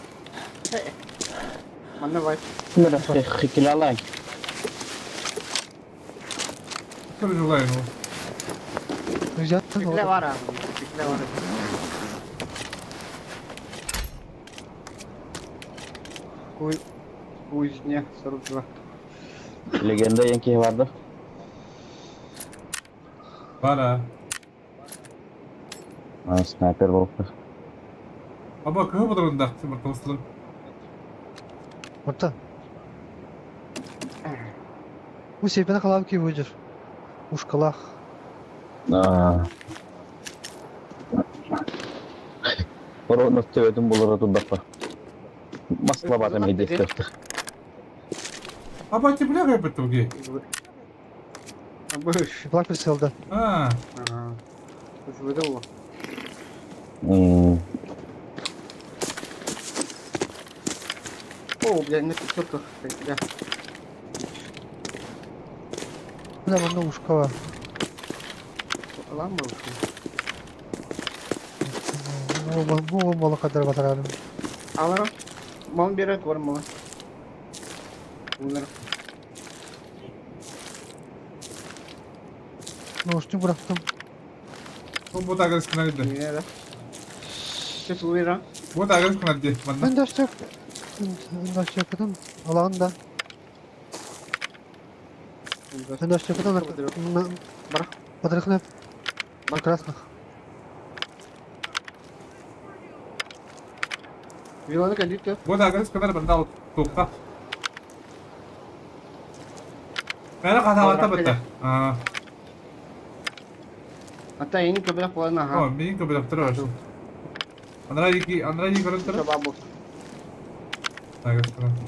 S4: Bana var.
S5: Şimdi de hikile alayım.
S1: Çocuklayın o.
S6: Rica
S4: Fikre var abi. Fikre var. Kuzня 42.
S5: Legenda yenki vardı.
S1: Bana.
S5: Ha, sniper balıklar.
S1: Ama kıhı budurunda. Sımırtı ısılır.
S6: Orta. Bu sepene kalab ki vujur. Ушкалах.
S5: Aa. Oro nasıl ödüm bulur tutdak var. Masla badem hediye istiyordu.
S1: Ama ki bile kaybettim ki.
S4: Boş.
S6: Black Pistol'da.
S1: Ha.
S4: Boş böyle o. О, блядь, на 500 да.
S6: Bir de bunda uşka var.
S4: Lan mı?
S6: Bu olmalı kadar batararım.
S4: Alırım. Mal bir yere koyarım bana. Bunları.
S6: Noştu bıraktım.
S1: Bu da agres kunaldi.
S4: Niye de? Ses uyuran.
S1: Bu da agres kunaldi. Bana.
S6: Ben de açacak. Ben de açacaktım. Allah'ın da. Ben de açacaktım.
S4: Bırak.
S6: Batarıkını hep. Прекрасно.
S4: Vilanı geldik ya.
S1: Bu da agres kunaldi. Bana al. Tukta. Bana kata bata. Ah.
S4: Hatta yeni köpeğe koyana ha.
S1: Oh, benim kabul ettiler. Andra iki korun
S4: Coba bu.
S1: Agres kunaldi.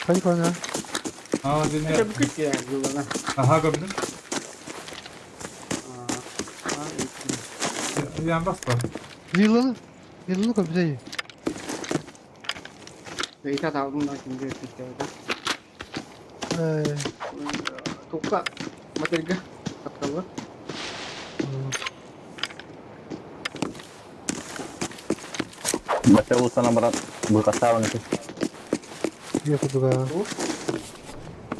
S6: Hadi koyun ha.
S1: Aa dinle.
S4: Çabuk git ya yoluna.
S1: Aha gördün.
S4: Aa,
S1: Yan bas bak.
S6: Yılanı. Yılanı koy bize iyi.
S4: Beytat aldım da şimdi Türkiye'de. Tukka. Materiga. Katkalı.
S5: Baca usah nomor berkata itu.
S6: Yok kudu ha.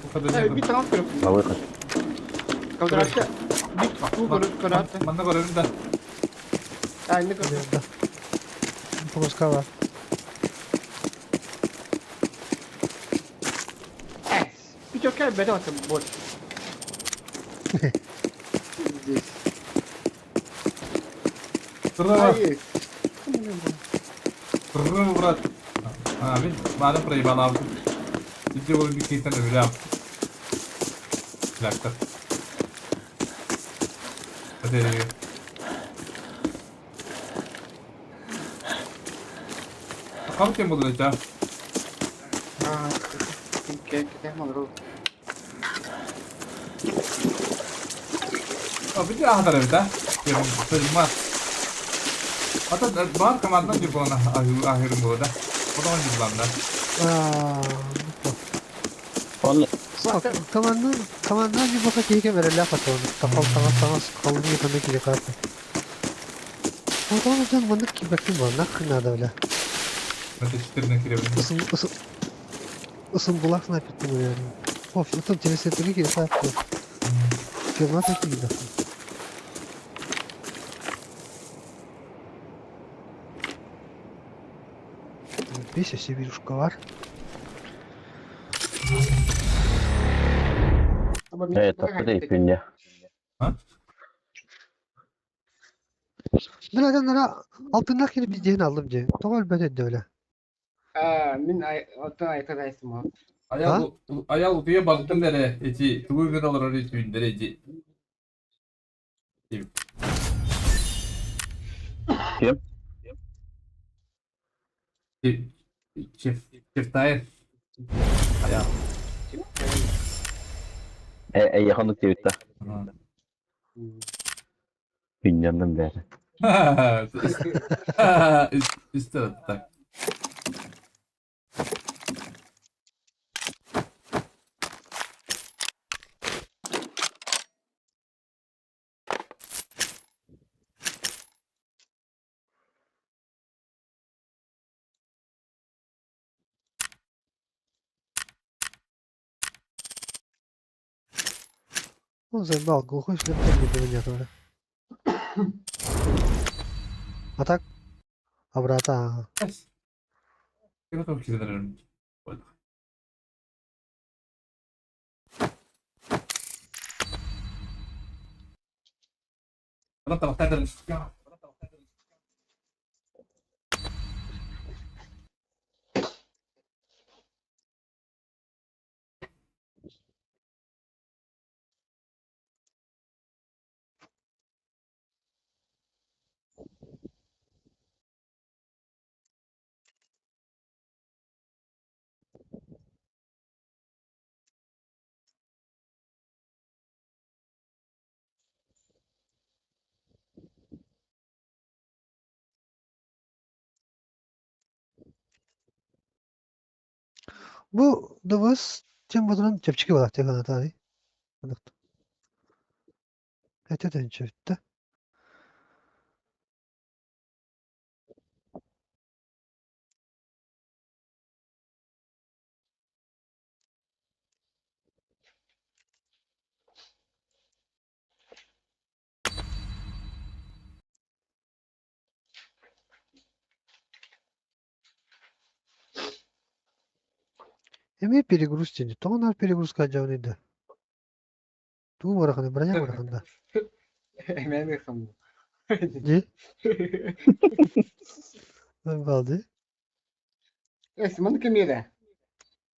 S1: Bu kadar
S4: Evet bir
S1: değil.
S4: taraf yok.
S5: Bagus.
S4: Kadratta. Bir bu görüp kadratta.
S1: Bana göre önünde.
S4: Aynı kadar.
S6: Yolda. Pomoska var.
S4: Bir çok kere bedava atın bot.
S1: Şurada bak.
S4: Hayır.
S1: Şurada Murat. Abi madem burayı bana aldın. İkinci golün bir keyiften öyle yaptım. Laktır. Hadi. Kamu kim buldu ya?
S4: Ah, kita mau dulu.
S1: Oh, bir daha hadar evde. Yerim sözüm Hatta bahar kamardan bir bana ahirim burada. O da onun gibi lanlar.
S5: On
S6: Kamandan bir baka keyke verir laf at onu. Kafam kalın yıkandı ki kartı. O zaman hocam bandık ki bakayım var. Nakın da öyle.
S1: Ben de şiştirine girebilirim.
S6: Isın bulak snipe ettim onu yani. Of yatım temizlettiğini ki saat bu. Firma peki gibi. Bir sesi bir uşka var.
S4: Apa
S5: eh tapi deh pindah.
S6: Ben adamlara altındaki bir diyen aldım diye. Doğal ben de öyle.
S4: Min ay otan arkadaşım o.
S1: Ayal utuya baktım dere. Eci. Tuğu gün olur oraya tüyün dere eci.
S5: Kim?
S1: Çift tayır. Ayal.
S5: Yakınlık Twitter'da. Dünyanın beri.
S1: Üstü tak.
S6: O zaman bak kokuş ben de böyle yapıyorum. Atak. Abrata.
S1: Yes. Kira tahu kita dalam. Kalau tak ada
S6: Bu Dıvız Cem Batı'nın cepçiki var tek anahtarı tarihi. Anlattı. Öteden çöktü. Еми перегруз тени. То на перегруз каджавны да. Ту мараханы, броня мараханда.
S4: Hemen yakın.
S6: Ji? Ben kaldı.
S4: Esmanı kim yedi?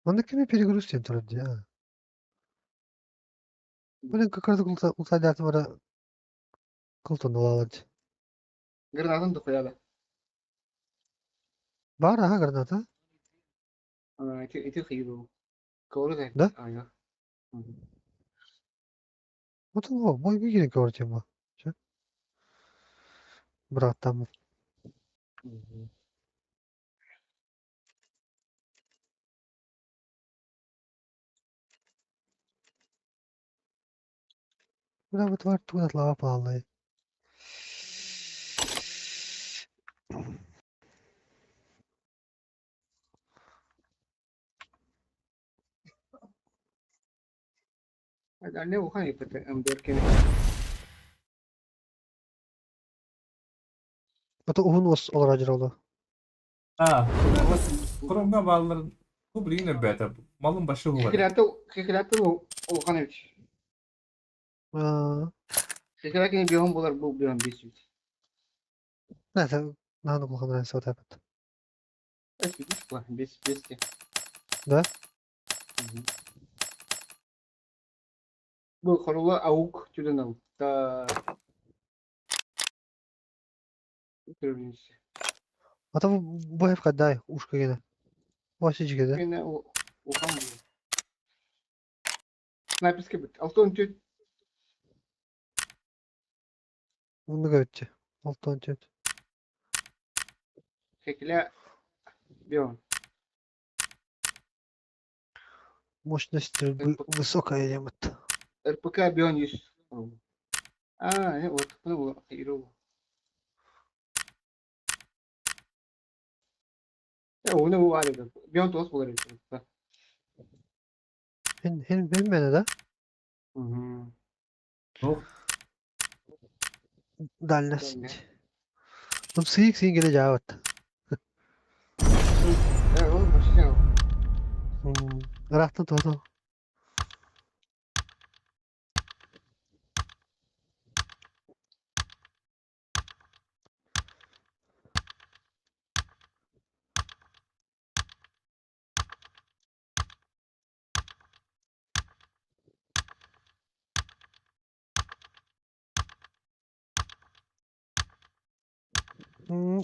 S6: Onda kimi перегруз тени тұрады ya. Блин, какая-то ултадятı var. Kıltın olalı.
S4: Granatın da koyalı.
S6: Var ha granata.
S4: Itu хиро. Koru da.
S6: Da?
S4: Aynen.
S6: Вот он, мой гигин квартира bu. Че? Брат там. Buna bu var tuğla lava pahalı.
S4: Anne o hani pete amber kene.
S6: Ata uhun olur acır oldu.
S1: Ha. Kurumga bağlıların bu bir yine beta. Malın başı bu var.
S4: Kekilata o hani. Kekilata kene bir hom bolar bu bir hom bisu.
S6: Neyse, nahnu kullanır en sevdiğim.
S4: Es bir bu bis ki.
S6: Da?
S4: Bu konular avuk türden avuk. Da Görünüş.
S6: Ata bu hep kadar uşka gene. Başı çıkıyor.
S4: Yine o kan bu. Sniper'ske bit. Altın tüt.
S6: Bunu götçü. Alttan çöt.
S4: Kekile bir hom.
S6: Мощность стрельбы высокая, ямат.
S4: РПК bir hom 100. Ne o bu hero. Ya onu bu var ya. Bir hom toz bolar.
S6: Hem bana da
S1: Yok.
S6: dальность. Ну, сыйк геле жаабат.
S4: Oğlum başlayalım.
S6: Рахтан тоото.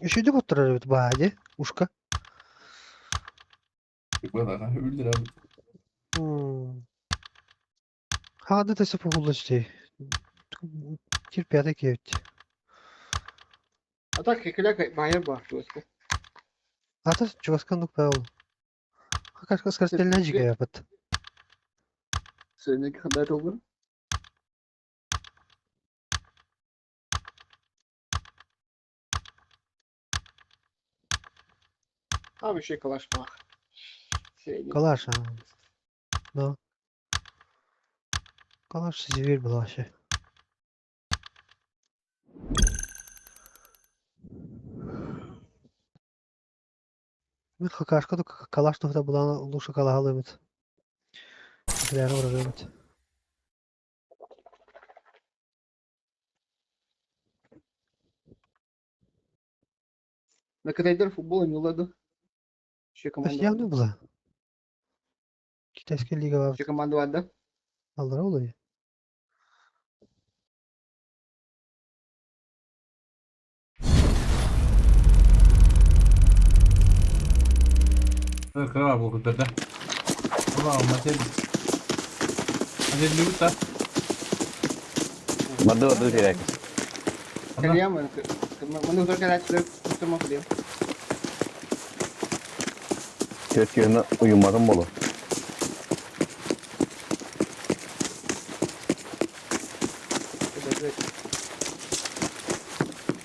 S6: Üşüdük oturur evet bari. Uşka.
S1: Böyle ha. Öldür abi.
S6: Hadi da sıfır kullanıcı. Kirpiyata kiyet.
S4: Hatta kekile bayır var şu eski.
S6: Ата чувасканлык паул. Какашка скоростельная жига yapıt.
S4: Seninki kadar olur. Abi şey kalaş bak.
S6: Калаш, а. Ну. Калаш зверь была вообще. Мен какашка то калаш то была лучше калагалымыт. Каляры вырагымыт.
S4: На катайдер футбола не ладу. Ще команда.
S6: Явно была. Китайская лига var.
S4: Ще команда vardı.
S6: Alır oluyor.
S1: Kır abi bu kadar da. Ulan macam. Macam dulu tak.
S5: Madu direkt.
S4: Kalian mana? Menurut kalian sudah ketemu dia.
S5: Kötü yönüne uyumadım bolu.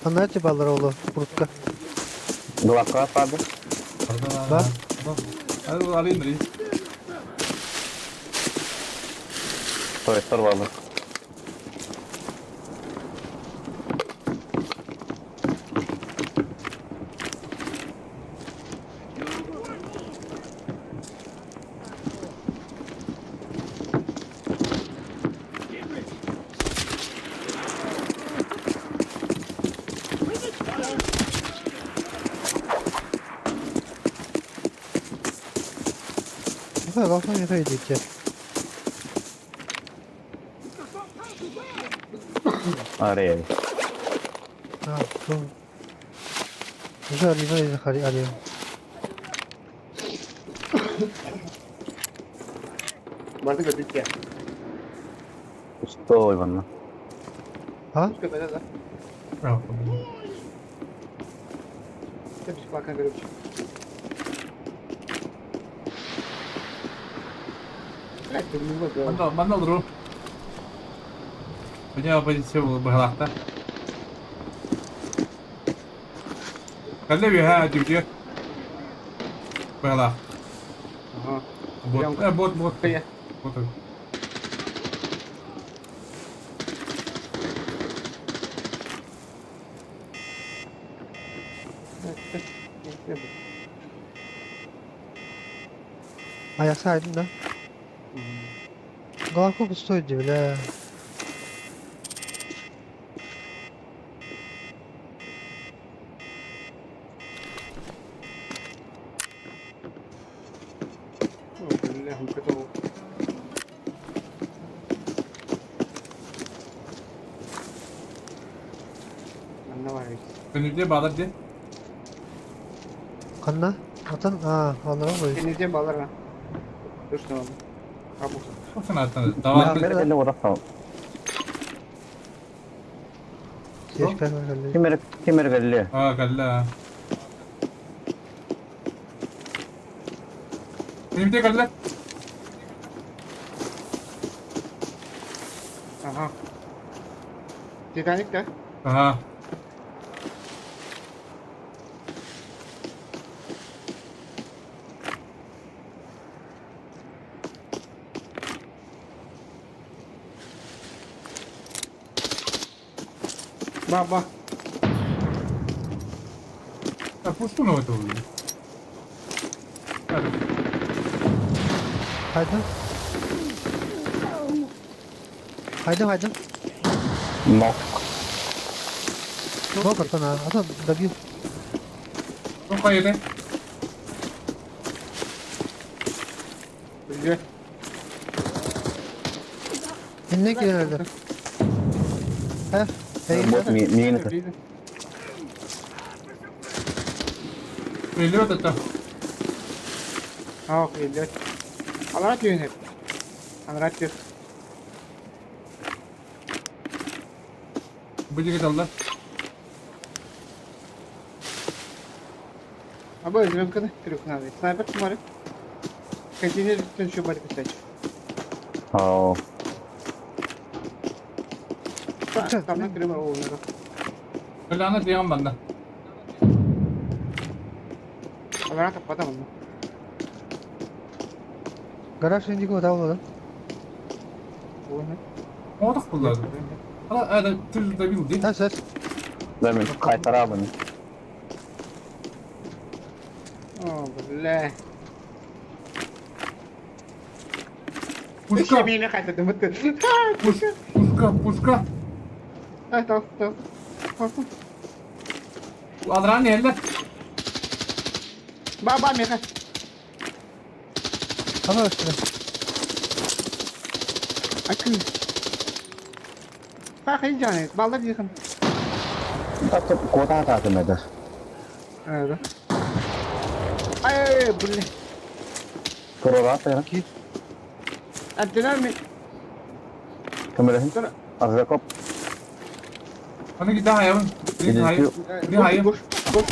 S6: Anlar cibaları oğlu. Kurutka.
S5: Duvakka vardı.
S6: Bak.
S1: Hadi bu arayayım reis.
S5: Soyutlar vardı.
S6: Bak kafam yapaydı ki.
S5: Araya.
S6: Ha, tamam. Güzel arayayım arayayım.
S4: Barda götük ya.
S5: Usta oymanla.
S6: Ha?
S4: Üst köpede de.
S1: Bravo.
S4: Hepsi bakın görüp. Evet, bunu bak.
S1: Ben de olurum. Punya posisi bu bahalakta. Kalle bir ha diyor. Bahalak.
S4: Aha.
S1: Bot.
S4: Kaya.
S1: Bot.
S6: Ayak saydım da. Galako bu stoydu bile.
S4: بالله هم كتبوا أنا واعي
S1: Önümde bağladı.
S6: Kanna. Atan onlara koy.
S4: كنيزة بالرا إيش نوع أبو
S1: Çok sanatlı.
S5: Ben
S1: Tamam.
S5: elle uğraşmam.
S6: Geç ben öyle.
S5: Kimer geldi.
S1: Ha kalle. Önümde kalle.
S4: أها تيتانيك ده
S1: Aha.
S4: بابا
S1: Ya pustu mu oldu? Hadi.
S6: Haydi. Haydi.
S5: Nok.
S6: Bak atan ha. Atan W.
S1: Çok hayırlı.
S4: بالله
S6: Ne gelirdi? Ha?
S5: Bot minus.
S1: Belli oldu da.
S4: اه اوكي ده انا رحت هنا انا رحت
S1: Bu git Allah.
S4: ابو ازرق كده تركنا هذه سنايبر تماري كتير تنشو بالك تسجل
S5: Oo.
S4: tamam kırma o ne
S1: Öyle anlat diyemem benden.
S4: انا رحت قدام منه
S6: Garaj şimdi koda oldu.
S4: هو هنا
S1: O da kullandı. Hala öyle tırda bildi.
S6: Ha ses.
S5: Demin kaytara bunu.
S4: اه بالله ايش
S1: Puska.
S4: يمينك حتى تمثل
S1: Puska.
S4: اه تعال
S1: Bu adran ne elle?
S4: بابا ميخا
S6: Ama üstüne.
S4: اكل فاخي جاني بالله يخن
S5: Tatıp kota takım eder.
S4: هذا اي بالله
S5: Prorat ya.
S4: انت نامي
S5: Kamerasın.
S4: ترى
S5: Arzakop.
S1: Hani git daha yavrum. Bir hayır. Bir hayır.
S4: بوش بوش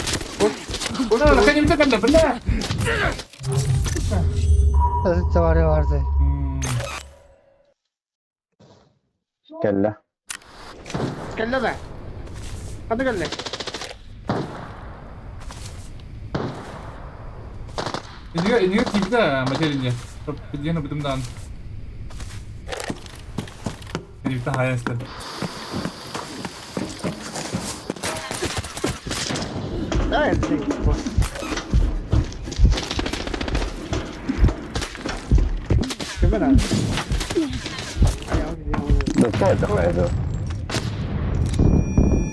S1: Ulan kan imte kalle billa.
S6: Evet vardı.
S5: Kelle.
S4: تكلم Hadi gel.
S1: Ini kita macam ini. Dia nak betul dan. Ini kita high step.
S4: Evet. Gimana?
S5: Betul tak itu.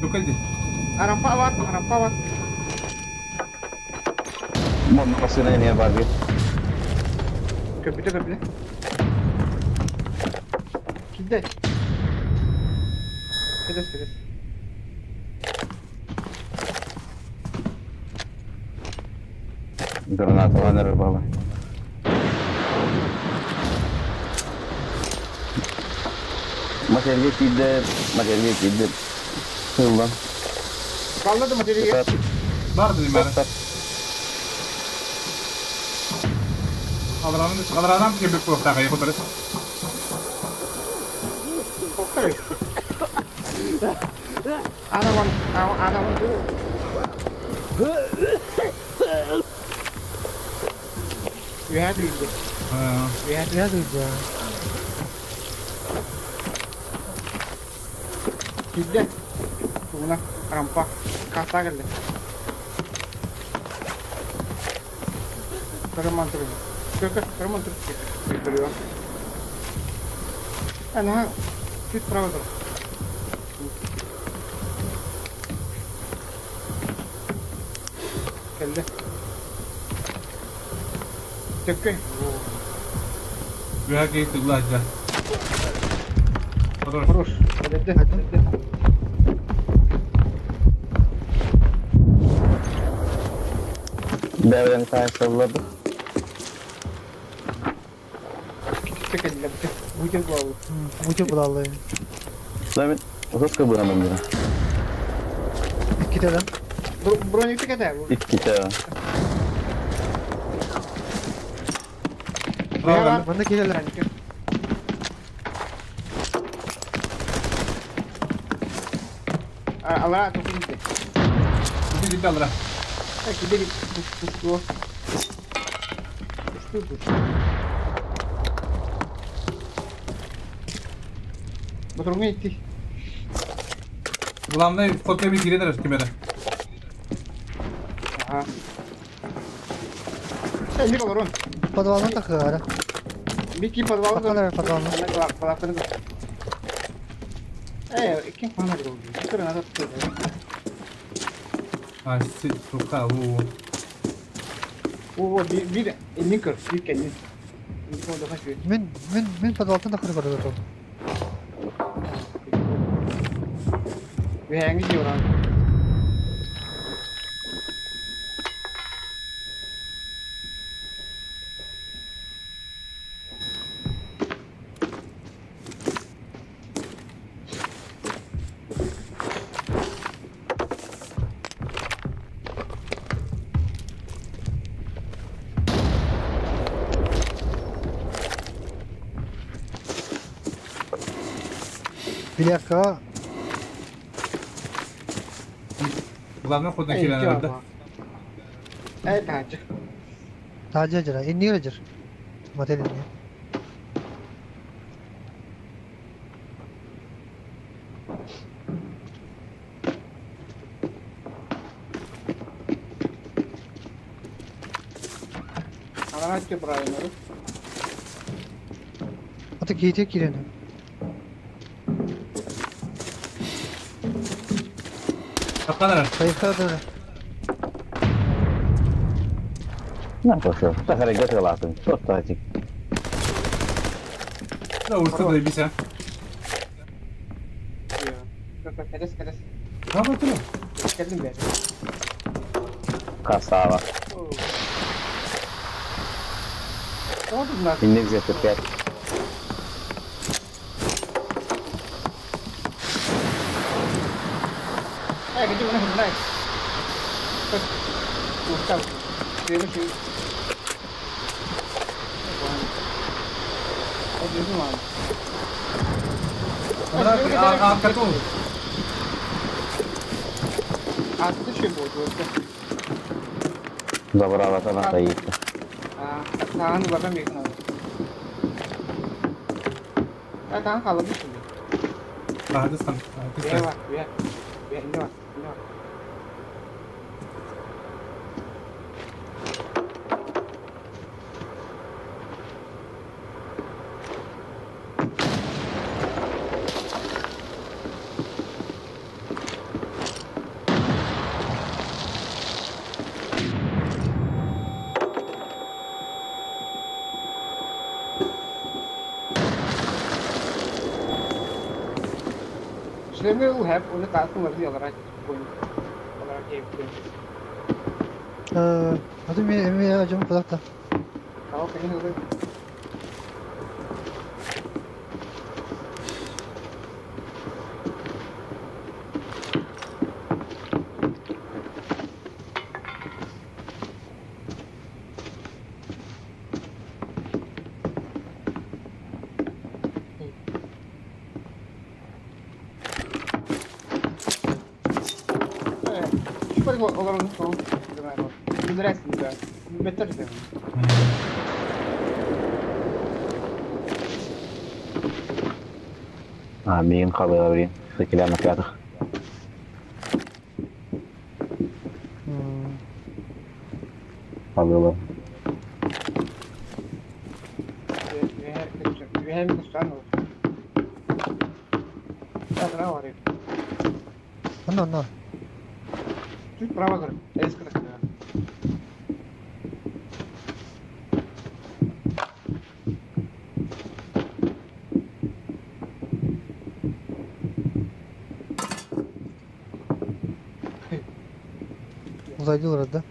S1: Tukar je.
S4: Arah pawat.
S5: Mau masuk ini apa lagi?
S4: Köpüte. Gide. Pedes.
S5: Granat mana berapa? Materyal tidak. Ulan.
S4: Kalladı mı dedi?
S5: Tetap.
S1: Var dedim ben.
S5: Tetap.
S1: Kadranam gibi bir profil kayıp oturur.
S4: Korkarım. Adamın Üye değildi.
S6: Ya duydu ya.
S4: Gide. Buna rampa. Kasta geldi. Kırmantık. Kırmantık. Bitiriyor. Ana. Fit bravo. Geldi. Çekti.
S1: Güya ki tıkla aja. Otur.
S4: Vuruş. Hadi.
S5: Devren salladı.
S4: Çekildi. Bucak bağlı.
S6: Bucu bulalım.
S5: Zaman usas kebunan dia.
S6: İki tane.
S4: Bro itu kata bu.
S5: Kita.
S1: Bravo.
S6: Bana gelelim.
S4: Allah tu pintu.
S1: Ini kita lah.
S4: Kita di tu. Itu. Betul nggak itu?
S1: Ulan ne fotoğrafı bir girer kimere.
S4: Aha. Ini kalau ron.
S6: Padvalını da kırar.
S4: Bir ki padvalı da.
S6: Bakalım padvalını.
S4: Padvalı da. Kim mana di sini? Itu ada tu.
S1: Ha sit tuka bu.
S4: Bir ini kır. Bir kendi. Ini kau dah kasih.
S6: Min padvalını da kırar.
S4: Bir hangi diyorlar?
S6: Bir dakika.
S1: Ulan ne fotoğrafı girer.
S4: Evet hacı.
S6: Taci acıra. İnni acır. Materyal ini.
S4: Anak hacı berani.
S6: Atı giyecek girelim.
S1: Kapanır.
S6: Kayıklara döner.
S5: Nah, bosor. Tak ada gas langsung. Total sih.
S1: Da usta da bir sen.
S4: Kedes.
S1: Ne yapıyorsun?
S4: Kendim be.
S5: Kasava.
S4: Oldu bunlar.
S5: Ini bisa terkait.
S4: Kecil mana hendak? Ustaz. Dia mesti. Oh, dia tu mana?
S1: Bırak arka tu.
S4: Attı şey bu.
S5: Zabara avatan da yiğitti.
S4: Tağını bakalım yakın abi. Ya tağın kaladı şimdi.
S1: Hadi sen.
S4: Bir yer var, bir yer. Bir yer, ne var, ne var. Şimdi o hep onu kalsın var olarak koyun. Olarak yapıyor.
S6: Hadi mi acımı kulakta.
S4: Tamam, kayın olur. Şu kadar olanın son. Biz resmi de. Beter de.
S5: Miyim kalıyor bir. Sıkılan atladık. Kalıyorlar.
S4: Vi hem kustan olur. Ya var ya.
S6: No.
S4: Чуть право кыр. Эске так.
S6: Uzaylı orada.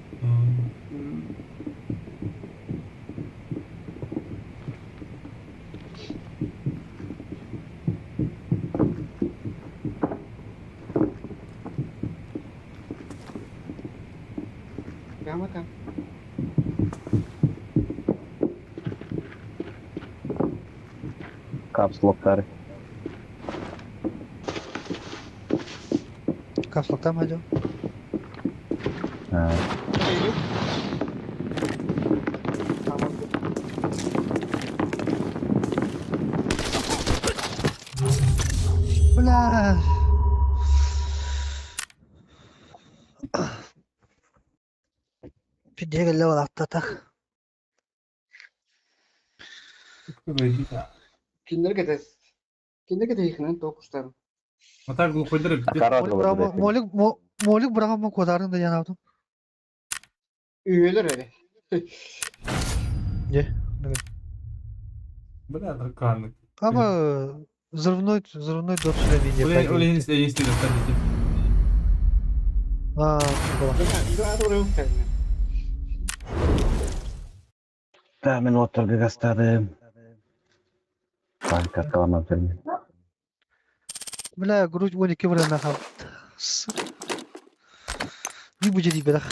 S4: Gama kan.
S5: Kapslokları.
S6: Kapslokta mı acaba?
S5: Ha.
S4: Tamam.
S6: Ulan. Bir diğer level atlatak.
S4: Киндер кетес. Киндер кете ихнен токуштар.
S1: Atar bunu koydurup gidiyor.
S5: Karar oldu.
S6: Molik bırakma kodarını da yanavdım.
S4: Üyeler öyle.
S6: Ye.
S1: Birader karnık.
S6: Ama zırvnoid 4 süreliğince.
S1: Öyle istedim tabii ki.
S6: Aa, bu.
S4: Daha doğru yok kendine.
S5: Tahmin oturdu gastadım. Banka kalamam seni.
S6: Bela grup 12 bulan nakal. Bir bu jadi bela.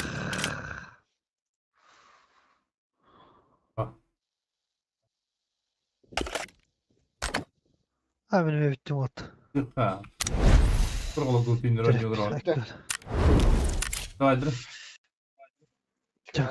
S6: Benim bittim ot.
S1: Ha. Kurgulu kulpindir oynuyorlar orada.
S6: Tekrar.
S1: Hadi.
S6: Çok